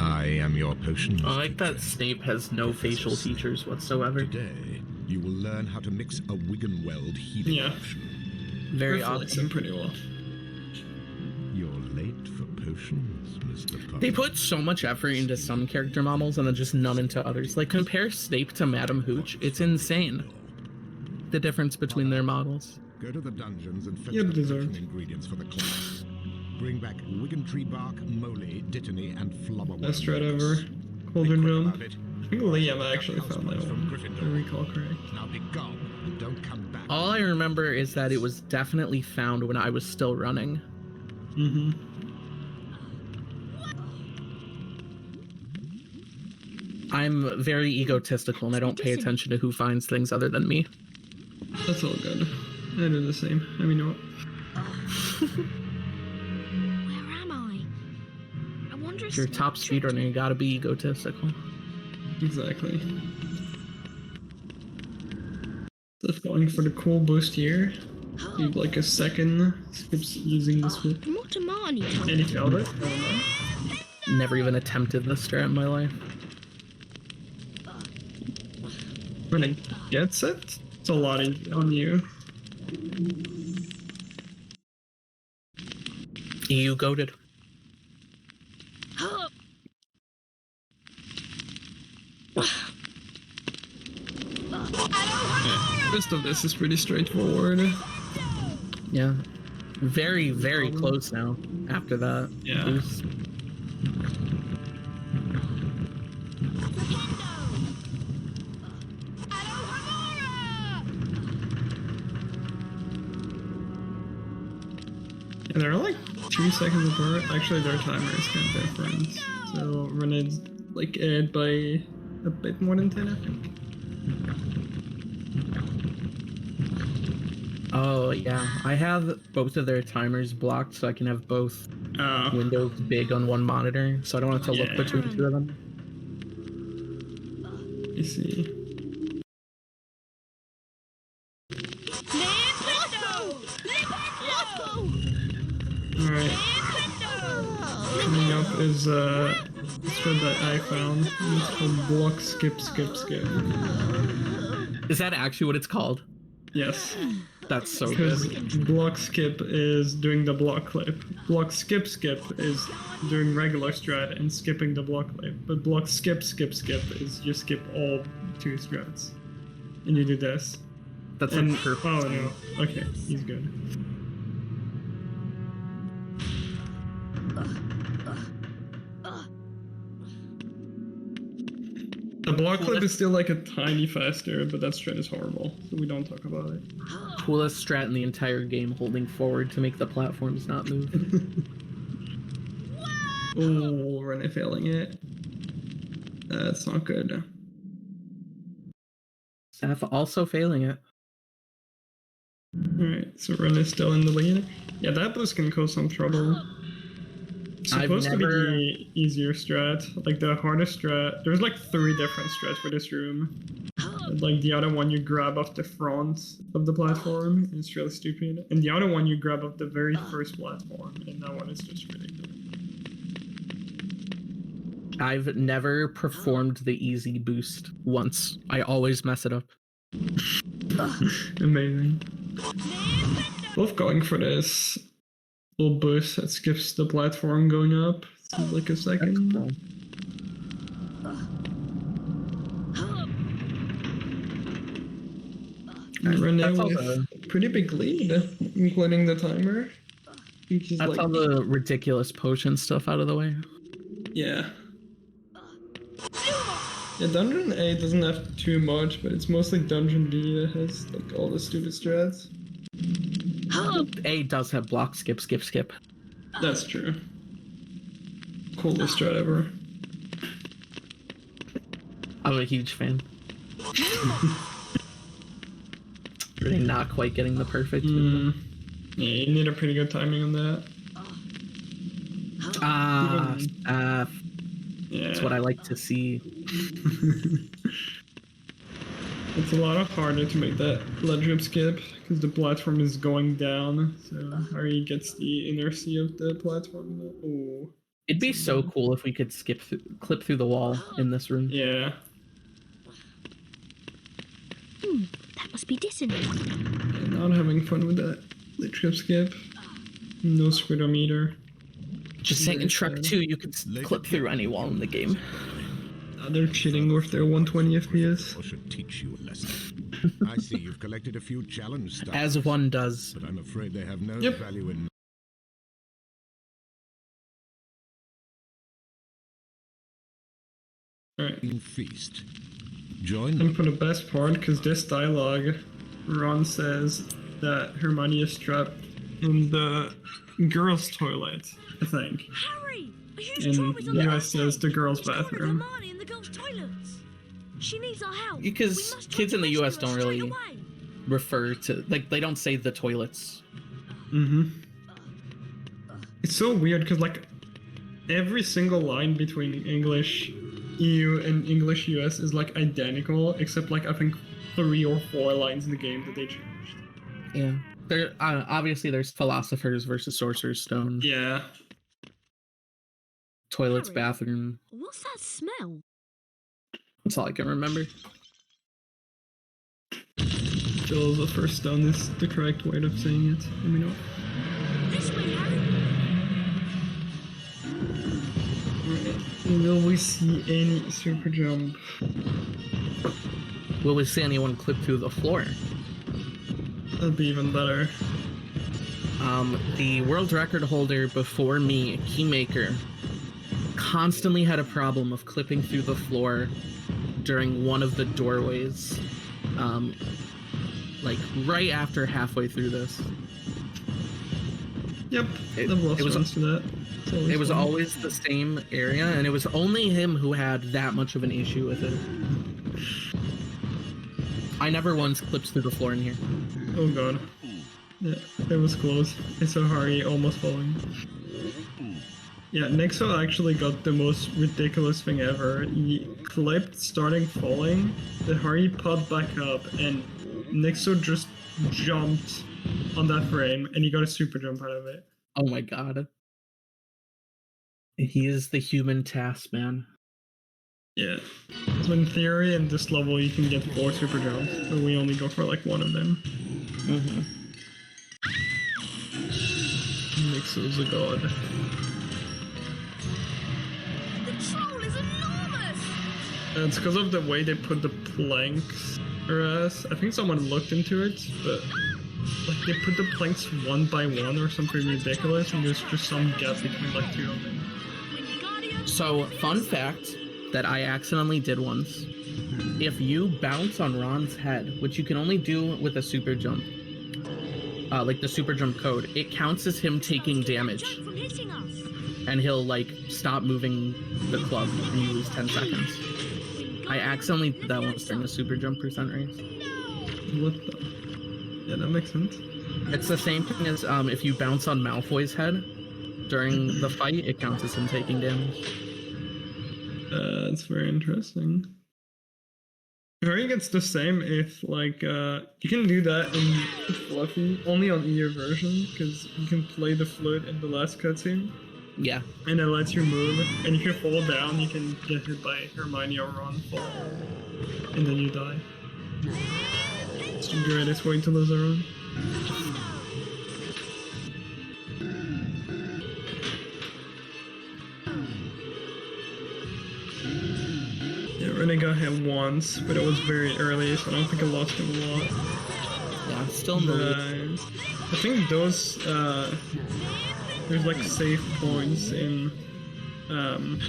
I am your potion. I like that Snape has no facial features whatsoever. Today, you will learn how to mix a Wiggenweld healing potion. Very reflects him pretty well. You're late for potions, Mr. Potter. They put so much effort into some character models and then just none into others. Like, compare Snape to Madam Hooch. It's insane. The difference between their models. Go to the dungeons and fetch the potion ingredients for the class. Bring back Wiggentree bark, moly, dittany, and flubberworm. Best strat ever. Cauldron jump. I think Liam actually found that one, if I recall correct. Now be gone and don't come back. All I remember is that it was definitely found when I was still running. Mm-hmm. I'm very egotistical and I don't pay attention to who finds things other than me. That's all good. I do the same. I mean, what? Where am I? I wonder If you're top speedrunner, you gotta be egotistical. Exactly. Just going for the cool boost here. Need like a second. Skips using this whip. What am I? And he failed it. Never even attempted this strat in my life. When it gets it, it's a lot on you. You goated. Yeah, rest of this is pretty straightforward. Yeah. Very, very close now after that. Yeah. Boost. And there are like 2 seconds apart. Actually, their timer is kind of different. So Renee's like ahead by a bit more than 10, I think. Oh yeah, I have both of their timers blocked, so I can have both windows big on one monitor, so I don't have to look between the two of them. You see. Alright. Coming up is a thread that I found. It's called block skip skip skip. Is that actually what it's called? Yes. That's so because good. Block skip is doing the block clip. Block skip skip is doing regular strat and skipping the block clip. But block skip skip skip is you skip all 2 strats. And you do this. That's like perfect. Oh no. Okay, he's good. The block clip is still like a tiny faster, but that strat is horrible, so we don't talk about it. Coolest strat in the entire game, holding forward to make the platforms not move. Oh, Renee failing it. That's not good. Seth also failing it. Alright, so Renee's still in the lead. Yeah, that boost can cause some trouble. Supposed to be the easier strat, like the hardest strat. There's like 3 different strats for this room. Like the other one you grab off the front of the platform, and it's really stupid. And the other one you grab off the very first platform, and that one is just ridiculous. I've never performed the easy boost once. I always mess it up. Amazing. Both going for this little boost that skips the platform going up. Seems like a second. Cool. Renee with a pretty big lead, including the timer. That's like, all the ridiculous potion stuff out of the way. Yeah. Yeah, Dungeon A doesn't have too much, but it's mostly Dungeon B that has like all the stupid strats. A does have block skip skip skip. That's true. Coolest strat ever. I'm a huge fan. Really not quite getting the perfect. Yeah, you need a pretty good timing on that. Yeah. That's what I like to see. It's a lot harder to make that ledge jump skip because the platform is going down, so Harry gets the inertia of the platform. Oh. It'd be so cool if we could clip through the wall in this room. Yeah. That must be dissonant. Yeah, not having fun with that ledge jump skip. No speedometer. Just saying in Shrek 2 you could clip through any wall in the game. They're cheating with their 120 FPS. I should teach you a lesson. I see you've collected a few challenge stars. As one does. But I'm afraid they have no value in... Alright. Feast. Join And for the best part, because this dialogue, Ron says that Hermione is trapped in the girls' toilet, I think. Harry! A huge And troll is on the US says the girls' bathroom. Hermione in the girls' toilets. She needs our help. Because kids in the US don't really refer to, like, they don't say the toilets. It's so weird because, like, every single line between English EU and English US is, like, identical, except, like, I think 3 or 4 lines in the game that they changed. Yeah. There, obviously, there's Philosopher's versus Sorcerer's Stone. Yeah. Toilets, bathroom. What's that smell? That's all I can remember. Still, the first stone is the correct way of saying it. Let me know. This way, Harry. Will we see any super jump? Will we see anyone clip through the floor? That'd be even better. The world record holder before me, Keymaker, constantly had a problem of clipping through the floor during one of the doorways, like right after halfway through this. Yep, I've lost runs to that. It was fun. always the same area, and it was only him who had that much of an issue with it. I never once clipped through the floor in here. Oh god. Yeah, it was close. I saw Hari almost falling. Yeah, Nixo actually got the most ridiculous thing ever. He clipped starting falling, the Hari popped back up, and Nixo just jumped on that frame, and he got a super jump out of it. Oh my god. He is the human task, man. Yeah. So in theory, in this level, you can get 4 super jumps, but we only go for like 1 of them. Nixo's a god. The troll is enormous! It's because of the way they put the planks. Whereas, I think someone looked into it, but like they put the planks 1 by 1 or something ridiculous, and there's just some gap between like 2 of them. So, fun fact that I accidentally did once. If you bounce on Ron's head, which you can only do with a super jump, like the super jump code, it counts as him taking damage. And he'll like stop moving the club and you lose 10 seconds. I accidentally did that once during the super jump percent race. What the? Yeah, that makes sense. It's the same thing as if you bounce on Malfoy's head during the fight, it counts as him taking damage. It's very interesting. I think it's the same if like you can do that in Fluffy only on EU version because you can play the flute in the last cutscene. Yeah. And it lets you move, and if you fall down, you can get hit by Hermione or Ron fall, and then you die. It's the greatest way to lose a run. Rennie got hit once, but it was very early, so I don't think I lost him a lot. Yeah, still in the lead. I think those, there's like safe points in,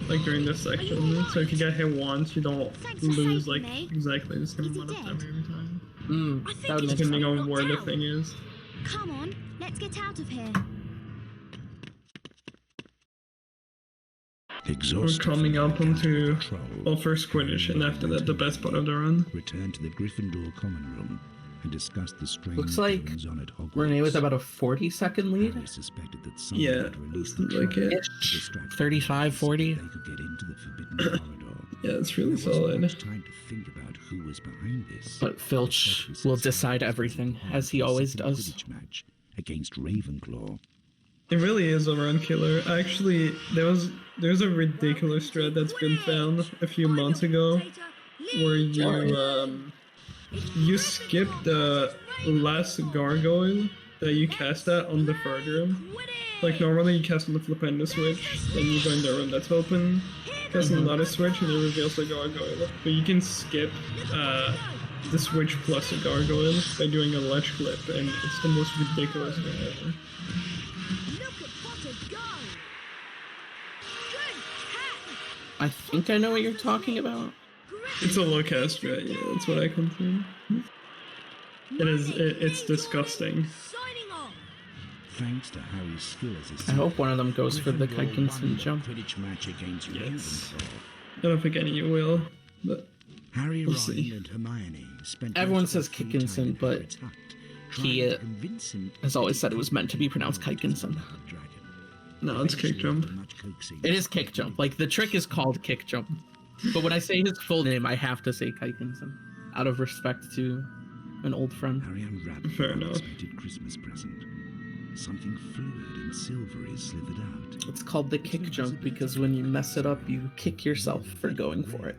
like during this section. So if you get hit once, you don't lose like exactly the same amount of time every time. Depending on where the thing is. Come on, let's get out of here. Exhausted. We're coming up onto first Quidditch, and after that, the best part of the run. Return to the Gryffindor common room and discuss the strange Looks like goings on at Hogwarts. Renee with about a 40-second lead. Harry suspected that Yeah, had released the like it. 35, 40. They could get into the forbidden corridor. Yeah, it's really solid. Time to think about who was behind this. But Filch will decide everything, as he always does. Quidditch match against Ravenclaw. It really is a run killer. Actually, there's a ridiculous strat that's been found a few months ago, where you skip the last gargoyle that you cast at on the third room. Like normally you cast on the Flipendo switch, then you go in the room that's open, cast another switch, and it reveals the gargoyle. But you can skip the switch plus a gargoyle by doing a ledge clip, and it's the most ridiculous thing ever. I think I know what you're talking about. It's a low cast strat, yeah, that's what I confirm. It's disgusting. Thanks to Harry's skill as a I hope one of them goes for the Kikinson jump. Quidditch match against Ravenclaw. I don't think any of you will, but Harry, we'll Ron, see. and Hermione spent Everyone says Kikinson, but he has always said it was meant to be pronounced Kikinson. No, it's kick jump. It is kick jump. Like, the trick is called kick jump. But when I say his full name, I have to say Kikinson, out of respect to an old friend. Harry unwrapped Fair an enough. unexpected Christmas present. Something fluid and silvery slithered out. It's called the kick jump because when you mess it up, you kick yourself for going for it.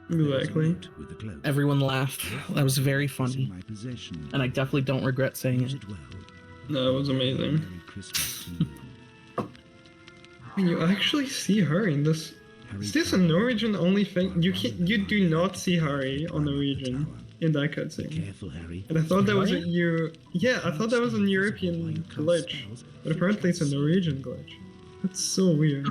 Exactly. With the cloak. Everyone laughed. That was very funny. My possession. And I definitely don't regret saying it. No, it was amazing. Merry Christmas to you. You actually see her in this. Is this a Norwegian only thing? You do not see Harry on Norwegian in that cutscene. Careful, Harry. And I thought that was I thought that was an European glitch, but apparently it's a Norwegian glitch. That's so weird.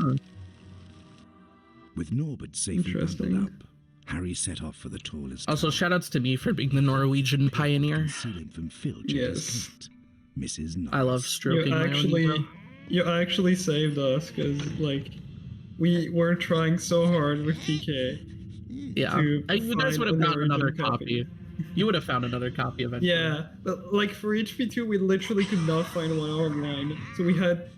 With Norbert safely bundled up, Harry set off for the tallest. Also, shoutouts to me for being the Norwegian pioneer. Concealing from Filch Yes. Mrs. Norris. I love stroking my own ego. You actually saved us, because, like, we were trying so hard with TK. Yeah, you guys would have found another copy. You would have found another copy eventually. Yeah, but like for HP2, we literally could not find one online, so we had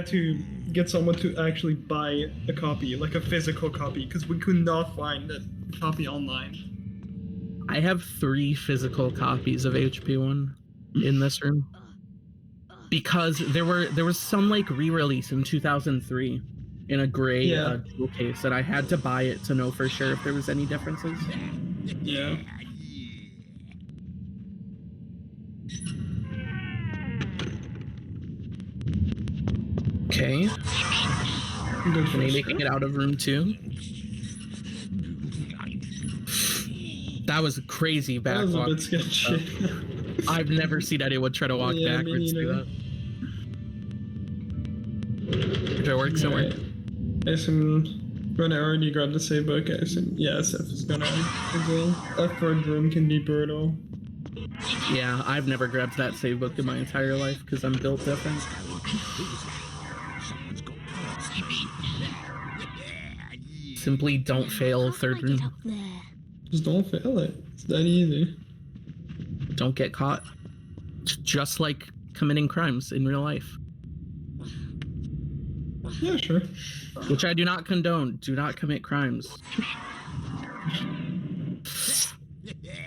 to get someone to actually buy a copy, like a physical copy, because we could not find a copy online. I have 3 physical copies of HP1 in this room because there was some like re-release in 2003 in a gray jewel case, and I had to buy it to know for sure if there was any differences. Yeah. Okay. Maybe making it out of room 2. That was a crazy backwalk. That was a bit sketchy. I've never seen anyone try to walk backwards through that. Did it work somewhere? I assume when I already grabbed the save book, I assume Seth is gonna as well. That third room can be brutal. Yeah, I've never grabbed that save book in my entire life because I'm built different. Simply don't fail third room. Just don't fail it. It's that easy. Don't get caught. Just like committing crimes in real life. Yeah, sure. Which I do not condone. Do not commit crimes.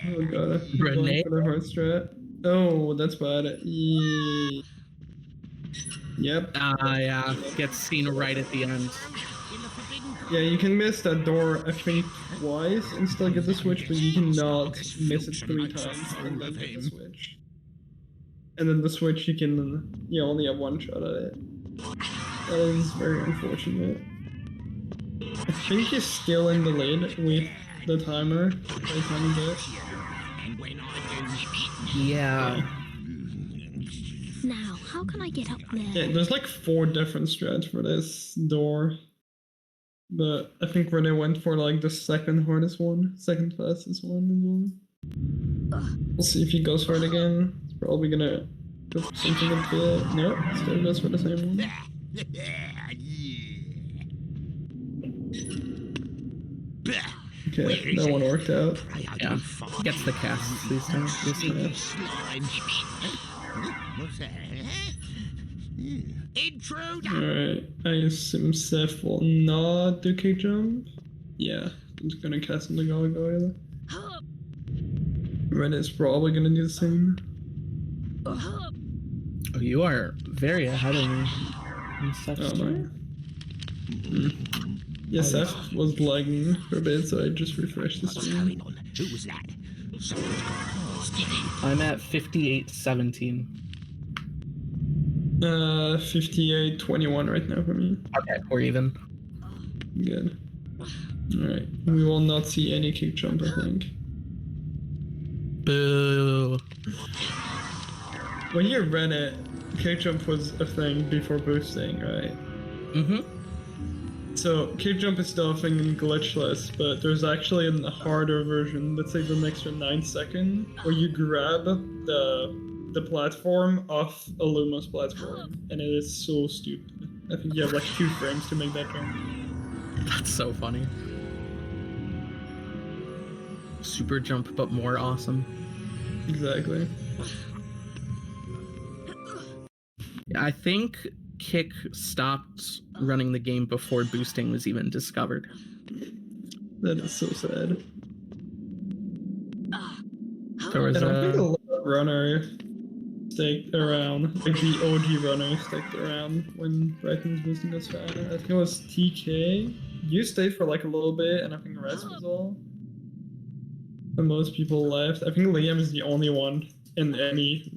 Oh god, Renee? for the hard strat. Oh, that's bad. Yeah. Yep. Yeah. Gets seen right at the end. Yeah, you can miss that door, I think, twice and still get the switch, but you cannot miss it 3 times and then get the switch. And then the switch, you only have 1 shot at it. That is very unfortunate. I think he's still in the lead with the timer by the time he gets. Yeah. Now, how can I get up there? Yeah, there's like 4 different strats for this door. But I think Renee went for like the second hardest one, second fastest one as well. We'll see if he goes for it again. He's probably gonna go for something a bit. Nope, still goes for the same one. Okay, that one worked out. Yeah, gets the cast these times. Alright, I assume Seth will not do kick jump. Yeah, I'm just gonna cast on the gargoyle. Renee's probably gonna do the same. Oh, you are very ahead of me. Yeah, Seth was lagging for a bit, so I just refreshed the stream. Who was that? I'm at 58-17. 58-21 right now for me. Okay, we're even. Good. Alright, we will not see any kick jump, I think. Boo. When you ran it, kick jump was a thing before boosting, right? Mm-hmm. So kick jump is still a thing in glitchless, but there's actually a harder version that saves an extra 9 seconds, where you grab the platform off a Luma's platform, and it is so stupid. I think you have like 2 frames to make that jump. That's so funny. Super jump, but more awesome. Exactly. I think Kick stopped running the game before boosting was even discovered. That is so sad. There was I don't think a lot of runners sticked around, like the OG runners sticked around when Brighton's boosting was found. I think it was TK. You stayed for like a little bit, and I think Res was all. And most people left. I think Liam is the only one in any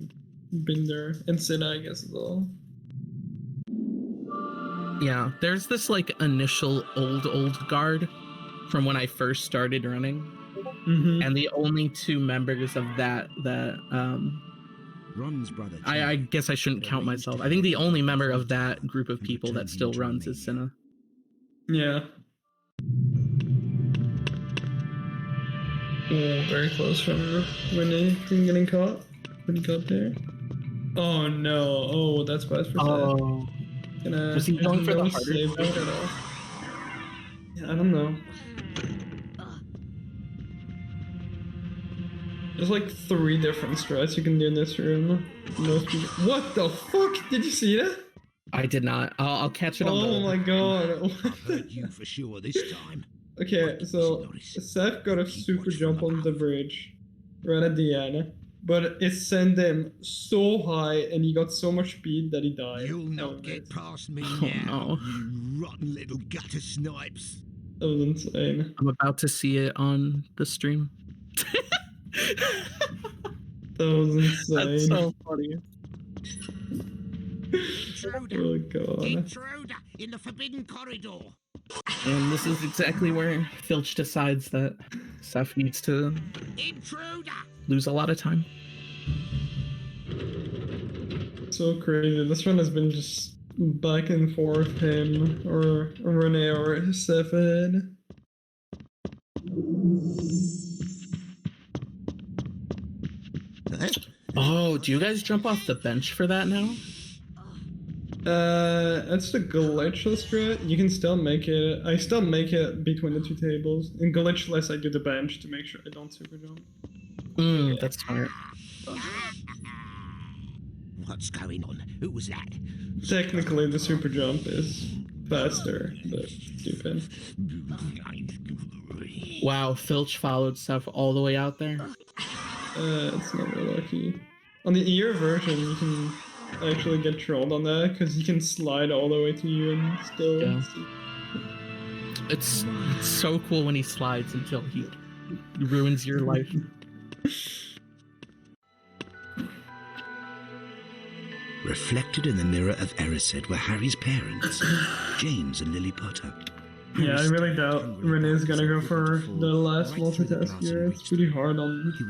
been there. And Sina, I guess, as well. Yeah, there's this like initial old guard from when I first started running. Mm-hmm. And the only 2 members of that Ron's brother. I guess I shouldn't count myself. I think the only member of that group of people that still runs is Sina. Yeah. Oh, very close from Renee from getting caught. Pretty caught there. Oh no! Oh, that's bad for Oh. Was he going for the harder save thing? at all? Yeah, I don't know. There's like 3 different strats you can do in this room. What the fuck? Did you see that? I did not. I'll catch it on the... Oh my god. I've heard you for sure this time. Okay, so Seth got a super jump on the bridge right at the end, but it sent him so high and he got so much speed that he died. You'll not get past me Oh, now, no. you rotten little gutter snipes. That was insane. I'm about to see it on the stream. That was insane. That's so funny. Oh god. Intruder in the forbidden corridor. And this is exactly where Filch decides that Seth needs to lose a lot of time. So crazy. This one has been just back and forth, him or Renee or Seth ahead. Oh, do you guys jump off the bench for that now? That's the glitchless strat. You can still make it. I still make it between the 2 tables. In glitchless, I do the bench to make sure I don't super jump. That's smart. What's going on? Who was that? Technically, the super jump is faster, but stupid. Wow, Filch followed Seth all the way out there. It's not really lucky. On the ear version, you can actually get trolled on that because he can slide all the way to you and still. Yeah. It's so cool when he slides until he ruins your life. Reflected in the mirror of Erised were Harry's parents, James and Lily Potter. Yeah, I really doubt Renee's gonna go for the last multitask here. It's pretty hard on you.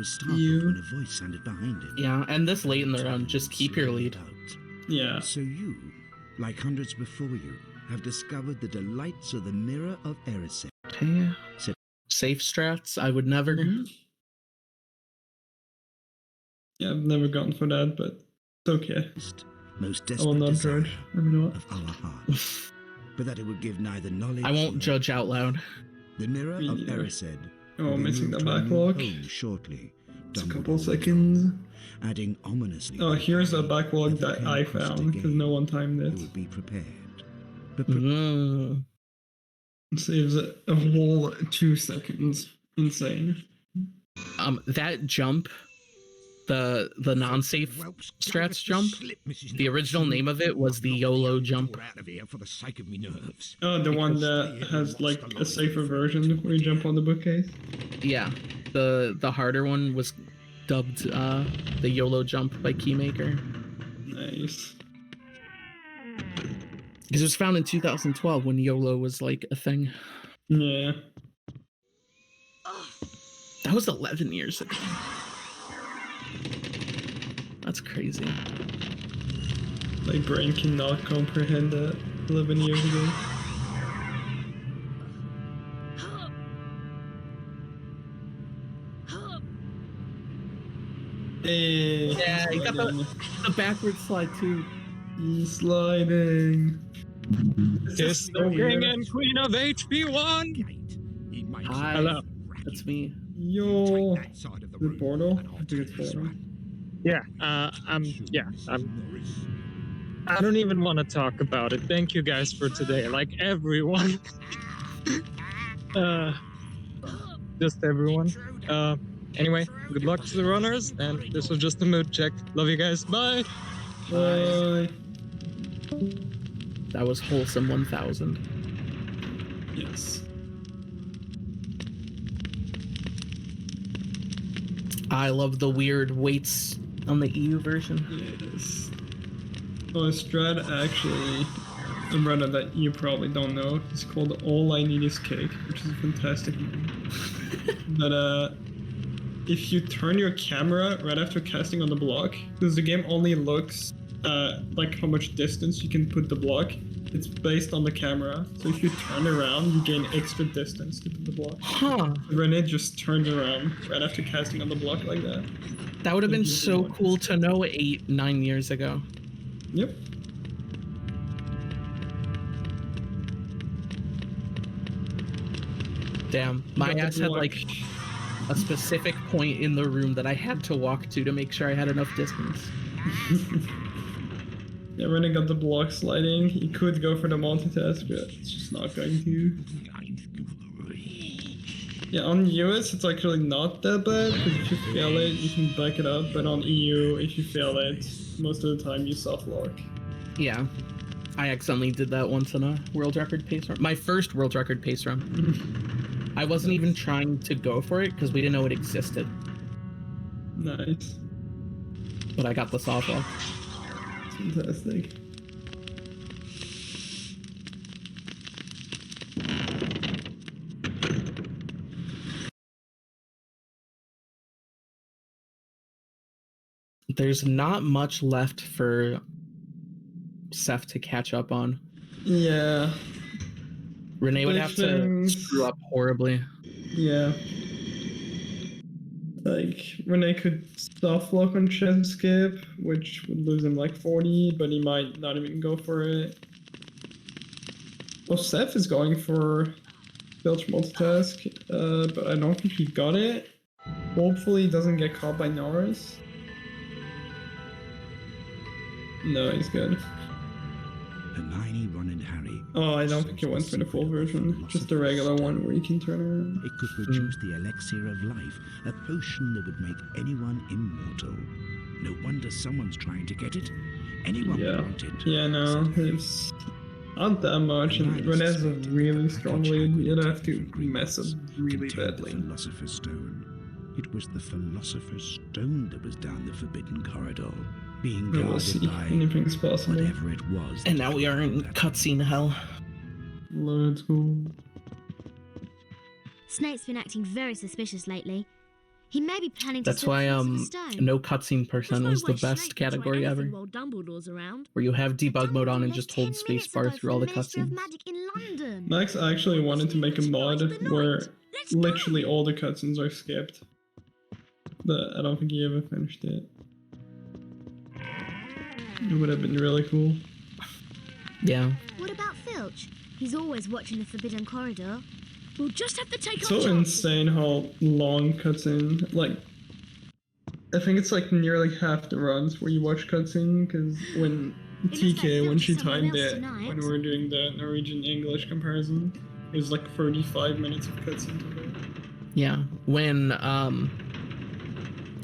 When a voice sounded behind him. Yeah, and this late in the round, just keep your lead. Yeah. So you, like hundreds before you, have discovered the delights of the mirror of Erised. Okay. Safe strats, I would never. Yeah, I've never gone for that, but it's okay. Most I will desperate not desire judge. I don't know. of our hearts. But that it would give neither knowledge. I won't judge out loud. The mirror Me of neither. Erised. Oh, will be missing moved the to a new backlog. home shortly. It's a couple seconds. Adding ominously. Oh, here's a backlog that I found because no one timed it. Would be prepared. But Mm. It saves a whole 2 seconds. Insane. That jump, the non-safe strats jump, the original name of it was the YOLO jump. Out of here for the sake of me nerves. Oh, the one that has like a safer version where you jump on the bookcase? Yeah, the harder one was dubbed the YOLO jump by Keymaker. Nice. Because it was found in 2012 when YOLO was like a thing. Yeah. That was 11 years ago. That's crazy. My brain cannot comprehend that 11 years ago. Hey, Yeah, you got the backward slide too. He's sliding. It's the king and queen of HP1. Hi, Hello. that's me. Yo, the portal. I think it's portal. Yeah, I don't even want to talk about it. Thank you guys for today. Like everyone. Just everyone. Anyway, good luck to the runners, and this was just a mood check. Love you guys. Bye. Bye. That was wholesome 1000. Yes. I love the weird weights on the EU version. Yeah, it is. Oh, strat actually, a runner that you probably don't know. It's called All I Need Is Cake, which is a fantastic name. But if you turn your camera right after casting on the block, because the game only looks like how much distance you can put the block, It's based on the camera. So if you turn around, you gain extra distance to the block. Huh. Renee just turned around right after casting on the block like that. That would have been so cool to know 8-9 years ago. Yep. Damn, my ass had like a specific point in the room that I had to walk to make sure I had enough distance. Yeah, Rennie got the block sliding. He could go for the multitask, but it's just not going to. Yeah, on US it's actually not that bad, because if you fail it, you can back it up, but on EU, if you fail it, most of the time you soft lock. Yeah. I accidentally did that once in a world record pace run. My first world record pace run. I wasn't even trying to go for it because we didn't know it existed. Nice. But I got the soft lock. Fantastic. There's not much left for Seth to catch up on. Yeah. Renee would have to screw up horribly. Yeah. Like, Renee could soft lock on chest skip, which would lose him like 40, but he might not even go for it. Well, Seth is going for Filch multitask, but I don't think he got it. Hopefully he doesn't get caught by Norris. No, he's good. Hermione, Ron and Harry. Oh, I don't think he went for the full version. Just a regular one where you can turn around. It could produce the elixir of life, a potion that would make anyone immortal. No wonder someone's trying to get it. Anyone would want it. Yeah, no, it's not that much, and Renee's a really strong lead. You'd have to mess up really badly. The Philosopher's Stone. It was the Philosopher's Stone that was down the forbidden corridor, being guarded by anything's possible. Whatever it was. And now we are in cutscene hell. Let's go. Snape's been acting very suspicious lately. He may be planning to. That's why no cutscene percent was the best category ever. While Dumbledore's around. Where you have debug mode on and just hold spacebar through all the cutscenes. Max actually wanted to make a mod where literally all the cutscenes are skipped. But I don't think he ever finished it. It would have been really cool. Yeah. What about Filch? He's always watching the Forbidden Corridor. We'll just have to take It's so insane how long cutscene. Like, I think it's like nearly half the runs where you watch cutscene, because when TK, when she timed it, when we were doing the Norwegian English comparison, it was like 35 minutes of cutscene total. Yeah.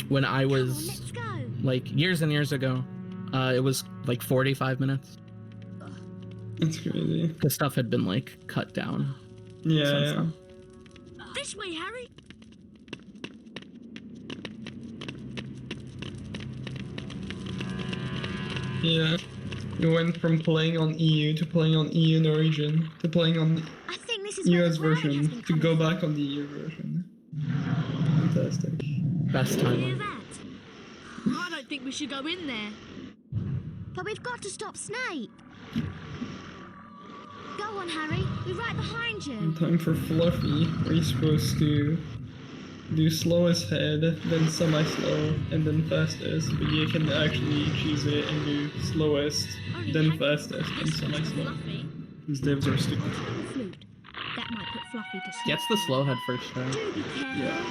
When I was like years and years ago, it was like 45 minutes. That's crazy. The stuff had been like cut down. Yeah. This way, Harry. Yeah. You went from playing on EU to playing on EU Norwegian to playing on US version to go back on the EU version. Fantastic. Best time. I don't think we should go in there. But we've got to stop Snape. Go on, Harry. We're right behind you. Time for Fluffy, where you're supposed to do slowest head, then semi-slow, and then fastest. But you can actually choose it and do slowest, then fastest, and semi-slow. These devs are stupid. That might put Fluffy to sleep. Gets the slow head first try. Yeah.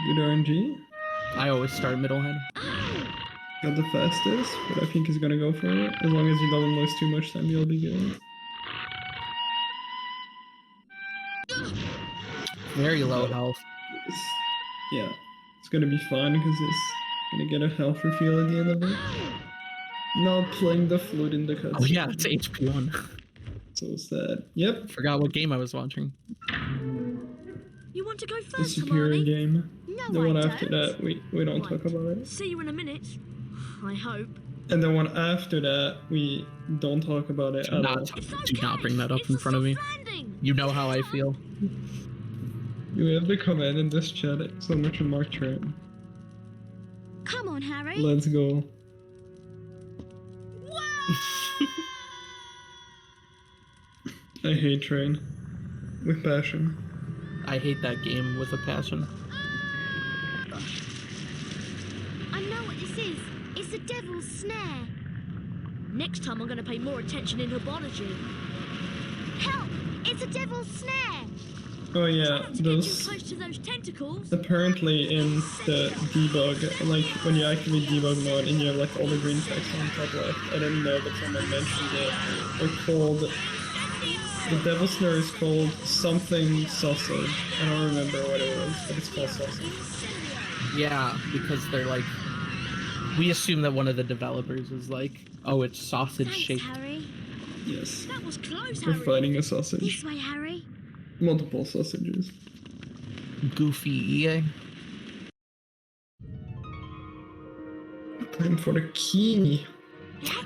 Good RNG. I always start middle head. Got the fastest, but I think he's gonna go for it. As long as he doesn't lose too much time, he'll be good. Very low health. Yeah, it's gonna be fun because it's gonna get a health refill at the end of it. Not playing the flute in the cutscene. Oh yeah, it's HP1. So sad. Yep. Forgot what game I was watching. You want to go The first, superior Hermione? game. No, The one I after don't. that, we don't talk about it. See you in a minute. I hope. And the one after that, we don't talk about it at all. Do not bring that up in front of me. You know how I feel. You have the comment in this chat, exclamation mark trend. Come on, Harry. Let's go. I hate Train. With passion. I hate that game with a passion. I know what this is. It's the devil's snare. Next time I'm going to pay more attention in herbology. Help! It's a devil's snare! Oh yeah, Too those close to those tentacles. apparently in the debug, like when you activate debug mode and you have like all the green text on top left, I didn't know but someone mentioned it. They're called, the devil snare is called something sausage. I don't remember what it was, but it's called sausage. Yeah, because they're like, we assume that one of the developers is like, oh, it's sausage shaped. Harry. Yes. That was close, We're Harry. fighting a sausage. This way, Harry. Multiple sausages. Goofy EA. Time for the key.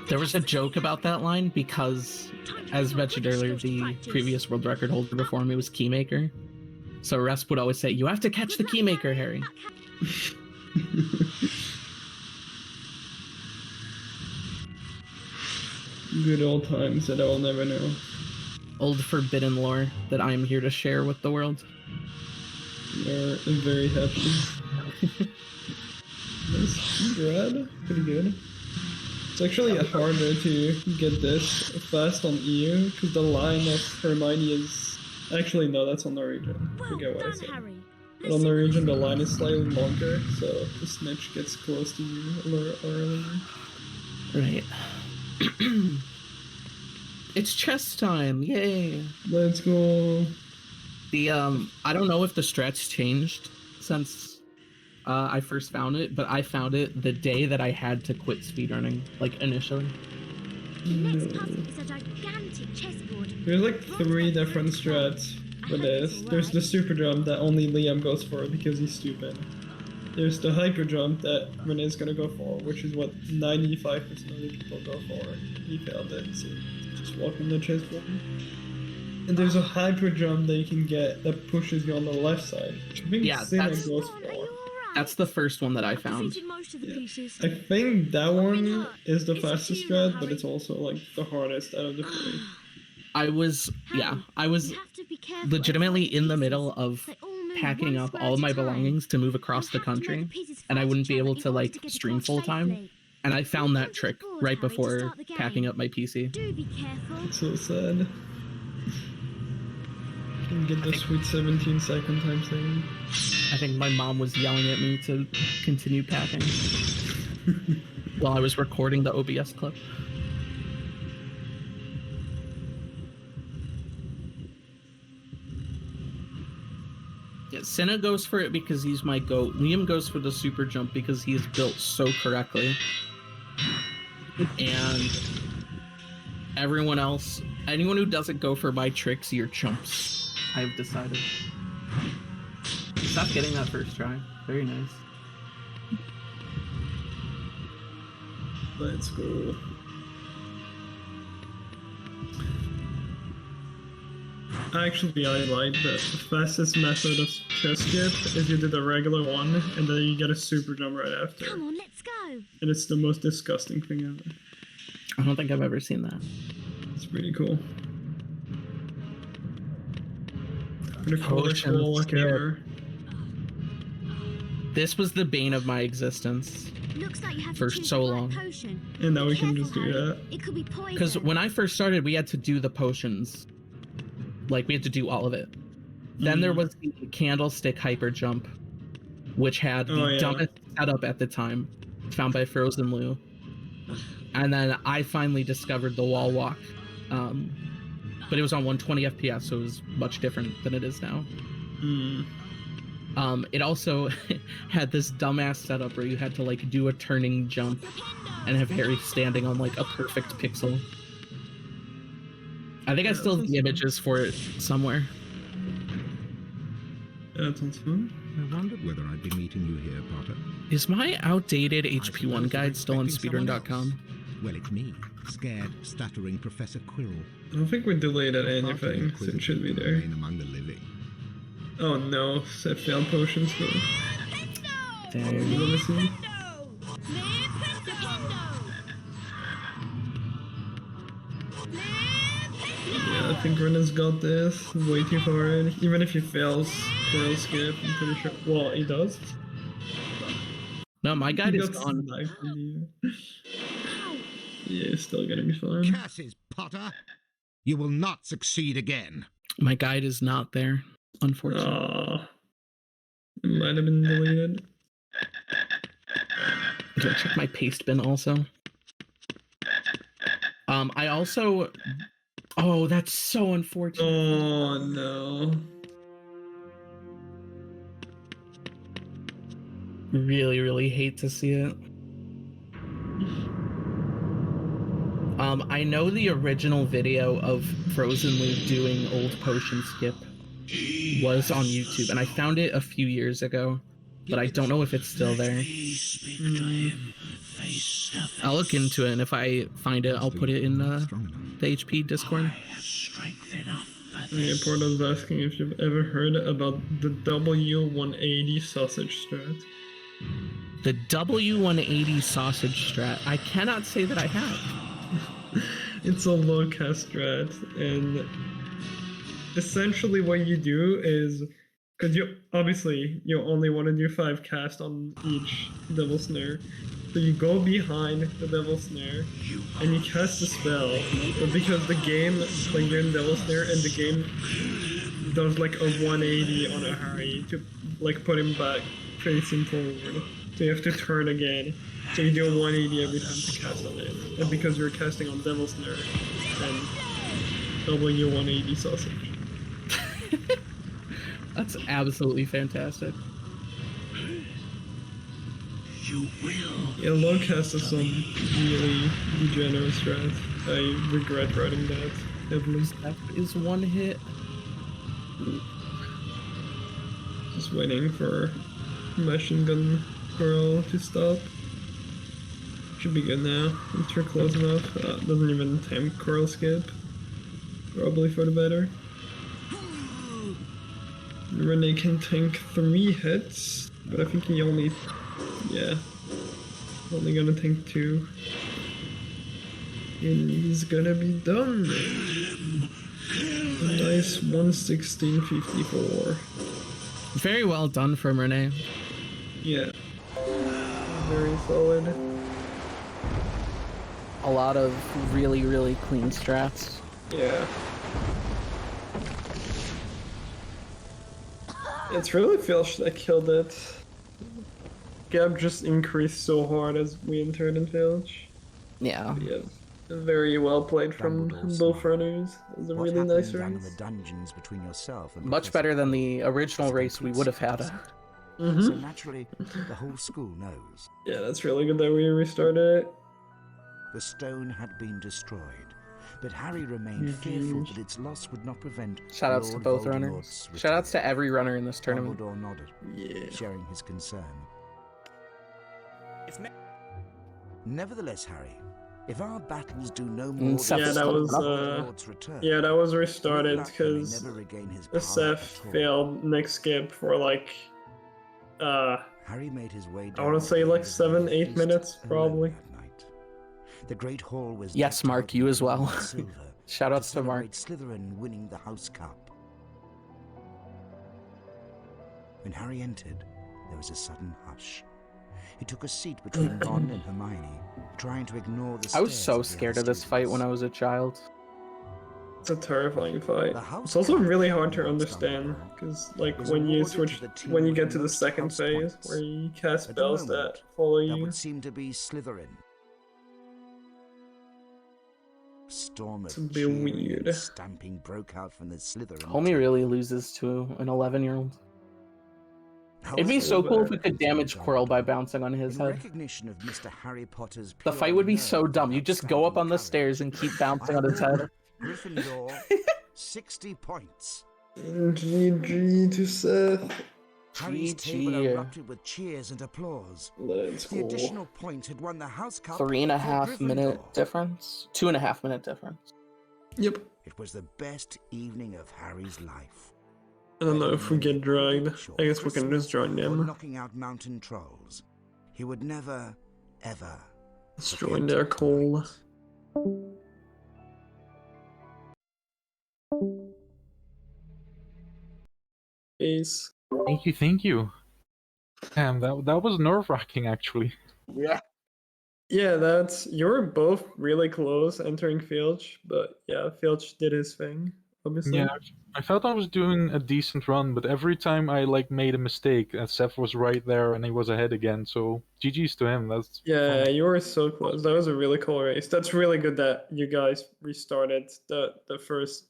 There was a joke about that line because, as mentioned earlier, the previous world record holder before me was Keymaker. So Resp would always say, "You have to catch the Keymaker, Harry." Good old times that I will never know. Old forbidden lore that I am here to share with the world. We're very happy. Nice bread, pretty good. It's actually harder to get this fast on EU because the line of Hermione is actually no, that's on Norwegian. Forget what I said. But on Norwegian the line is slightly longer, so the snitch gets close to you a little earlier. Right. It's chess time! Yay! Let's go. The I don't know if the strats changed since I first found it, but I found it the day that I had to quit speedrunning, like initially. Next puzzle is a gigantic chessboard. There's like 3 different strats for this. There's the super jump that only Liam goes for because he's stupid. There's the hyper jump that Renee's gonna go for, which is what 95% of the people go for. He failed it, so just walk on the chessboard. And there's a hyper jump that you can get that pushes you on the left side, which I think Sina goes for. That's the first one that I found. I think that one is the fastest strat, but it's also like the hardest out of the 3. I was legitimately in the middle of packing up all of my belongings to move across the country, and I wouldn't be able to like stream full time. And I found that trick right before packing up my PC. It's so sad. Can get the sweet 17-second time thing. I think my mom was yelling at me to continue packing while I was recording the OBS clip. Yeah, Senna goes for it because he's my goat. Liam goes for the super jump because he is built so correctly. And everyone else, anyone who doesn't go for my tricks, you're chumps. I've decided. Stop getting that first try. Very nice. Let's go. Actually, I like the fastest method of chess skip is you do the regular one and then you get a super jump right after. Come on, let's go. And it's the most disgusting thing ever. I don't think I've ever seen that. It's pretty cool. The coolest walk ever. This was the bane of my existence Looks like you have for to choose so the right long. potion. And now we can just do that. It could be poison. Because when I first started, we had to do the potions. Like, we had to do all of it. Then there was the candlestick hyper jump, which had the dumbest setup at the time, found by Frozen Lou. And then I finally discovered the wall walk. But it was on 120 FPS, so it was much different than it is now. It also had this dumbass setup where you had to like do a turning jump and have Harry standing on like a perfect pixel. I think I still have the images for it somewhere. That sounds fun. I wondered whether I'd be meeting you here, Potter. Is my outdated HP1 guide still on speedrun.com? Well, it's me, scared, stuttering Professor Quirrell. I don't think we deleted anything, so it should be there. Among the living. Oh no, set failed potions though. There. Let me see. Yeah, think Rena's got this. Way too hard. Even if he fails Coral Skip, I'm pretty sure. Well, he does. No, my guide is got gone. sniped in the air. Yeah, it's still gonna be fun. Curses, Potter! You will not succeed again. My guide is not there, unfortunately. Aww. It might have been deleted. I'm gonna check my paste bin also. I also... Oh, that's so unfortunate. Oh, no. Really, really hate to see it. I know the original video of Frozen Luke doing Old Potion Skip was on YouTube, and I found it a few years ago, but I don't know if it's still there. I'll look into it, and if I find it, I'll put it in the HP Discord. Yeah, Porto's asking if you've ever heard about the W180 sausage strat. The W180 sausage strat. I cannot say that I have. It's a low cast strat, and essentially what you do is, because you only want to do 5 cast on each Devil Snare, so you go behind the Devil Snare and you cast a spell, but because the game, like you're in Devil Snare and the game does like a 180 on a Harry to like put him back facing forward, so you have to turn again. So you do a 180 every time to cast on it. And because you're casting on Devil Snare, and W180 sausage. That's absolutely fantastic. You will. Yeah, low cast is some really degenerate strat. I regret writing that heavily. That is one hit. Just waiting for Machine Gun Girl to stop. Should be good now. If you're close enough. Doesn't even tempt Coral Skip. Probably for the better. Renee can tank 3 hits, but I think he only... Yeah. Only gonna tank 2. And he's gonna be done. A nice 116.54. Very well done from Renee. Yeah. Very solid. A lot of really, really clean strats. Yeah. It's really Filch that killed it. Gap just increased so hard as we entered in Filch. Yeah. Yeah. Very well played from both runners. It was a really nice race. The dungeons between yourself and Much better than the original race we would have had. So naturally, the whole school knows. Yeah, that's really good that we restarted it. The stone had been destroyed, but Harry remained fearful that its loss would not prevent. Shoutouts to both runners. Shoutouts to every runner in this tournament. Dumbledore nodded, sharing his concern. Nevertheless, Harry, if our battles do no more yeah, that was restarted because Seth failed next skip for like Harry made his way I want to say like 7-8 minutes probably. The Great Hall was yes, Mark, you as well. Shoutouts to Mark. Slytherin winning the House Cup. When Harry entered, there was a sudden hush. He took a seat between Ron and Hermione, trying to ignore the I was so scared of this fight when I was a child. It's a terrifying fight. It's also really hard to understand, because like when you get to the second phase, where you cast spells that follow you. That would seem to be Slytherin. A storm of cheering and stamping broke out from the Slytherin. Homie really loses to an 11-year-old. It'd be so cool if we could damage Quirrell by bouncing on his head. Recognition of Mr. Harry Potter's the fight would be so dumb. You just go up on the stairs and keep bouncing on his head. Gryffindor, 60 points. GG to Seth. Harry's table erupted with cheers and applause. Let's the additional point had won the House Cup. 3.5 minute difference. 2.5 minute difference. Yep. It was the best evening of Harry's life. I don't know if we get dragged. I guess we can just join them. Knocking out mountain trolls. He would never, ever. Let's join their call. Peace. Thank you. Damn, that was nerve-wracking, actually. Yeah. Yeah, you're both really close entering Filch, but yeah, Filch did his thing, obviously. Yeah, I felt I was doing a decent run, but every time I made a mistake, Seth was right there and he was ahead again. So GG's to him. That's Yeah, you were so close. That was a really cool race. That's really good that you guys restarted the first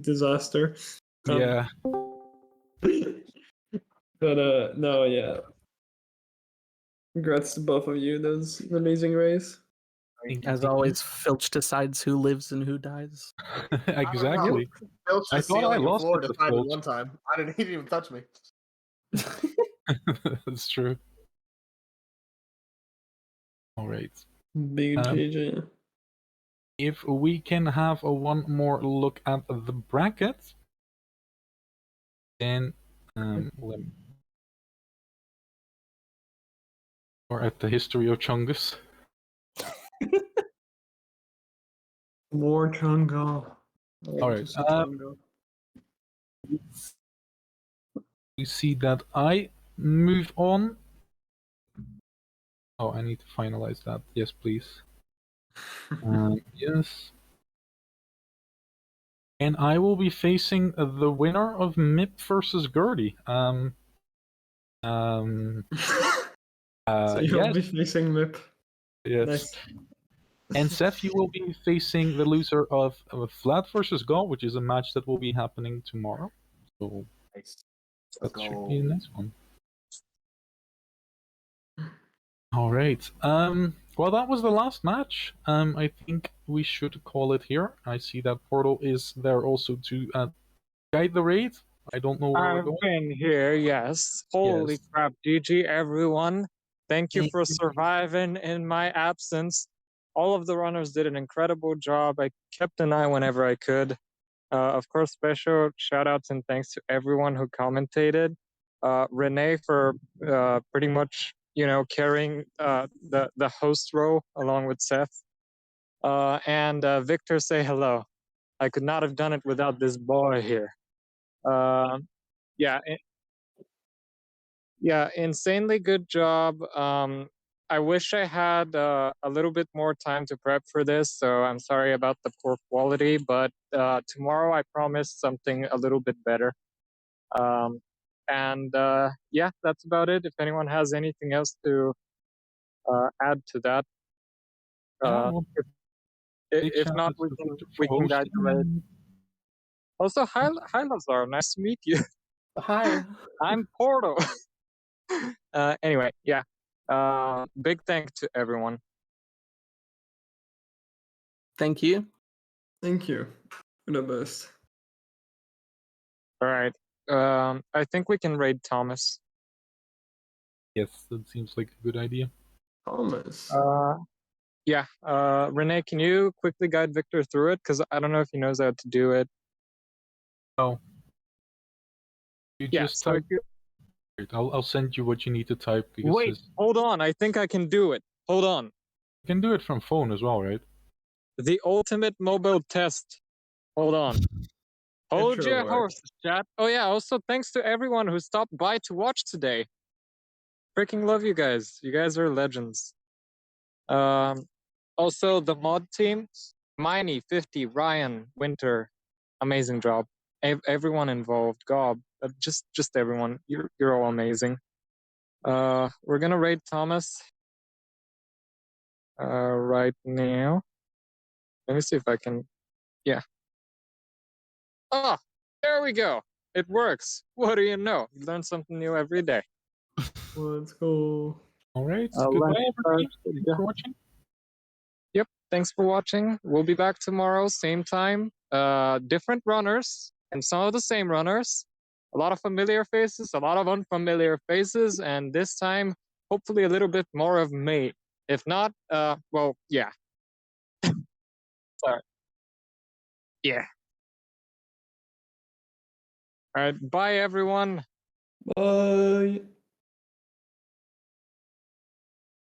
disaster. Yeah. But no, yeah. Congrats to both of you. That was an amazing race. As always, Filch decides who lives and who dies. Exactly. Filch I the thought I ceiling and lost floor it with decided Filch. one time. He didn't even touch me. That's true. All right. Big GG. If we can have one more look at the bracket, then or at the history of Chungus. More Chungo. All right. You see that I move on. Oh, I need to finalize that. Yes, please. Yes. And I will be facing the winner of MIP versus Gertie. So you'll be facing MIP. Yes. Nice. And Seth, you will be facing the loser of Flat versus Gall, which is a match that will be happening tomorrow. So that should be the next one. All right. Well, that was the last match. I think we should call it here. I see that Portal is there also to guide the raid. I don't know where we're I've going. been here, yes. Holy Yes. crap, GG everyone. Thank you Thank for you. surviving in my absence. All of the runners did an incredible job. I kept an eye whenever I could. Of course, special shout outs and thanks to everyone who commentated. Renee for pretty much, carrying the host role along with Seth. And Victor, say hello. I could not have done it without this boy here. Yeah, yeah, insanely good job. I wish I had a little bit more time to prep for this, so I'm sorry about the poor quality, but tomorrow I promise something a little bit better. And yeah, that's about it. If anyone has anything else to add to that, if not, we can guide the way. Also, hi Lazar, nice to meet you. Hi. I'm Porto. Anyway, yeah. Big thank to everyone. Thank you. Thank you. You're the best. All right. I think we can raid Thomas. Yes, that seems like a good idea. Thomas. Yeah. Renee, can you quickly guide Victor through it? Because I don't know if he knows how to do it. Oh. You Yeah, just so type. I'll send you what you need to type. Because wait, hold on. I think I can do it. Hold on. You can do it from phone as well, right? The ultimate mobile test. Hold on. Hold sure your horses, chat. Oh yeah, also thanks to everyone who stopped by to watch today. Freaking love you guys. You guys are legends. Also the mod team, Miney, 50, Ryan, Winter, amazing job. Everyone involved, Gob, just everyone. You're all amazing. We're gonna raid Thomas right now. Let me see if I can. Yeah. Ah, there we go. It works. What do you know? You learn something new every day. Let's go. All right. Goodbye, everybody. Thanks for watching. Yep. Thanks for watching. We'll be back tomorrow, same time. Different runners and some of the same runners. A lot of familiar faces, a lot of unfamiliar faces, and this time, hopefully, a little bit more of me. If not, well, yeah. Sorry. Yeah. All right. Bye, everyone. Bye.